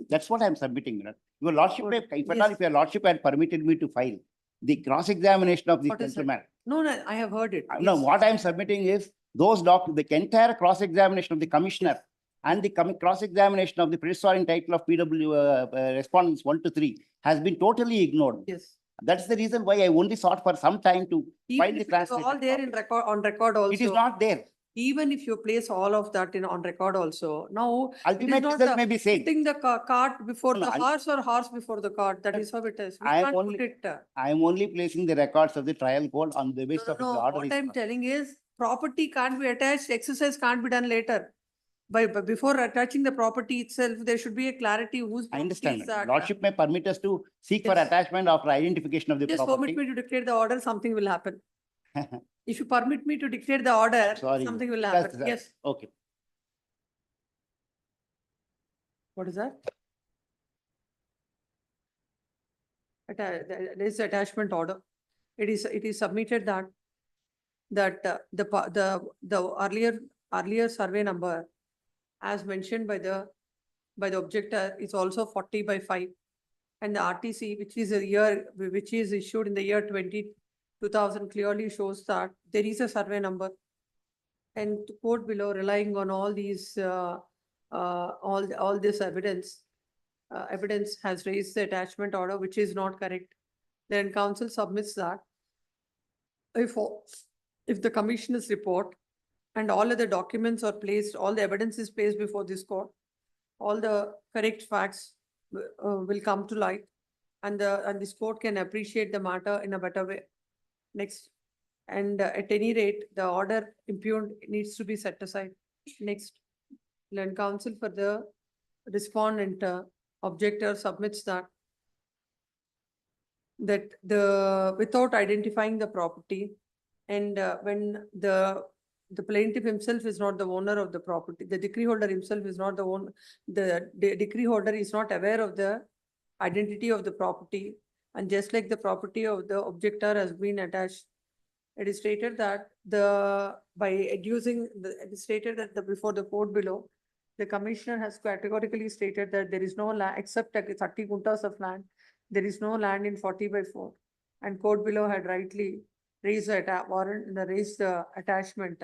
that's what I'm submitting. Your lordship, if your lordship had permitted me to file the cross-examination of the What is that? gentleman. No, I have heard it. No, Yes. what I'm submitting is those the entire cross-examination of the commissioner and the cross-examination of the predecessor in title of PW respondents 1 to 3 has been totally ignored. Yes. That's the reason why I only sought for some time to Even find the if it is all translated there copy. in record, on record also. It is not there. Even if you place all of that in on record also, now. Ultimate result may be same. Putting the cart before No, the no, horse or horse before the cart, that is how it is. We I am can't only- put it. I am only placing the records of the trial court on the basis of the No, order. what is I'm passed. telling is property can't be attached, exercise can't be done later. But before attaching the property itself, there should be a clarity whose. I property understand. is that. Lordship may permit us to seek for Yes. attachment after identification of the Just permit property. me to declare the order, something will happen. If you permit me to declare the order, Sorry. something will That's- happen. Yes. Okay. What is that? There is attachment order. It is submitted that the earlier survey number as mentioned by the objector is also 40/5. And the RTC, which is issued in the year 2000 clearly shows that there is a survey number. And the court below relying on all these, all this evidence has raised the attachment order, which is not correct. Then counsel submits that if the commissioner's report and all other documents are placed, all the evidence is placed before this court, all the correct facts will come to light, and this court can appreciate the matter in a better way. Next, and at any rate, the order impugned needs to be set aside. Next, learn counsel for the respondent objector submits that without identifying the property, and when the plaintiff himself is not the owner of the property, the decree holder himself is not the owner, the decree holder is not aware of the identity of the property, and just like the property of the objector has been attached, it is stated that it is stated that before the court below, the commissioner has categorically stated that there is no land except 30 guntas of land. There is no land in 40/4, and court below had rightly raised the warrant, raised the attachment,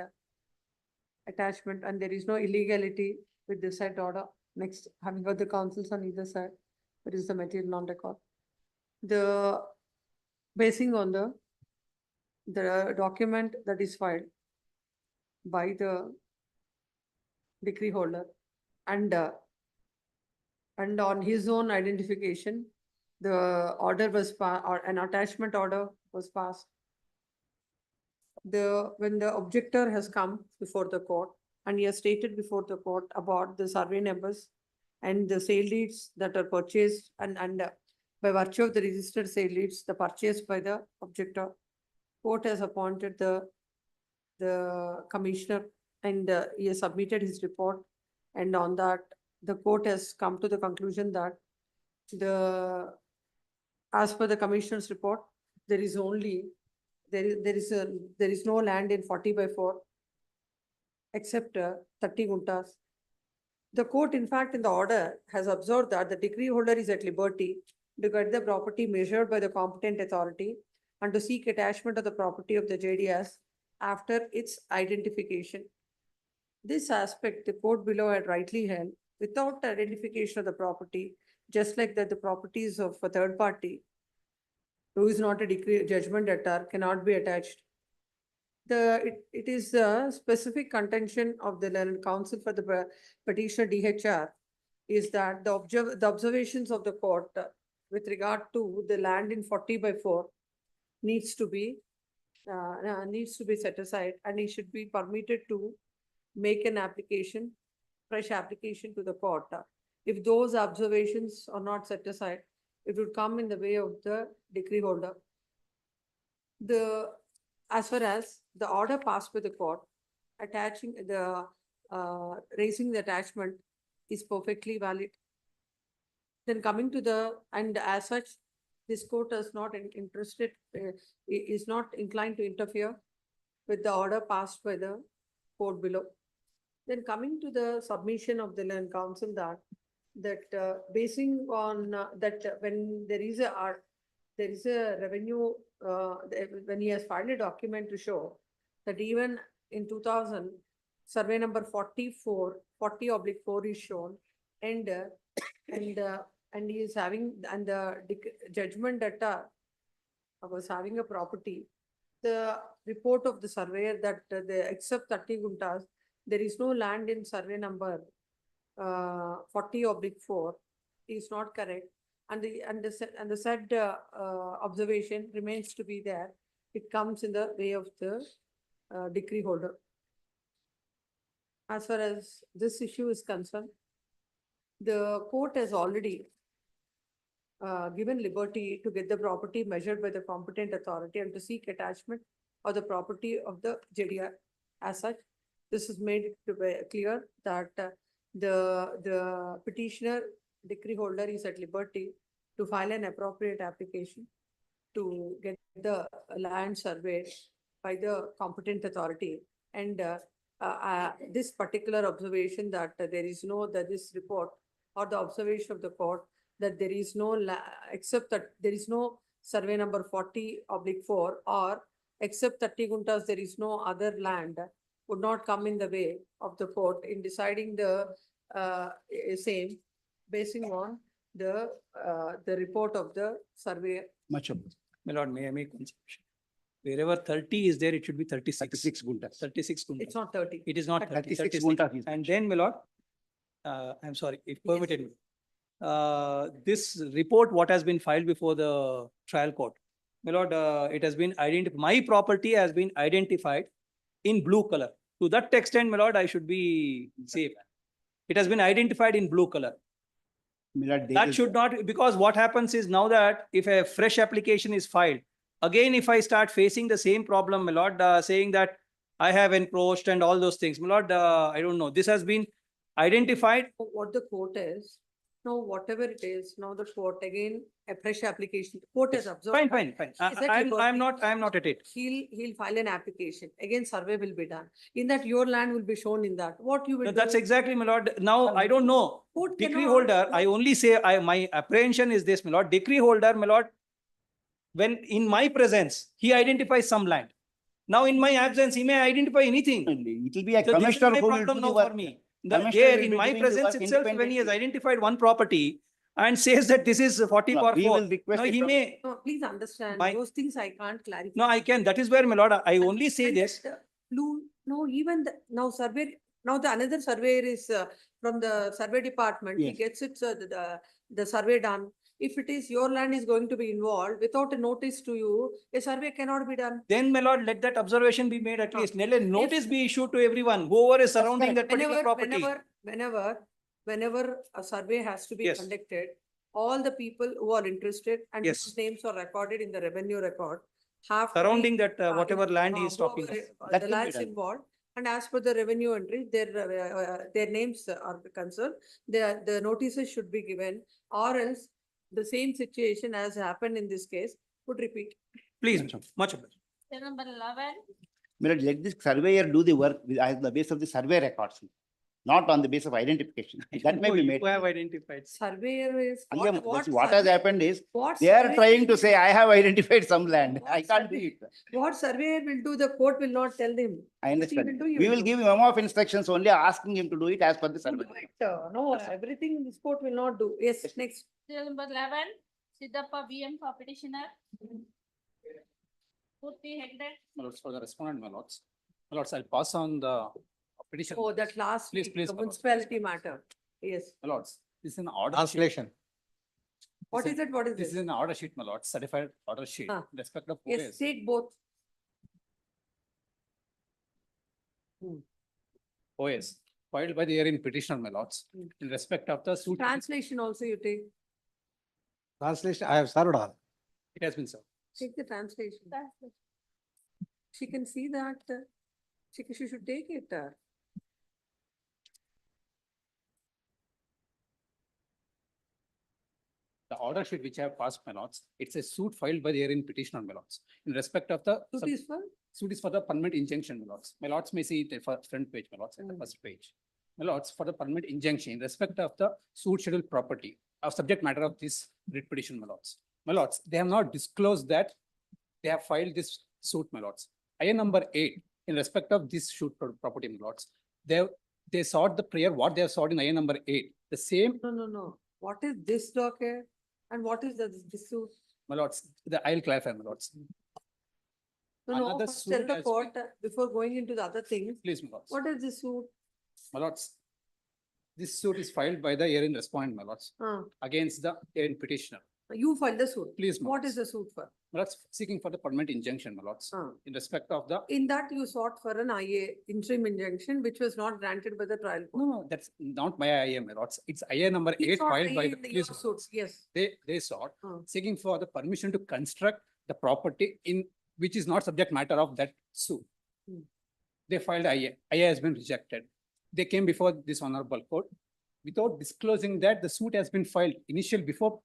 and there is no illegality with the said order. Next, having got the counsels on either side, there is the material non-record. Basing on the document that is filed by the decree holder and on his own identification, the order was or an attachment order was passed. When the objector has come before the court and he has stated before the court about the survey numbers and the sale deeds that are purchased and by virtue of the registered sale deeds, the purchase by the objector, court has appointed the commissioner and he has submitted his report, and on that the court has come to the conclusion that as per the commissioner's report, there is no land in 40/4 except 30 guntas. The court, in fact, in the order has observed that the decree holder is at liberty to get the property measured by the competent authority and to seek attachment of the property of the JDS after its identification. This aspect the court below had rightly held without identification of the property, just like that the properties of a third party who is not a decree judgment debtor cannot be attached. It is the specific contention of the learned counsel for the petitioner DHR is that the observations of the court with regard to the land in 40/4 needs to be set aside, and it should be permitted to make an application, fresh application to the court. If those observations are not set aside, it would come in the way of the decree holder. As far as the order passed by the court, raising the attachment is perfectly valid. Then coming to and as such, this court is not is not inclined to interfere with the order passed by the court below. Then coming to the submission of the learned counsel that basing on that when there is a revenue, when he has filed a document to show that even in 2000, survey number 44, 40/4 is shown, and and he is having, and the judgment data was having a property. The report of the surveyor that the except 30 guntas, there is no land in survey number 40/4 is not correct, and the said observation remains to be there. It comes in the way of the decree holder. As far as this issue is concerned, the court has already given liberty to get the property measured by the competent authority and to seek attachment of the property of the JDR. As such, this is made to be clear that the petitioner decree holder is at liberty to file an appropriate application to get the land surveyed by the competent authority. And this particular observation that there is no, that this report or the observation of the court that there is no, except that there is no survey number 40/4 or except 30 guntas, there is no other land, would not come in the way of the court in deciding the same, basing on the report of the survey. Much of, my lord, may I make one submission? Wherever 30 is there, it should be 36. 36 guntas. 36 guntas. It's not 30. It is not 30, 36 36. guntas is And then, my lord, I'm sorry, if permitted me. This report, what has been filed before the trial court, my lord, it has been identified, my property has been identified in blue color. To that extent, my lord, I should be safe. It has been identified in blue color. That should not, because what happens is now that if a fresh application is filed, again, if I start facing the same problem, my lord, saying that I have encroached and all those things, my lord, I don't know, this has been identified. What the court is, now whatever it is, now the court again, a fresh application, the court has observed. Fine. Is that I'm liberty? not at it. He'll file an application, again survey will be done, in that your land will be shown in that, what you will No, do? that's exactly, my lord. Now, I don't know. Court Decree cannot- holder, I only say, my apprehension is this, my lord. Decree holder, my lord, when in my presence, he identifies some land. Now, in my absence, he may identify anything. It will be a So this is commissioner my who will problem do the now work. for me. Commissioner There, will in be my doing the presence work itself, when he has independently. identified one property and says that this is 40 No, or we 4. will request Now, it he from- may, No, please understand, My- those things I can't clarify. no, I can. That is where, my lord, I only say And this. the blue, no, even the, now survey, now the another surveyor is from the survey department, he Yes. gets it, the survey done. If it is your land is going to be involved, without a notice to you, a survey cannot be done. Then, my lord, let that observation be made at No. least. Let a notice be issued to everyone, whoever is surrounding that particular Whenever, property. whenever a survey has to be Yes. conducted, all the people who are interested and Yes. whose names are recorded in the revenue record have to be, Surrounding that, whatever land he is whoever, talking. That the will be lands done. involved, and as per the revenue entry, their names are concerned, the notices should be given, or else the same situation as happened in this case would repeat. Please, much obliged. Number 11. Let this surveyor do the work on the basis of the survey records, not on the basis of identification. That may be made. You have identified. Surveyor is. What has happened is, what they are surveyor trying will to do? say, I have identified some land. What I can't do survey- it. What surveyor will do, the court will not tell them. I What he understand. will do, you We will do. give memo of instructions only asking him to do it as per the survey. No, everything this court will not do. Yes, next. Serial number 11, Siddhappa VM for petitioner. Purti Hegde. My lords, for the respondent, my lords. My lords, I'll pass on the petition. Oh, that last, Please, week, please, the my lords. municipality matter. Yes. My lords, this is an order. Translation. What is it? What is This is this? an order sheet, my lords, certified order sheet, Ah. respect of Yes, OS. take both. OS, filed by the hearing petitioner, my lords, Hmm. in respect of the suit. Translation also you take. Translation, I have served all. It has been served. Take the translation. She can see that. She should take it. The order sheet which I have passed, my lords, it's a suit filed by the hearing petitioner, my lords, in respect of the. Suit is for? Suit is for the permanent injunction, my lords. My lords may see it at front page, my lords, at the Mm. first page. My lords, for the permanent injunction in respect of the suit scheduled property of subject matter of this writ petition, my lords. My lords, they have not disclosed that they have filed this suit, my lords. IN number 8, in respect of this suit property, my lords. they sought the prayer, what they have sought in IA number 8, the same, No. What is this docket and what is this suit? my lords, I'll clarify, my lords. No, Another first tell suit the has court before going into the other things. Please, my lords. What is this suit? My lords, this suit is filed by the herein respondent, my lords, against the herein petitioner. You filed the suit. Please, my What lords. is the suit for? My lords, seeking for the permanent injunction, my lords, in respect of the. In that you sought for an IA interim injunction, which was not granted by the trial court. No, that's not my IA, my lords. It's IA number It's 8 not filed by IA the. in the- Please, your my suits, yes. They sought seeking for the permission to construct the property in which is not subject matter of that suit. They filed IA. IA has been rejected. They came before this honorable court without disclosing that the suit has been filed initial before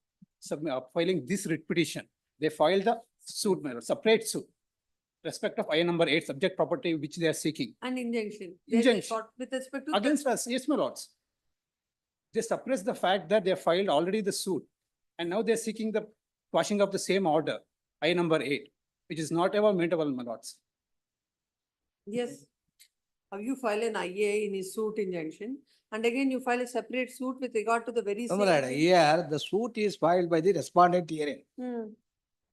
filing this writ petition. They filed the suit, my lord, separate suit. Respect of IA number 8 subject property which they are seeking An injunction. They Injunction. sought with respect to. against us. Yes, my lords. They suppress the fact that they filed already the suit and now they're seeking the quashing of the same order, IA number 8, which is not ever meantable, my lords. Yes. Have you filed an IA in his suit injunction? And again, you file a separate suit with regard to the very No, same. my lord, thing? here the suit is filed by the respondent hearing. Hmm.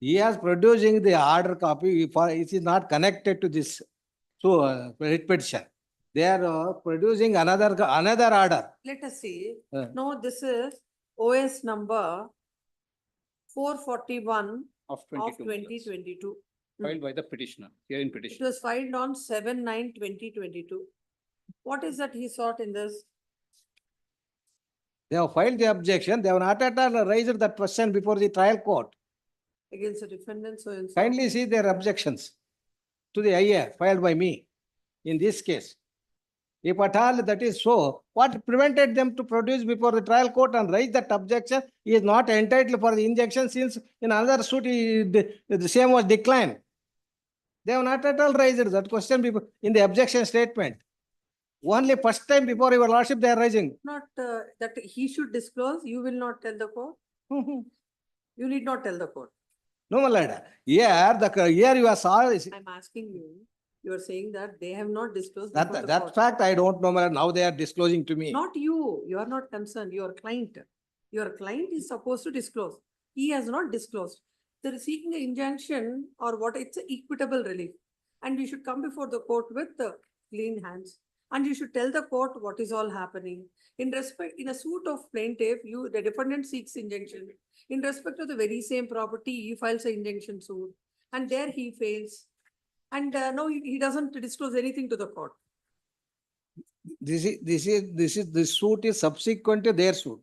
He is producing the order copy for, it is not connected to this. So, writ petition. They are producing another order. Let us see. Uh. No, this is OS number 441 Of of 22. 2022. Filed by the petitioner, herein It petition. was filed on 7/9/2022. What is that he sought in this? They have filed the objection. They have not at all raised that question before the trial court. Against the defendant, so and so. Kindly see their objections to the IA filed by me in this case. If at all that is so, what prevented them to produce before the trial court and raise that objection? He is not entitled for the injunction since in another suit the same was declined. They have not at all raised that question before in the objection statement. Only first time before your lordship they are raising. Not that he should disclose, you will not tell the court? You need not tell the court. No, my lord. Here you are sorry. I'm asking you, you are saying that they have not disclosed. That, before the that court. fact I don't know, my lord. Now they are disclosing to me. Not you are not concerned, your client. Your client is supposed to disclose. He has not disclosed. They're seeking an injunction or what, it's an equitable relief. And you should come before the court with the clean hands. And you should tell the court what is all happening. In a suit of plaintiff, the defendant seeks injunction. In respect of the very same property, he files an injunction suit. And there he fails. And no, he doesn't disclose anything to the court. This suit is subsequent to their suit.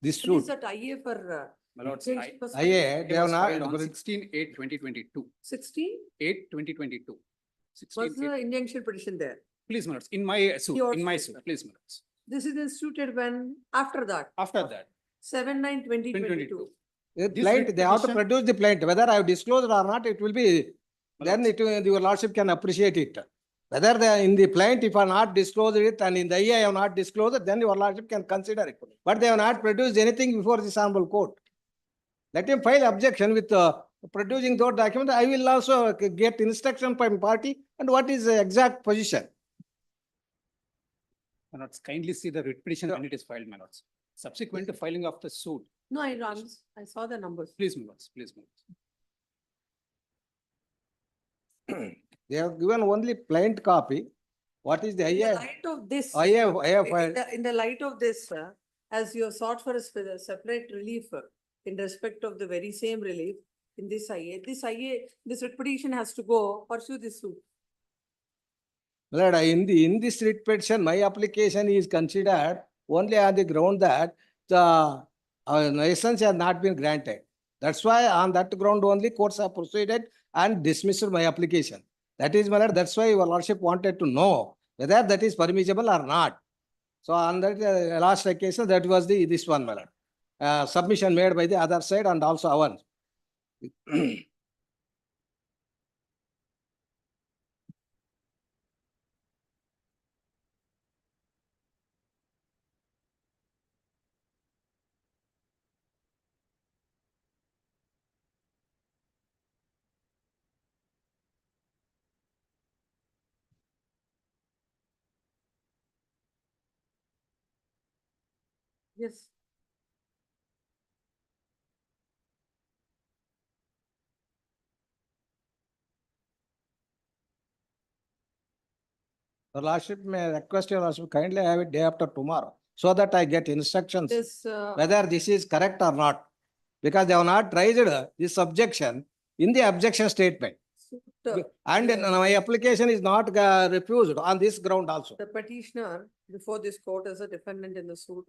This It suit. is that IA for. My lords, injunction was IA, it they have was not. filed on 16/8/2022. 16? 8/2022. Was the injunction petition there? Please, my lords, in my suit, Your in my suit. suit, please, my lords. This is instituted when, after that, After that, 7/9/2022. The This plaint, they have to petition- produce the plaint, whether I have disclosed or not, it will be, then it, your lordship can appreciate it. Whether they are in the plaint, if I not disclosed it and in the IA I have not disclosed it, then your lordship can consider it. But they have not produced anything before this honorable court. Let him file objection with producing those documents. I will also get instruction from party and what is the exact position. my lords, kindly see the writ petition when it is filed, my lords. Subsequent to filing of the suit, No, I saw the numbers. please, my lords, please, my lords. They have given only plaint copy. What is the In the IA? light of this. IA filed. In the light of this, as you have sought for a separate relief in respect of the very same relief in this IA, this writ petition has to go pursue this suit. Lord, in this writ petition, my application is considered only on the ground that the license has not been granted. That's why on that ground only courts have proceeded and dismissed my application. That is, my lord, that's why your lordship wanted to know whether that is permissible or not. So on that last occasion, that was this one, my lord. Submission made by the other side and also ours. Yes. Your Lordship, may I request your Lordship kindly have it day after tomorrow, so that I get instructions This, whether this is correct or not. Because they have not raised this objection in the objection statement. And my application is not refused on this ground also. The petitioner before this court is a defendant in the suit.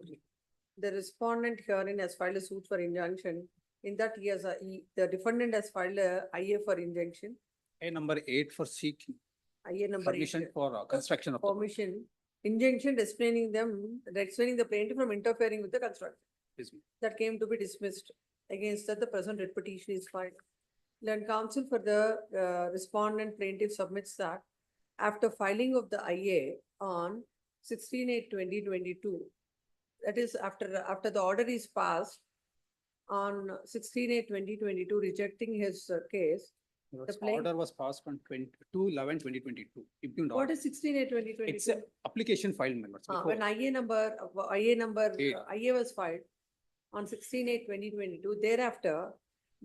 The respondent herein has filed a suit for injunction. In that he has the defendant has filed a IA for injunction, A number 8 for seeking IA number 8. permission for construction of. the- Permission, injunction explaining the plaintiff from interfering with the construction. Yes, ma'am. That came to be dismissed. Against that, the present writ petition is filed. Land counsel for the respondent plaintiff submits that after filing of the IA on 16/8/2022, that is after the order is passed on 16/8/2022, rejecting his case. The plain- order was passed on 2/11/2022. Impugned What order. is 16/8/2022? It's a application filed, my lords, before. When Eight. IA was filed on 16/8/2022, thereafter,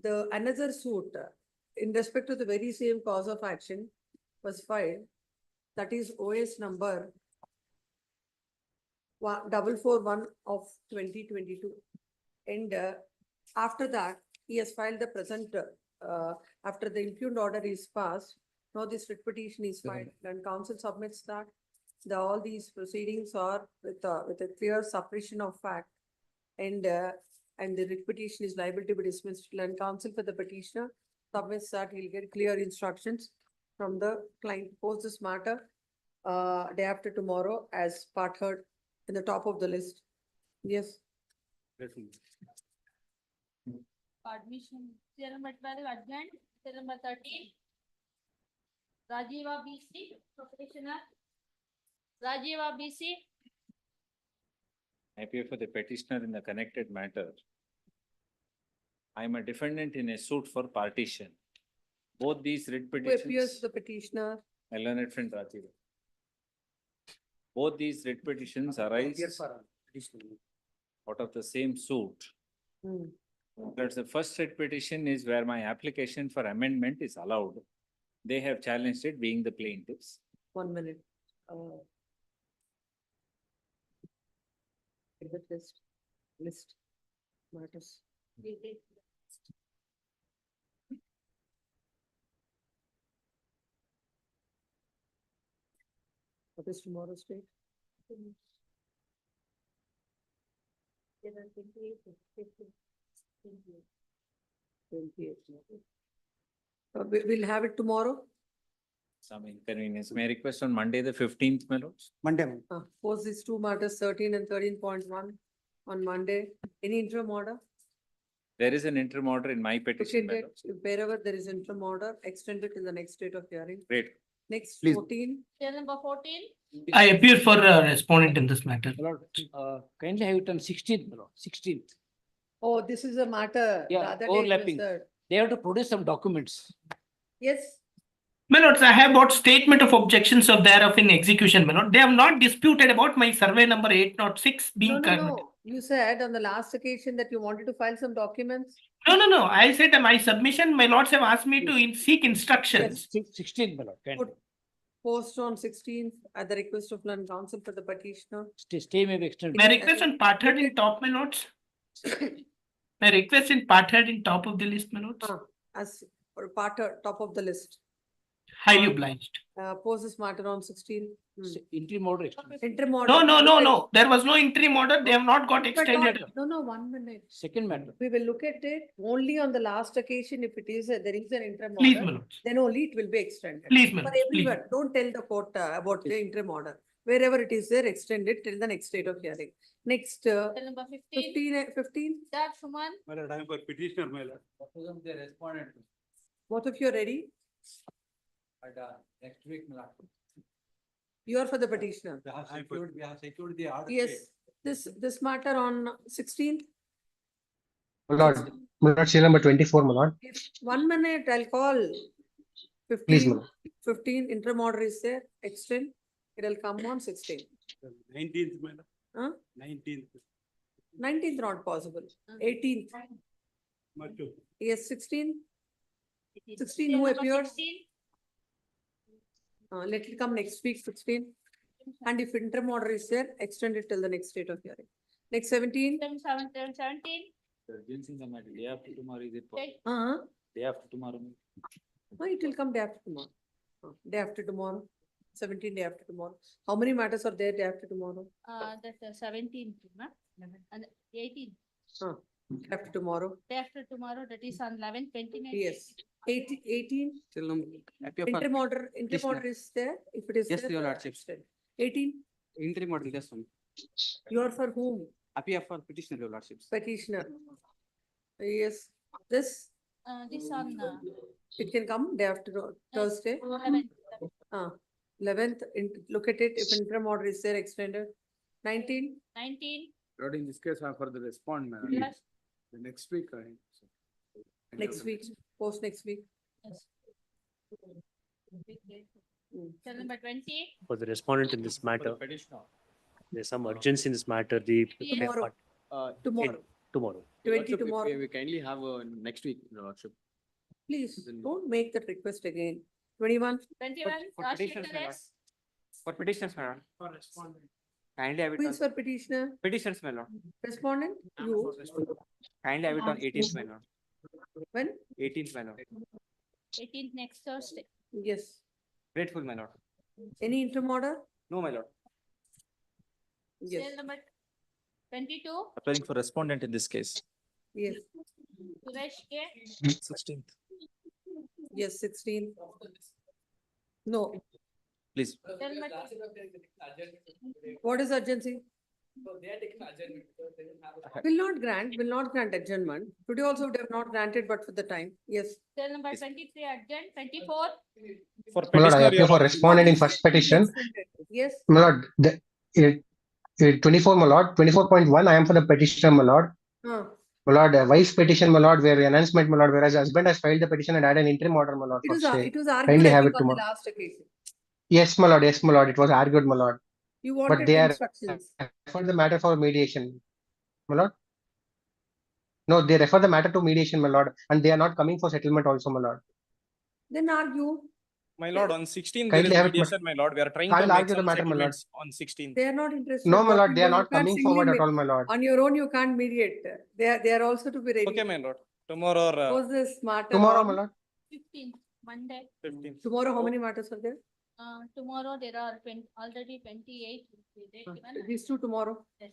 the another suit in respect to the very same cause of action was filed. That is OS number 441 of 2022. And after that, he has filed the present, after the impugned order is passed, now this writ petition is filed, and counsel submits that all these proceedings are with a clear suppression of fact, and the writ petition is liable to be dismissed. And counsel for the petitioner submits that he'll get clear instructions from the client. Post this matter day after tomorrow as part heard in the top of the list. Yes. Admission, serial number 12, adjourned, serial number 13. Rajiva BC, petitioner. Rajiva BC. I appear for the petitioner in the connected matter. I am a defendant in a suit for partition. Both these writ Who appears petitions, the petitioner? my learned friend Rajiv. Both these writ petitions arise out of the same suit. Hmm. That's the first writ petition is where my application for amendment is allowed. They have challenged it being the plaintiffs. 1 minute. Get the list matters. What is tomorrow's date? There are 28, 15, 28. 28. We'll have it tomorrow. Some inconvenience. May I request on Monday, the 15th, my lords? Monday. Post these two matters, 13 and 13.1 on Monday. Any interim order? There is an interim order in my petition, my Extended, lords. wherever there is interim order, extended in the next date of hearing. Great. Next Please. 14. Serial number 14. I appear for a respondent in this matter. Lord, kindly have it on 16th, Lord, 16th. Oh, this is a matter. the Yeah, other date overlapping. was heard. They have to produce some documents. Yes. My lords, I have got statement of objections of thereof in execution, my lord. They have not disputed about my survey number 806 being No. converted. You said on the last occasion that you wanted to file some documents. No. I said that my submission, my lords have asked me to seek instructions. 16th, my lord. kindly. Post on 16th at the request of land counsel for the petitioner. Stay may be extended. My request on part heard in top, my lords. My request in part heard in top of the list, my lords. As for part top of the list. Highly obliged. Post this matter on 16th. Interim order extended. Interim order. No. There was no interim order. They have not got extended. No, 1 minute. Second matter. We will look at it only on the last occasion. If it is, there is an interim Please, order, my lords. then only it will be extended. Please, my For lords, please. everyone, don't tell the court about the interim order. Wherever it is there, extend it till the next date of hearing. Next, Serial number 15. 15. That Suman. My lord, I am for petitioner, my lord. They responded to. Both of you are ready? Next week, my lord. You are for the petitioner. We have secured the order. Yes, this matter on 16th. My lord, serial number 24, my lord. 1 minute, I'll call. Please, my 15, lord. 15 interim order is there, extend. It'll come on 16. 19th, my lord. Huh? 19th. 19th not possible. 18th. Yes, 16. 16 who appeared? Let it come next week, 16. And if interim order is there, extend it till the next date of hearing. Next 17. 17. Urgency in the matter, day after tomorrow, is it Okay. possible? Day after tomorrow. No, it will come day after tomorrow. Day after tomorrow. 17 day after tomorrow. How many matters are there day after tomorrow? That's 17th, ma'am. And 18th. Day after tomorrow. Day after tomorrow, that is on 11th, 29th. Yes. 18. Still Interim order is there. If it is Yes, there, Your Lordship. 18. Interim order, yes, one. You are for whom? Appear for petitioner, Your Lordship. Petitioner. Yes. This, This on it can come day after Thursday. 11th. 11th, look at it. If interim order is there, extended. 19. 19. Lord, in this case, I for the respond, madam. Yes. The next week, I. Next week, post next week. Yes. Cell number 20. For the respondent in this matter, there's some urgency in this matter, the. Tomorrow. Tomorrow. Tomorrow. 20 tomorrow. We kindly have next week, Your Lordship. Please don't make that request again. 21. 21. For Raj petitions, Shankar my lord. S. For petitions, my lord. For responding. Kindly have it Who on is for petitioner? petitions, my lord. Respondent? You. Kindly have it on 18th, my lord. When? 18th, my lord. 18th next Thursday. Yes. Grateful, my lord. Any interim order? No, my lord. Yes. Cell number 22. Applying for respondent in this case. Yes. Suresh K. 16th. Yes, 16. No. Please. Cell number What is urgency? Will not grant adjournment. Today also would have not granted, but for the time. Yes. Cell number 23 adjourned. 24. For My lord, I petitioner, appear Your for Lord. respondent in first petition. Yes. My lord, 24, my lord, 24.1, I am for the petitioner, my lord. My lord, vice petition, my lord, where enhancement, my lord, whereas husband has filed the petition and had an interim order, my lord, It for was, stay. it was argued, Kindly I have think, it on the tomorrow. last occasion. Yes, my lord, it was argued, my lord. You But wanted they are instructions. referred the matter for mediation, my lord. No, they refer the matter to mediation, my lord, and they are not coming for settlement also, my lord. Then argue. My lord, on 16th, there Kindly is have it, mediation, my lord. We are trying I to will make argue the some matter, my lord. settlements on 16th. They are not interested. No, my What lord, will they are do? You not can't coming singly forward at make- all, my lord. On your own, you can't mediate. They are also to be ready. Okay, my lord. Tomorrow or Suppose this matter. Tomorrow, on my lord. 15th. Monday. 15th. Tomorrow, how many matters are there? Tomorrow there are already 28. Date given. These two tomorrow. Yes.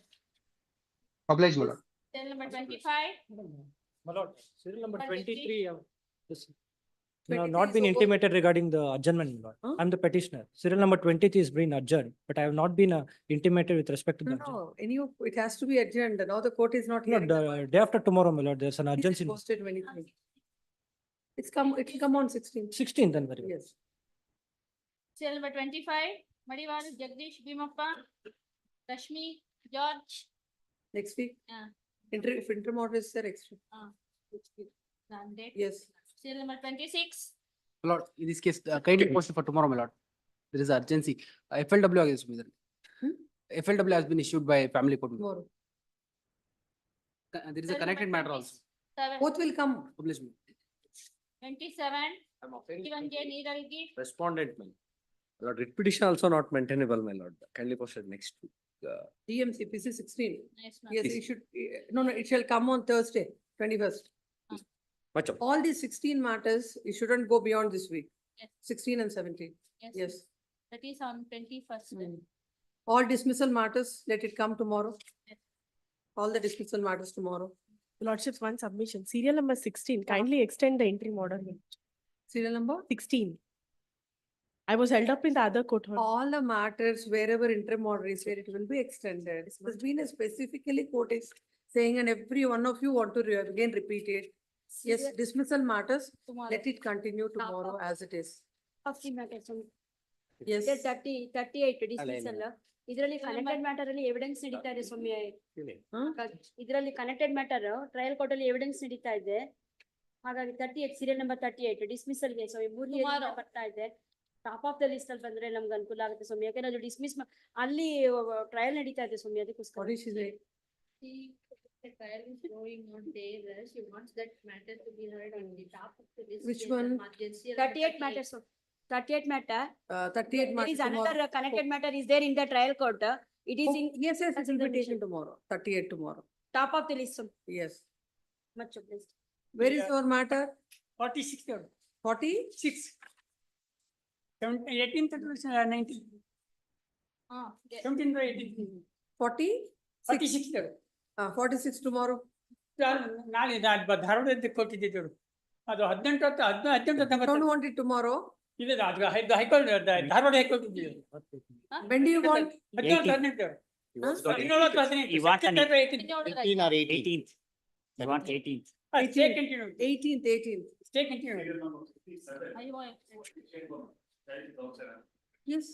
Oblige, my lord. Cell number 25. My lord, serial number Number 23. Yes. You have Not been intimated regarding the adjournment, my lord. I'm the petitioner. Serial number 23 is being adjourned, but I have not been intimated with respect to the adjournment. No, it has to be adjourned. Now the court is not No, here. the day after tomorrow, my lord, there's an urgency. Posted 23. It will come on 16th. 16th then very well. Yes. Cell number 25. Madiwal Jagdish Bhimappa. Rashmi George. Next week. Yeah. If interim order is there, extra. Date. Yes. Cell number 26. My lord, in this case, kindly post for tomorrow, my lord. There is urgency. FLW is with FLW has been issued by family court. Tomorrow. There is a connected matter also. Both will come. Publish me. 27. 21 J Niralgi. Respondent, my lord, writ petition also not maintainable, my lord. Kindly post it next week. DMC, PC 16. Yes, ma'am. Yes, it should, no, it shall come on Thursday, 21st. Much of. All these 16 matters, it shouldn't go beyond this week. Yes. 16 and 17. Yes. That is on 21st. All dismissal matters, let it come tomorrow. All the dismissal matters tomorrow. Lordships, one submission. Serial number 16, kindly extend the interim order. Serial number? 16. I was held up in the other court. All the matters wherever interim order is there, it will be extended. There's been a specifically court is saying, and every one of you want to again repeat it. Yes, dismissal matters, let it continue tomorrow as it is. Yes. 38 dismissal. ಇದರಲ್ಲಿ connected matter ಅಲ್ಲಿ evidence ನಡೀತಾ ಇದೆ ಸ್ವಾಮಿ. ಇದರಲ್ಲಿ connected matter trial court ಅಲ್ಲಿ evidence ನಡೀತಾ ಇದೆ. ಹಾಗಾಗಿ 38 serial number 38 dismissal ಗೆ ಸ್ವಾಮಿ ಮೂರನೇ ಬರ್ತಾ ಇದೆ. ಟಾಪ್ ಆಫ್ ದ ಲಿಸ್ಟ್ ಅಲ್ಲಿ ಬಂದ್ರೆ ನಮ್ಗೆ ಅನುಕೂಲ ಆಗುತ್ತೆ ಸ್ವಾಮಿ. ಯಾಕಂದ್ರೆ ಅದು ಡಿಸ್ಮಿಸ್ ಅಲ್ಲಿ ಟ್ರಯಲ್ ನಡೀತಾ ಇದೆ ಸ್ವಾಮಿ, ಅದಕ್ಕೋಸ್ಕರ. The trial is going on there, she wants that matter to be heard on the top of the list. Which There's an one? emergency around 38 matters, sir. 38 matter. 38 There is matter another tomorrow. connected matter is there in the trial court. It is Oh, in yes, yes, it will be consideration. taken tomorrow, 38 tomorrow. Top of the list, sir. Yes. Much obliged. Where is your matter? 46, 46? 18th, 19th, Ah, yeah. 17th to 18th. 46? 46. 46 tomorrow. ನಾಳೆ ಧಾರವಾಡದ ಕೊಟ್ಟಿದ್ದರು ಅದು 18 Don't want it tomorrow. ಇಲ್ಲ ಅದು high court Dharwad high court ಇದ್ದೀವಿ When do you want? 18. He wants an 15 or 18th. They want 18th. Stay continued. 18th. Stay continued. Yes.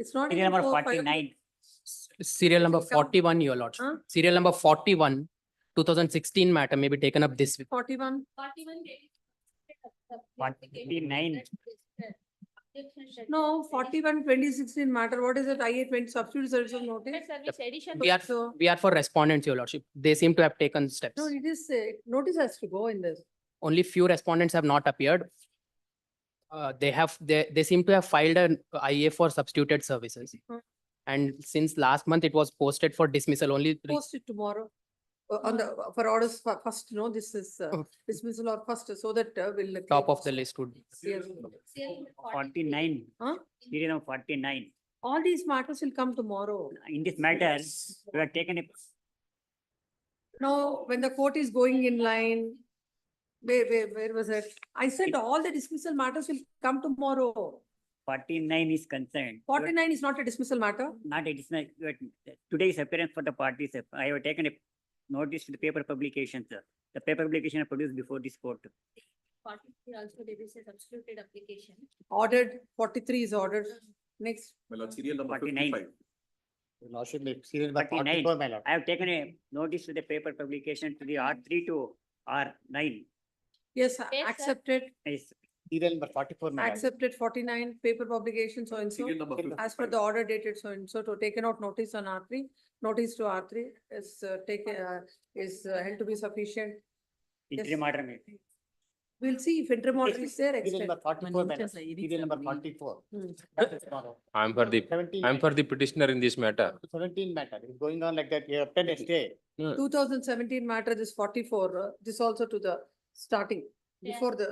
It's not. Serial even number 4, 5 o'clock. 49. Serial number Come. 41, your lordship. Huh? Serial number 41, 2016 matter may be taken up this week. 41. 41. 49. No, 41, 2016 matter. What is it? IA 20 substitute service of notice? Service edition. We are for respondents, your lordship. They seem to have taken steps. No, it is, notice has to go in this. Only few respondents have not appeared. They seem to have filed an IA for substituted services. Hmm. And since last month, it was posted for dismissal only. Post it tomorrow. On the, for orders first, no, this is dismissal or first, so that we'll. Top of the list would be. Yes. 49. Huh? Serial number 49. All these matters will come tomorrow. In this matter, we have taken a. No, when the court is going in line, where was it? I said all the dismissal matters will come tomorrow. 49 is concerned. 49 is not a dismissal matter. Not a dismissal. Today's appearance for the parties, I have taken a notice to the paper publications. The paper publication are produced before this court. 43 also there is a substituted application. Ordered, 43 is ordered. Next. Serial number 49. 55. Serial number 49. 44, my lord. I have taken a notice to the paper publication to the R3 to R9. Yes, Yes, sir. accepted, Yes. Serial number 44, my lord. accepted 49, paper publication, so and so. Serial number As per the order dated so and so, to taken out notice on R3, notice to R3 is held to be sufficient. Interim order made. We'll see if interim order is there. Serial extend. number 44, my lord. Serial number 44. Hmm. That is tomorrow. I'm for the 17 petitioner in this matter. 17 matter. It's going on like that. You have to stay. 2017 matter, this 44, this also to the starting, before the,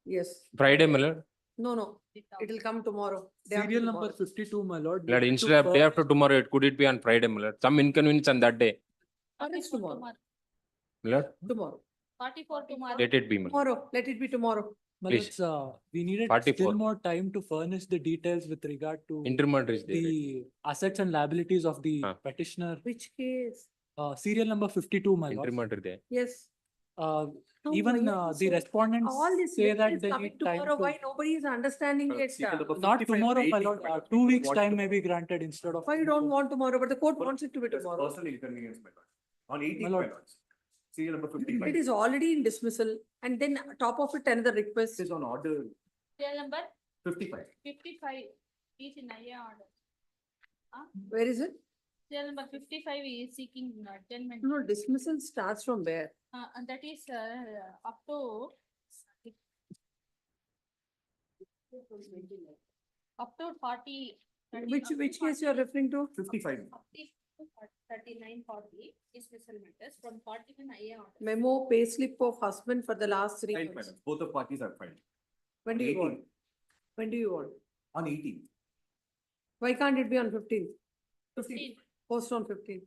yes. Friday, my lord. No, it will come tomorrow. day after Serial number tomorrow. 52, my lord. Lord, instead of day after tomorrow, could it be on Friday, my lord? Some inconvenience on that day. Or it's tomorrow, My lord, tomorrow. 44 tomorrow. let it be, my lord. Tomorrow, let it be tomorrow. My Please. lords, we needed 44. still more time to furnish the details with regard to Interim order is there. the assets and liabilities of the Huh. petitioner. Which case? Serial number 52, my lord. Interim order there. Yes. No, Even why are the you so- respondents All this say that is they coming need time tomorrow, to. why nobody is understanding it? Not tomorrow, my lord, 2 weeks time may be granted instead of. Why you don't want tomorrow, but the court wants it to be tomorrow? Personal inconvenience, my lord. On My 18th, my lord. lords. Serial number It 55. is already in dismissal, and then top of it, another request. It is on order Serial number 55. 55 is in IA order. Where is it? Serial number 55 is seeking adjournment. No, dismissal starts from where? And that is up to up to 40. 30, Which up to case 40, you are referring to? 55. 39, 40 dismissal matters from 41 IA order. Memo, payslip of husband for the last 3 Filed, my months. lord. Both the parties are filed. When do you want? When do you want? On 18th. Why can't it be on 15th? 15. Post on 15th.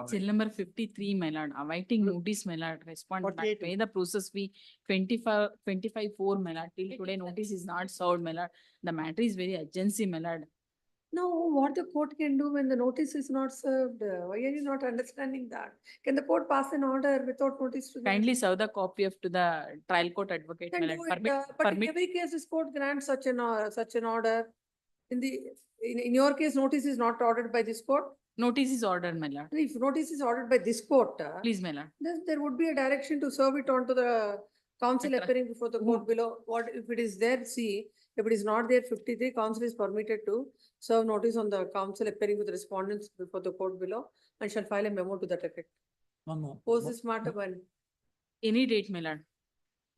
Serial number 53, my lord, awaiting notice, my lord, respond back, 48. pay the process fee 25/4, my lord, till today notice is not served, my lord. The matter is very urgency, my lord. No, what the court can do when the notice is not served? Why are you not understanding that? Can the court pass an order without notice to the? Kindly serve the copy of to the trial court advocate, Can my do lord. it, but in Permit, every case, this court grants such an order. In your case, notice is not ordered by this court. notice is ordered, my lord. If notice is ordered by this court, Please, my lord. then there would be a direction to serve it on to the council Correct. appearing before the court below. What if it is there? See, If it is not there, 53, council is permitted to serve notice on the council appearing with respondents before the court below and shall file a memo to that effect. Post this matter when? Any date, my lord.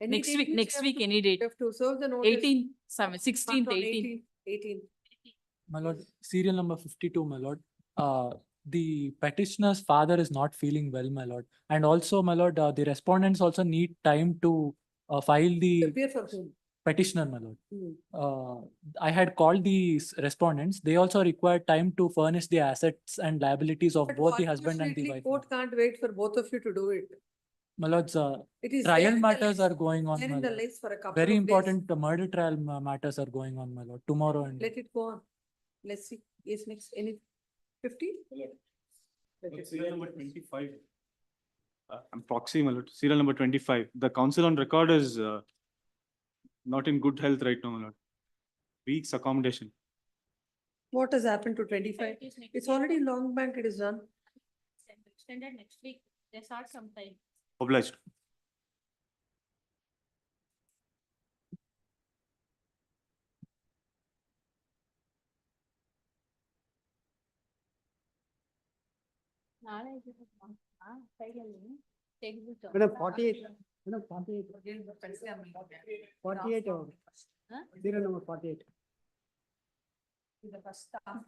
Any Next date week, means next you have week, to- any date. You have to serve the notice. 18, 16th, Not on 18. 18. My lord, serial number 52, my lord. The petitioner's father is not feeling well, my lord. And also, my lord, the respondents also need time to file the Appear for whom? petitioner, my lord. Hmm. I had called the respondents. They also required time to furnish the assets and liabilities of But both the husband and the unfortunately, wife. court can't wait for both of you to do it. My lords, It is there trial in the matters list. are going on, There my in the lord. list for a couple Very of days. important murder trial matters are going on, my lord, tomorrow and. Let it go on. Let's see. Yes, next, any 50? Serial number 25. I'm proxy, my lord. Serial number 25. The council on record is not in good health right now, my lord. Weeks accommodation. What has happened to 25? It is next It's week. already long back, it is done. Extended next week. They start sometime. Obliged. ನಾಳೆ ಸೈಡಲ್ಲಿ ತೆಗೆದ್ಬಿಟ್ಟು. Madam, 48. Madam, 48. 48 over. Huh? Serial number 48. The first staff.